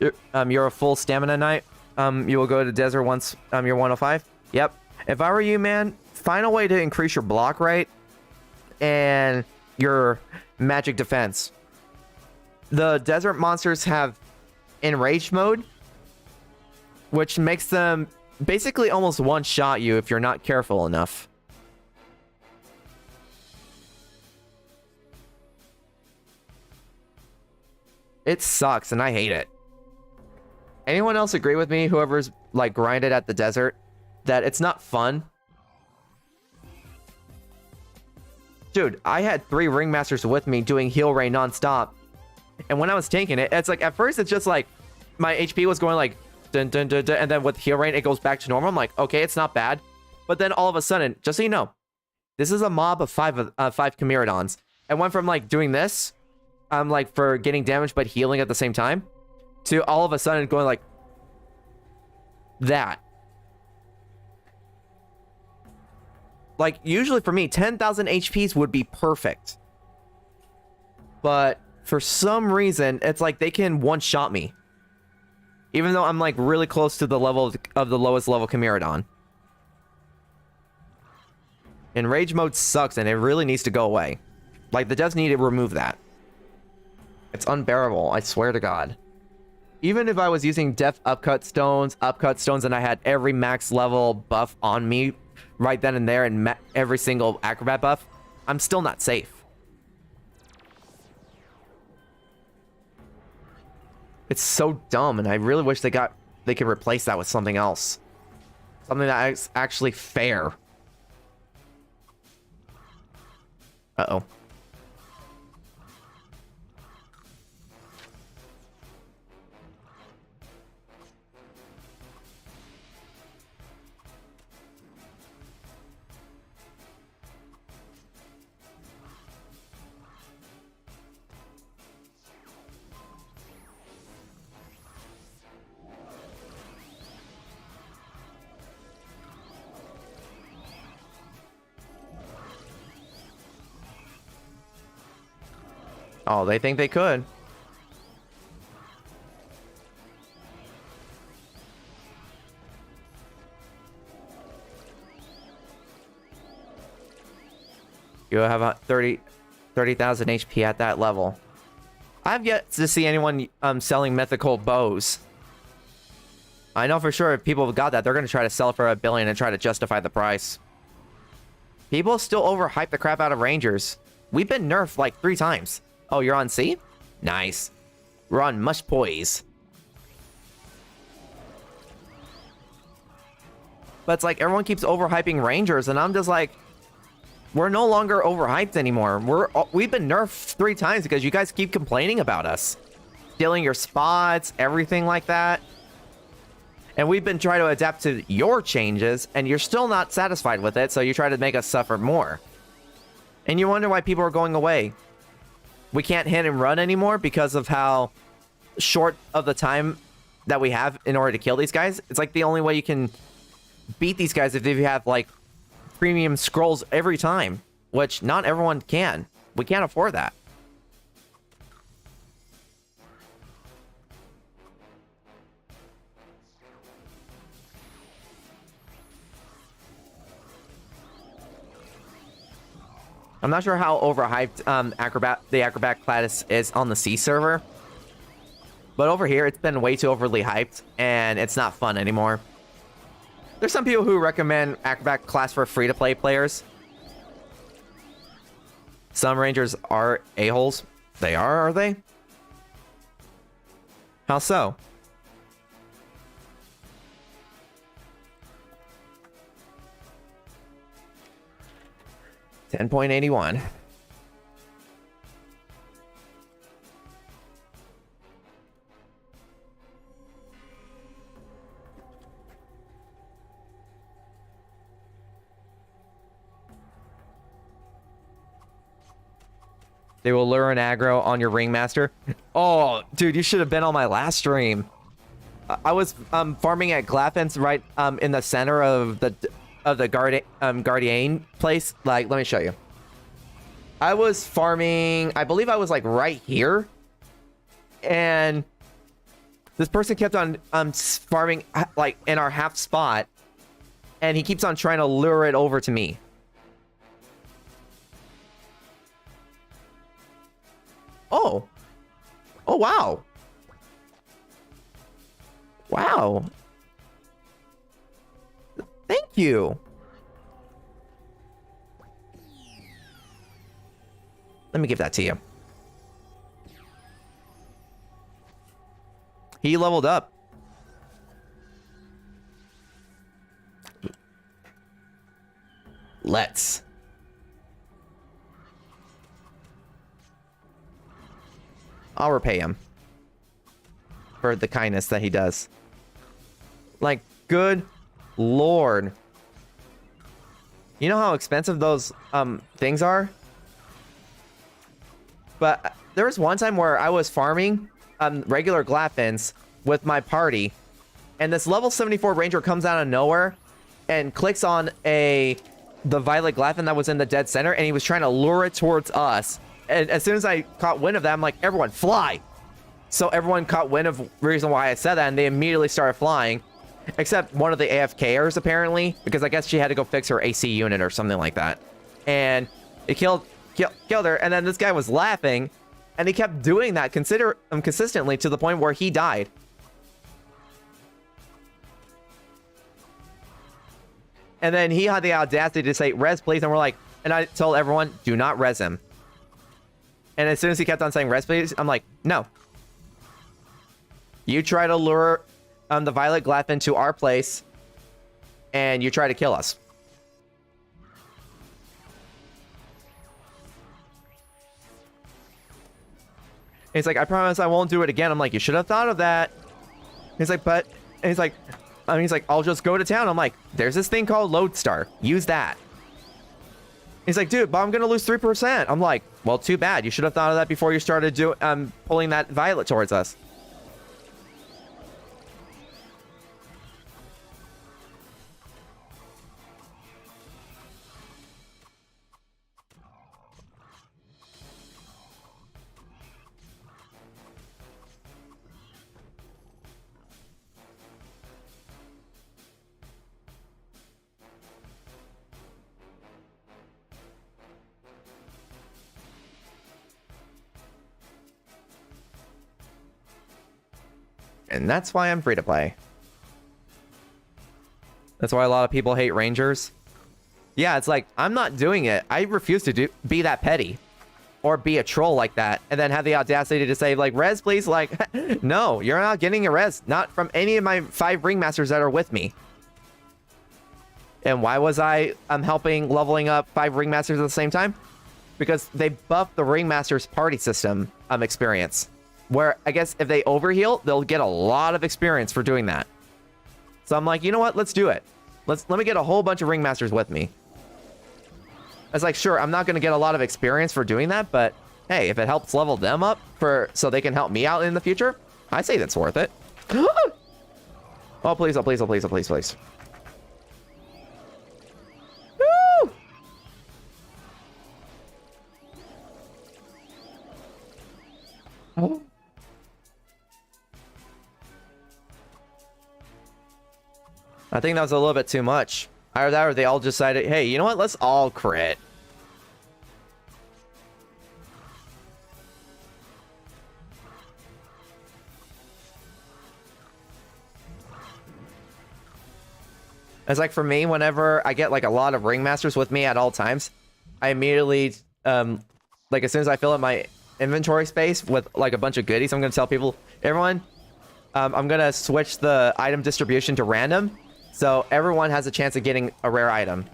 You're a full stamina knight. You will go to the desert once you're 105. Yep. If I were you, man, find a way to increase your block rate and your magic defense. The desert monsters have enraged mode, which makes them basically almost one-shot you if you're not careful enough. It sucks, and I hate it. Anyone else agree with me, whoever's, like, grinded at the desert, that it's not fun? Dude, I had 3 ringmasters with me doing heal ray non-stop. And when I was tanking it, it's like, at first it's just like, my HP was going like, dun, dun, dun, dun, and then with heal rate, it goes back to normal. I'm like, okay, it's not bad. But then all of a sudden, just so you know, this is a mob of 5 Chimeradons. I went from like doing this, like for getting damage but healing at the same time, to all of a sudden going like that. Like usually for me, 10,000 HPs would be perfect. But for some reason, it's like they can one-shot me. Even though I'm like really close to the level of the lowest level Chimeradon. Enrage mode sucks and it really needs to go away. Like the devs need to remove that. It's unbearable, I swear to God. Even if I was using def upcut stones, and I had every max level buff on me right then and there and every single acrobat buff, I'm still not safe. It's so dumb, and I really wish they could replace that with something else. Something that is actually fair. Uh-oh. Oh, they think they could. You have a 30,000 HP at that level. I've yet to see anyone selling mythical bows. I know for sure if people got that, they're going to try to sell it for $1 billion and try to justify the price. People still overhype the crap out of Rangers. We've been nerfed like 3 times. Oh, you're on C? Nice. We're on Mush Poise. But it's like everyone keeps overhyping Rangers, and I'm just like, we're no longer overhyped anymore. We've been nerfed 3 times because you guys keep complaining about us. Stealing your spots, everything like that. And we've been trying to adapt to your changes, and you're still not satisfied with it, so you try to make us suffer more. And you wonder why people are going away. We can't hit and run anymore because of how short of the time that we have in order to kill these guys. It's like the only way you can beat these guys if you have, like, premium scrolls every time, which not everyone can. We can't afford that. I'm not sure how overhyped the Acrobat class is on the C server. But over here, it's been way too overly hyped, and it's not fun anymore. There's some people who recommend Acrobat class for free-to-play players. Some Rangers are a-holes. They are they? How so? $10.81. They will lure an aggro on your Ringmaster. Oh, dude, you should have been on my last stream. I was farming at Glaffens right in the center of the Guardian place. Like, let me show you. I was farming, I believe I was like right here. And this person kept on farming like in our half spot. And he keeps on trying to lure it over to me. Oh. Oh, wow. Wow. Thank you. Let me give that to you. He leveled up. Let's. I'll repay him for the kindness that he does. Like, good Lord. You know how expensive those things are? But there was one time where I was farming regular Glaffins with my party, and this level 74 Ranger comes out of nowhere and clicks on the Violet Glaffin that was in the dead center, and he was trying to lure it towards us. And as soon as I caught wind of that, I'm like, everyone fly. So everyone caught wind of the reason why I said that, and they immediately started flying. Except one of the AFKers, apparently, because I guess she had to go fix her AC unit or something like that. And it killed her, and then this guy was laughing, and he kept doing that consistently to the point where he died. And then he had the audacity to say, "Res, please," and we're like, And I told everyone, do not res him. And as soon as he kept on saying res please, I'm like, no. You try to lure the Violet Glyph into our place, and you try to kill us. He's like, I promise I won't do it again. I'm like, you should have thought of that. He's like, but... And he's like, I'll just go to town. I'm like, there's this thing called Lodestar. Use that. He's like, dude, but I'm going to lose 3%. I'm like, well, too bad. You should have thought of that before you started pulling that Violet towards us. And that's why I'm free to play. That's why a lot of people hate Rangers. Yeah, it's like, I'm not doing it. I refuse to be that petty. Or be a troll like that. And then have the audacity to say, like, res, please? Like, no, you're not getting a res. Not from any of my 5 ringmasters that are with me. And why was I helping leveling up 5 ringmasters at the same time? Because they buffed the ringmaster's party system experience. Where, I guess, if they overheal, they'll get a lot of experience for doing that. So I'm like, you know what? Let's do it. Let me get a whole bunch of ringmasters with me. I was like, sure, I'm not going to get a lot of experience for doing that, but hey, if it helps level them up so they can help me out in the future, I say that's worth it. Oh, please, oh, please, oh, please, oh, please, please. Woo! Oh. I think that was a little bit too much. Either that or they all decided, hey, you know what? Let's all crit. It's like for me, whenever I get like a lot of ringmasters with me at all times, I immediately, like as soon as I fill up my inventory space with like a bunch of goodies, I'm going to tell people, everyone, I'm going to switch the item distribution to random. So everyone has a chance of getting a rare item.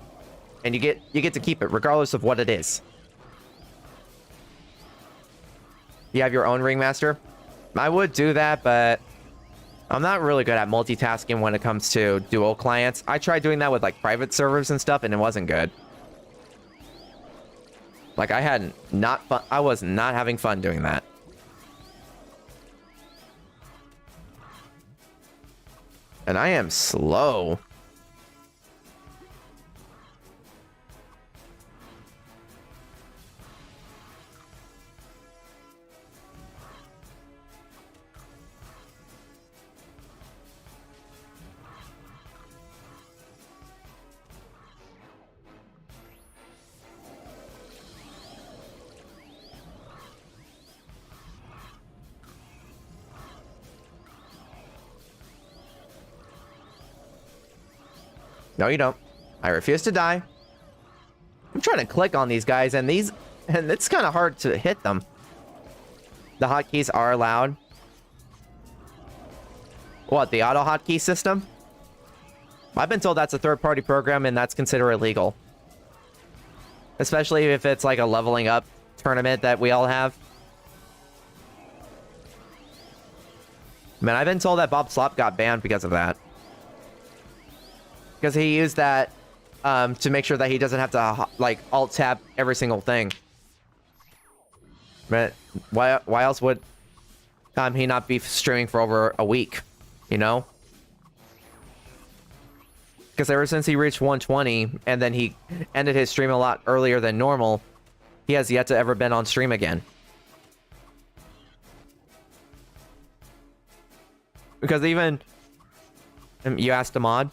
And you get to keep it, regardless of what it is. You have your own ringmaster? I would do that, but I'm not really good at multitasking when it comes to dual clients. I tried doing that with like private servers and stuff, and it wasn't good. Like I was not having fun doing that. And I am slow. No, you don't. I refuse to die. I'm trying to click on these guys, and it's kind of hard to hit them. The hotkeys are allowed. What, the auto hotkey system? I've been told that's a third-party program, and that's considered illegal. Especially if it's like a leveling up tournament that we all have. Man, I've been told that Bob Slop got banned because of that. Because he used that to make sure that he doesn't have to like alt tab every single thing. But why else would he not be streaming for over a week? You know? Because ever since he reached 120 and then he ended his stream a lot earlier than normal, he has yet to ever been on stream again. Because even you asked a mod.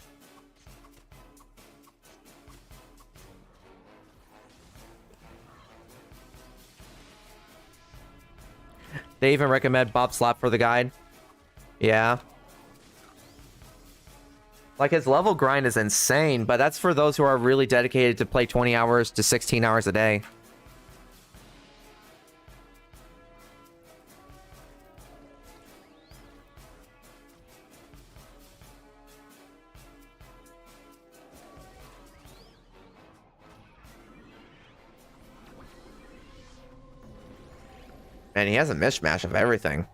They even recommend Bob Slap for the guide. Yeah. Like, his level grind is insane, but that's for those who are really dedicated to play 20 hours to 16 hours a day. And he has a mishmash of everything.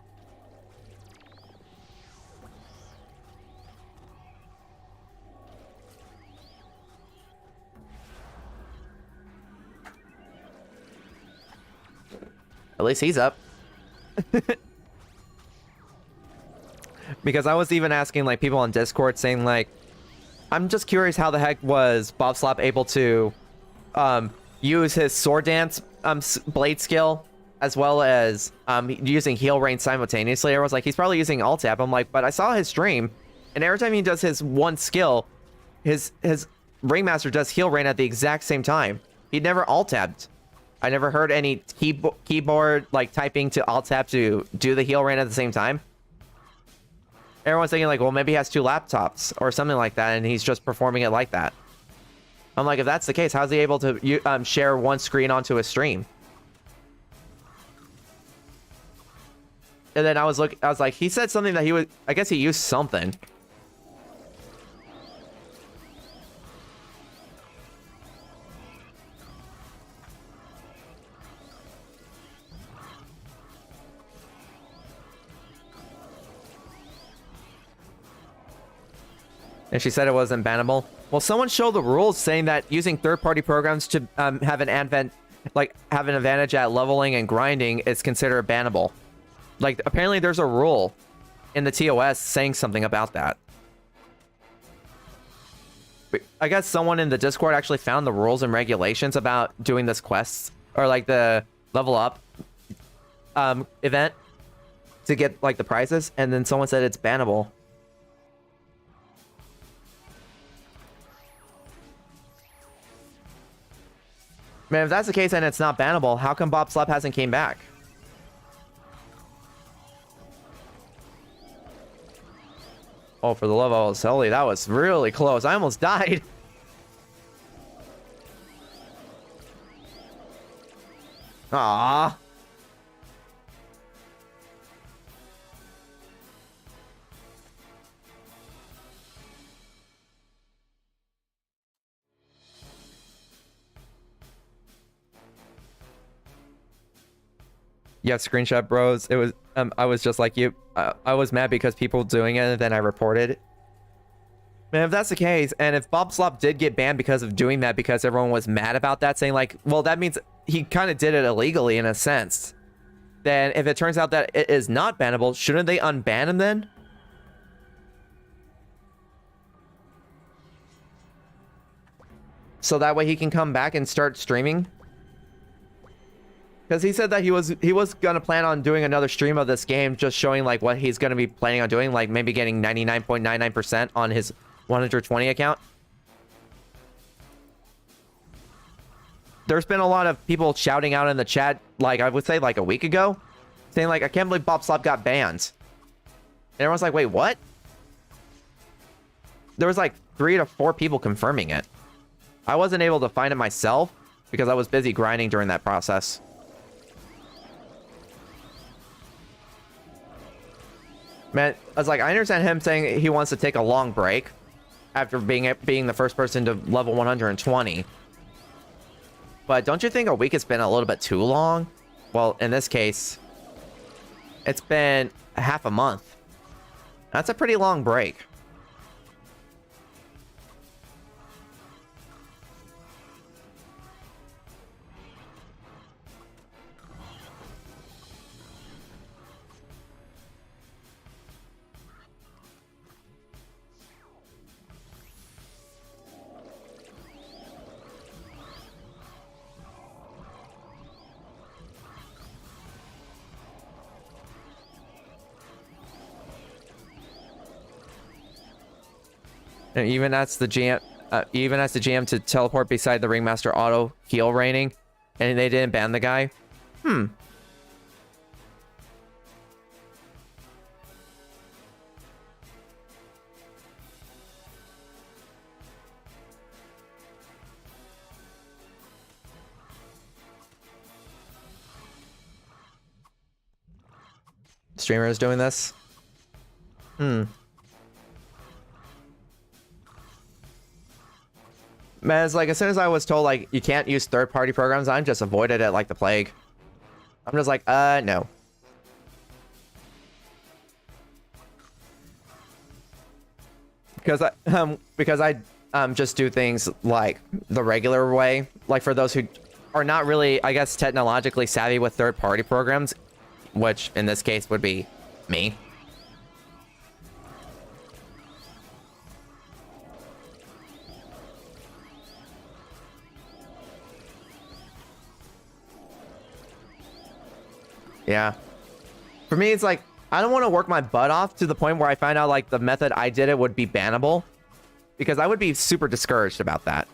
At least he's up. Because I was even asking like people on Discord saying like, I'm just curious how the heck was Bob Slap able to use his sword dance blade skill as well as using heal rain simultaneously. Everyone's like, he's probably using alt tab. I'm like, but I saw his stream, and every time he does his one skill, his ringmaster does heal rain at the exact same time. He never alt tabbed. I never heard any keyboard like typing to alt tab to do the heal rain at the same time. Everyone's thinking like, well, maybe he has two laptops or something like that, and he's just performing it like that. I'm like, if that's the case, how's he able to share one screen onto a stream? And then I was like, he said something that he would, I guess he used something. And she said it wasn't bannable. Well, someone showed the rules saying that using third-party programs to have an advantage at leveling and grinding is considered bannable. Like, apparently there's a rule in the TOS saying something about that. I guess someone in the Discord actually found the rules and regulations about doing this quest, or like the level up event to get like the prizes, and then someone said it's bannable. Man, if that's the case and it's not bannable, how come Bob Slap hasn't came back? Oh, for the love of Sully, that was really close. I almost died. Ah. Yeah, screenshot bros. It was I was just like you. I was mad because people doing it, and then I reported. Man, if that's the case, and if Bob Slop did get banned because of doing that, because everyone was mad about that, saying like, well, that means he kind of did it illegally in a sense. Then if it turns out that it is not bannable, shouldn't they unban him then? So that way he can come back and start streaming? Because he said that he was gonna plan on doing another stream of this game, just showing like what he's gonna be planning on doing, like maybe getting 99.99% on his 120 account. There's been a lot of people shouting out in the chat, like I would say like a week ago, saying like, I can't believe Bob Slop got banned. And everyone's like, wait, what? There was like 3 to 4 people confirming it. I wasn't able to find it myself because I was busy grinding during that process. Man, I was like, I understand him saying he wants to take a long break after being the first person to level 120. But don't you think a week has been a little bit too long? Well, in this case, it's been half a month. That's a pretty long break. And even asked the GM to teleport beside the ringmaster auto heal raining, and they didn't ban the guy. streamers doing this. Man, it's like as soon as I was told like you can't use third-party programs, I just avoided it like the plague. I'm just like, no. Because I just do things like the regular way. Like for those who are not really, I guess, technologically savvy with third-party programs, which in this case would be me. Yeah. For me, it's like, I don't want to work my butt off to the point where I find out like the method I did it would be bannable, because I would be super discouraged about that.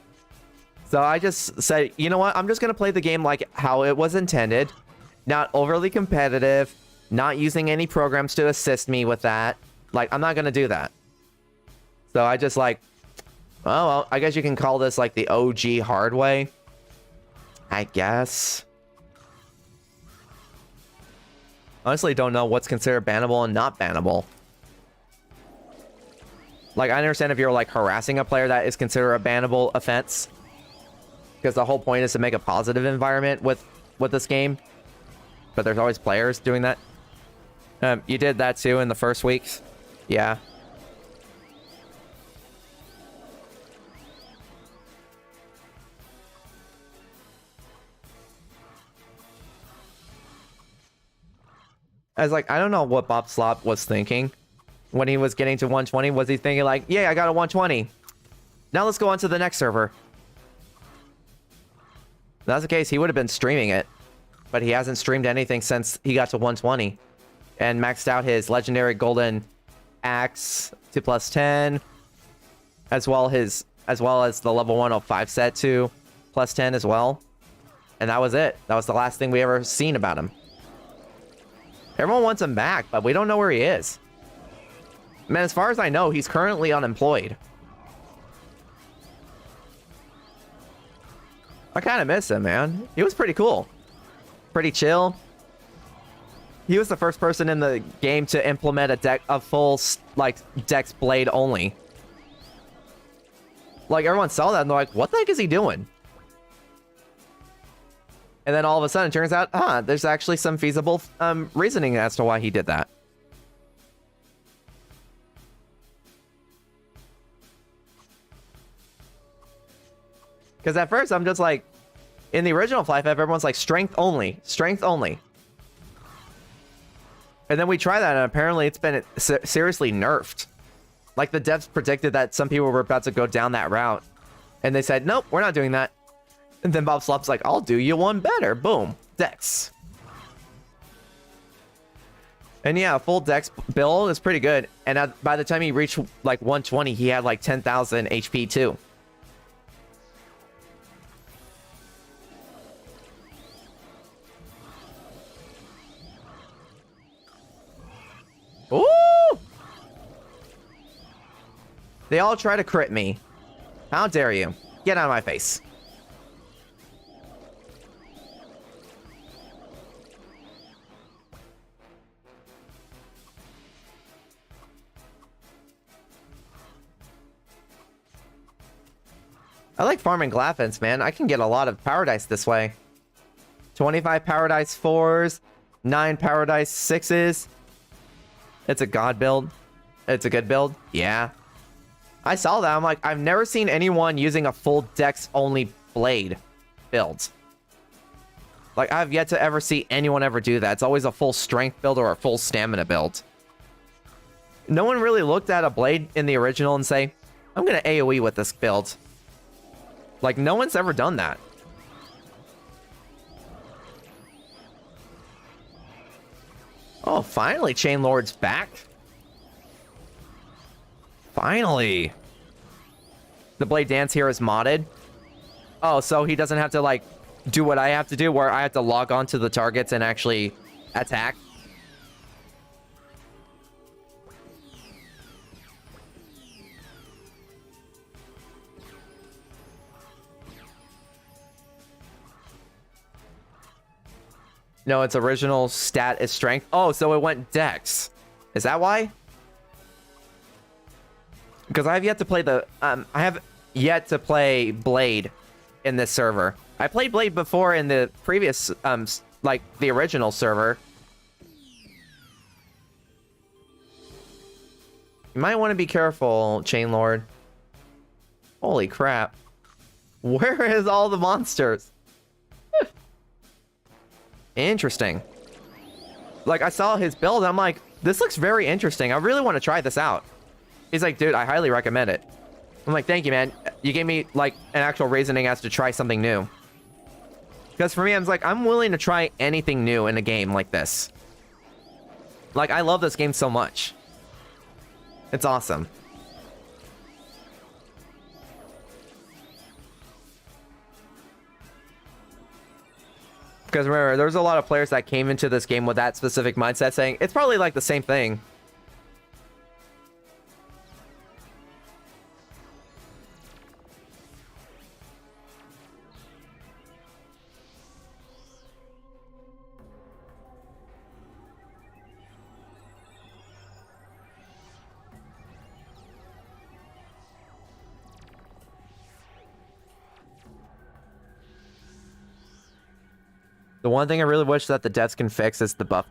So I just said, you know what? I'm just going to play the game like how it was intended, not overly competitive, not using any programs to assist me with that. Like, I'm not going to do that. So I just like, oh, well, I guess you can call this like the OG hard way, I guess. Honestly, don't know what's considered bannable and not bannable. Like, I understand if you're like harassing a player, that is considered a bannable offense, because the whole point is to make a positive environment with this game. But there's always players doing that. You did that too in the first weeks. Yeah. I was like, I don't know what Bob Slop was thinking when he was getting to 120. Was he thinking like, yeah, I got a 120. Now let's go on to the next server. If that's the case, he would have been streaming it, but he hasn't streamed anything since he got to 120 and maxed out his legendary golden axe to +10, as well as the level 105 set to +10 as well. And that was it. That was the last thing we ever seen about him. Everyone wants him back, but we don't know where he is. Man, as far as I know, he's currently unemployed. I kind of miss him, man. He was pretty cool. Pretty chill. He was the first person in the game to implement a full, like, Dex Blade only. Like, everyone saw that and they're like, what the heck is he doing? And then all of a sudden, it turns out, there's actually some feasible reasoning as to why he did that. Because at first, I'm just like, in the original FlyFF, everyone's like, strength only, strength only. And then we try that, and apparently it's been seriously nerfed. Like, the devs predicted that some people were about to go down that route. And they said, nope, we're not doing that. And then Bob Slop's like, I'll do you one better. Boom. Dex. And yeah, full Dex build is pretty good. And by the time he reached like 120, he had like 10,000 HP too. Ooh! They all try to crit me. How dare you? Get out of my face. I like farming Glaffins, man. I can get a lot of Paradise this way. 25 Paradise 4s, 9 Paradise 6s. It's a god build. It's a good build. Yeah. I saw that. I'm like, I've never seen anyone using a full Dex only blade build. Like, I've yet to ever see anyone ever do that. It's always a full strength build or a full stamina build. No one really looked at a blade in the original and say, I'm going to AoE with this build. Like, no one's ever done that. Oh, finally, Chain Lord's back. Finally. The Blade Dance here is modded. Oh, so he doesn't have to, like, do what I have to do, where I have to log on to the targets and actually attack. No, its original stat is strength. Oh, so it went dex. Is that why? Because I have yet to play the I have yet to play Blade in this server. I played Blade before in the previous like the original server. You might want to be careful, Chain Lord. Holy crap. Where is all the monsters? Interesting. Like, I saw his build, and I'm like, this looks very interesting. I really want to try this out. He's like, dude, I highly recommend it. I'm like, thank you, man. You gave me, like, an actual reasoning as to try something new. Because for me, I'm like, I'm willing to try anything new in a game like this. Like, I love this game so much. It's awesome. Because remember, there's a lot of players that came into this game with that specific mindset saying, it's probably like the same thing. The one thing I really wish that the devs can fix is the buff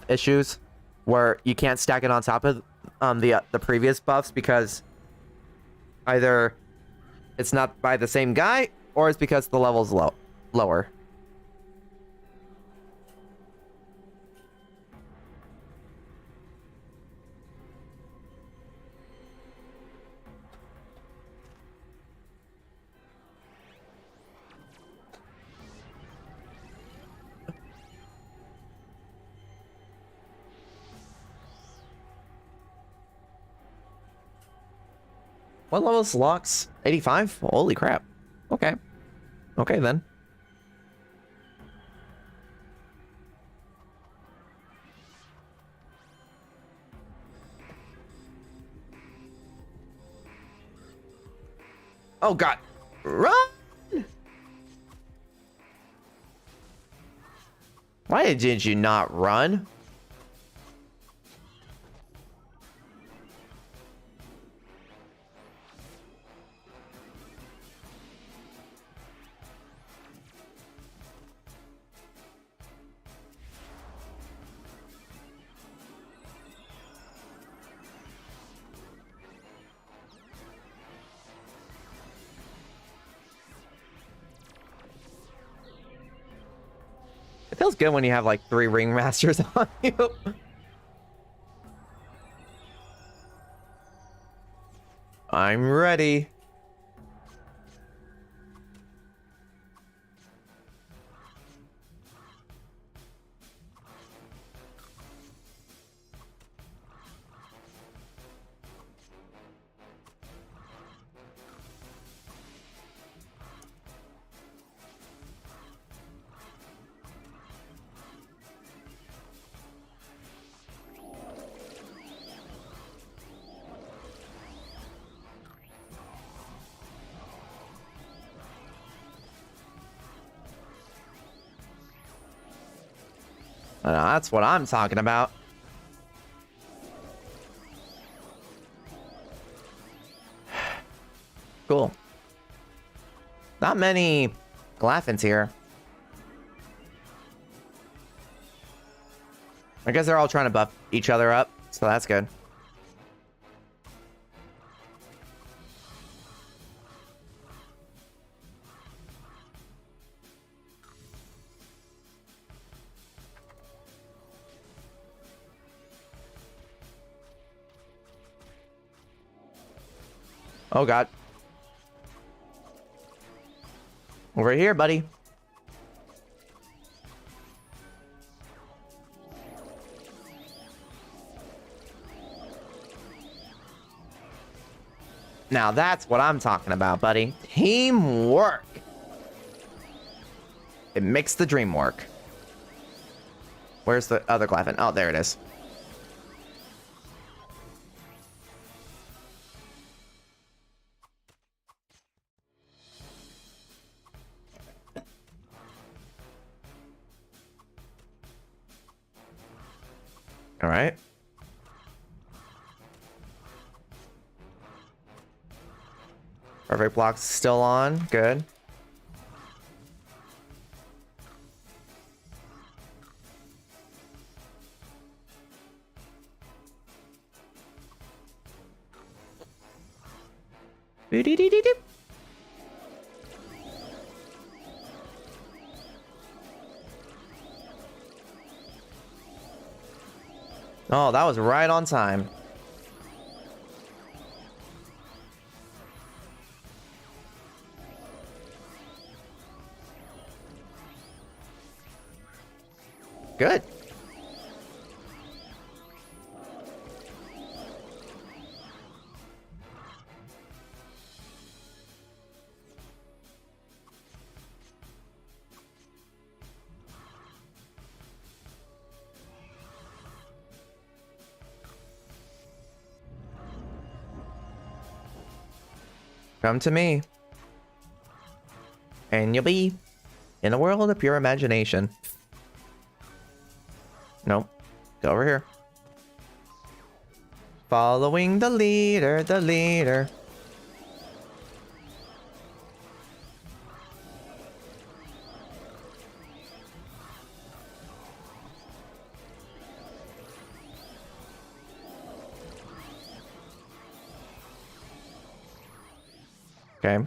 issues, where you can't stack it on top of the previous buffs because either it's not by the same guy or it's because the level's lower. What level is Locks? 85? Holy crap. Okay. Okay, then. Oh, God. Run! Why did you not run? It feels good when you have like 3 ringmasters on you. I'm ready. That's what I'm talking about. Cool. Not many Glaffins here. I guess they're all trying to buff each other up, so that's good. Oh, God. Over here, buddy. Now that's what I'm talking about, buddy. Teamwork. It makes the dream work. Where's the other Glaffin? Oh, there it is. All right. Perfect block's still on. Good. Doo-dee-dee-dee-dee. Oh, that was right on time. Good. Come to me. And you'll be in a world of pure imagination. Nope. Go over here. Following the leader, the leader. Okay.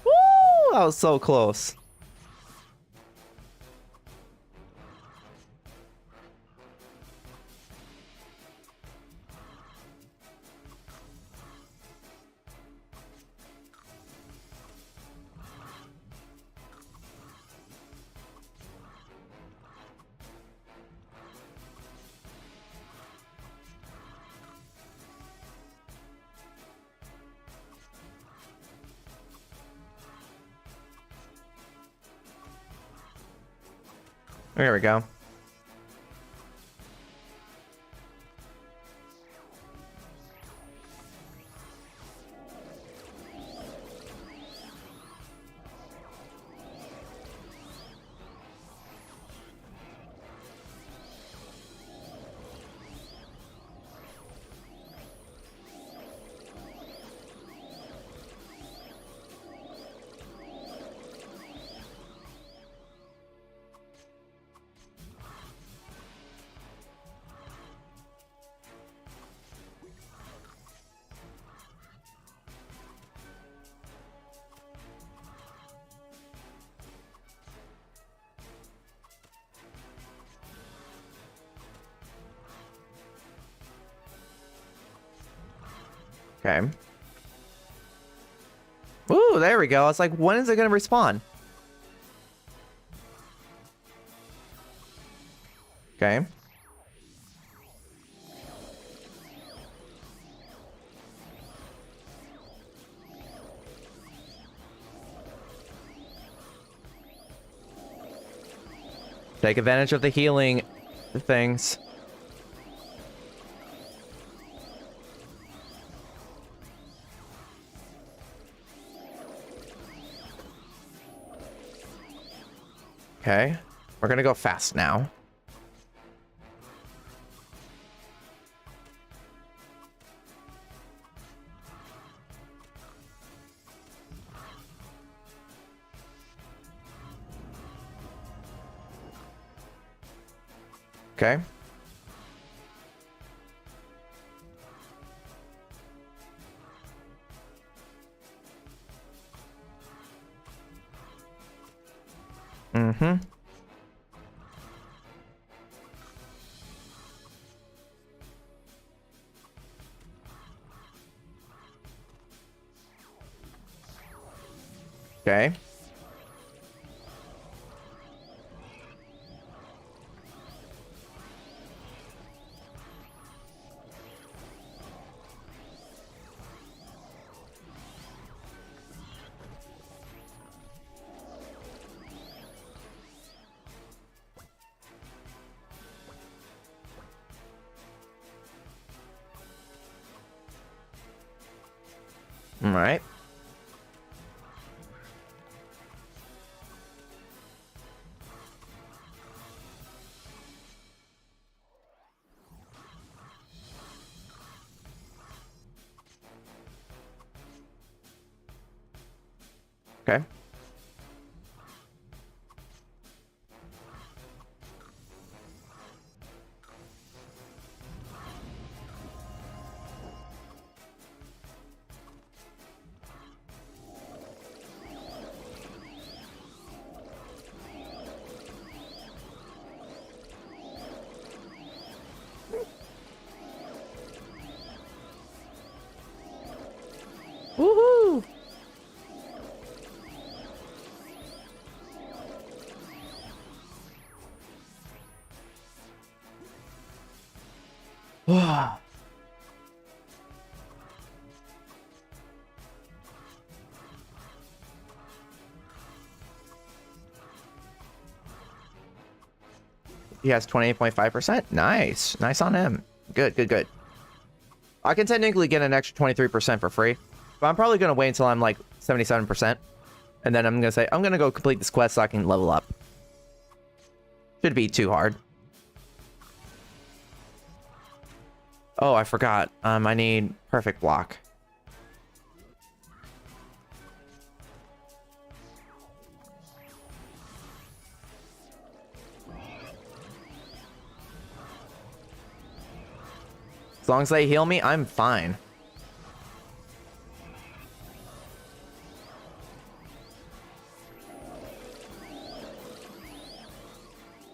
Woo! That was so close. There we go. Okay. Ooh, there we go. It's like, when is it going to respawn? Okay. Take advantage of the healing things. Okay. We're gonna go fast now. Okay. Mm-hmm. Okay. All right. Okay. Woohoo! He has 28.5%. Nice. Nice on him. Good, good, good. I can technically get an extra 23% for free, but I'm probably going to wait until I'm like 77%. And then I'm going to say, I'm going to go complete this quest so I can level up. Should be too hard. Oh, I forgot. I need perfect block. As long as they heal me, I'm fine.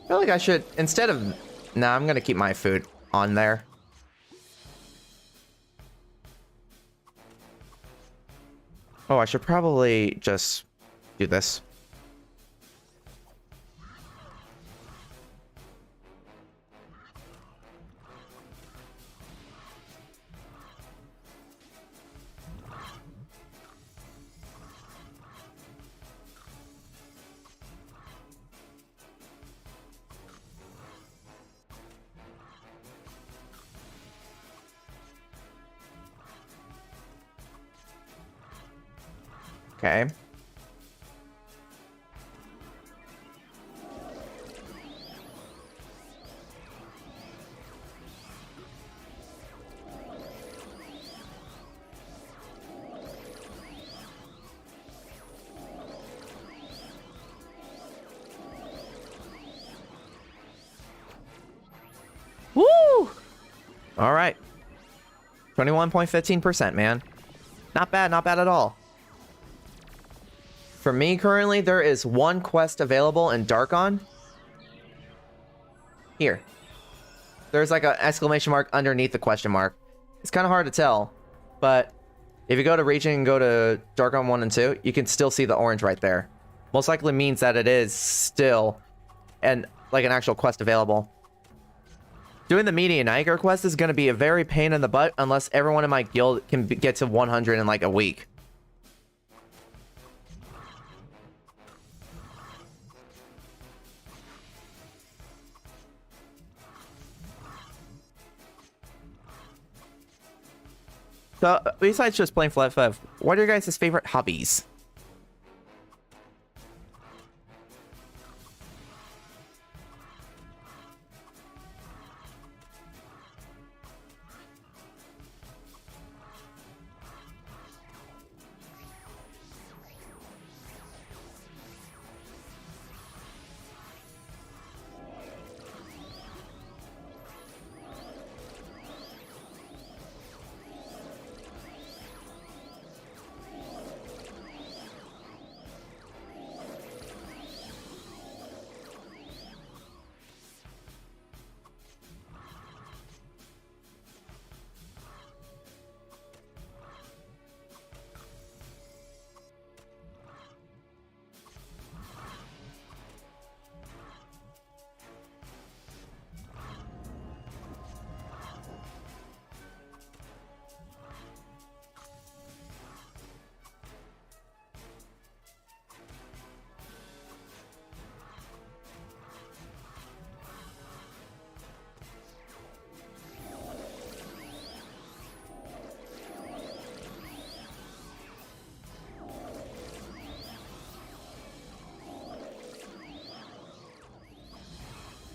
I feel like I should, instead of... Nah, I'm gonna keep my food on there. Oh, I should probably just do this. Okay. Woo! All right. 21.15%, man. Not bad at all. For me, currently, there is one quest available in Darkon. Here. There's like an exclamation mark underneath the question mark. It's kind of hard to tell, but if you go to region and go to Darkon 1 and 2, you can still see the orange right there. Most likely means that it is still an actual quest available. Doing the Median Iger quest is going to be a very pain in the butt unless everyone in my guild can get to 100 in like a week. So, besides just playing FlyFF, what are your guys' favorite hobbies?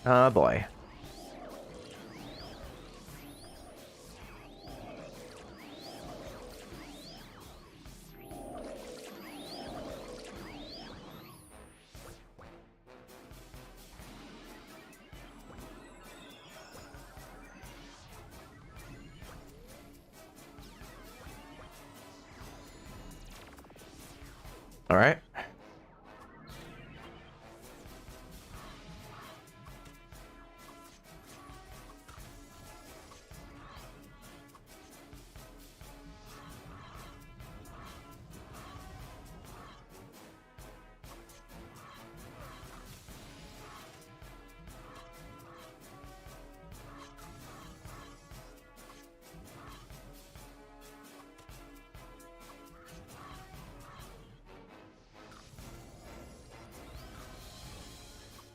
Oh boy. All right.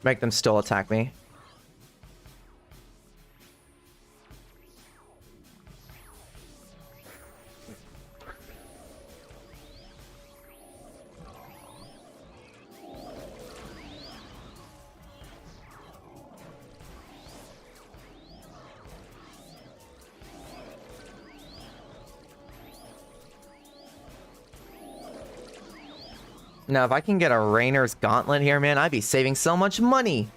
Make them still attack me. Now, if I can get a Rainer's Gauntlet here, man, I'd be saving so much money.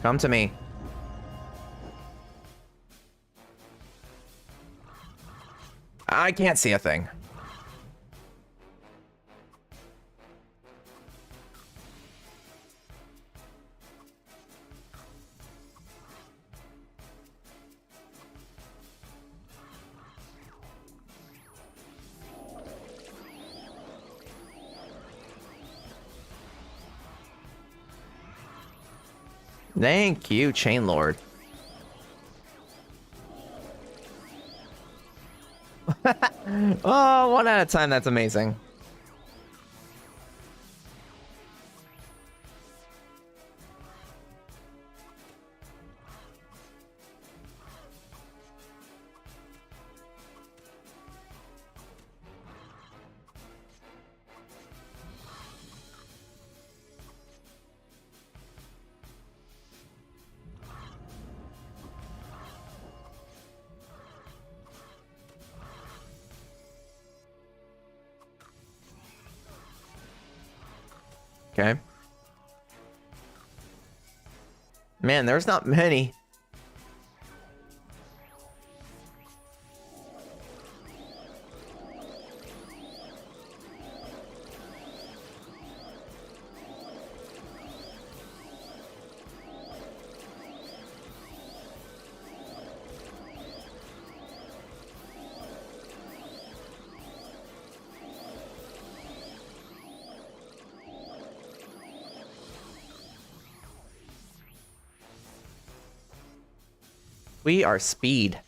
Come to me. I can't see a thing. Thank you, Chain Lord. Oh, one at a time. That's amazing. Okay. Man, there's not many. We are speed.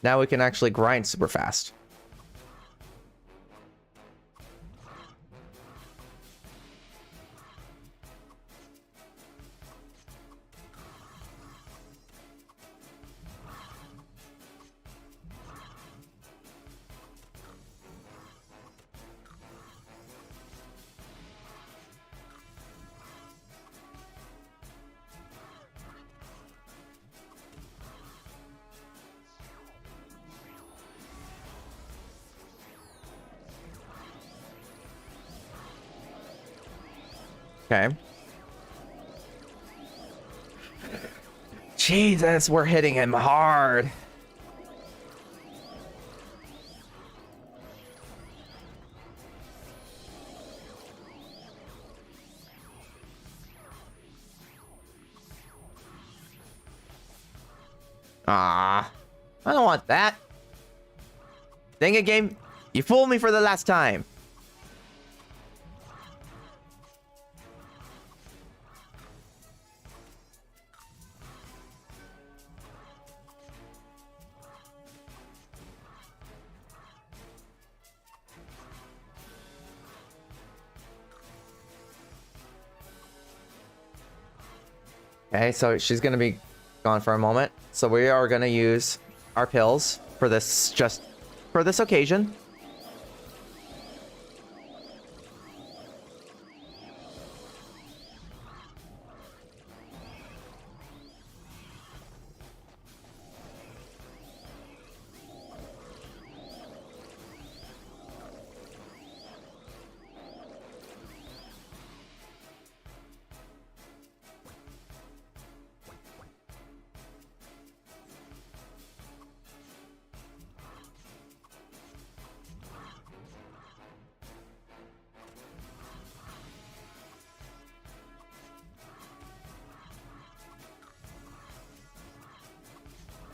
Now we can actually grind super fast. Okay. Jesus, we're hitting him hard. Ah, I don't want that. Dang it, game. You fooled me for the last time. Okay, so she's gonna be gone for a moment. So we are gonna use our pills for this, just for this occasion.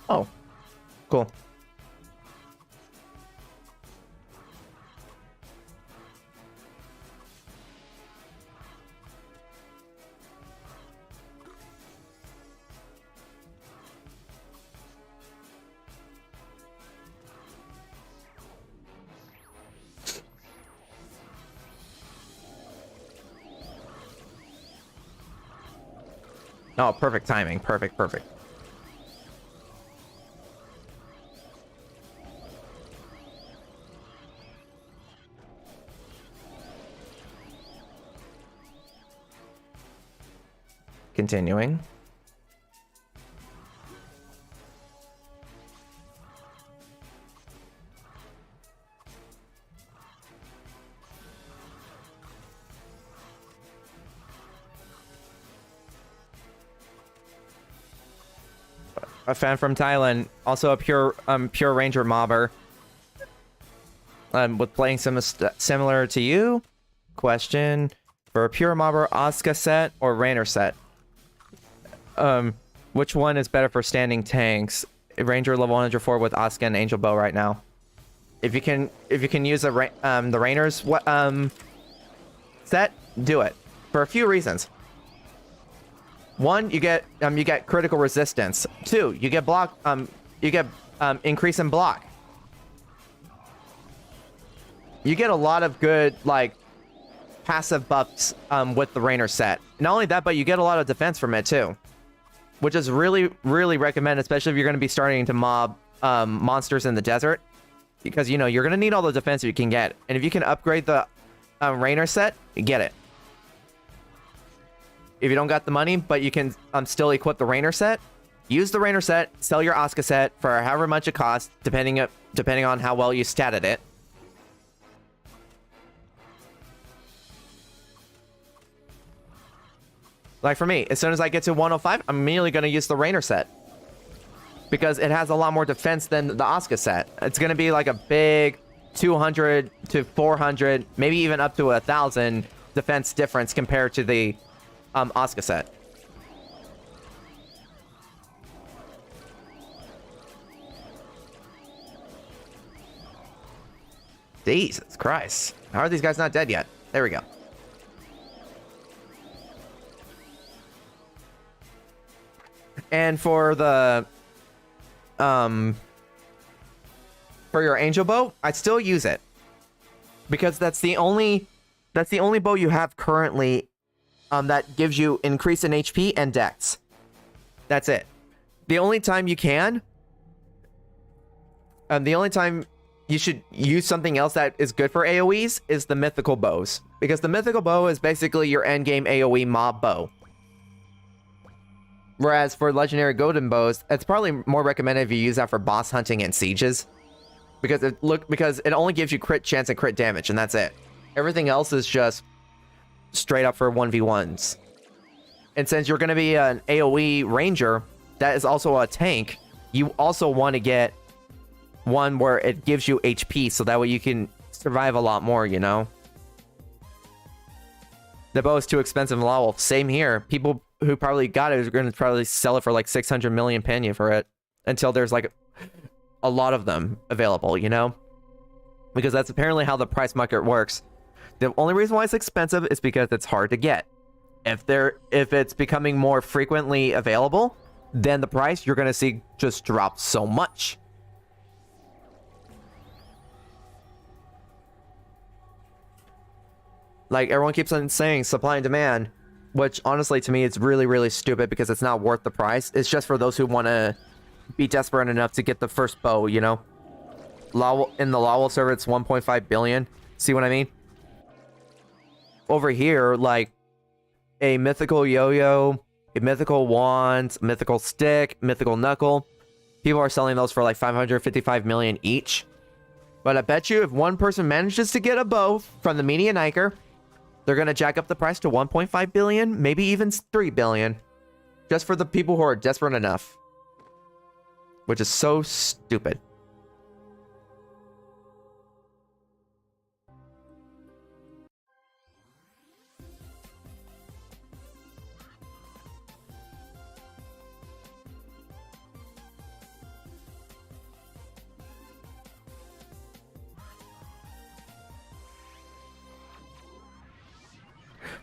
Oh, cool. Oh, perfect timing. Perfect, perfect. Continuing. A fan from Thailand, also a pure ranger mobber. With playing similar to you. Question: for a pure mobber, Asuka set or Rainer set? Which one is better for standing tanks? Ranger level 104 with Asuka and Angel Bow right now. If you can use the Rainer's set, do it for a few reasons. One, you get critical resistance. Two, you get block increase in block. You get a lot of good like passive buffs with the Rainer set. Not only that, but you get a lot of defense from it too, which is really recommend, especially if you're going to be starting to mob monsters in the desert, because you know you're going to need all the defense you can get, and if you can upgrade the Rainer set, get it. If you don't got the money, but you can still equip the Rainer set, use the Rainer set, sell your Asuka set for however much it costs, depending on how well you statted it. Like for me, as soon as I get to 105, I'm immediately going to use the Rainer set, because it has a lot more defense than the Asuka set. It's going to be like a big 200 to 400, maybe even up to 1,000 defense difference compared to the Asuka set. Jesus Christ. How are these guys not dead yet? There we go. And for the for your Angel Bow, I'd still use it, because that's the only bow you have currently that gives you increase in HP and dex. That's it. The only time you can, the only time you should use something else that is good for AoEs is the mythical bows, because the mythical bow is basically your endgame AoE mob bow. Whereas for legendary golden bows, it's probably more recommended if you use that for boss hunting and sieges, because it only gives you crit chance and crit damage, and that's it. Everything else is just straight up for 1v1s. And since you're going to be an AoE ranger that is also a tank, you also want to get one where it gives you HP, so that way you can survive a lot more, you know? The bow is too expensive in LoL. Same here. People who probably got it are going to probably sell it for like 600 million penny for it, until there's like a lot of them available, you know? Because that's apparently how the price market works. The only reason why it's expensive is because it's hard to get. If it's becoming more frequently available, then the price you're going to see just drop so much. Like everyone keeps on saying supply and demand, which honestly to me it's really stupid, because it's not worth the price. It's just for those who want to be desperate enough to get the first bow, you know? In the LoL server it's 1.5 billion. See what I mean? Over here, like a mythical yo-yo, a mythical wand, mythical stick, mythical knuckle, people are selling those for like 555 million each. But I bet you if one person manages to get a bow from the median Iker, they're going to jack up the price to 1.5 billion, maybe even 3 billion. Just for the people who are desperate enough. Which is so stupid.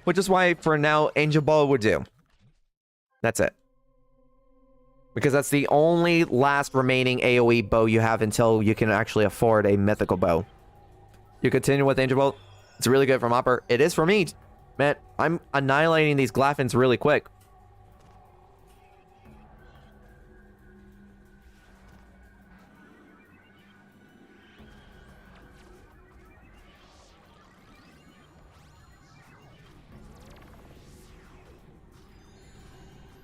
Which is why, for now, Angel Bow would do. That's it. Because that's the only last remaining AoE bow you have until you can actually afford a mythical bow. You continue with Angel Bow. It's really good from Hopper. It is for me. Man, I'm annihilating these Glaffins really quick.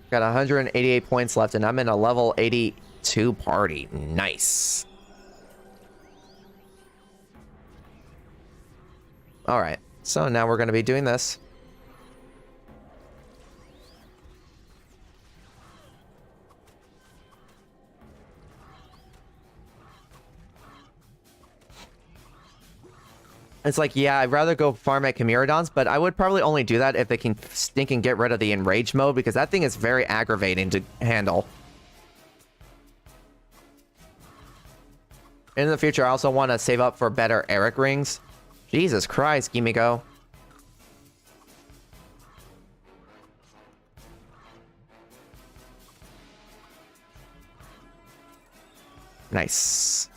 Got 188 points left, and I'm in a level 82 party. Nice. All right, so now we're going to be doing this. It's like, yeah, I'd rather go farm at Chimeraodons, but I would probably only do that if they can stink and get rid of the enrage mode, because that thing is very aggravating to handle. In the future, I also want to save up for better Eric rings. Jesus Christ, Gimiko. Nice.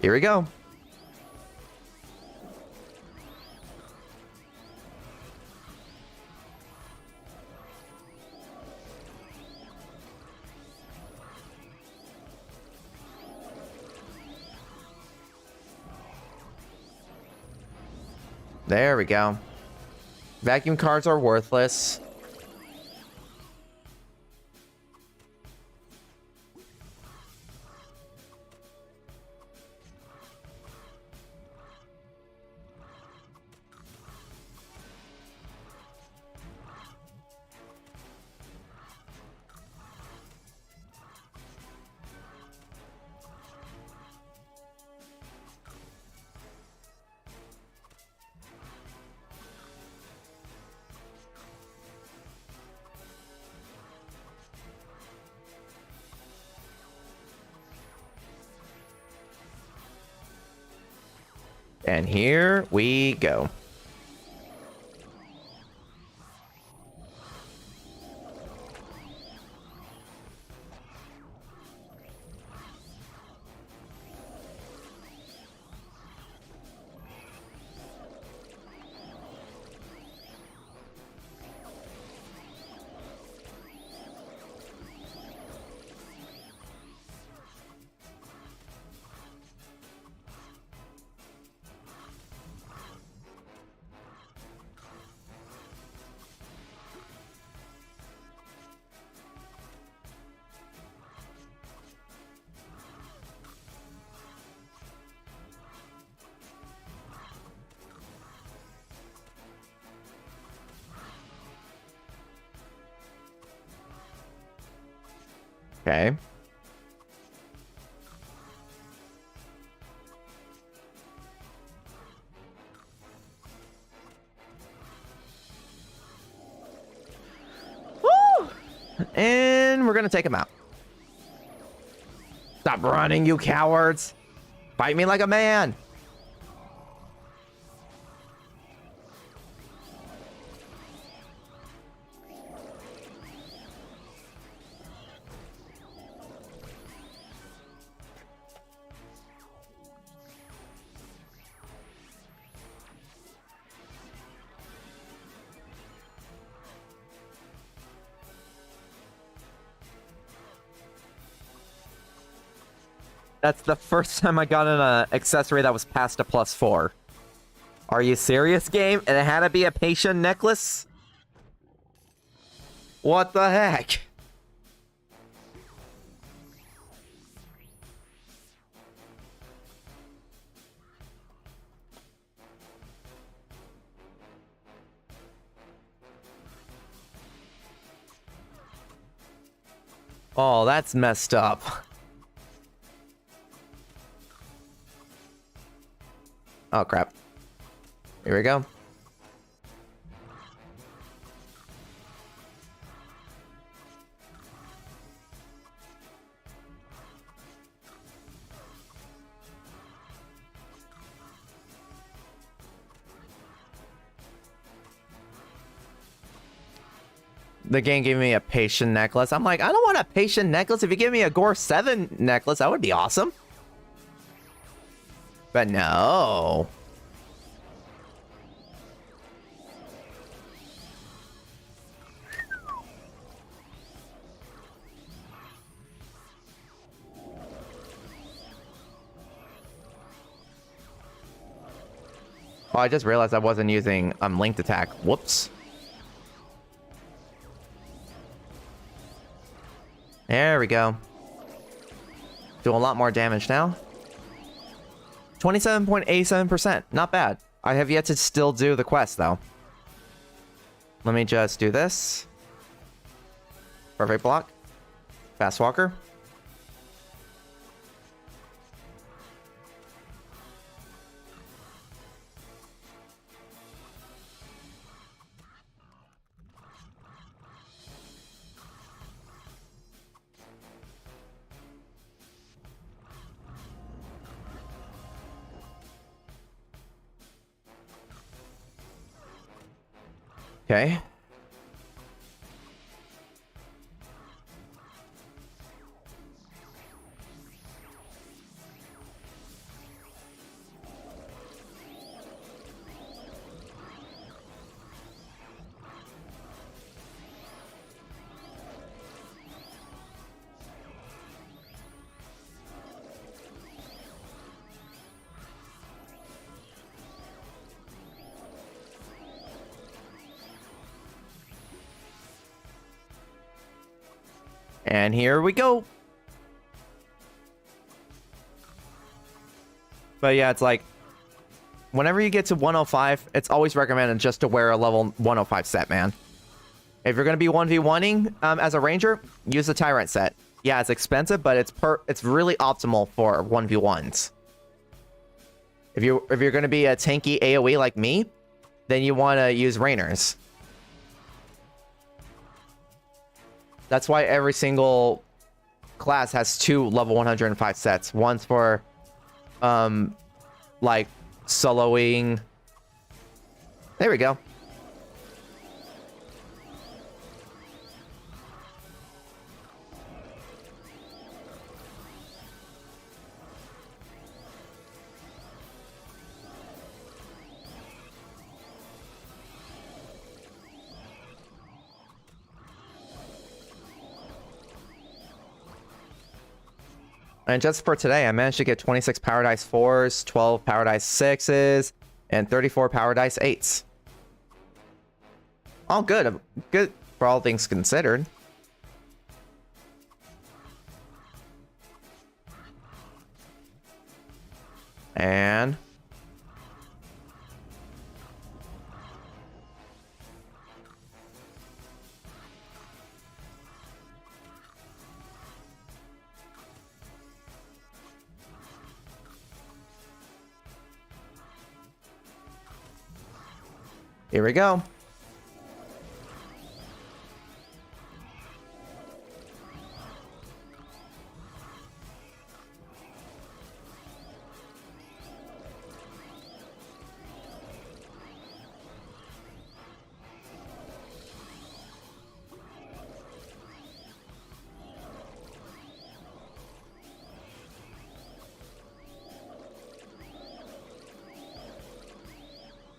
Here we go. There we go. Vacuum cards are worthless. And here we go. Okay. Woo! And we're gonna take him out. Stop running, you cowards. Fight me like a man. That's the first time I got an accessory that was past a +4. Are you serious, game? And it had to be a patient necklace? What the heck? Oh, that's messed up. Oh, crap. Here we go. the game gave me a patient necklace. I'm like, I don't want a patient necklace. If you give me a Gore 7 necklace, that would be awesome. But no. Oh, I just realized I wasn't using linked attack. Whoops. There we go. Do a lot more damage now. 27.87%. Not bad. I have yet to still do the quest, though. Let me just do this. Perfect block. Fast walker. Okay. And here we go. But yeah, it's like, whenever you get to 105, it's always recommended just to wear a level 105 set, man. If you're going to be 1v1ing as a ranger, use the Tyrant set. Yeah, it's expensive, but it's really optimal for 1v1s. If you're going to be a tanky AoE like me, then you want to use Rainers. That's why every single class has 2 level 105 sets. One's for, like, soloing. There we go. And just for today, I managed to get 26 Paradise 4s, 12 Paradise 6s, and 34 Paradise 8s. All good. Good for all things considered. And... here we go.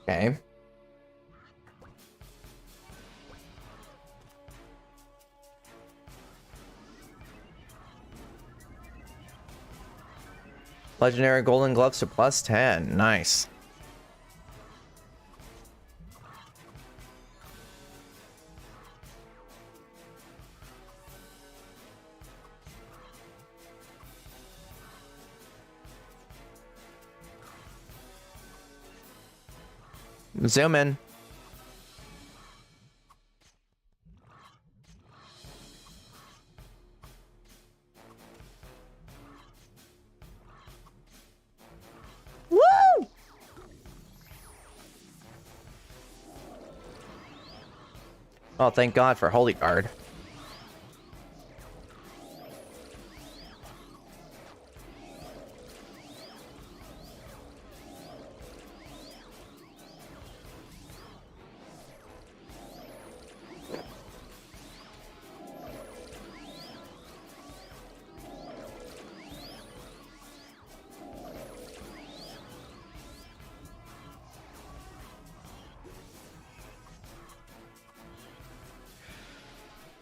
Okay. Legendary Golden Gloves to +10. Nice. Zoom in. Woo! Oh, thank God for Holy Guard.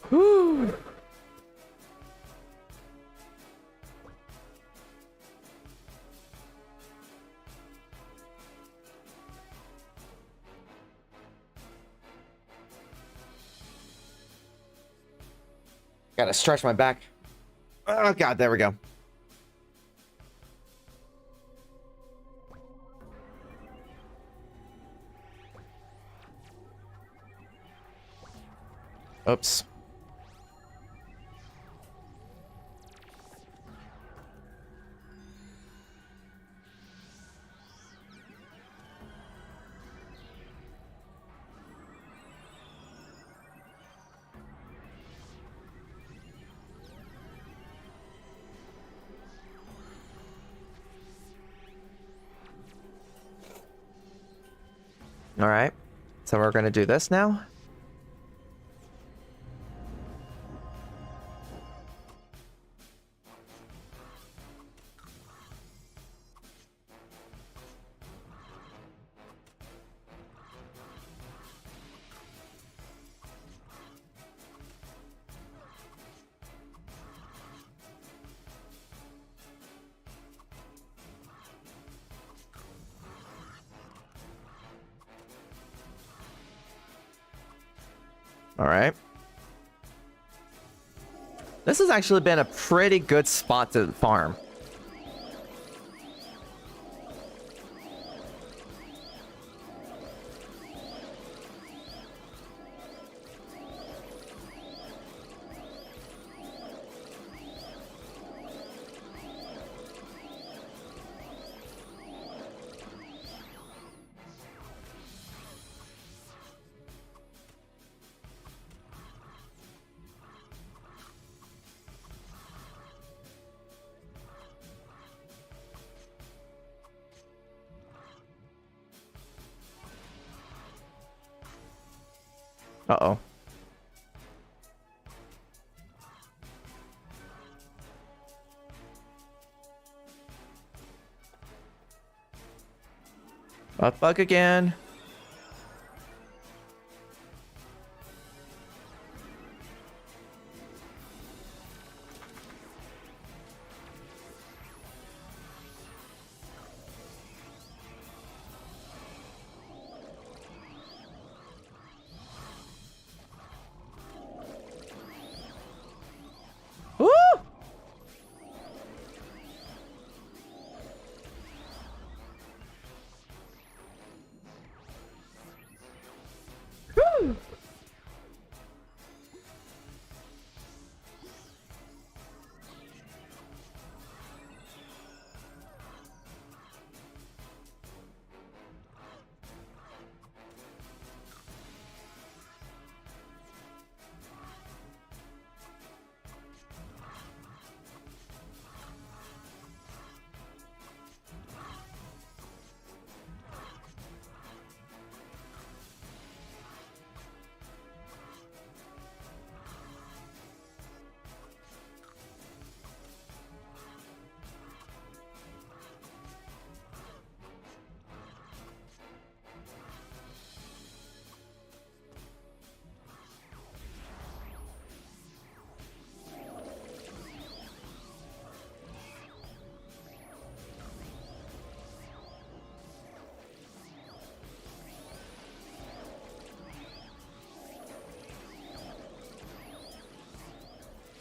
Whew. Gotta stretch my back. Oh god, there we go. Oops. All right. So we're going to do this now. All right. This has actually been a pretty good spot to farm. Uh-oh. Buff bug again. Woo! Woo!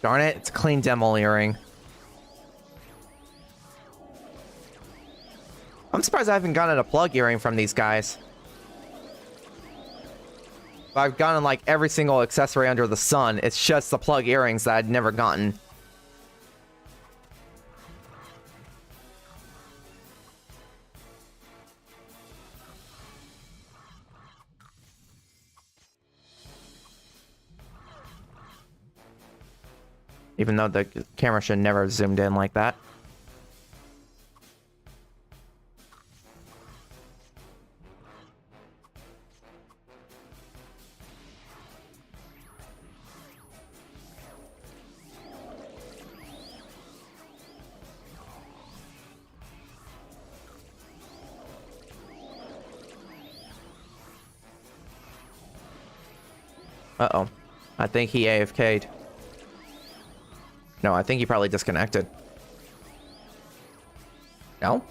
Darn it, it's a clean demo earring. I'm surprised I haven't gotten a plug earring from these guys. I've gotten like every single accessory under the sun. It's just the plug earrings that I'd never gotten. Even though the camera should never have zoomed in like that. Uh-oh. I think he AFK'd. No, I think he probably disconnected. No?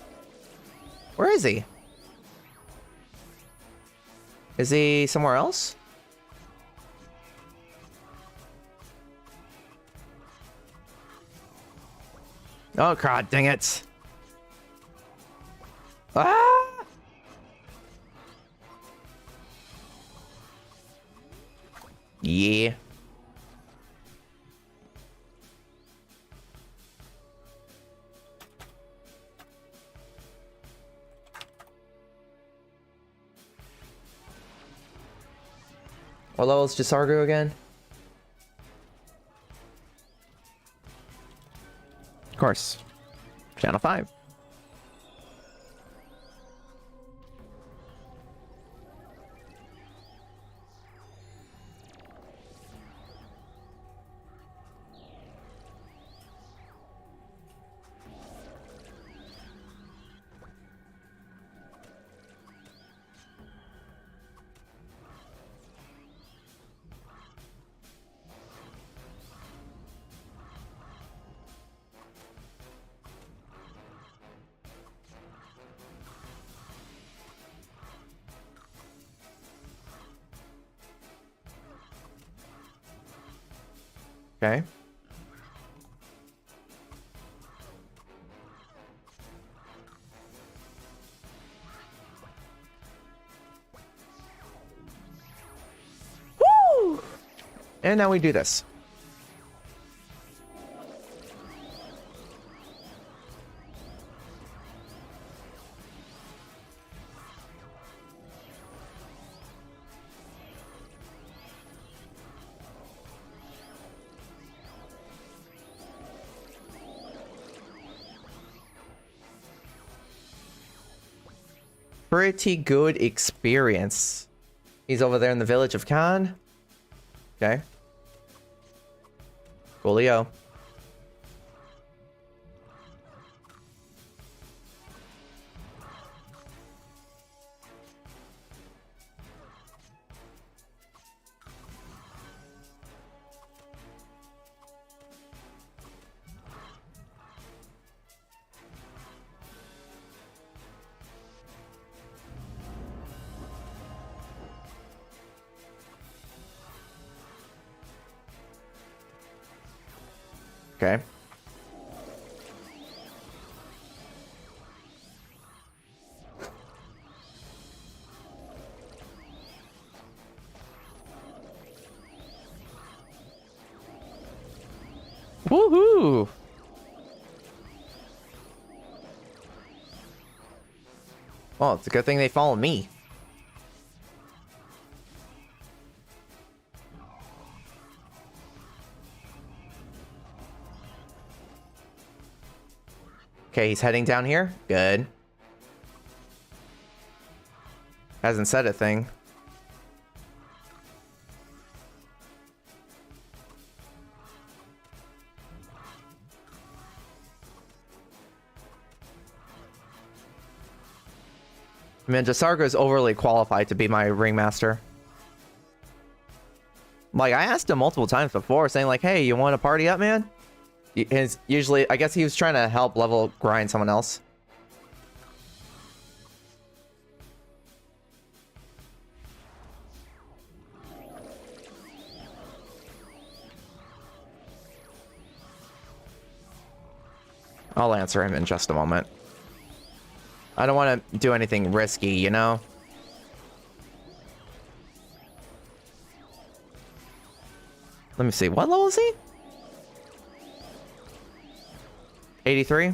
Where is he? Is he somewhere else? Oh, God, dang it. Ah! Yeah. What level is Jisargu again? Of course. Channel 5. Okay. Woo! And now we do this. Pretty good experience. He's over there in the village of Khan. Okay. Coolio. Okay. Woohoo! Well, it's a good thing they follow me. Okay, he's heading down here. Good. Hasn't said a thing. I mean, Jisargo is overly qualified to be my ringmaster. Like, I asked him multiple times before, saying like, hey, you want to party up, man? Usually, I guess he was trying to help level grind someone else. I'll answer him in just a moment. I don't want to do anything risky, you know? Let me see. What level is he? 83?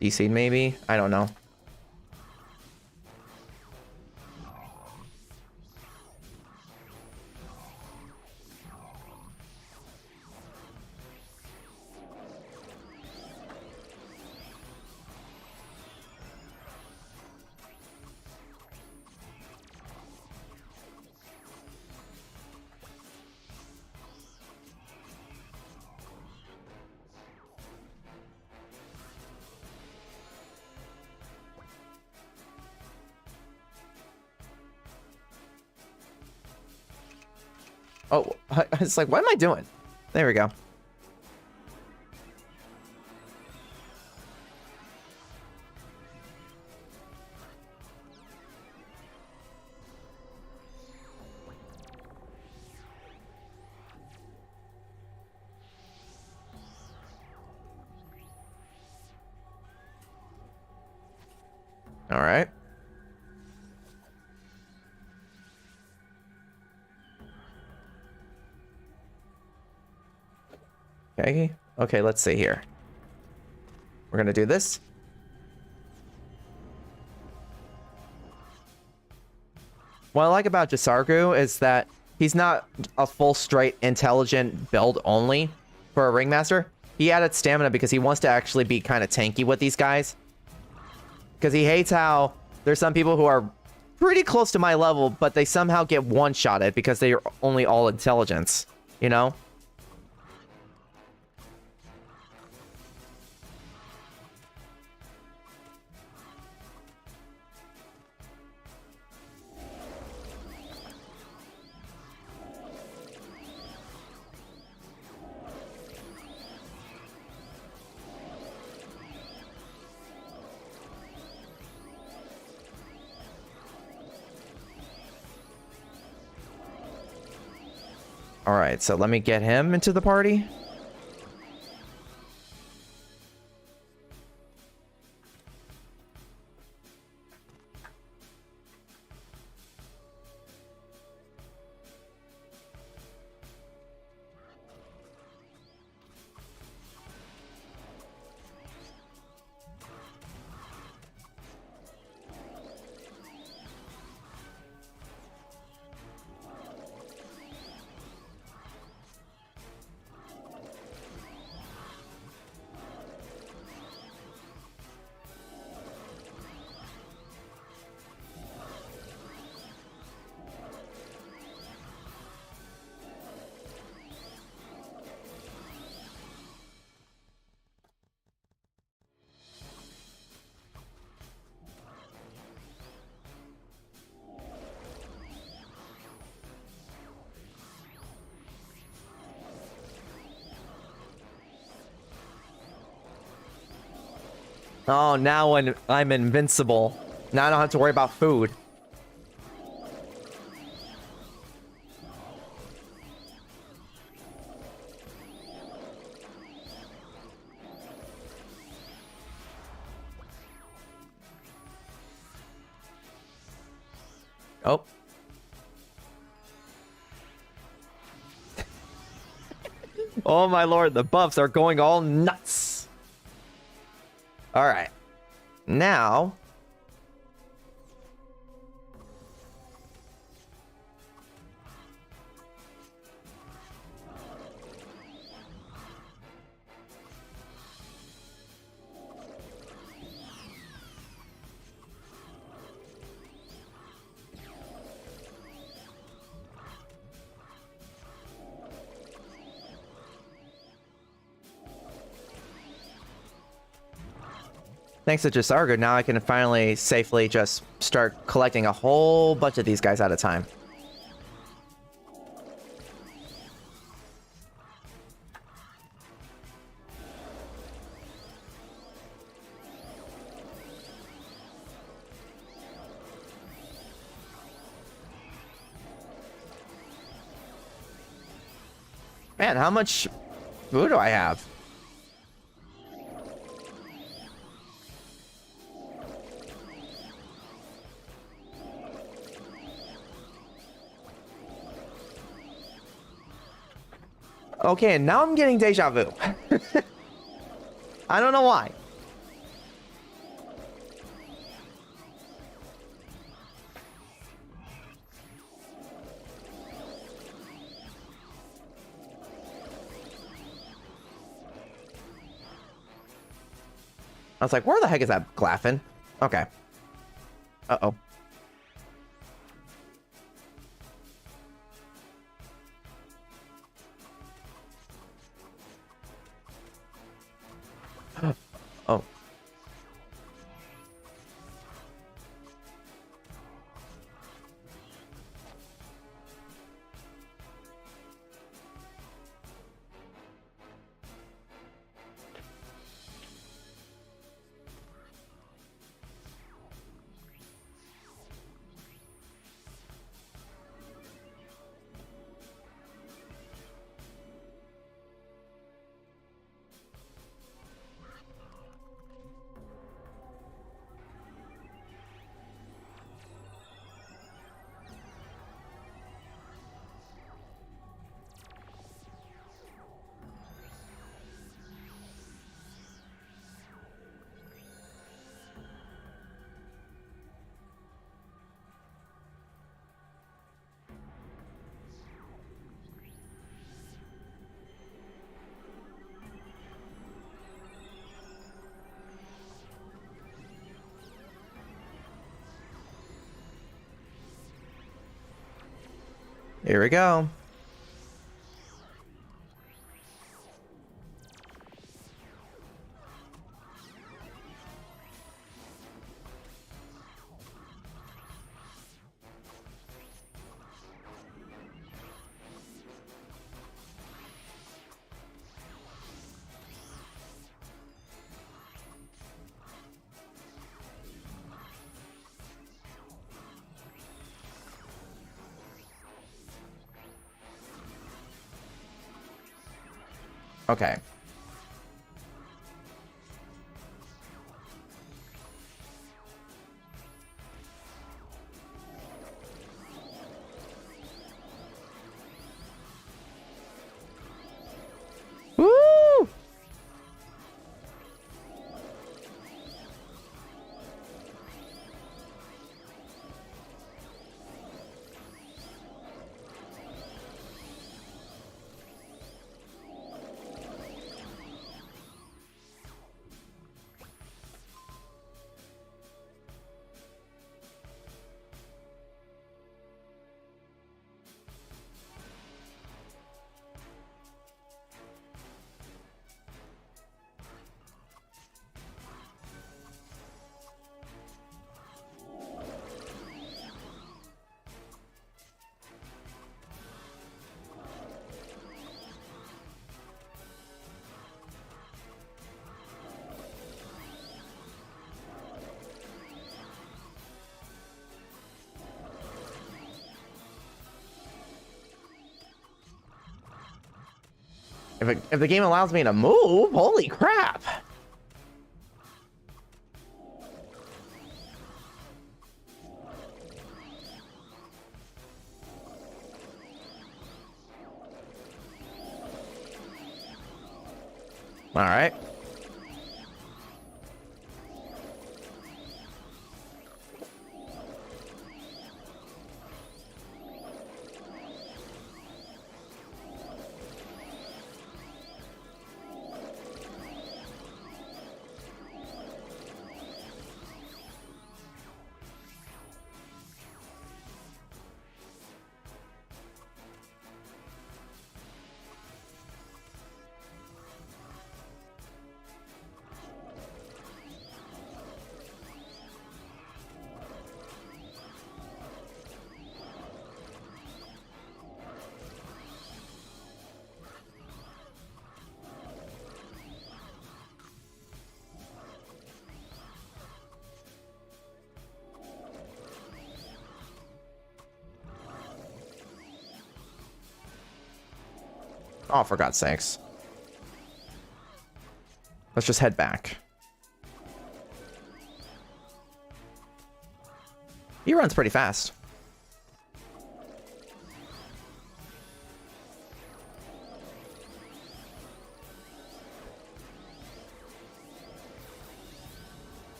DC maybe? I don't know. Oh, it's like, what am I doing? There we go. All right. Okay. Okay, let's see here. We're gonna do this. What I like about Jisargu is that he's not a full straight intelligent build only for a ringmaster. He added stamina because he wants to actually be kind of tanky with these guys. Because he hates how there's some people who are pretty close to my level, but they somehow get one-shotted because they're only all intelligence, you know? All right, so let me get him into the party. Oh, now when I'm invincible, now I don't have to worry about food. Oh. Oh my lord, the buffs are going all nuts. All right. Now, thanks to Jisargu, now I can finally safely just start collecting a whole bunch of these guys at a time. Man, how much food do I have? Okay, and now I'm getting deja vu. I don't know why. I was like, where the heck is that Glaffin? Okay. Uh-oh. Oh. Here we go. Okay. Woo! If the game allows me to move, holy crap! All right. Oh, for God's sakes. Let's just head back. He runs pretty fast.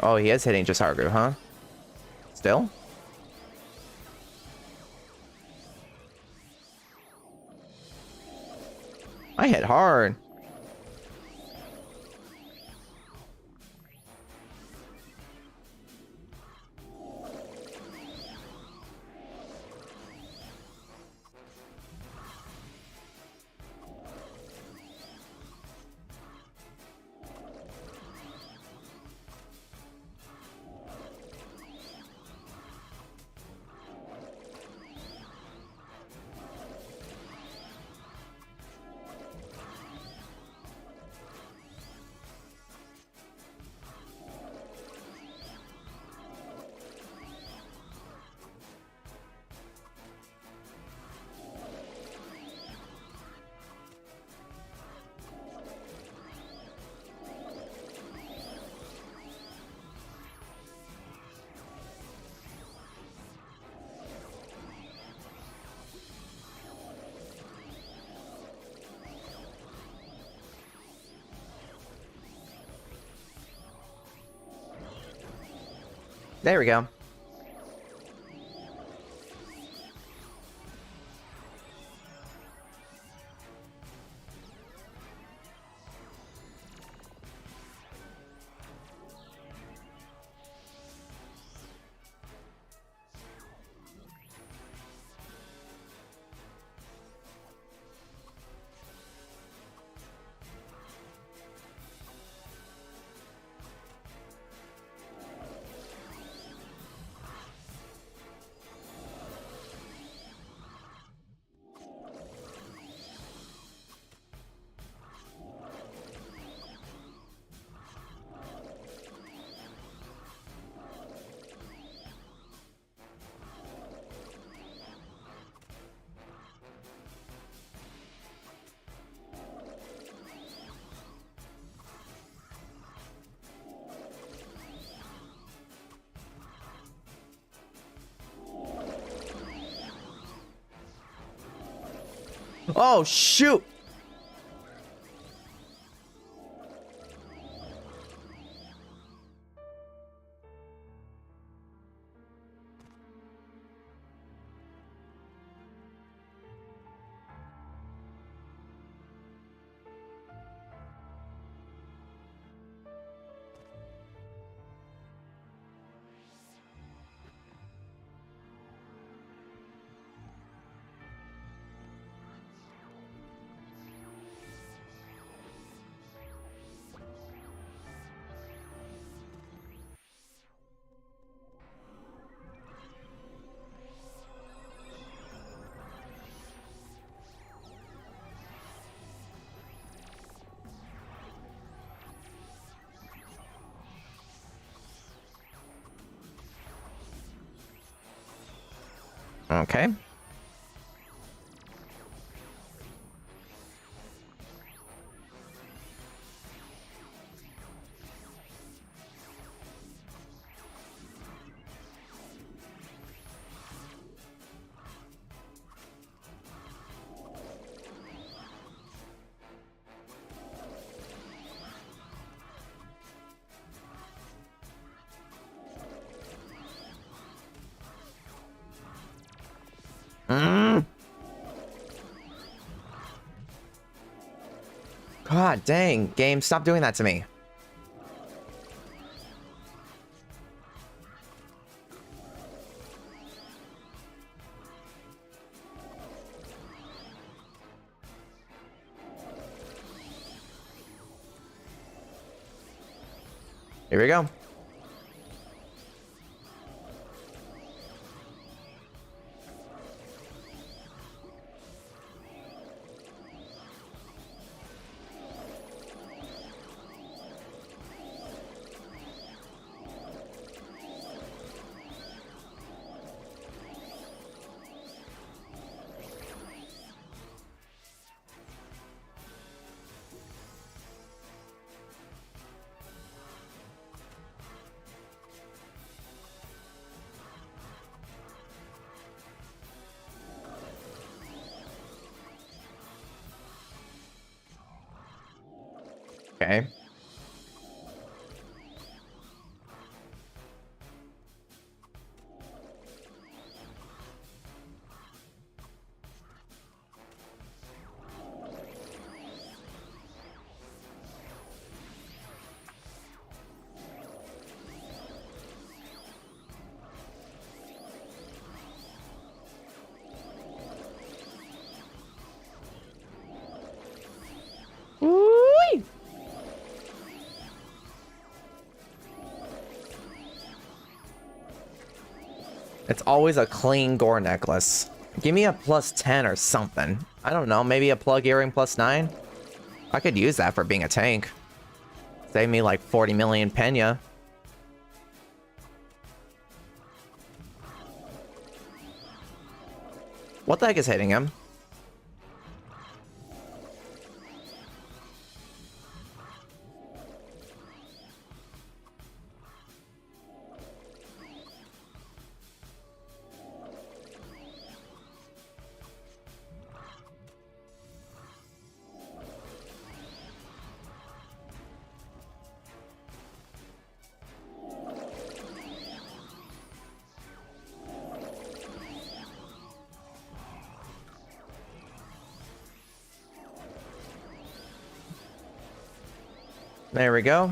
Oh, he is hitting just Argu, huh? Still? I hit hard. There we go. Oh, shoot. Okay. God dang, game, stop doing that to me. Here we go. Okay. Woo-wee. It's always a clean gore necklace. Give me a +10 or something. I don't know, maybe a plug earring +9? I could use that for being a tank. Save me like 40 million pena. What the heck is hitting him? There we go.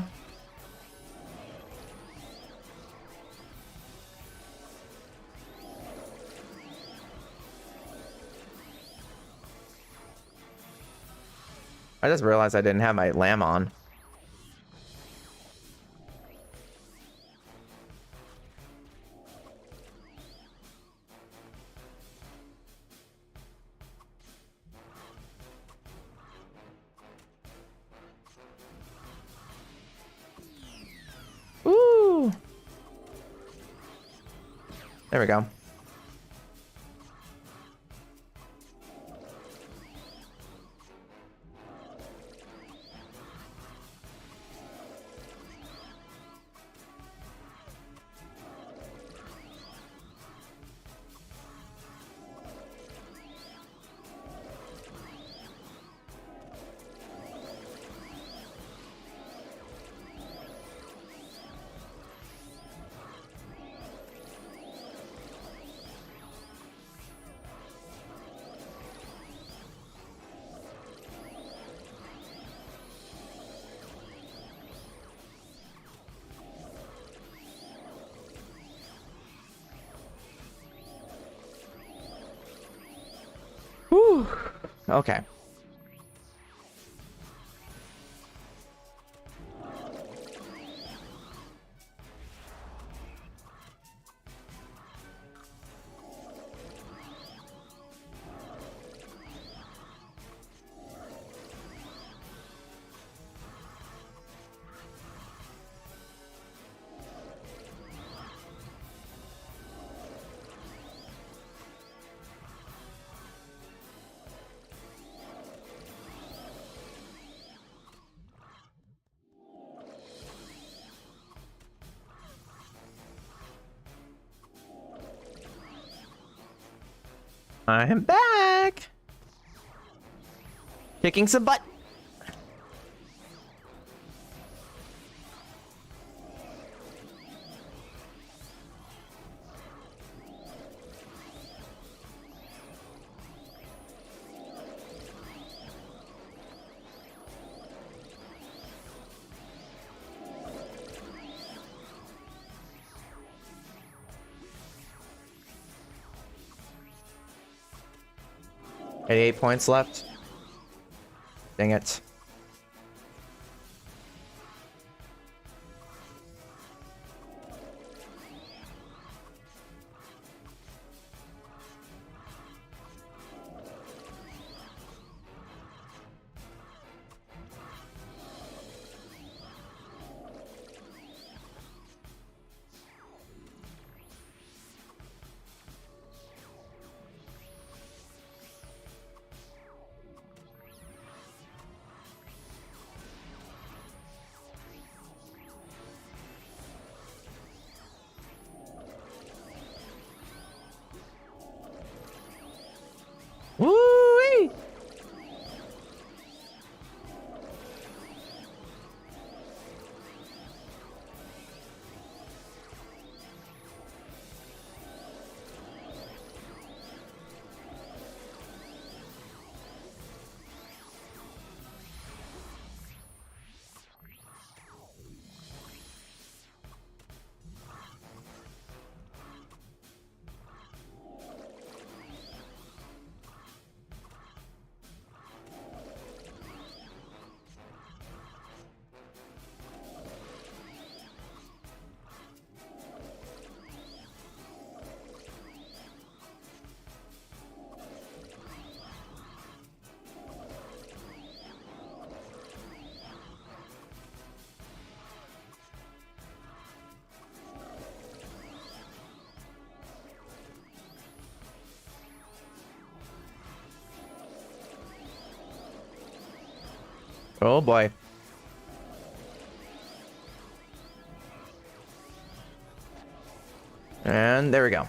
I just realized I didn't have my lamb on. Ooh. There we go. Okay. I'm back. Kicking some butt. Eight points left. Dang it. Woo-wee! Oh boy. And there we go.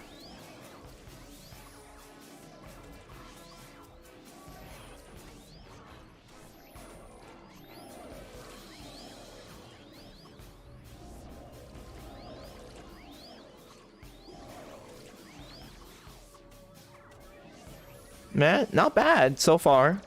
Man, not bad so far.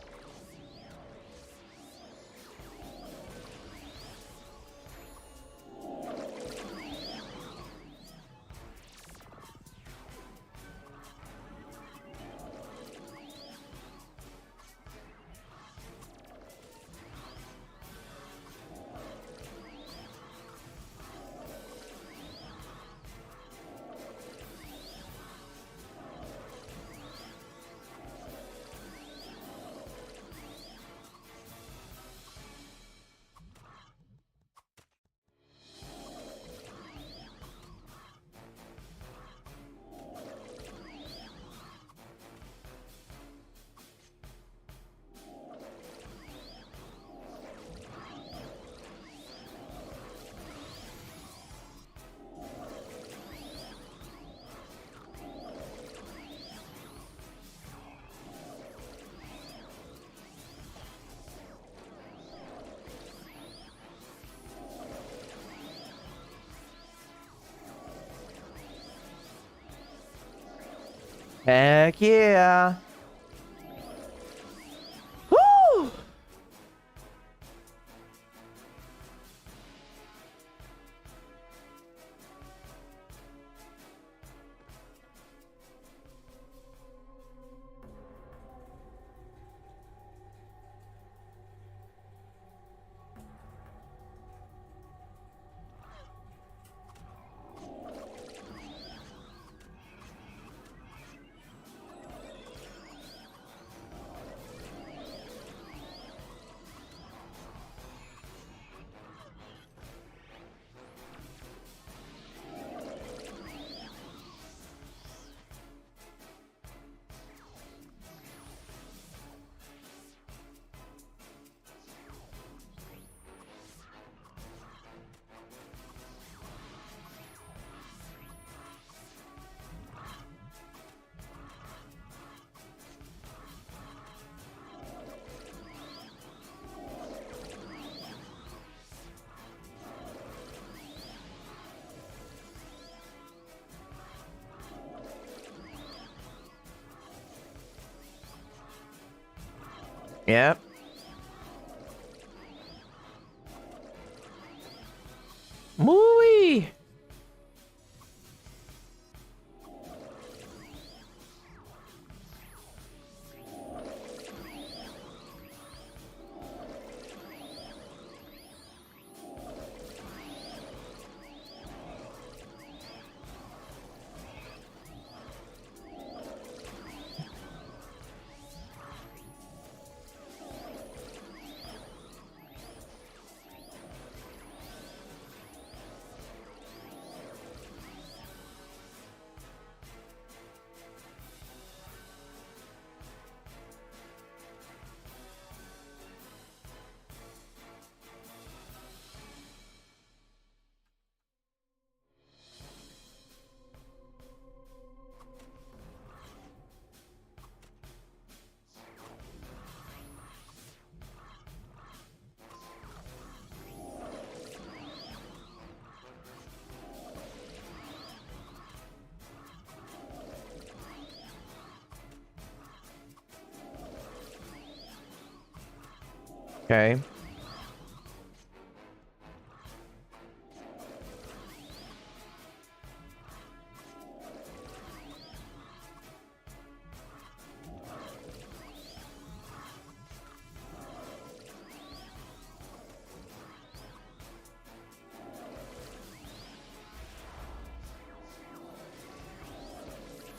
Heck yeah. Woo! Yep. Mooey. Okay.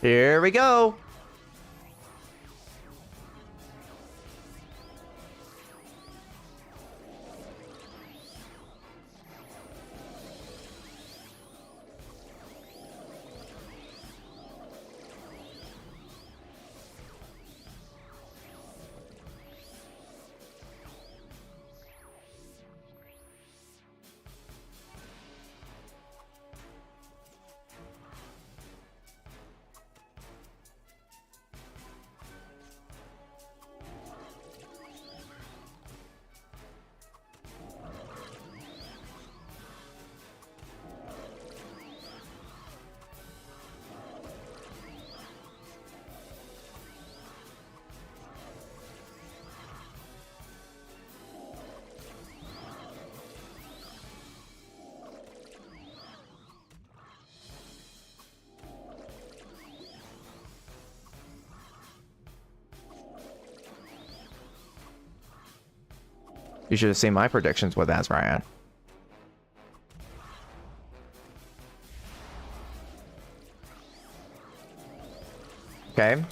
Here we go. You should have seen my predictions with Azrayan. Okay.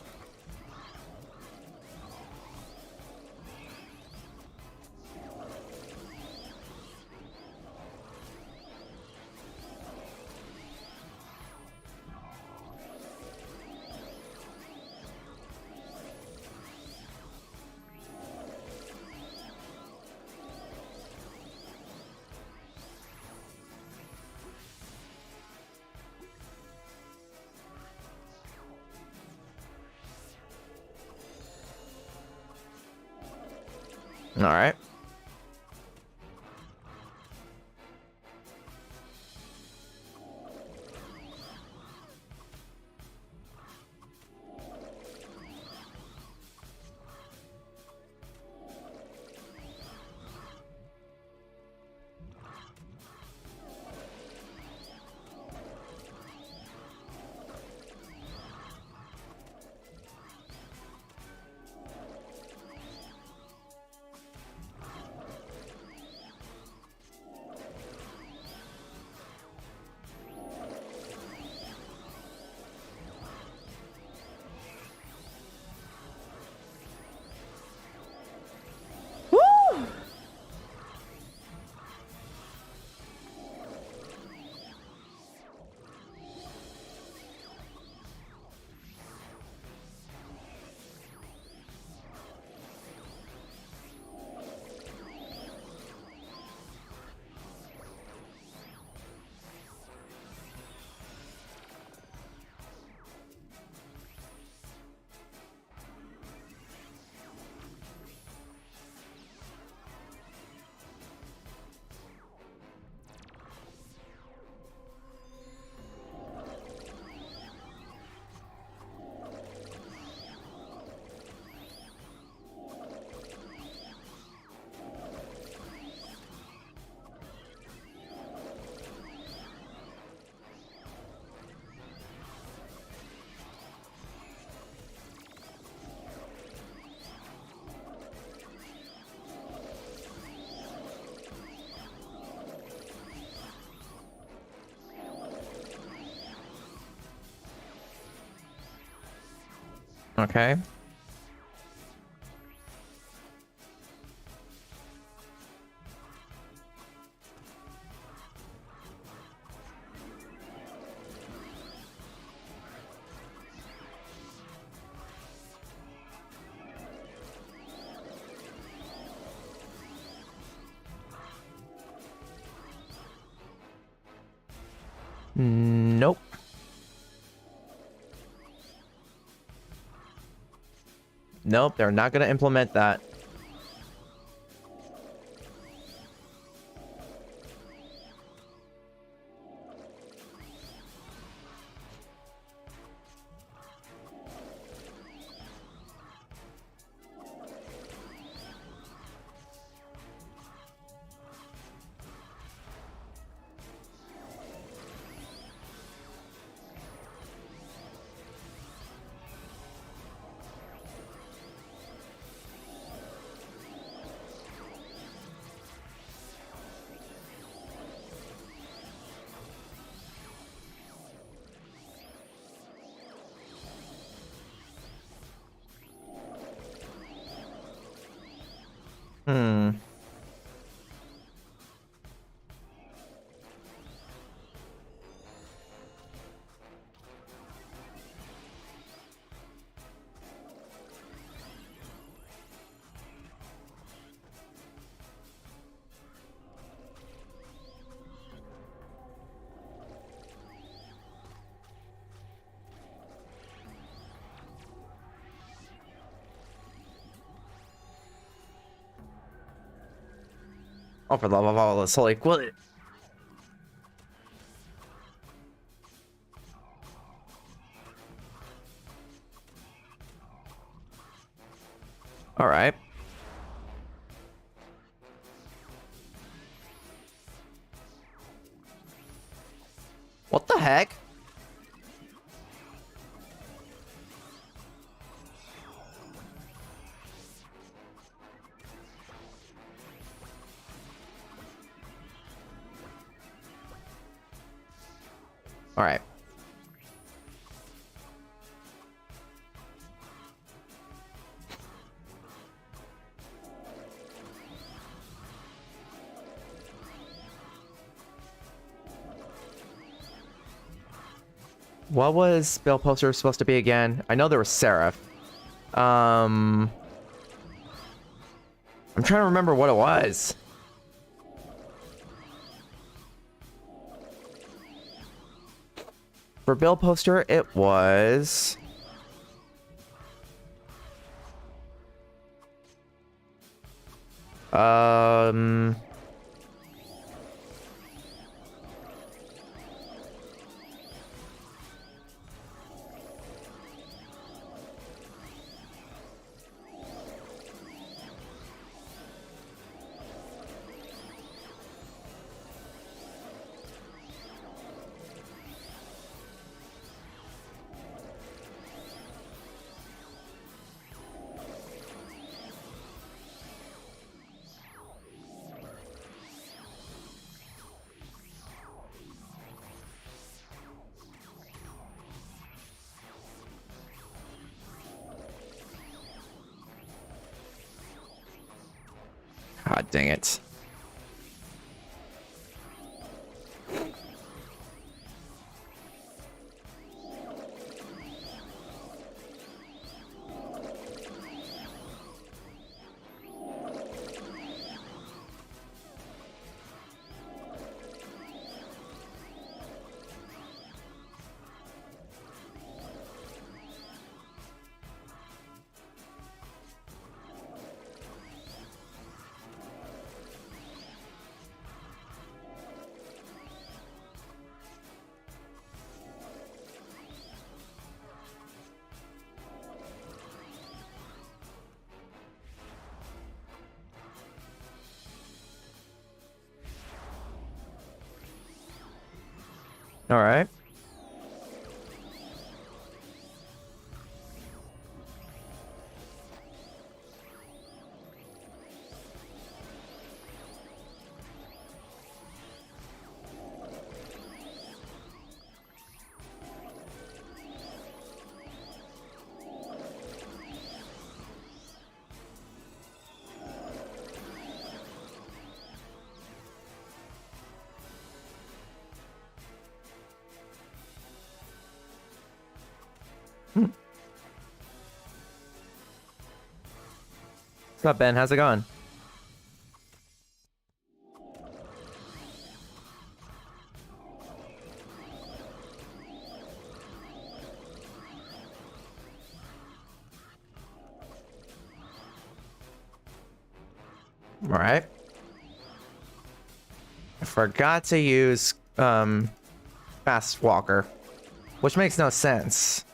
All right. Okay. Nope. Nope, they're not going to implement that. Hmm. Oh, for the love of all that's holy. Well, all right. What the heck? All right. What was spell poster supposed to be again? I know there was Seraph. I'm trying to remember what it was. For Bill poster, it was... God dang it. All right. What's up, Ben? How's it going? All right. I forgot to use fast walker, which makes no sense.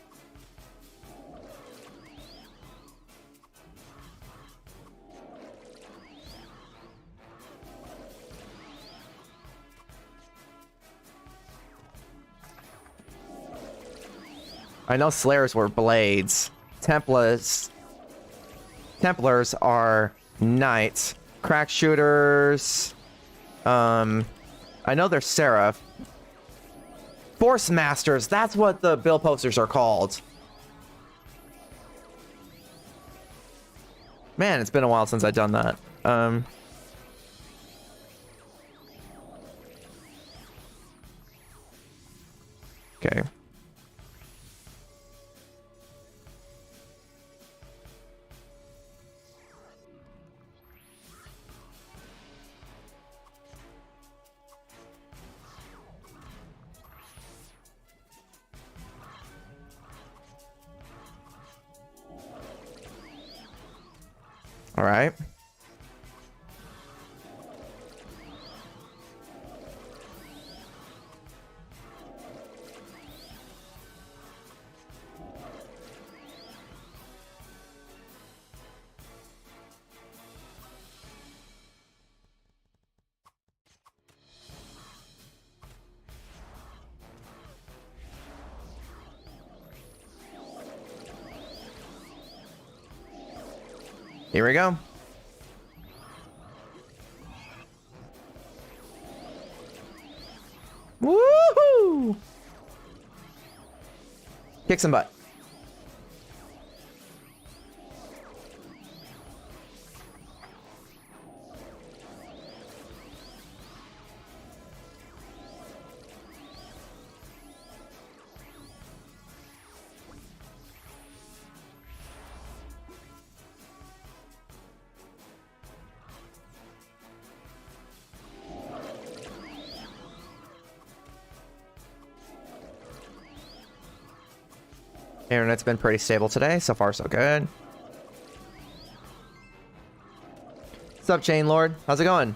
I know Slayers were blades. Templars are knights. Crack shooters. I know they're Seraph. Force Masters, that's what the bill posters are called. Man, it's been a while since I've done that. Okay. All right. Here we go. Woohoo! Kick some butt. Internet's been pretty stable today. So far, so good. What's up, Chain Lord? How's it going?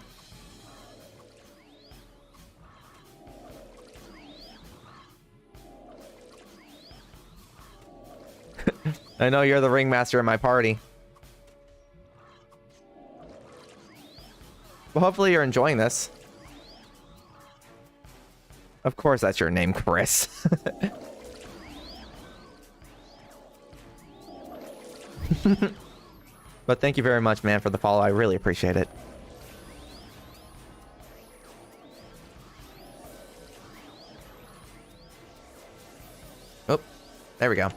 I know you're the ringmaster in my party. Well, hopefully you're enjoying this. Of course that's your name, Chris. But thank you very much, man, for the follow. I really appreciate it. Oh, there we go.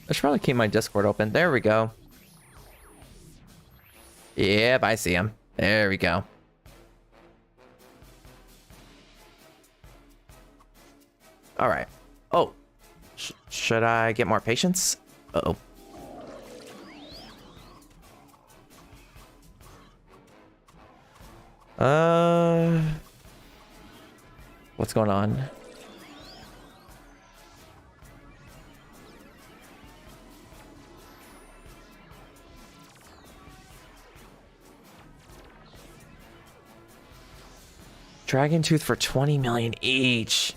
I should probably keep my Discord open. There we go. Yep, I see him. There we go. All right. Oh, should I get more patience? Uh-oh. What's going on? Dragon Tooth for 20 million each.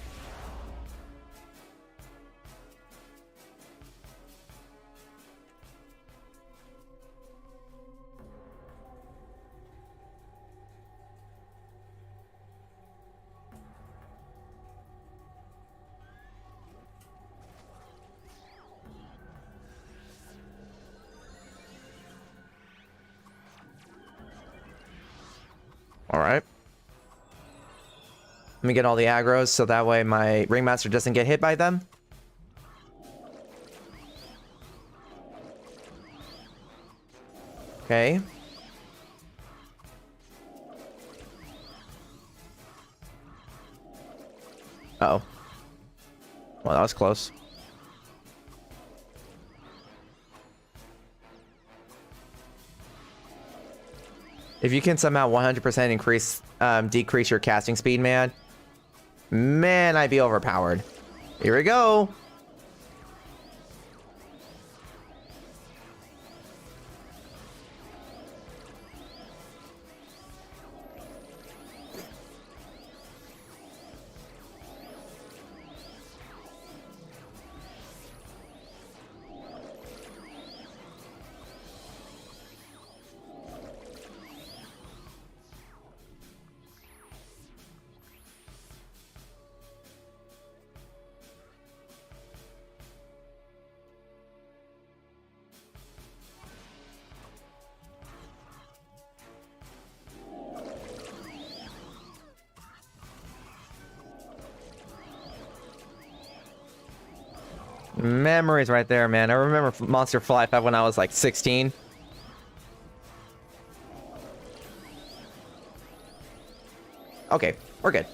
All right. Let me get all the aggros so that way my ringmaster doesn't get hit by them. Okay. Uh-oh. Well, that was close. If you can somehow 100% decrease your casting speed, man, I'd be overpowered. Here we go. Memories right there, man. I remember Monster FlyFF when I was like 16. Okay, we're good.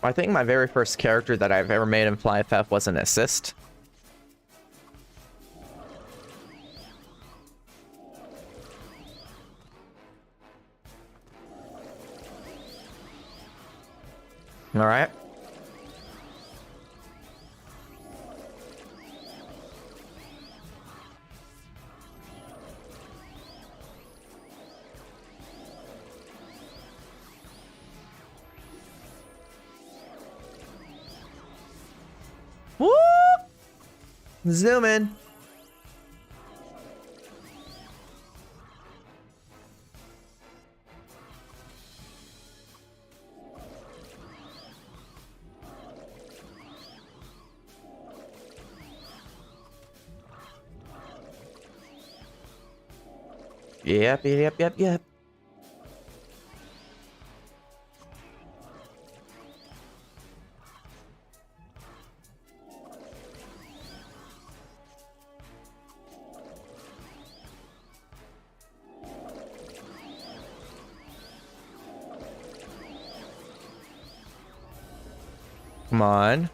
I think my very first character that I've ever made in FlyFF was an assist. All right. Woo! Zoom in. Yep. Come on.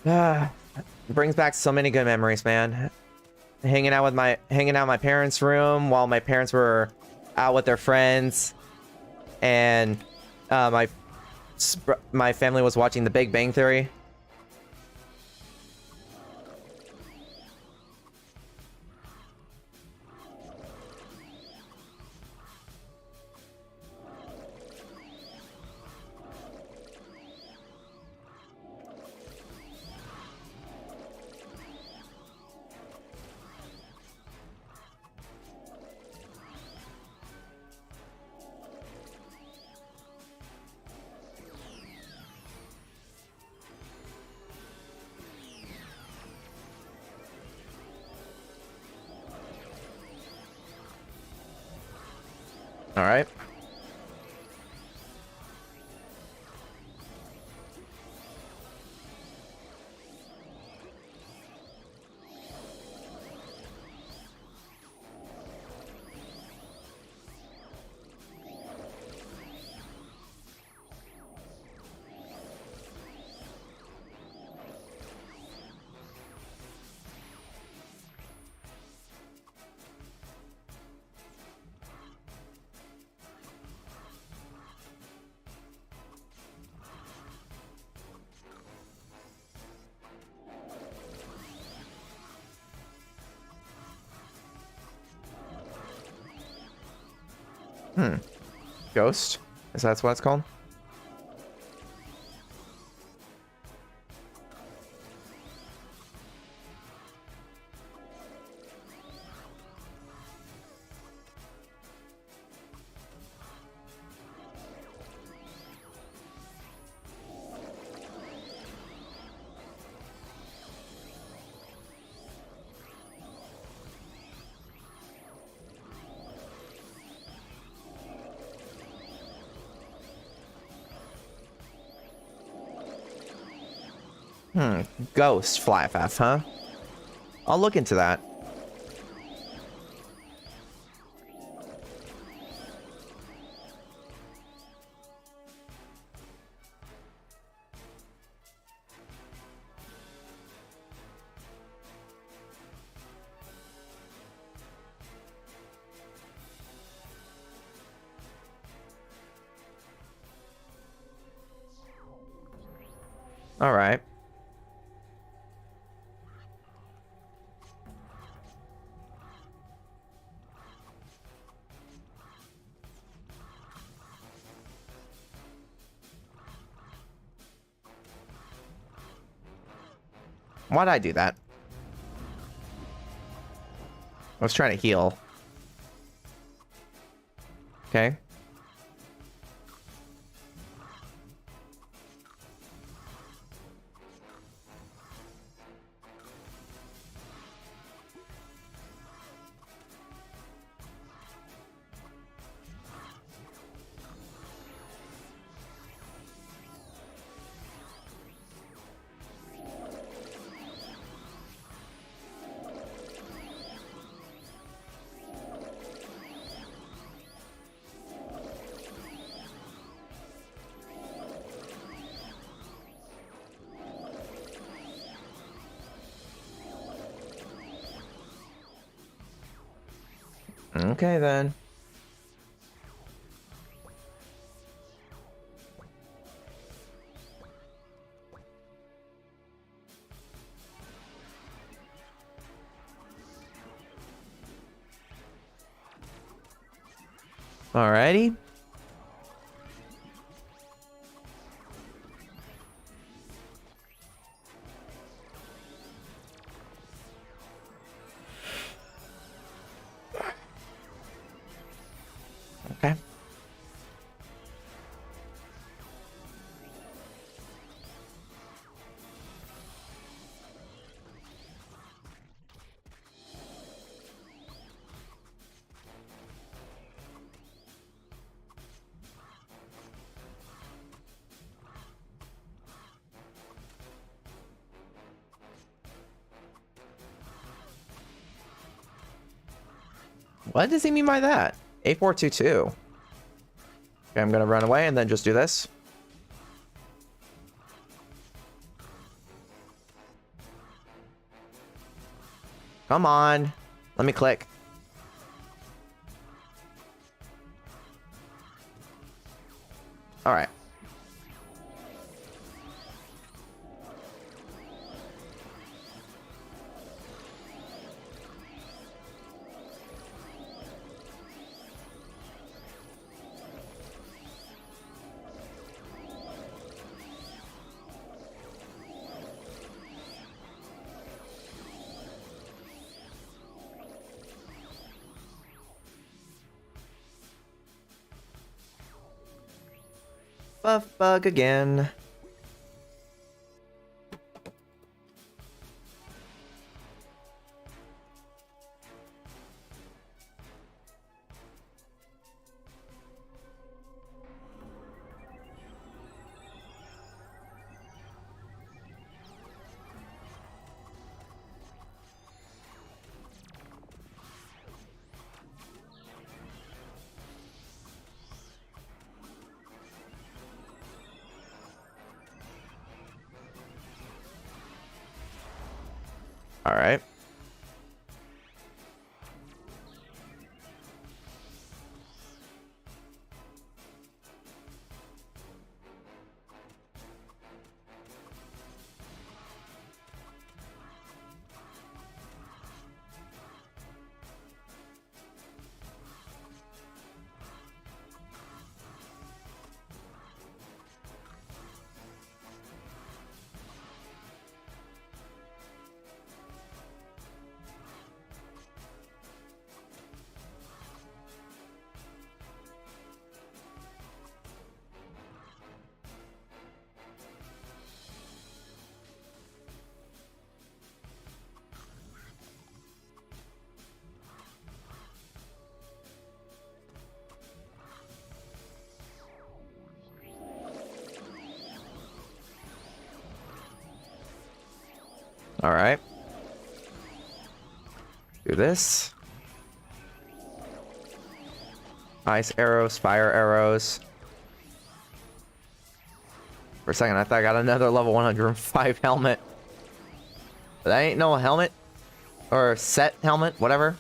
Ah, brings back so many good memories, man. Hanging out in my parents' room while my parents were out with their friends, and my family was watching The Big Bang Theory. All right. Hmm. Ghost? Is that what it's called? Ghost FlyFF, huh? I'll look into that. All right. Why'd I do that? I was trying to heal. Okay. Okay, then. Alrighty. Okay. What does he mean by that? 8422. Okay, I'm gonna run away and then just do this. Come on. Let me click. All right. Buff bug again. All right. All right. Do this. Ice arrows, fire arrows. For a second, I thought I got another level 105 helmet. But that ain't no helmet. Or set helmet, whatever.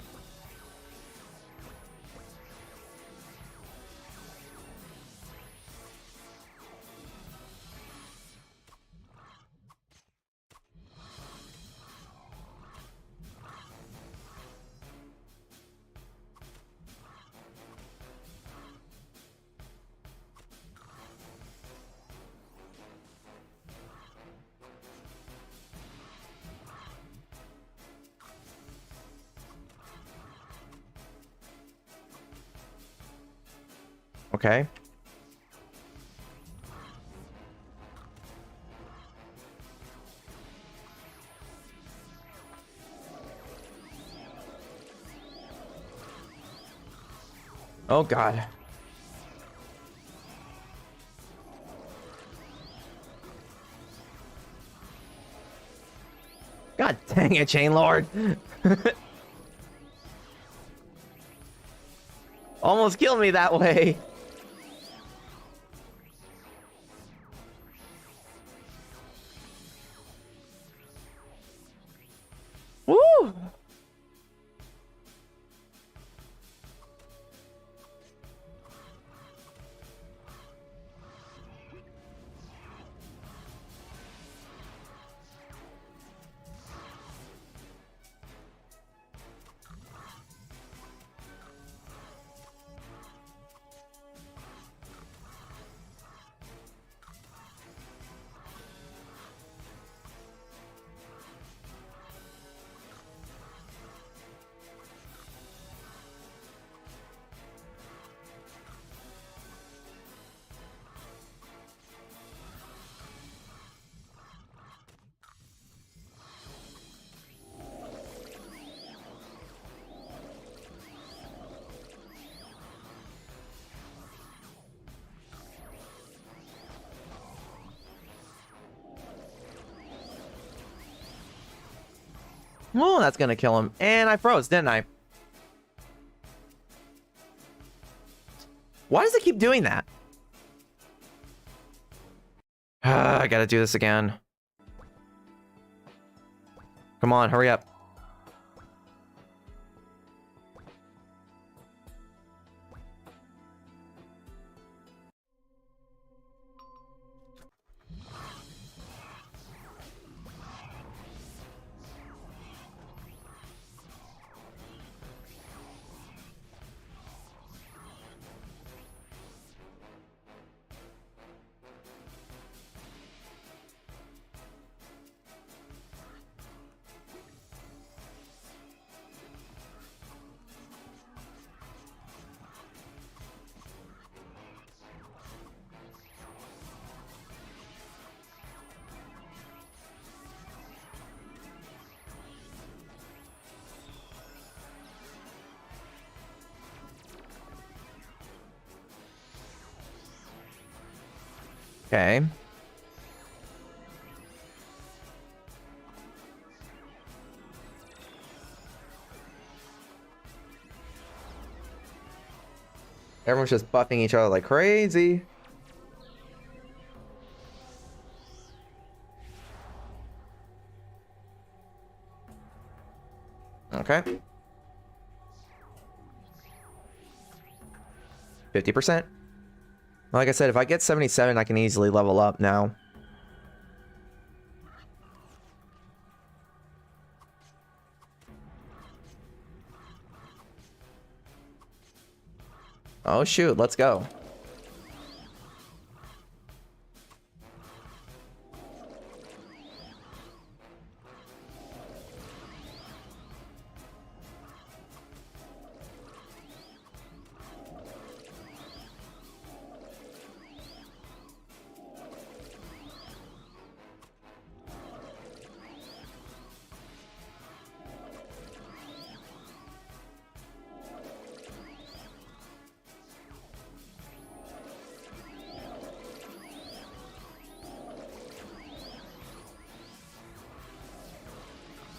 Okay. Oh God. God dang it, Chain Lord. Almost killed me that way. Woo! Oh, that's gonna kill him. And I froze, didn't I? Why does it keep doing that? I gotta do this again. Come on, hurry up. Okay. Everyone's just buffing each other like crazy. Okay. 50%. Like I said, if I get 77, I can easily level up now. Oh shoot, let's go.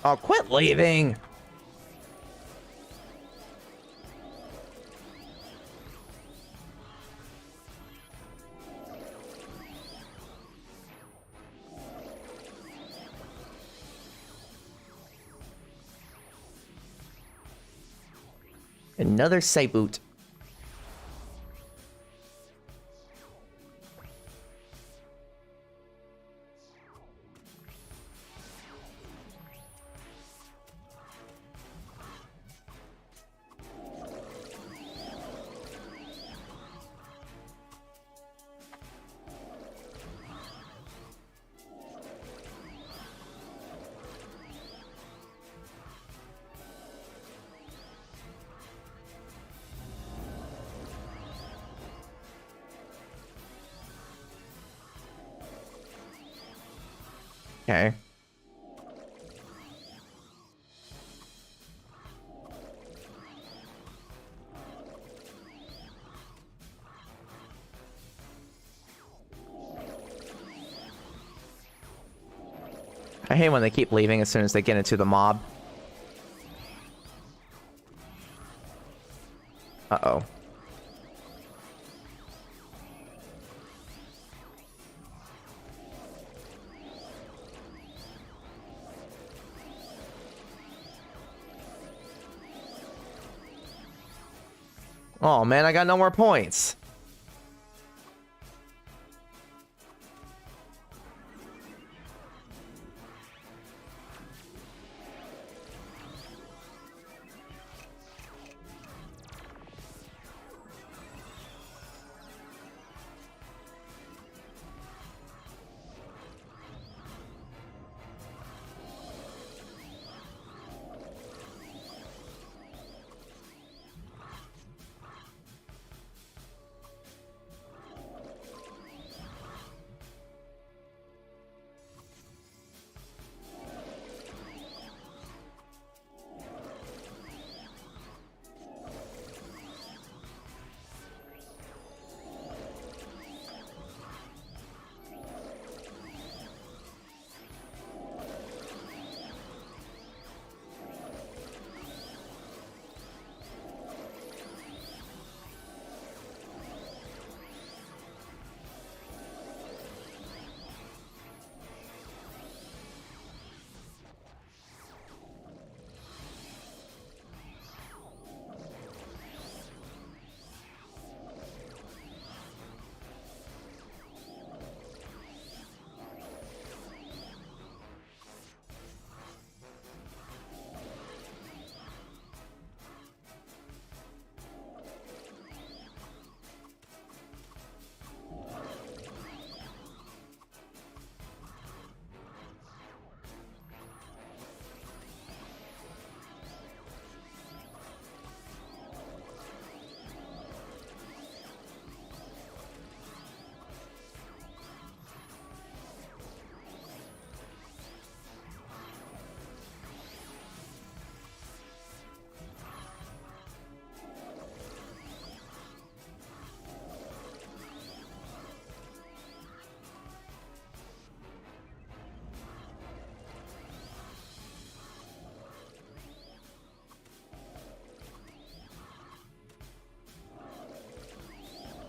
Oh, quit leaving! Another Sayboot. Okay. I hate when they keep leaving as soon as they get into the mob. Uh-oh. Oh man, I got no more points.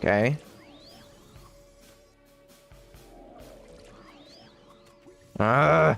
Okay. Ah.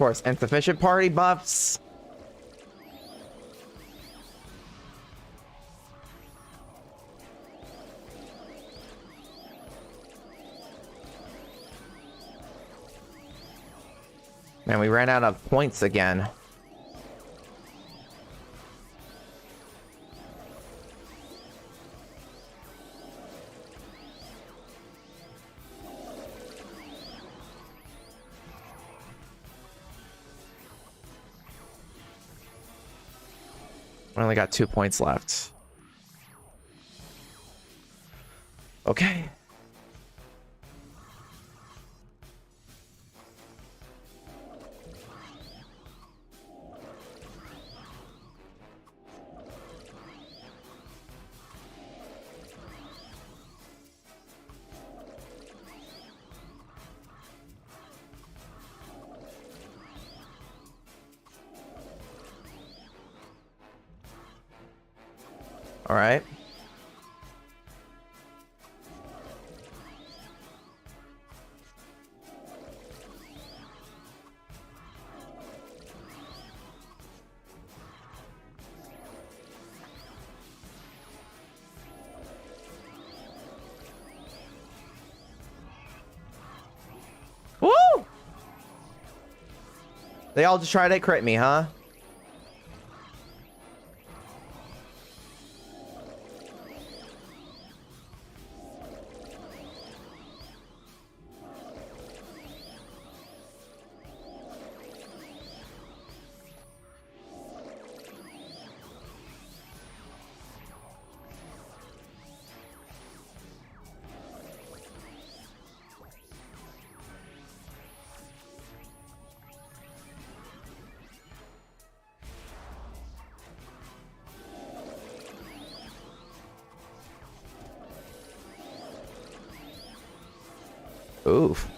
course, insufficient party buffs. Man, we ran out of points again. I only got 2 points left. Okay. All right. Woo! They all just tried to crit me, huh? Oof.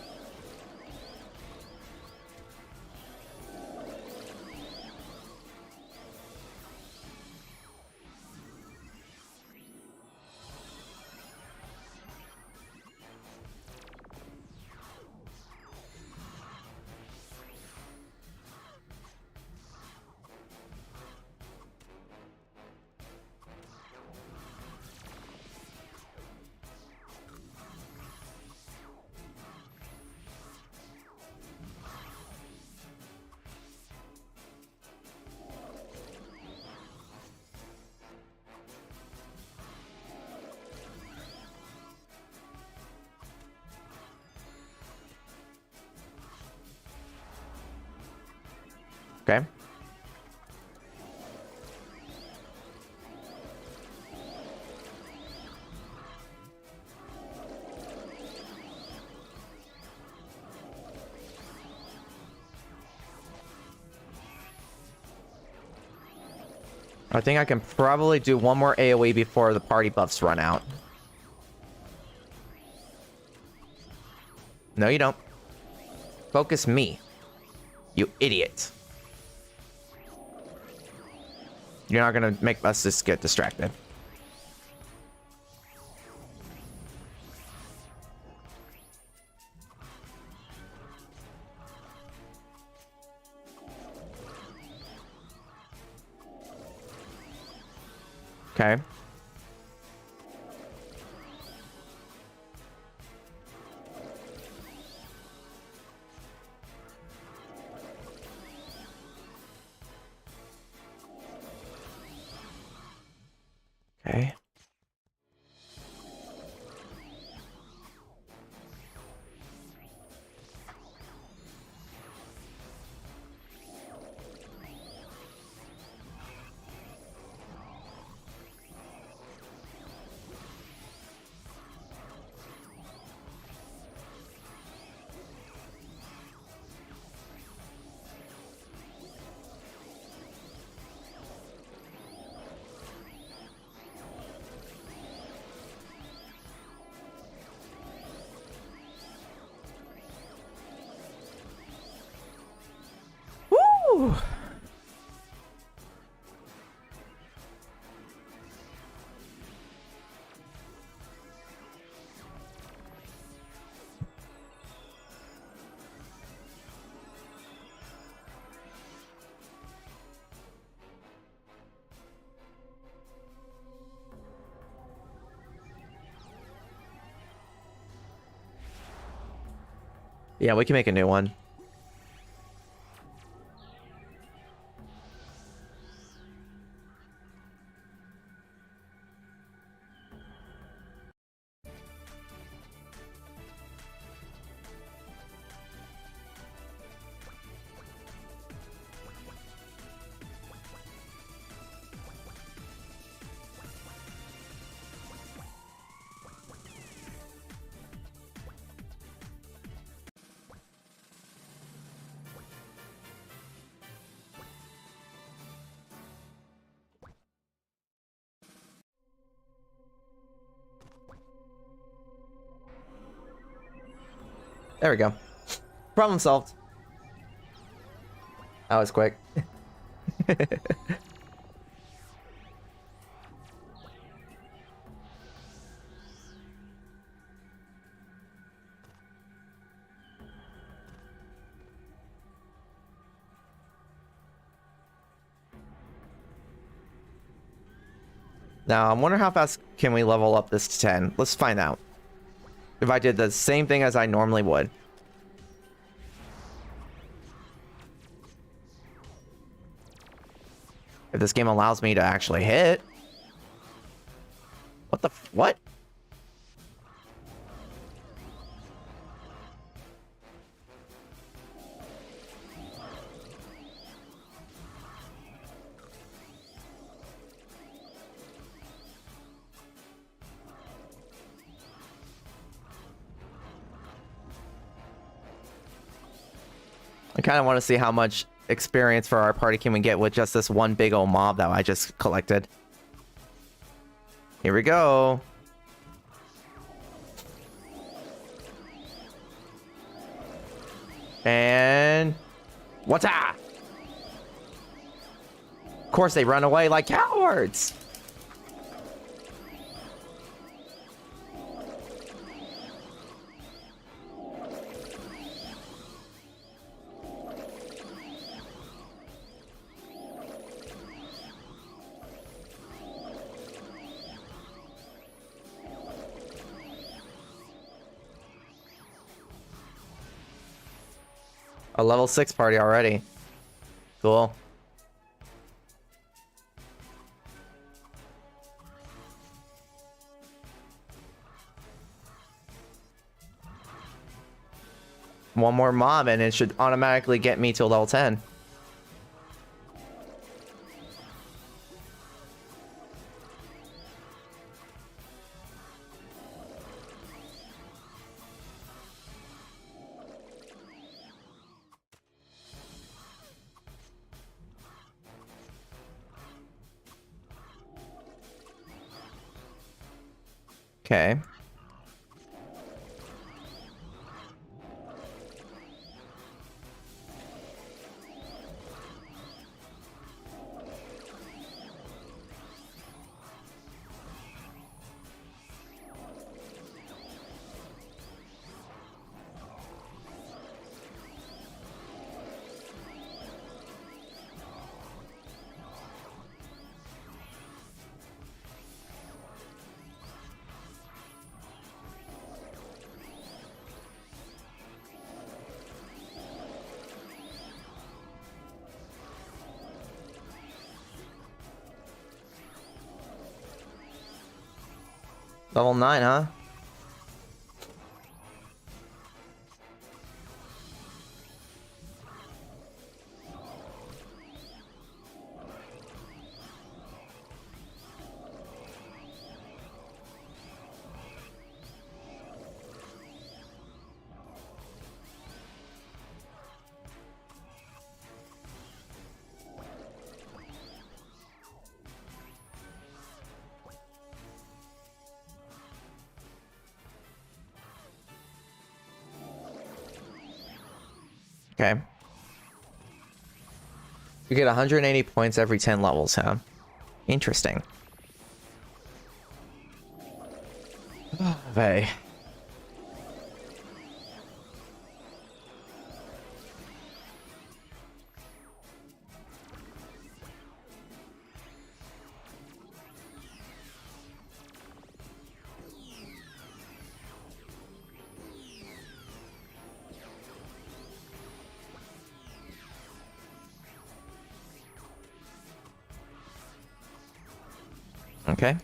Okay. I think I can probably do one more AoE before the party buffs run out. No, you don't. Focus me. You idiot. You're not gonna make us just get distracted. Okay. Okay. Yeah, we can make a new one. There we go. Problem solved. That was quick. Now, I wonder how fast can we level up this to 10? Let's find out. If I did the same thing as I normally would. If this game allows me to actually hit. What the what? I kind of want to see how much experience for our party can we get with just this one big old mob that I just collected. Here we go. And what's that? Of course they run away like cowards. A level 6 party already. Cool. One more mob and it should automatically get me to level 10. Okay. Level 9, huh? Okay. You get 180 points every 10 levels, huh? Interesting. Hey. Okay.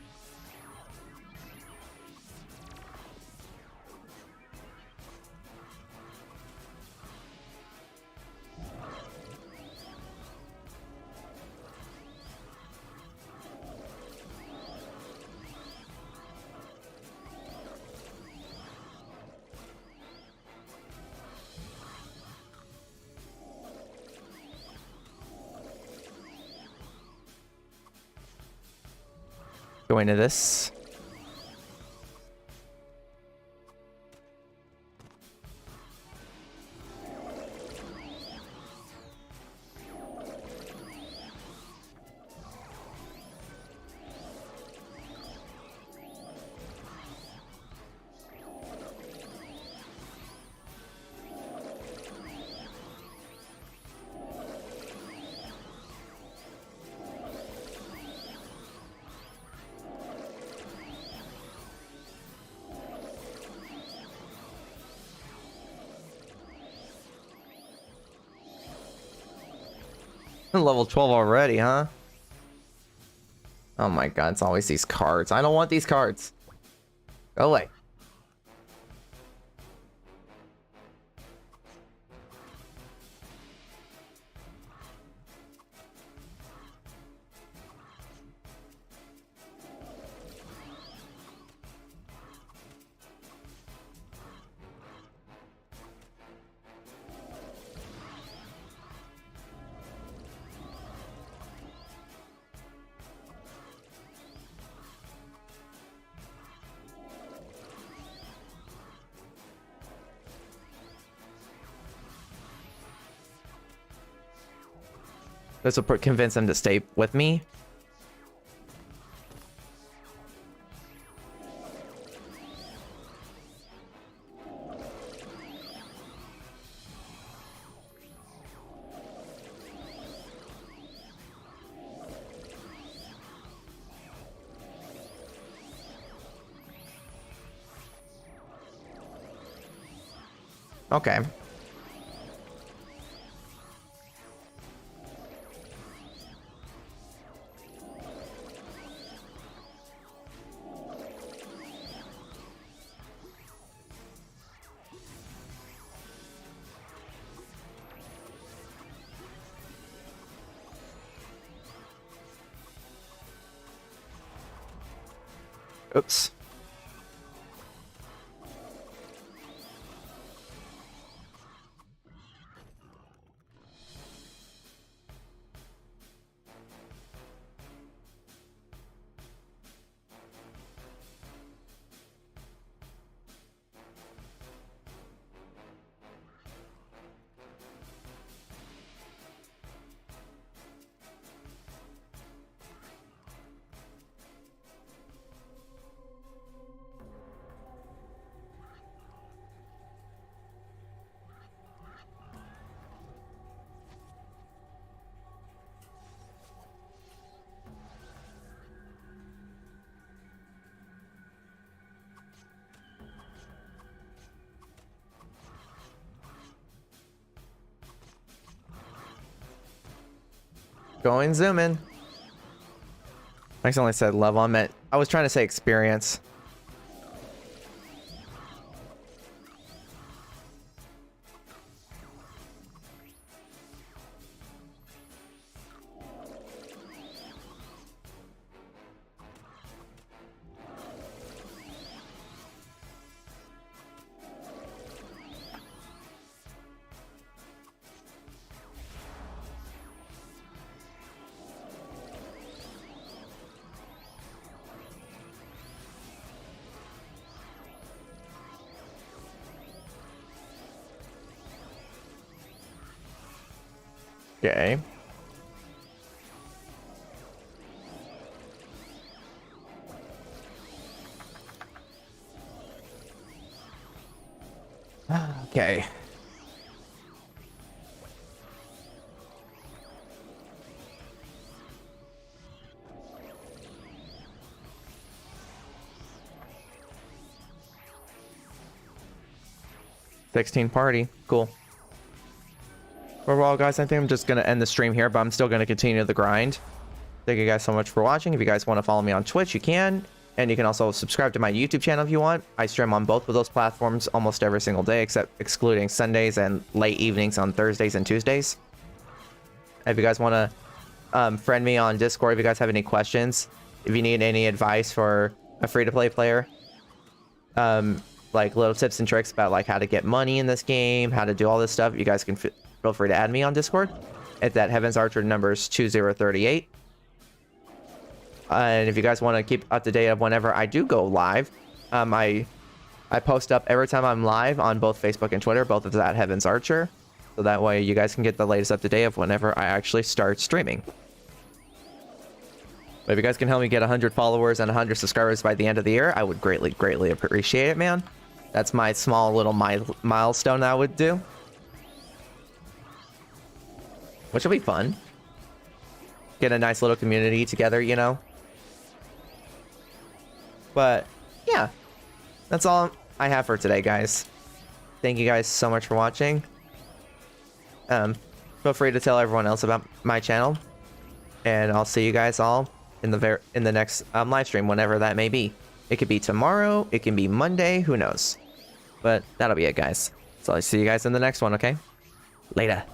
Go into this. Level 12 already, huh? Oh my god, it's always these cards. I don't want these cards. Go away. This will convince them to stay with me. Okay. Oops. Going zooming. I accidentally said level. I meant I was trying to say experience. Okay. Okay. $16 party. Cool. Overall, guys, I think I'm just going to end the stream here, but I'm still going to continue the grind. Thank you guys so much for watching. If you guys want to follow me on Twitch, you can. And you can also subscribe to my YouTube channel if you want. I stream on both of those platforms almost every single day, excluding Sundays and late evenings on Thursdays and Tuesdays. If you guys want to friend me on Discord, if you guys have any questions, if you need any advice for a free-to-play player, like little tips and tricks about like how to get money in this game, how to do all this stuff, you guys can feel free to add me on Discord. It's that Heaven's Archer numbers 2038. And if you guys want to keep up to date of whenever I do go live, I post up every time I'm live on both Facebook and Twitter, both of that Heaven's Archer. So that way you guys can get the latest up to date of whenever I actually start streaming. But if you guys can help me get 100 followers and 100 subscribers by the end of the year, I would greatly, greatly appreciate it, man. That's my small little milestone I would do. Which will be fun. Get a nice little community together, you know? But, yeah. That's all I have for today, guys. Thank you guys so much for watching. Feel free to tell everyone else about my channel. And I'll see you guys all in the next live stream, whenever that may be. It could be tomorrow, it can be Monday, who knows. But that'll be it, guys. So I'll see you guys in the next one, okay? Later.